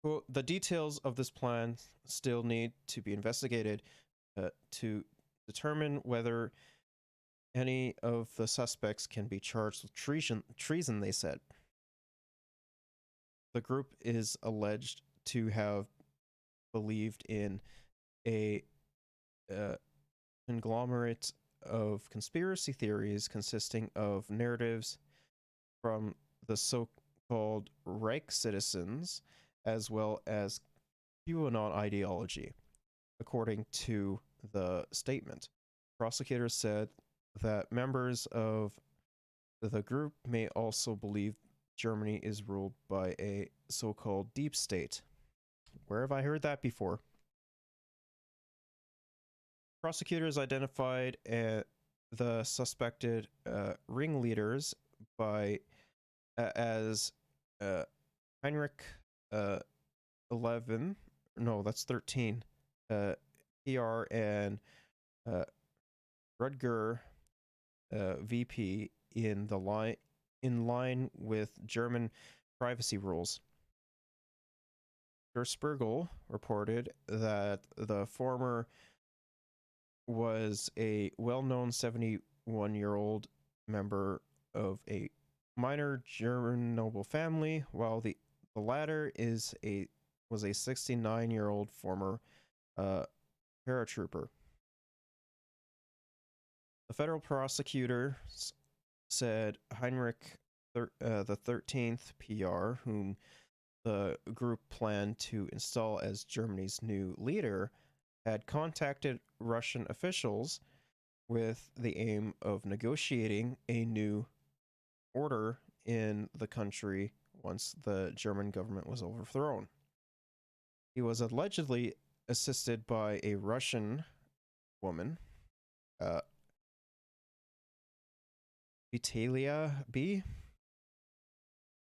Quote, the details of this plan still need to be investigated to determine whether any of the suspects can be charged with treason, they said. The group is alleged to have believed in a conglomerate of conspiracy theories consisting of narratives from the so-called Reich citizens as well as QAnon ideology, according to the statement. Prosecutors said that members of the group may also believe Germany is ruled by a so-called deep state. Where have I heard that before? Prosecutors identified the suspected ringleaders by as Heinrich 11, no, that's 13, PR, and Rudger VP in line with German privacy rules. Der Spiegel reported that the former was a well-known 71-year-old member of a minor German noble family, while the latter was a 69-year-old former paratrooper. The federal prosecutor said Heinrich the 13th PR, whom the group planned to install as Germany's new leader, had contacted Russian officials with the aim of negotiating a new order in the country once the German government was overthrown. He was allegedly assisted by a Russian woman, Vitalia B.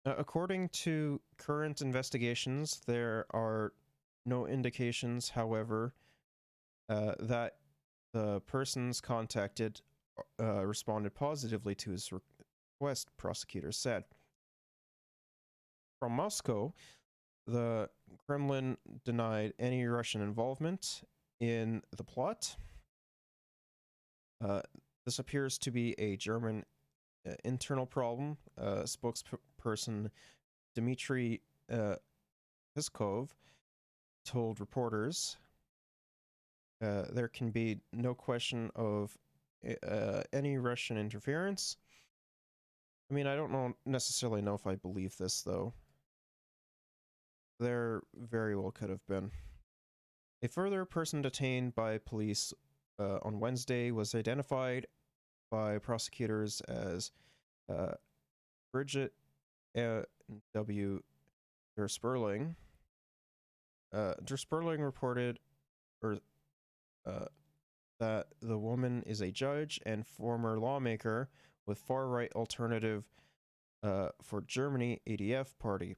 According to current investigations, there are no indications, however, that the persons contacted responded positively to his request, prosecutors said. From Moscow, the Kremlin denied any Russian involvement in the plot. This appears to be a German internal problem. Spokesperson Dmitry Peskov told reporters there can be no question of any Russian interference. I mean, I don't necessarily know if I believe this, though. There very well could have been. A further person detained by police on Wednesday was identified by prosecutors as Bridget W. Der Sperling. Der Sperling reported that the woman is a judge and former lawmaker with far-right Alternative for Germany ADF party.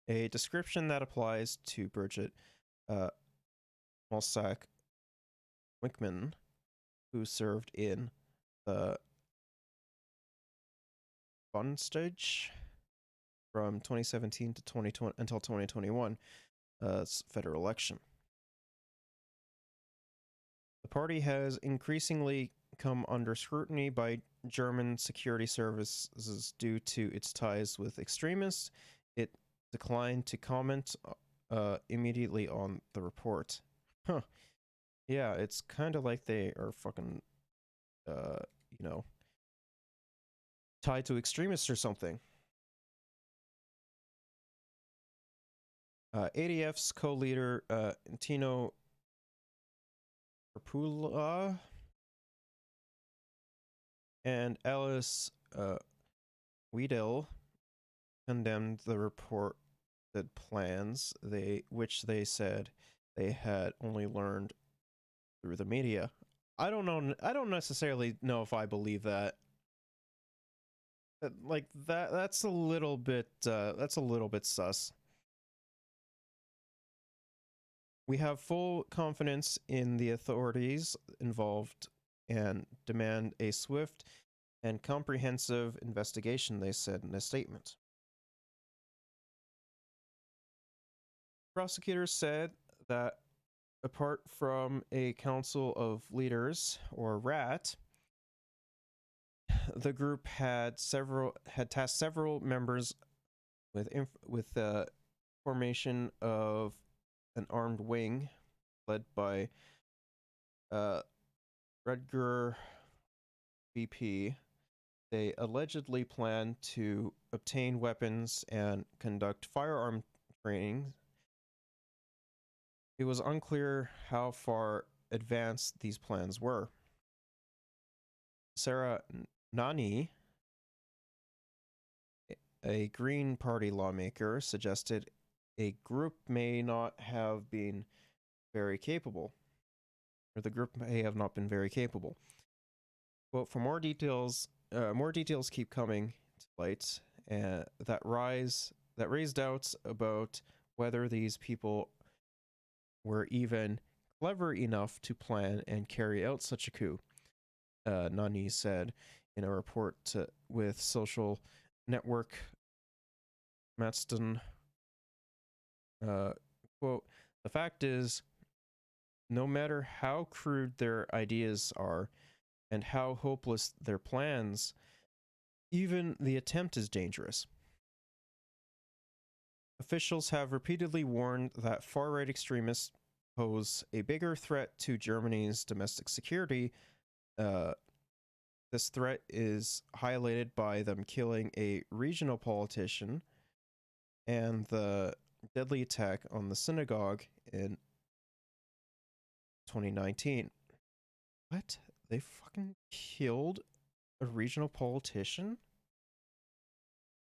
A description that applies to Bridget Malsack-Winkman, who served in the Bundestag from 2017 to 2020 until 2021 federal election. The party has increasingly come under scrutiny by German security services due to its ties with extremists. It declined to comment immediately on the report. Huh. Yeah, it's kind of like they are fucking, tied to extremists or something. ADF's co-leader, Tino Perpula, and Alice Weidel condemned the reported plans, which they said they had only learned through the media. I don't know. I don't necessarily know if I believe that. Like that. That's a little bit. That's a little bit sus. We have full confidence in the authorities involved and demand a swift and comprehensive investigation, they said in a statement. Prosecutors said that apart from a council of leaders, or RAT, the group had tasked several members with the formation of an armed wing led by Rudger VP. They allegedly planned to obtain weapons and conduct firearm training. It was unclear how far advanced these plans were. Sarah Nani, a Green Party lawmaker suggested a group may not have been very capable, or the group may have not been very capable. Quote, for more details keep coming to light that raise doubts about whether these people were even clever enough to plan and carry out such a coup, Nani said in a report with social network Matston. Quote, the fact is, no matter how crude their ideas are and how hopeless their plans, even the attempt is dangerous. Officials have repeatedly warned that far-right extremists pose a bigger threat to Germany's domestic security. This threat is highlighted by them killing a regional politician and the deadly attack on the synagogue in 2019. What? They fucking killed a regional politician?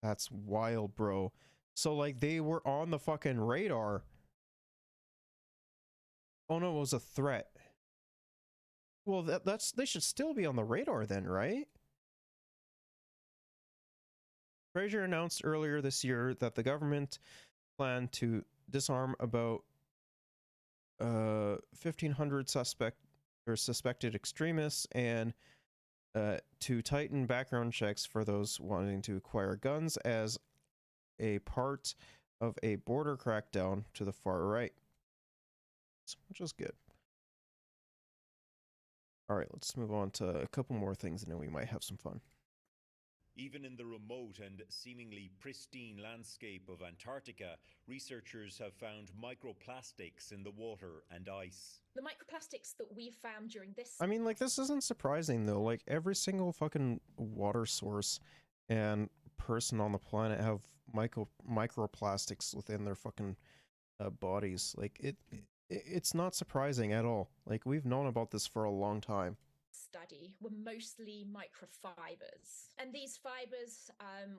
That's wild, bro. So, like, they were on the fucking radar. Oh no, it was a threat. Well, they should still be on the radar then, right? Fraser announced earlier this year that the government planned to disarm about 1,500 suspected extremists and to tighten background checks for those wanting to acquire guns as a part of a border crackdown to the far right, which is good. All right, let's move on to a couple more things and then we might have some fun. Even in the remote and seemingly pristine landscape of Antarctica, researchers have found microplastics in the water and ice. The microplastics that we found during this... I mean, like, this isn't surprising, though. Like, every single fucking water source and person on the planet have microplastics within their fucking bodies. Like, it's not surprising at all. Like, we've known about this for a long time. Study were mostly microfibers, and these fibers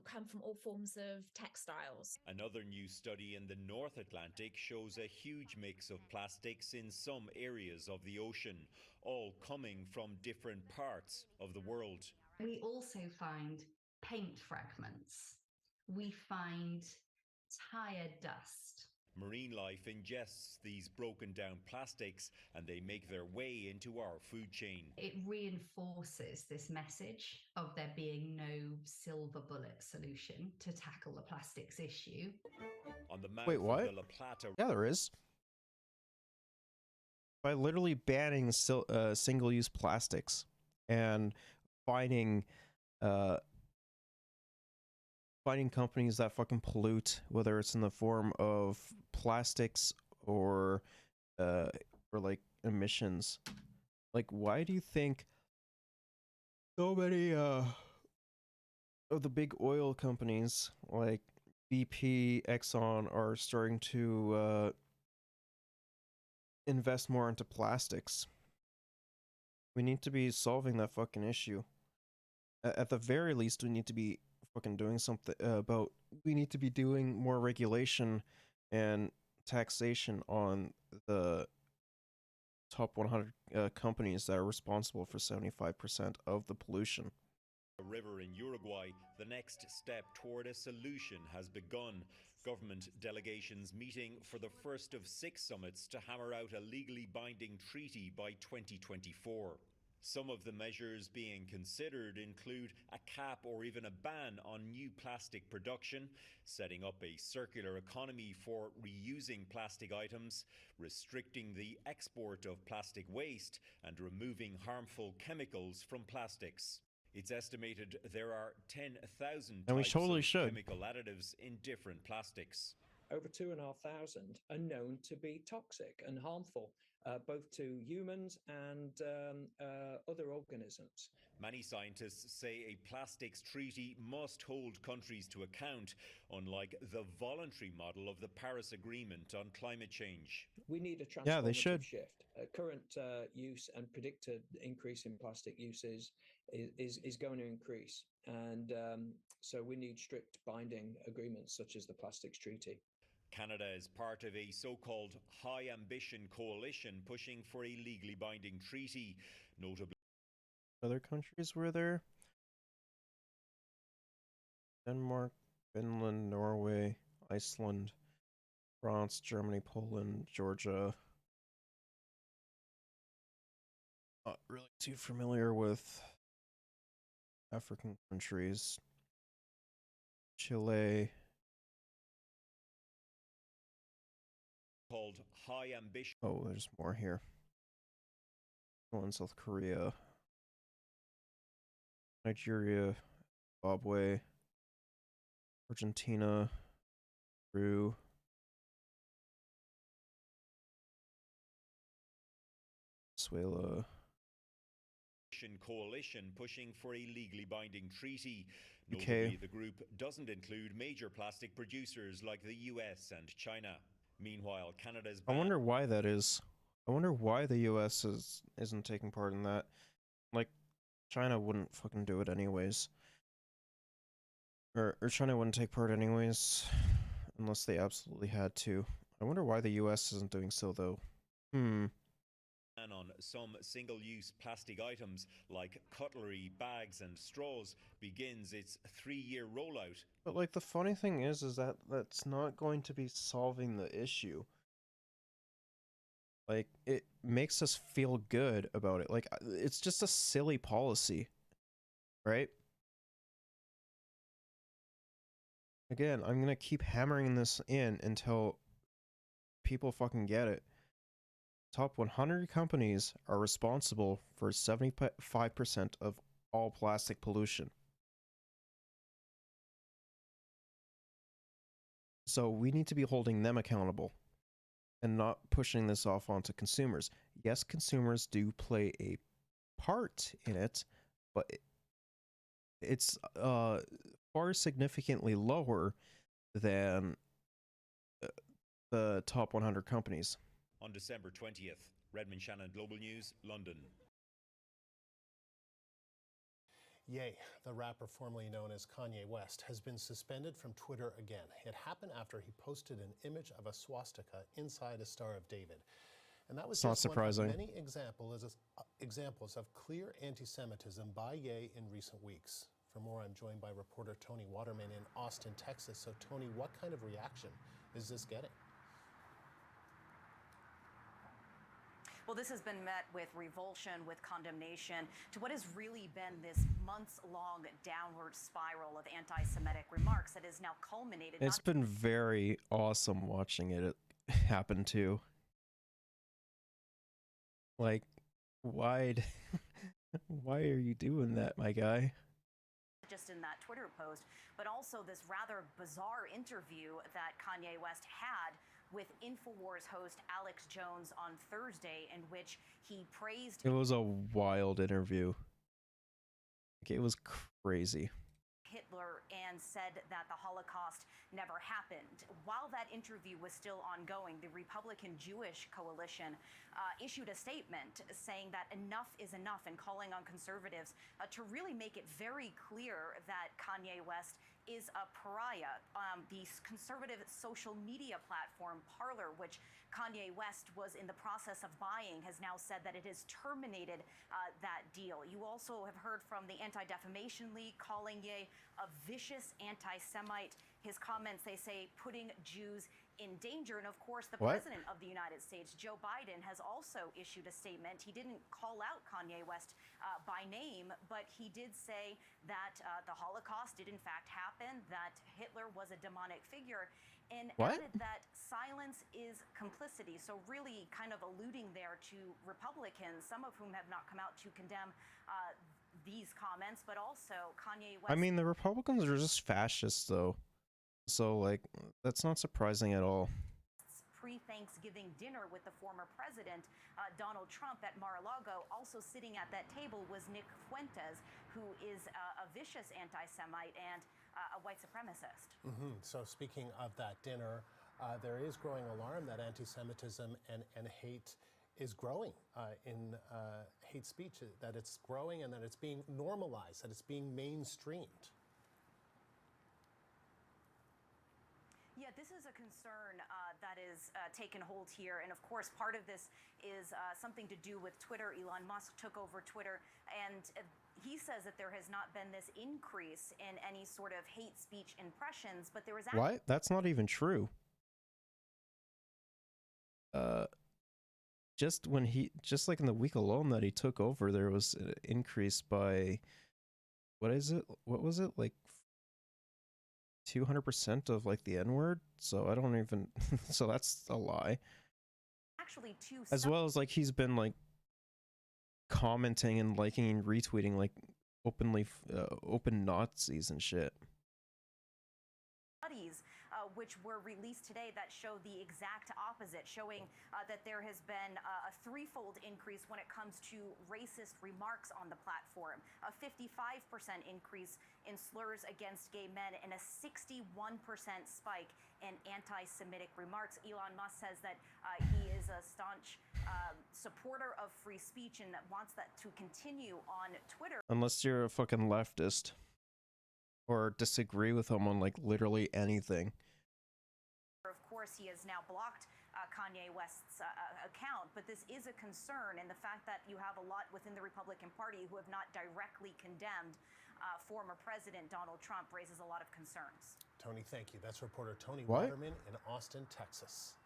come from all forms of textiles. Another new study in the North Atlantic shows a huge mix of plastics in some areas of the ocean, all coming from different parts of the world. We also find paint fragments. We find tire dust. Marine life ingests these broken down plastics and they make their way into our food chain. It reinforces this message of there being no silver bullet solution to tackle the plastics issue. On the Wait, what? of the La Plata... Yeah, there is. By literally banning single-use plastics and finding companies that fucking pollute, whether it's in the form of plastics or like emissions. Like, why do you think so many of the big oil companies like BP, Exxon are starting to invest more into plastics? We need to be solving that fucking issue. At the very least, we need to be fucking doing something about. We need to be doing more regulation and taxation on the top 100 companies that are responsible for 75% of the pollution. A river in Uruguay, the next step toward a solution has begun. Government delegations meeting for the first of 6 summits to hammer out a legally binding treaty by 2024. Some of the measures being considered include a cap or even a ban on new plastic production, setting up a circular economy for reusing plastic items, restricting the export of plastic waste, and removing harmful chemicals from plastics. It's estimated there are 10,000 types of chemical additives in different plastics. Over 2,500 are known to be toxic and harmful, both to humans and other organisms. Many scientists say a plastics treaty must hold countries to account, unlike the voluntary model of the Paris Agreement on climate change. We need a transformative shift. Current use and predicted increase in plastic uses is going to increase. And so we need strict binding agreements such as the Plastics Treaty. Canada is part of a so-called high ambition coalition pushing for a legally binding treaty, notably. Other countries were there? Denmark, Finland, Norway, Iceland, France, Germany, Poland, Georgia. Not really too familiar with African countries. Chile. Called high ambition. Oh, there's more here. Oh, in South Korea. Nigeria, Zimbabwe, Argentina, Peru. Venezuela. Coalition pushing for a legally binding treaty. UK. Notably, the group doesn't include major plastic producers like the US and China. Meanwhile, Canada's I wonder why that is. I wonder why the US isn't taking part in that. Like, China wouldn't fucking do it anyways. Or China wouldn't take part anyways, unless they absolutely had to. I wonder why the US isn't doing so, though. On some single-use plastic items like cutlery, bags and straws begins its 3-year rollout. But like the funny thing is that that's not going to be solving the issue. Like, it makes us feel good about it. Like, it's just a silly policy, right? Again, I'm gonna keep hammering this in until people fucking get it. Top 100 companies are responsible for 75% of all plastic pollution. So we need to be holding them accountable and not pushing this off onto consumers. Yes, consumers do play a part in it, but it's far significantly lower than the top 100 companies. On December 20th, Redmond Shannon, Global News, London. Ye, the rapper formerly known as Kanye West, has been suspended from Twitter again. It happened after he posted an image of a swastika inside a Star of David. And that was It's not just surprising. one of many examples of clear anti-Semitism by Ye in recent weeks. For more, I'm joined by reporter Tony Waterman in Austin, Texas. So, Tony, what kind of reaction is this getting? Well, this has been met with revulsion, with condemnation to what has really been this months-long downward spiral of anti-Semitic remarks that has now culminated. It's been very awesome watching it happen too. Like, why are you doing that, my guy? Just in that Twitter post, but also this rather bizarre interview that Kanye West had with InfoWars host Alex Jones on Thursday, in which he praised It was a wild interview. Like, it was crazy. Hitler and said that the Holocaust never happened. While that interview was still ongoing, the Republican Jewish Coalition issued a statement saying that enough is enough and calling on conservatives to really make it very clear that Kanye West is a pariah. The conservative social media platform Parler, which Kanye West was in the process of buying, has now said that it has terminated that deal. You also have heard from the Anti-Defamation League calling Ye a vicious anti-Semite. His comments, they say, putting Jews in danger. And of course, the president of the United States, Joe Biden, has also issued a statement. He didn't call out Kanye West by name, but he did say that the Holocaust did in fact happen, that Hitler was a demonic figure, and added that silence is complicity. So really kind of alluding there to Republicans, some of whom have not come out to condemn these comments, but also Kanye West. I mean, the Republicans are just fascists, though. So, like, that's not surprising at all. Pre-Thanksgiving dinner with the former president, Donald Trump, at Mar-a-Lago. Also sitting at that table was Nick Fuentes, who is a vicious anti-Semite and a white supremacist. So speaking of that dinner, there is growing alarm that anti-Semitism and hate is growing in hate speech, that it's growing and that it's being normalized, that it's being mainstreamed. Yeah, this is a concern that is taken hold here. And of course, part of this is something to do with Twitter. Elon Musk took over Twitter, and he says that there has not been this increase in any sort of hate speech impressions, but there was actually... What? That's not even true. Just like in the week alone that he took over, there was an increase by, what is it? What was it? Like 200% of like the N-word? So I don't even, so that's a lie. Actually, as well as like he's been like commenting and liking and retweeting like open Nazis and shit. Studies which were released today that show the exact opposite, showing that there has been a threefold increase when it comes to racist remarks on the platform, a 55% increase in slurs against gay men, and a 61% spike in anti-Semitic remarks. Elon Musk says that he is a staunch supporter of free speech and that wants that to continue on Twitter. Unless you're a fucking leftist or disagree with him on like literally anything. Of course, he has now blocked Kanye West's account, but this is a concern, and the fact that you have a lot within the Republican Party who have not directly condemned former President Donald Trump raises a lot of concerns. Tony, thank you. That's reporter Tony What? Waterman in Austin, Texas.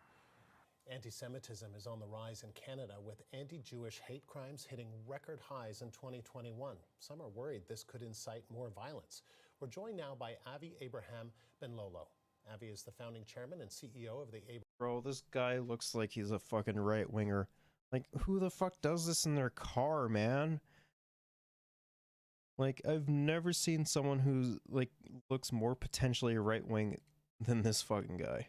Anti-Semitism is on the rise in Canada, with anti-Jewish hate crimes hitting record highs in 2021. Some are worried this could incite more violence. We're joined now by Avi Abraham Ben Lolo. Avi is the founding chairman and CEO of the Bro, this guy looks like he's a fucking right-winger. Like, who the fuck does this in their car, man? Like, I've never seen someone who, like, looks more potentially right-wing than this fucking guy.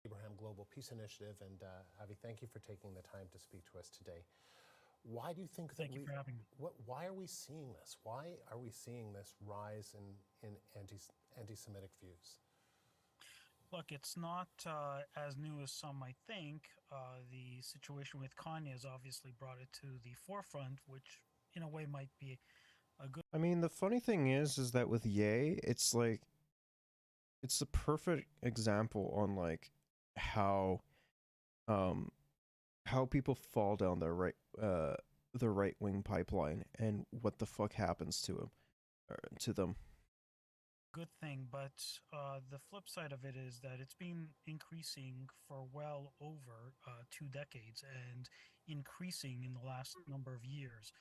Abraham Global Peace Initiative. And Avi, thank you for taking the time to speak to us today. Why do you think that Thank you for having me. Why are we seeing this? Why are we seeing this rise in anti-Semitic views? Look, it's not as new as some might think. The situation with Kanye has obviously brought it to the forefront, which in a way might be a good... I mean, the funny thing is that with Ye, it's like, it's a perfect example on like how people fall down the right-wing pipeline and what the fuck happens to them. Good thing, but the flip side of it is that it's been increasing for well over 2 decades and increasing in the last number of years.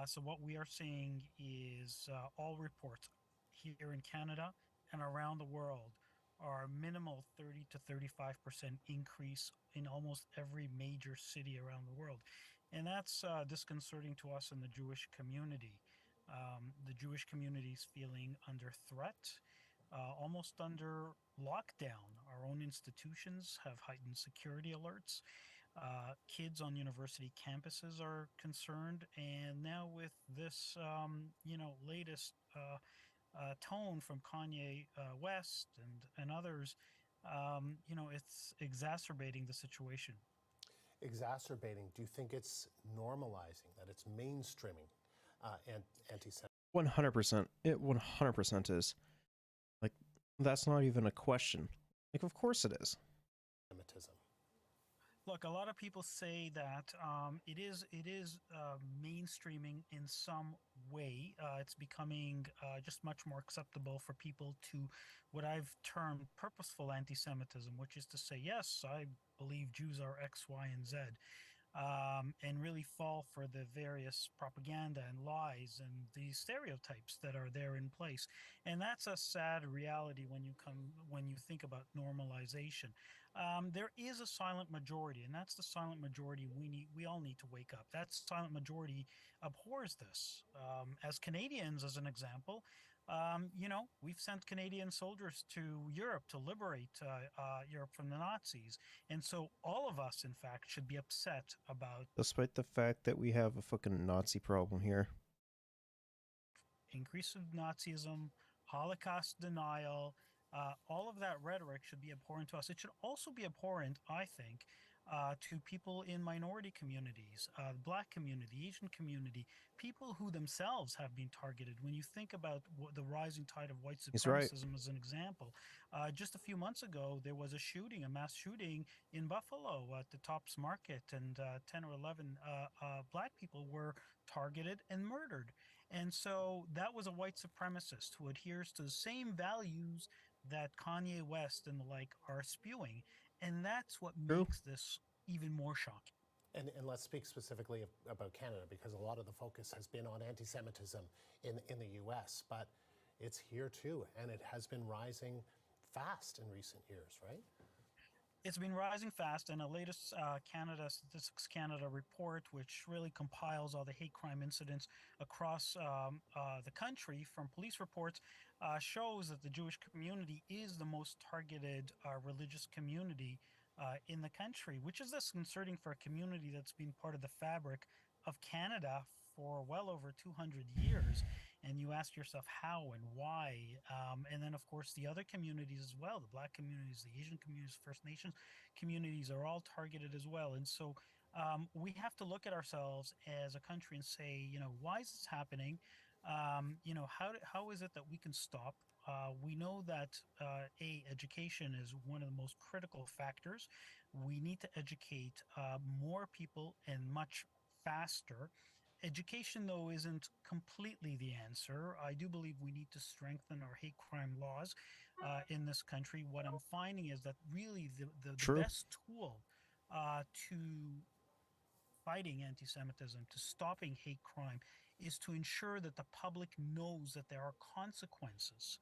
So what we are seeing is all reports here in Canada and around the world are minimal 30 to 35% increase in almost every major city around the world. And that's disconcerting to us in the Jewish community. The Jewish community is feeling under threat, almost under lockdown. Our own institutions have heightened security alerts. Kids on university campuses are concerned, and now with this, latest tone from Kanye West and others, it's exacerbating the situation. Exacerbating. Do you think it's normalizing, that it's mainstreaming anti-Semitism? 100%. It 100% is. Like, that's not even a question. Like, of course it is. Look, a lot of people say that it is mainstreaming in some way. It's becoming just much more acceptable for people to what I've termed purposeful anti-Semitism, which is to say, yes, I believe Jews are X, Y, and Z. And really fall for the various propaganda and lies and the stereotypes that are there in place. And that's a sad reality when you think about normalization. There is a silent majority, and that's the silent majority we all need to wake up. That silent majority abhors this. As Canadians, as an example, we've sent Canadian soldiers to Europe to liberate Europe from the Nazis. And so all of us, in fact, should be upset about... Despite the fact that we have a fucking Nazi problem here. Increase of Nazism, Holocaust denial, all of that rhetoric should be abhorrent to us. It should also be abhorrent, I think, to people in minority communities, Black community, Asian community, people who themselves have been targeted. When you think about the rising tide of white He's right. supremacism as an example, just a few months ago, there was a shooting, a mass shooting in Buffalo at the Tops Market, and 10 or 11 Black people were targeted and murdered. And so that was a white supremacist who adheres to the same values that Kanye West and the like are spewing. And that's what True. makes this even more shocking. And let's speak specifically about Canada, because a lot of the focus has been on anti-Semitism in the U.S., but it's here too, and it has been rising fast in recent years, right? It's been rising fast, and the latest Statistics Canada report, which really compiles all the hate crime incidents across the country from police reports, shows that the Jewish community is the most targeted religious community in the country, which is disconcerting for a community that's been part of the fabric of Canada for well over 200 years. And you ask yourself how and why. And then, of course, the other communities as well, the Black communities, the Asian communities, First Nations communities are all targeted as well. And so we have to look at ourselves as a country and say, why is this happening? How is it that we can stop? We know that education is one of the most critical factors. We need to educate more people and much faster. Education, though, isn't completely the answer. I do believe we need to strengthen our hate crime laws in this country. What I'm finding is that really the best tool to fighting anti-Semitism, to stopping hate crime, is to ensure that the public knows that there are consequences.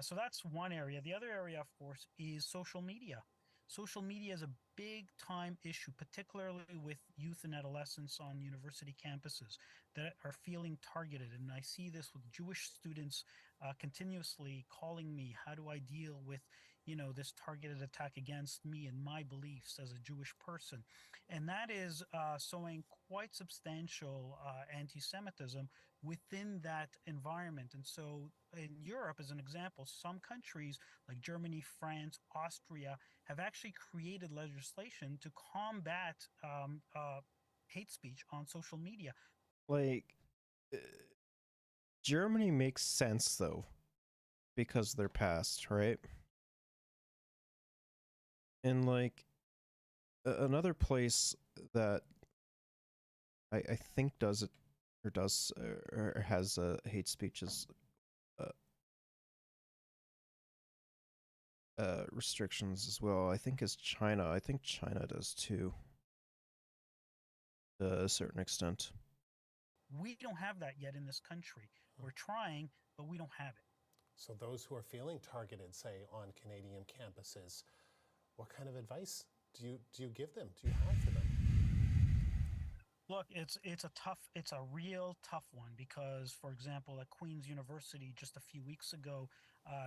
So that's one area. The other area, of course, is social media. Social media is a big time issue, particularly with youth and adolescents on university campuses that are feeling targeted. And I see this with Jewish students continuously calling me, how do I deal with, this targeted attack against me and my beliefs as a Jewish person? And that is sowing quite substantial anti-Semitism within that environment. And so in Europe, as an example, some countries like Germany, France, Austria have actually created legislation to combat hate speech on social media. Like, Germany makes sense, though, because of their past, right? And, like, another place that I think does it, or has hate speech is restrictions as well, I think, is China. I think China does too, to a certain extent. We don't have that yet in this country. We're trying, but we don't have it. So those who are feeling targeted, say, on Canadian campuses, what kind of advice do you give them? Do you have for them? Look, it's a real tough one because, for example, at Queen's University just a few weeks ago,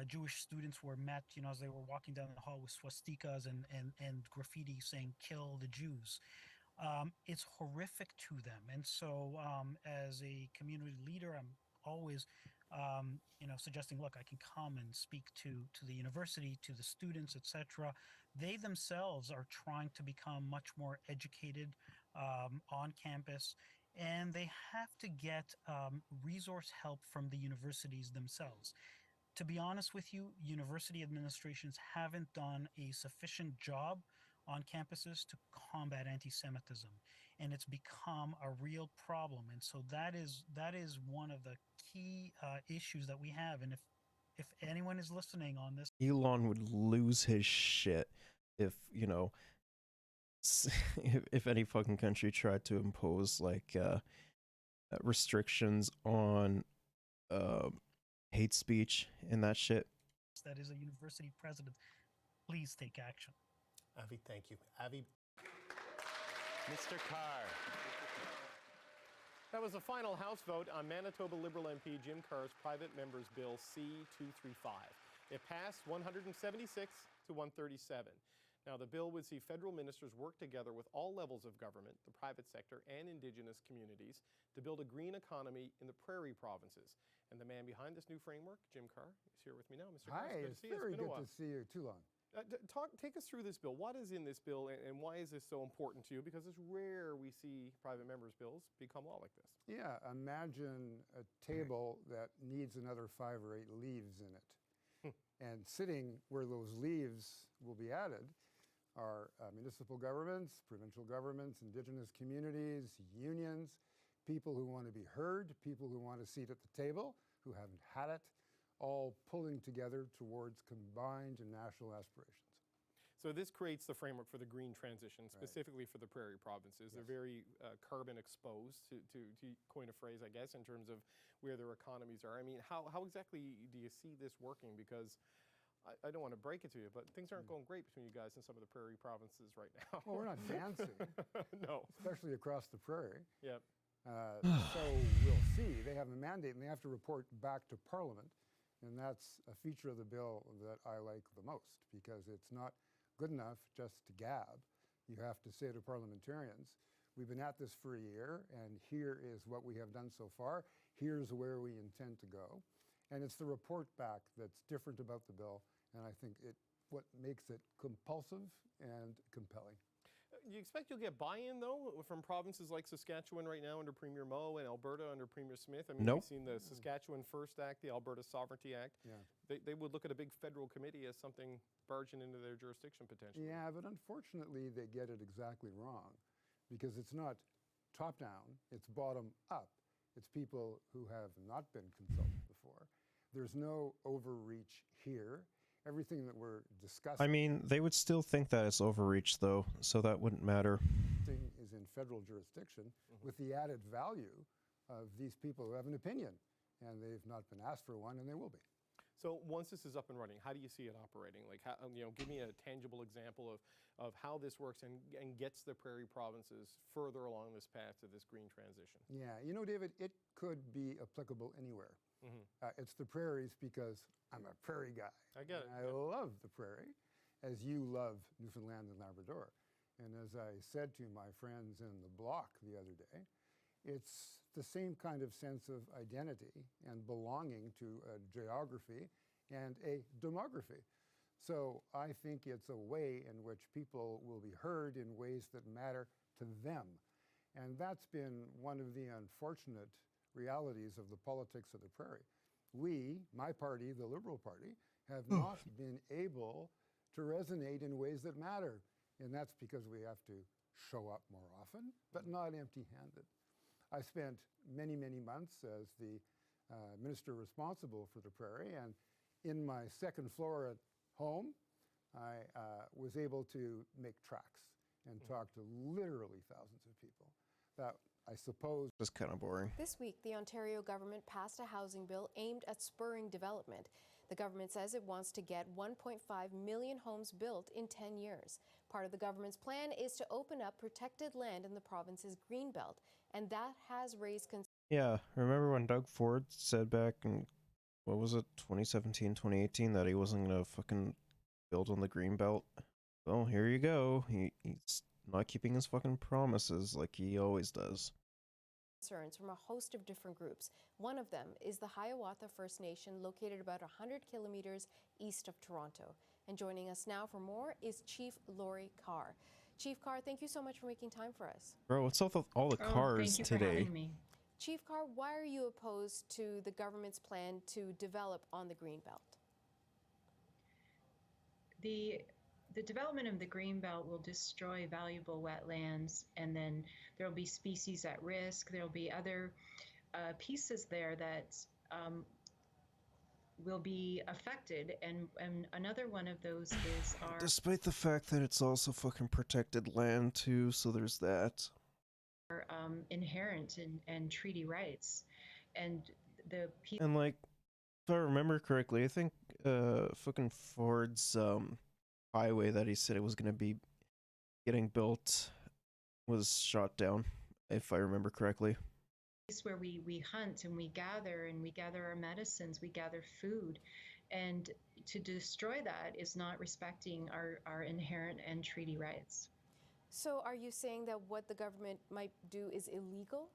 Jewish students were met, as they were walking down the hall with swastikas and graffiti saying "Kill the Jews." It's horrific to them, and so as a community leader, I'm always suggesting, look, I can come and speak to the university, to the students, etc. They themselves are trying to become much more educated on campus, and they have to get resource help from the universities themselves. To be honest with you, university administrations haven't done a sufficient job on campuses to combat anti-Semitism, and it's become a real problem. And so that is one of the key issues that we have. And if anyone is listening on this, Elon would lose his shit if if any fucking country tried to impose like restrictions on hate speech and that shit. That is a university president. Please take action. Avi, thank you. Avi. Mr. Carr. That was the final House vote on Manitoba Liberal MP Jim Carr's private member's bill C-235. It passed 176 to 137. Now, the bill would see federal ministers work together with all levels of government, the private sector, and Indigenous communities to build a green economy in the prairie provinces. And the man behind this new framework, Jim Carr, is here with me now. Mr. Carr, Hi, it's good to see you. very It's been a good while. to see you. Too long. Take us through this bill. What is in this bill, and why is this so important to you? Because it's rare we see private members' bills become law like this. Yeah, imagine a table that needs another 5 or 8 leaves in it. And sitting where those leaves will be added are municipal governments, provincial governments, indigenous communities, unions, people who want to be heard, people who want a seat at the table, who haven't had it, all pulling together towards combined national aspirations. So this creates the framework for the green transition, specifically for the prairie provinces. Yes. They're very carbon exposed, to coin a phrase, I guess, in terms of where their economies are. I mean, how exactly do you see this working? Because I don't want to break it to you, but things aren't going great between you guys and some of the prairie provinces right now. Well, we're not dancing. No. Especially across the prairie. Yep. So we'll see. They have a mandate, and they have to report back to Parliament. And that's a feature of the bill that I like the most, because it's not good enough just to gab. You have to say to parliamentarians, we've been at this for a year, and here is what we have done so far. Here's where we intend to go. And it's the report back that's different about the bill, and I think what makes it compulsive and compelling. You expect you'll get buy-in, though, from provinces like Saskatchewan right now under Premier Moe and Alberta under Premier Smith? I mean, Nope. We've seen the Saskatchewan First Act, the Alberta Sovereignty Act. Yeah. They would look at a big federal committee as something barging into their jurisdiction potentially. Yeah, but unfortunately, they get it exactly wrong, because it's not top-down, it's bottom-up. It's people who have not been consulted before. There's no overreach here. Everything that we're discussing... I mean, they would still think that it's overreach, though, so that wouldn't matter. ...is in federal jurisdiction with the added value of these people who have an opinion, and they've not been asked for one, and they will be. So once this is up and running, how do you see it operating? Like, how, give me a tangible example of how this works and gets the prairie provinces further along this path to this green transition. Yeah, David, it could be applicable anywhere. It's the prairies because I'm a prairie guy. I get it. I love the prairie, as you love Newfoundland and Labrador. And as I said to my friends in the block the other day, it's the same kind of sense of identity and belonging to a geography and a demography. So I think it's a way in which people will be heard in ways that matter to them. And that's been one of the unfortunate realities of the politics of the prairie. We, my party, the Liberal Party, have not been able to resonate in ways that matter. And that's because we have to show up more often, but not empty-handed. I spent many, many months as the minister responsible for the prairie, and in my second floor at home, I was able to make tracks and talk to literally thousands of people. That, I suppose, Just kind of boring. This week, the Ontario government passed a housing bill aimed at spurring development. The government says it wants to get 1.5 million homes built in 10 years. Part of the government's plan is to open up protected land in the province's greenbelt, and that has raised concerns. Yeah, remember when Doug Ford said back in, what was it, 2017, 2018, that he wasn't going to fucking build on the greenbelt? Well, here you go. He's not keeping his fucking promises like he always does. Concerns from a host of different groups. One of them is the Hiawatha First Nation, located about 100 kilometers east of Toronto. And joining us now for more is Chief Laurie Carr. Chief Carr, thank you so much for making time for us. Bro, what's up with all the cars thank you today? For having me. Chief Carr, why are you opposed to the government's plan to develop on the Greenbelt? The development of the Greenbelt will destroy valuable wetlands, and then there will be species at risk. There will be other pieces there that will be affected, and another one of those is our... Despite the fact that it's also fucking protected land too, so there's that. Inherent and treaty rights, and and like, if I remember correctly, I think fucking Ford's highway that he said it was gonna be getting built was shot down, if I remember correctly. Where we hunt and we gather our medicines, we gather food, and to destroy that is not respecting our inherent and treaty rights. So are you saying that what the government might do is illegal?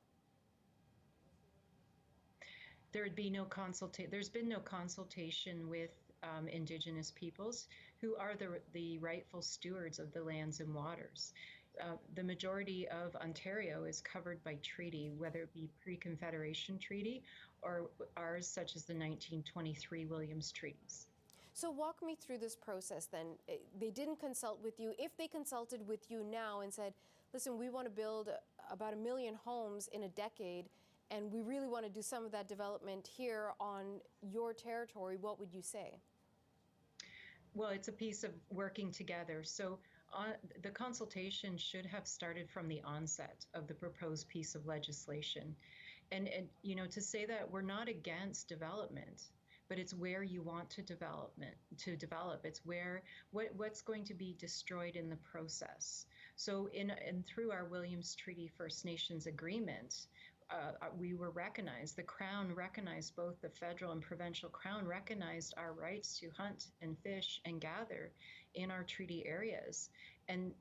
There would be no consultation. There's been no consultation with Indigenous peoples who are the rightful stewards of the lands and waters. The majority of Ontario is covered by treaty, whether it be pre-Confederation treaty or ours, such as the 1923 Williams treaties. So walk me through this process then. They didn't consult with you. If they consulted with you now and said, listen, we want to build about 1 million homes in a decade, and we really want to do some of that development here on your territory, what would you say? Well, it's a piece of working together. So the consultation should have started from the onset of the proposed piece of legislation. And you know, to say that we're not against development, but it's where you want to develop. It's where what's going to be destroyed in the process. So and through our Williams Treaty First Nations Agreement, we were recognized, the Crown recognized, both the federal and provincial Crown recognized our rights to hunt and fish and gather in our treaty areas. And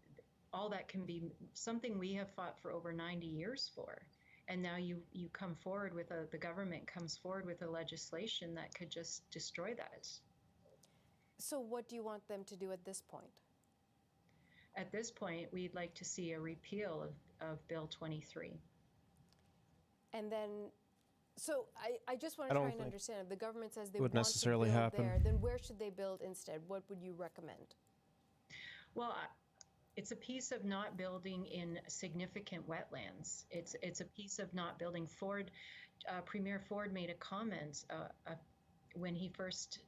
all that can be something we have fought for over 90 years for. And now you come forward with the government comes forward with a legislation that could just destroy that. So what do you want them to do at this point? At this point, we'd like to see a repeal of Bill 23. And then, so I just want to try and understand, if the government says they want to necessarily build happen. there, then where should they build instead? What would you recommend? Well, it's a piece of not building in significant wetlands. It's a piece of not building. Premier Ford made a comment when he first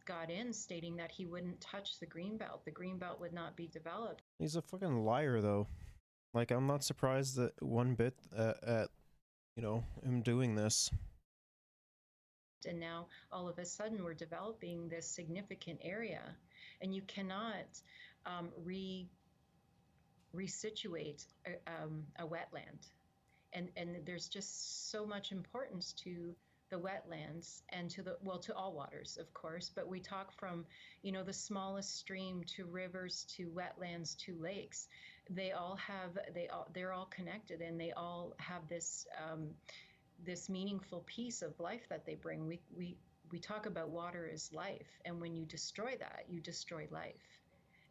got in, stating that he wouldn't touch the Greenbelt. The Greenbelt would not be developed. He's a fucking liar, though. Like, I'm not surprised that one bit at you know, him doing this. And now all of a sudden we're developing this significant area, and you cannot resituate a wetland. And there's just so much importance to the wetlands and to all waters, of course, but we talk from, you know, the smallest stream to rivers to wetlands to lakes. They're all connected, and they all have this this meaningful piece of life that they bring. We talk about water as life, and when you destroy that, you destroy life.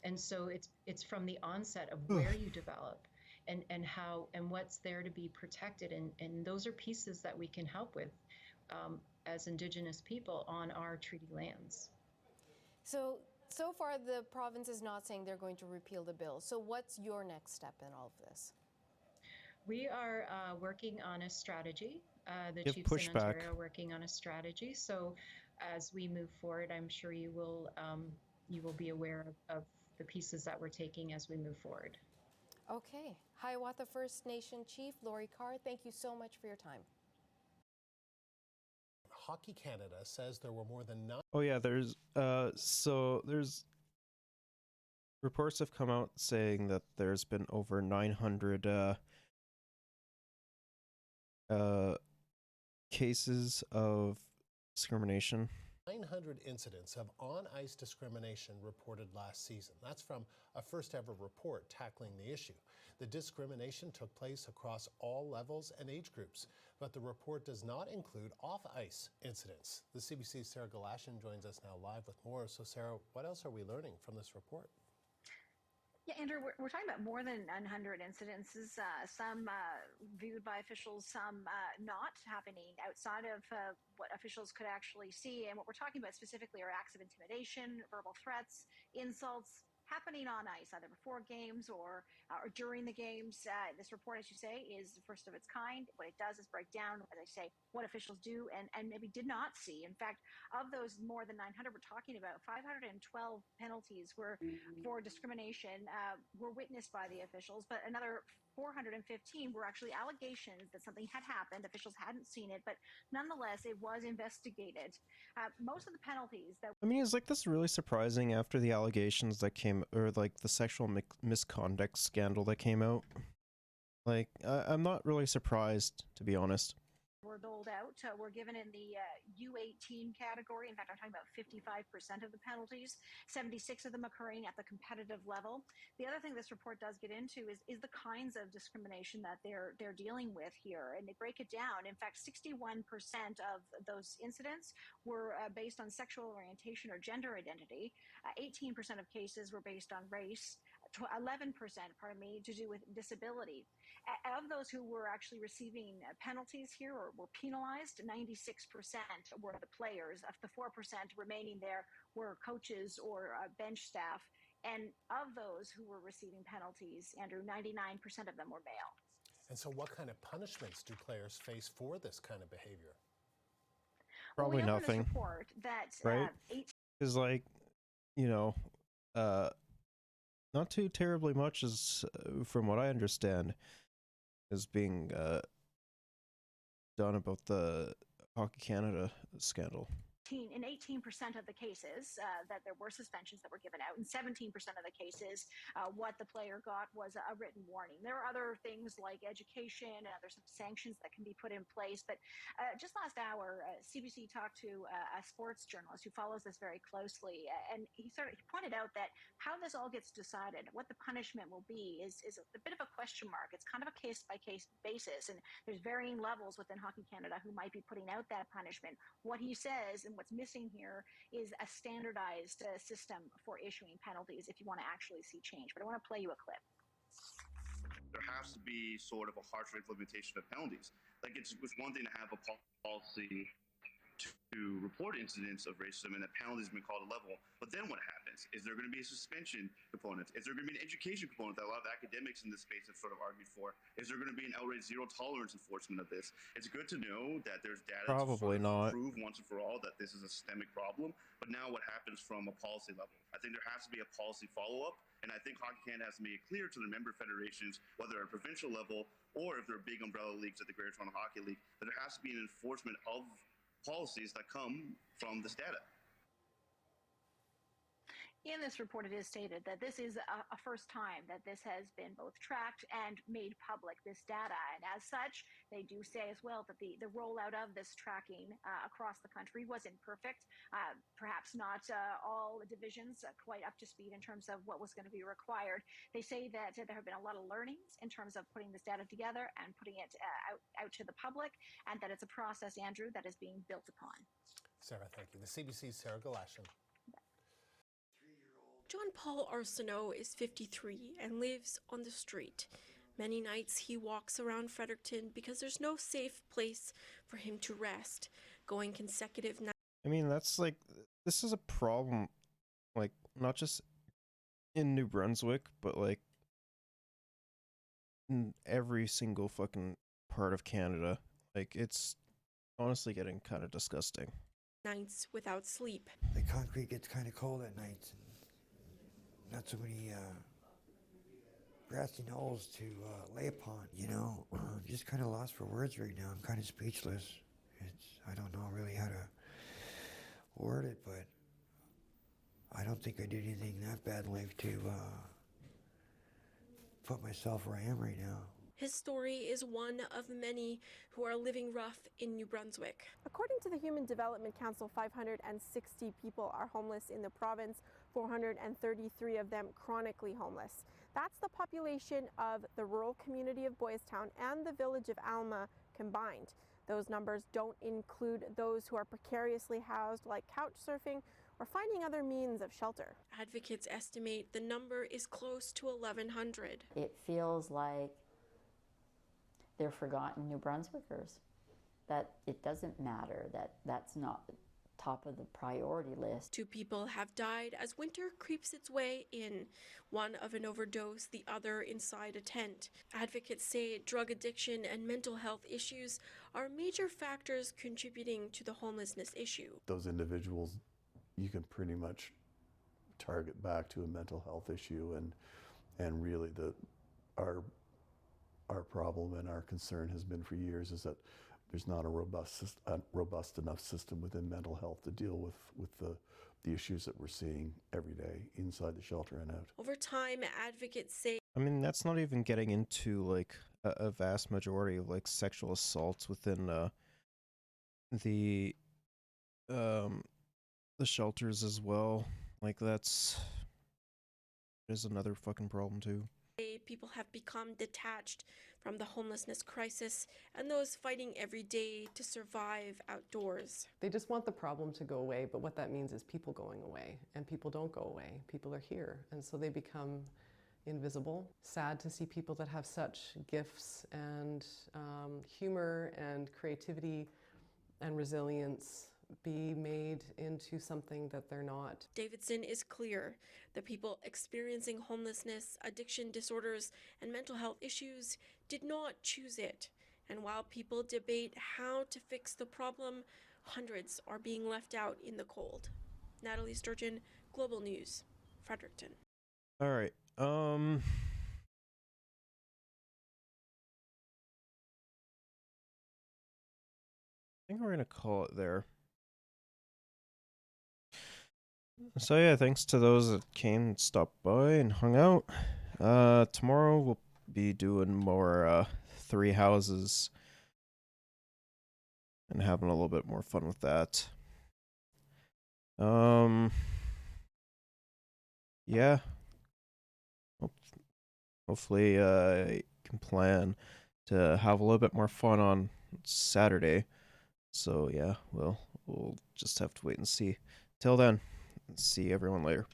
And so it's from the onset of where you develop and how and what's there to be protected, and those are pieces that we can help with as Indigenous people on our treaty lands. So far the province is not saying they're going to repeal the bill. So what's your next step in all of this? We are working on a strategy. The Give Chiefs pushback. in Ontario are working on a strategy. So as we move forward, I'm sure you will be aware of the pieces that we're taking as we move forward. Okay. Hiawatha First Nation Chief Laurie Carr, thank you so much for your time. Hockey Canada says there were more than 9. Oh yeah, there's reports have come out saying that there's been over 900 cases of discrimination. 900 incidents of on-ice discrimination reported last season. That's from a first-ever report tackling the issue. The discrimination took place across all levels and age groups, but the report does not include off-ice incidents. The CBC's Sarah Galashan joins us now live with more. So Sarah, what else are we learning from this report? Yeah, Andrew, we're talking about more than 100 incidences, some viewed by officials, some not happening outside of what officials could actually see. And what we're talking about specifically are acts of intimidation, verbal threats, insults happening on ice, either before games or during the games. This report, as you say, is the first of its kind. What it does is break down, as I say, what officials do and maybe did not see. In fact, of those more than 900 we're talking about, 512 penalties were for discrimination were witnessed by the officials, but another 415 were actually allegations that something had happened. Officials hadn't seen it, but nonetheless, it was investigated. Most of the penalties that I mean, is like this really surprising after the allegations that came, or like the sexual misconduct scandal that came out? Like, I'm not really surprised, to be honest. were doled out were given in the U18 category. In fact, I'm talking about 55% of the penalties, 76 of them occurring at the competitive level. The other thing this report does get into is the kinds of discrimination that they're dealing with here, and they break it down. In fact, 61% of those incidents were based on sexual orientation or gender identity. 18% of cases were based on race. 11%, to do with disability. Of those who were actually receiving penalties here or were penalized, 96% were the players. Of the 4% remaining there were coaches or bench staff. And of those who were receiving penalties, Andrew, 99% of them were male. And so what kind of punishments do players face for this kind of behavior? Probably nothing, report that, right? Because, like, you know, not too terribly much is, from what I understand, is being done about the Hockey Canada scandal. In 18% of the cases that there were suspensions that were given out, in 17% of the cases, what the player got was a written warning. There are other things like education and there's some sanctions that can be put in place. But just last hour, CBC talked to a sports journalist who follows this very closely, and he pointed out that how this all gets decided, what the punishment will be, is a bit of a question mark. It's kind of a case-by-case basis, and there's varying levels within Hockey Canada who might be putting out that punishment. What he says, and what's missing here, is a standardized system for issuing penalties if you want to actually see change. But I want to play you a clip. There has to be sort of a harsher implementation of penalties. Like, it's one thing to have a policy to report incidents of racism and that penalties have been called a level, but then what happens? Is there going to be a suspension component? Is there going to be an education component that a lot of academics in this space have sort of argued for? Is there going to be an outright zero tolerance enforcement of this? It's good to know that there's data Probably to sort of not. prove once and for all that this is a systemic problem, but now what happens from a policy level? I think there has to be a policy follow-up, and I think Hockey Canada has to make it clear to their member federations, whether at a provincial level or if they're big umbrella leagues at the Greater Toronto Hockey League, that there has to be an enforcement of policies that come from this data. In this report, it is stated that this is a first time that this has been both tracked and made public, this data. And as such, they do say as well that the rollout of this tracking across the country was imperfect. Perhaps not all divisions quite up to speed in terms of what was going to be required. They say that there have been a lot of learnings in terms of putting this data together and putting it out to the public, and that it's a process, Andrew, that is being built upon. Sarah, thank you. The CBC's Sarah Galashan. John Paul Arsenault is 53 and lives on the street. Many nights he walks around Fredericton because there's no safe place for him to rest, going consecutive nights. I mean, that's like, this is a problem, like, not just in New Brunswick, but like in every single fucking part of Canada. Like, it's honestly getting kind of disgusting. Nights without sleep. The concrete gets kind of cold at night. Not so many grassy knolls to lay upon, you know. Just kind of lost for words right now. I'm kind of speechless. I don't know really how to word it, but I don't think I did anything that bad in life to put myself where I am right now. His story is one of many who are living rough in New Brunswick. According to the Human Development Council, 560 people are homeless in the province, 433 of them chronically homeless. That's the population of the rural community of Boys Town and the village of Alma combined. Those numbers don't include those who are precariously housed, like couch surfing or finding other means of shelter. Advocates estimate the number is close to 1,100. It feels like they're forgotten New Brunswickers, that it doesn't matter, that that's not top of the priority list. 2 people have died as winter creeps its way in, one of an overdose, the other inside a tent. Advocates say drug addiction and mental health issues are major factors contributing to the homelessness issue. Those individuals you can pretty much target back to a mental health issue, and really our problem and our concern has been for years is that there's not a robust enough system within mental health to deal with the issues that we're seeing every day inside the shelter and out. Over time, advocates say, I mean, that's not even getting into like a vast majority of like sexual assaults within the shelters as well. Like that's is another fucking problem too. People have become detached from the homelessness crisis and those fighting every day to survive outdoors. They just want the problem to go away, but what that means is people going away, and people don't go away. People are here, and so they become invisible. Sad to see people that have such gifts and humor and creativity and resilience be made into something that they're not. Davidson is clear that people experiencing homelessness, addiction disorders, and mental health issues did not choose it. And while people debate how to fix the problem, hundreds are being left out in the cold. Natalie Sturgeon, Global News, Fredericton. All right. I think we're gonna call it there. So yeah, thanks to those that came and stopped by and hung out. Tomorrow we'll be doing more 3 houses and having a little bit more fun with that. Yeah. Hopefully I can plan to have a little bit more fun on Saturday. So yeah, we'll just have to wait and see. Till then, see everyone later.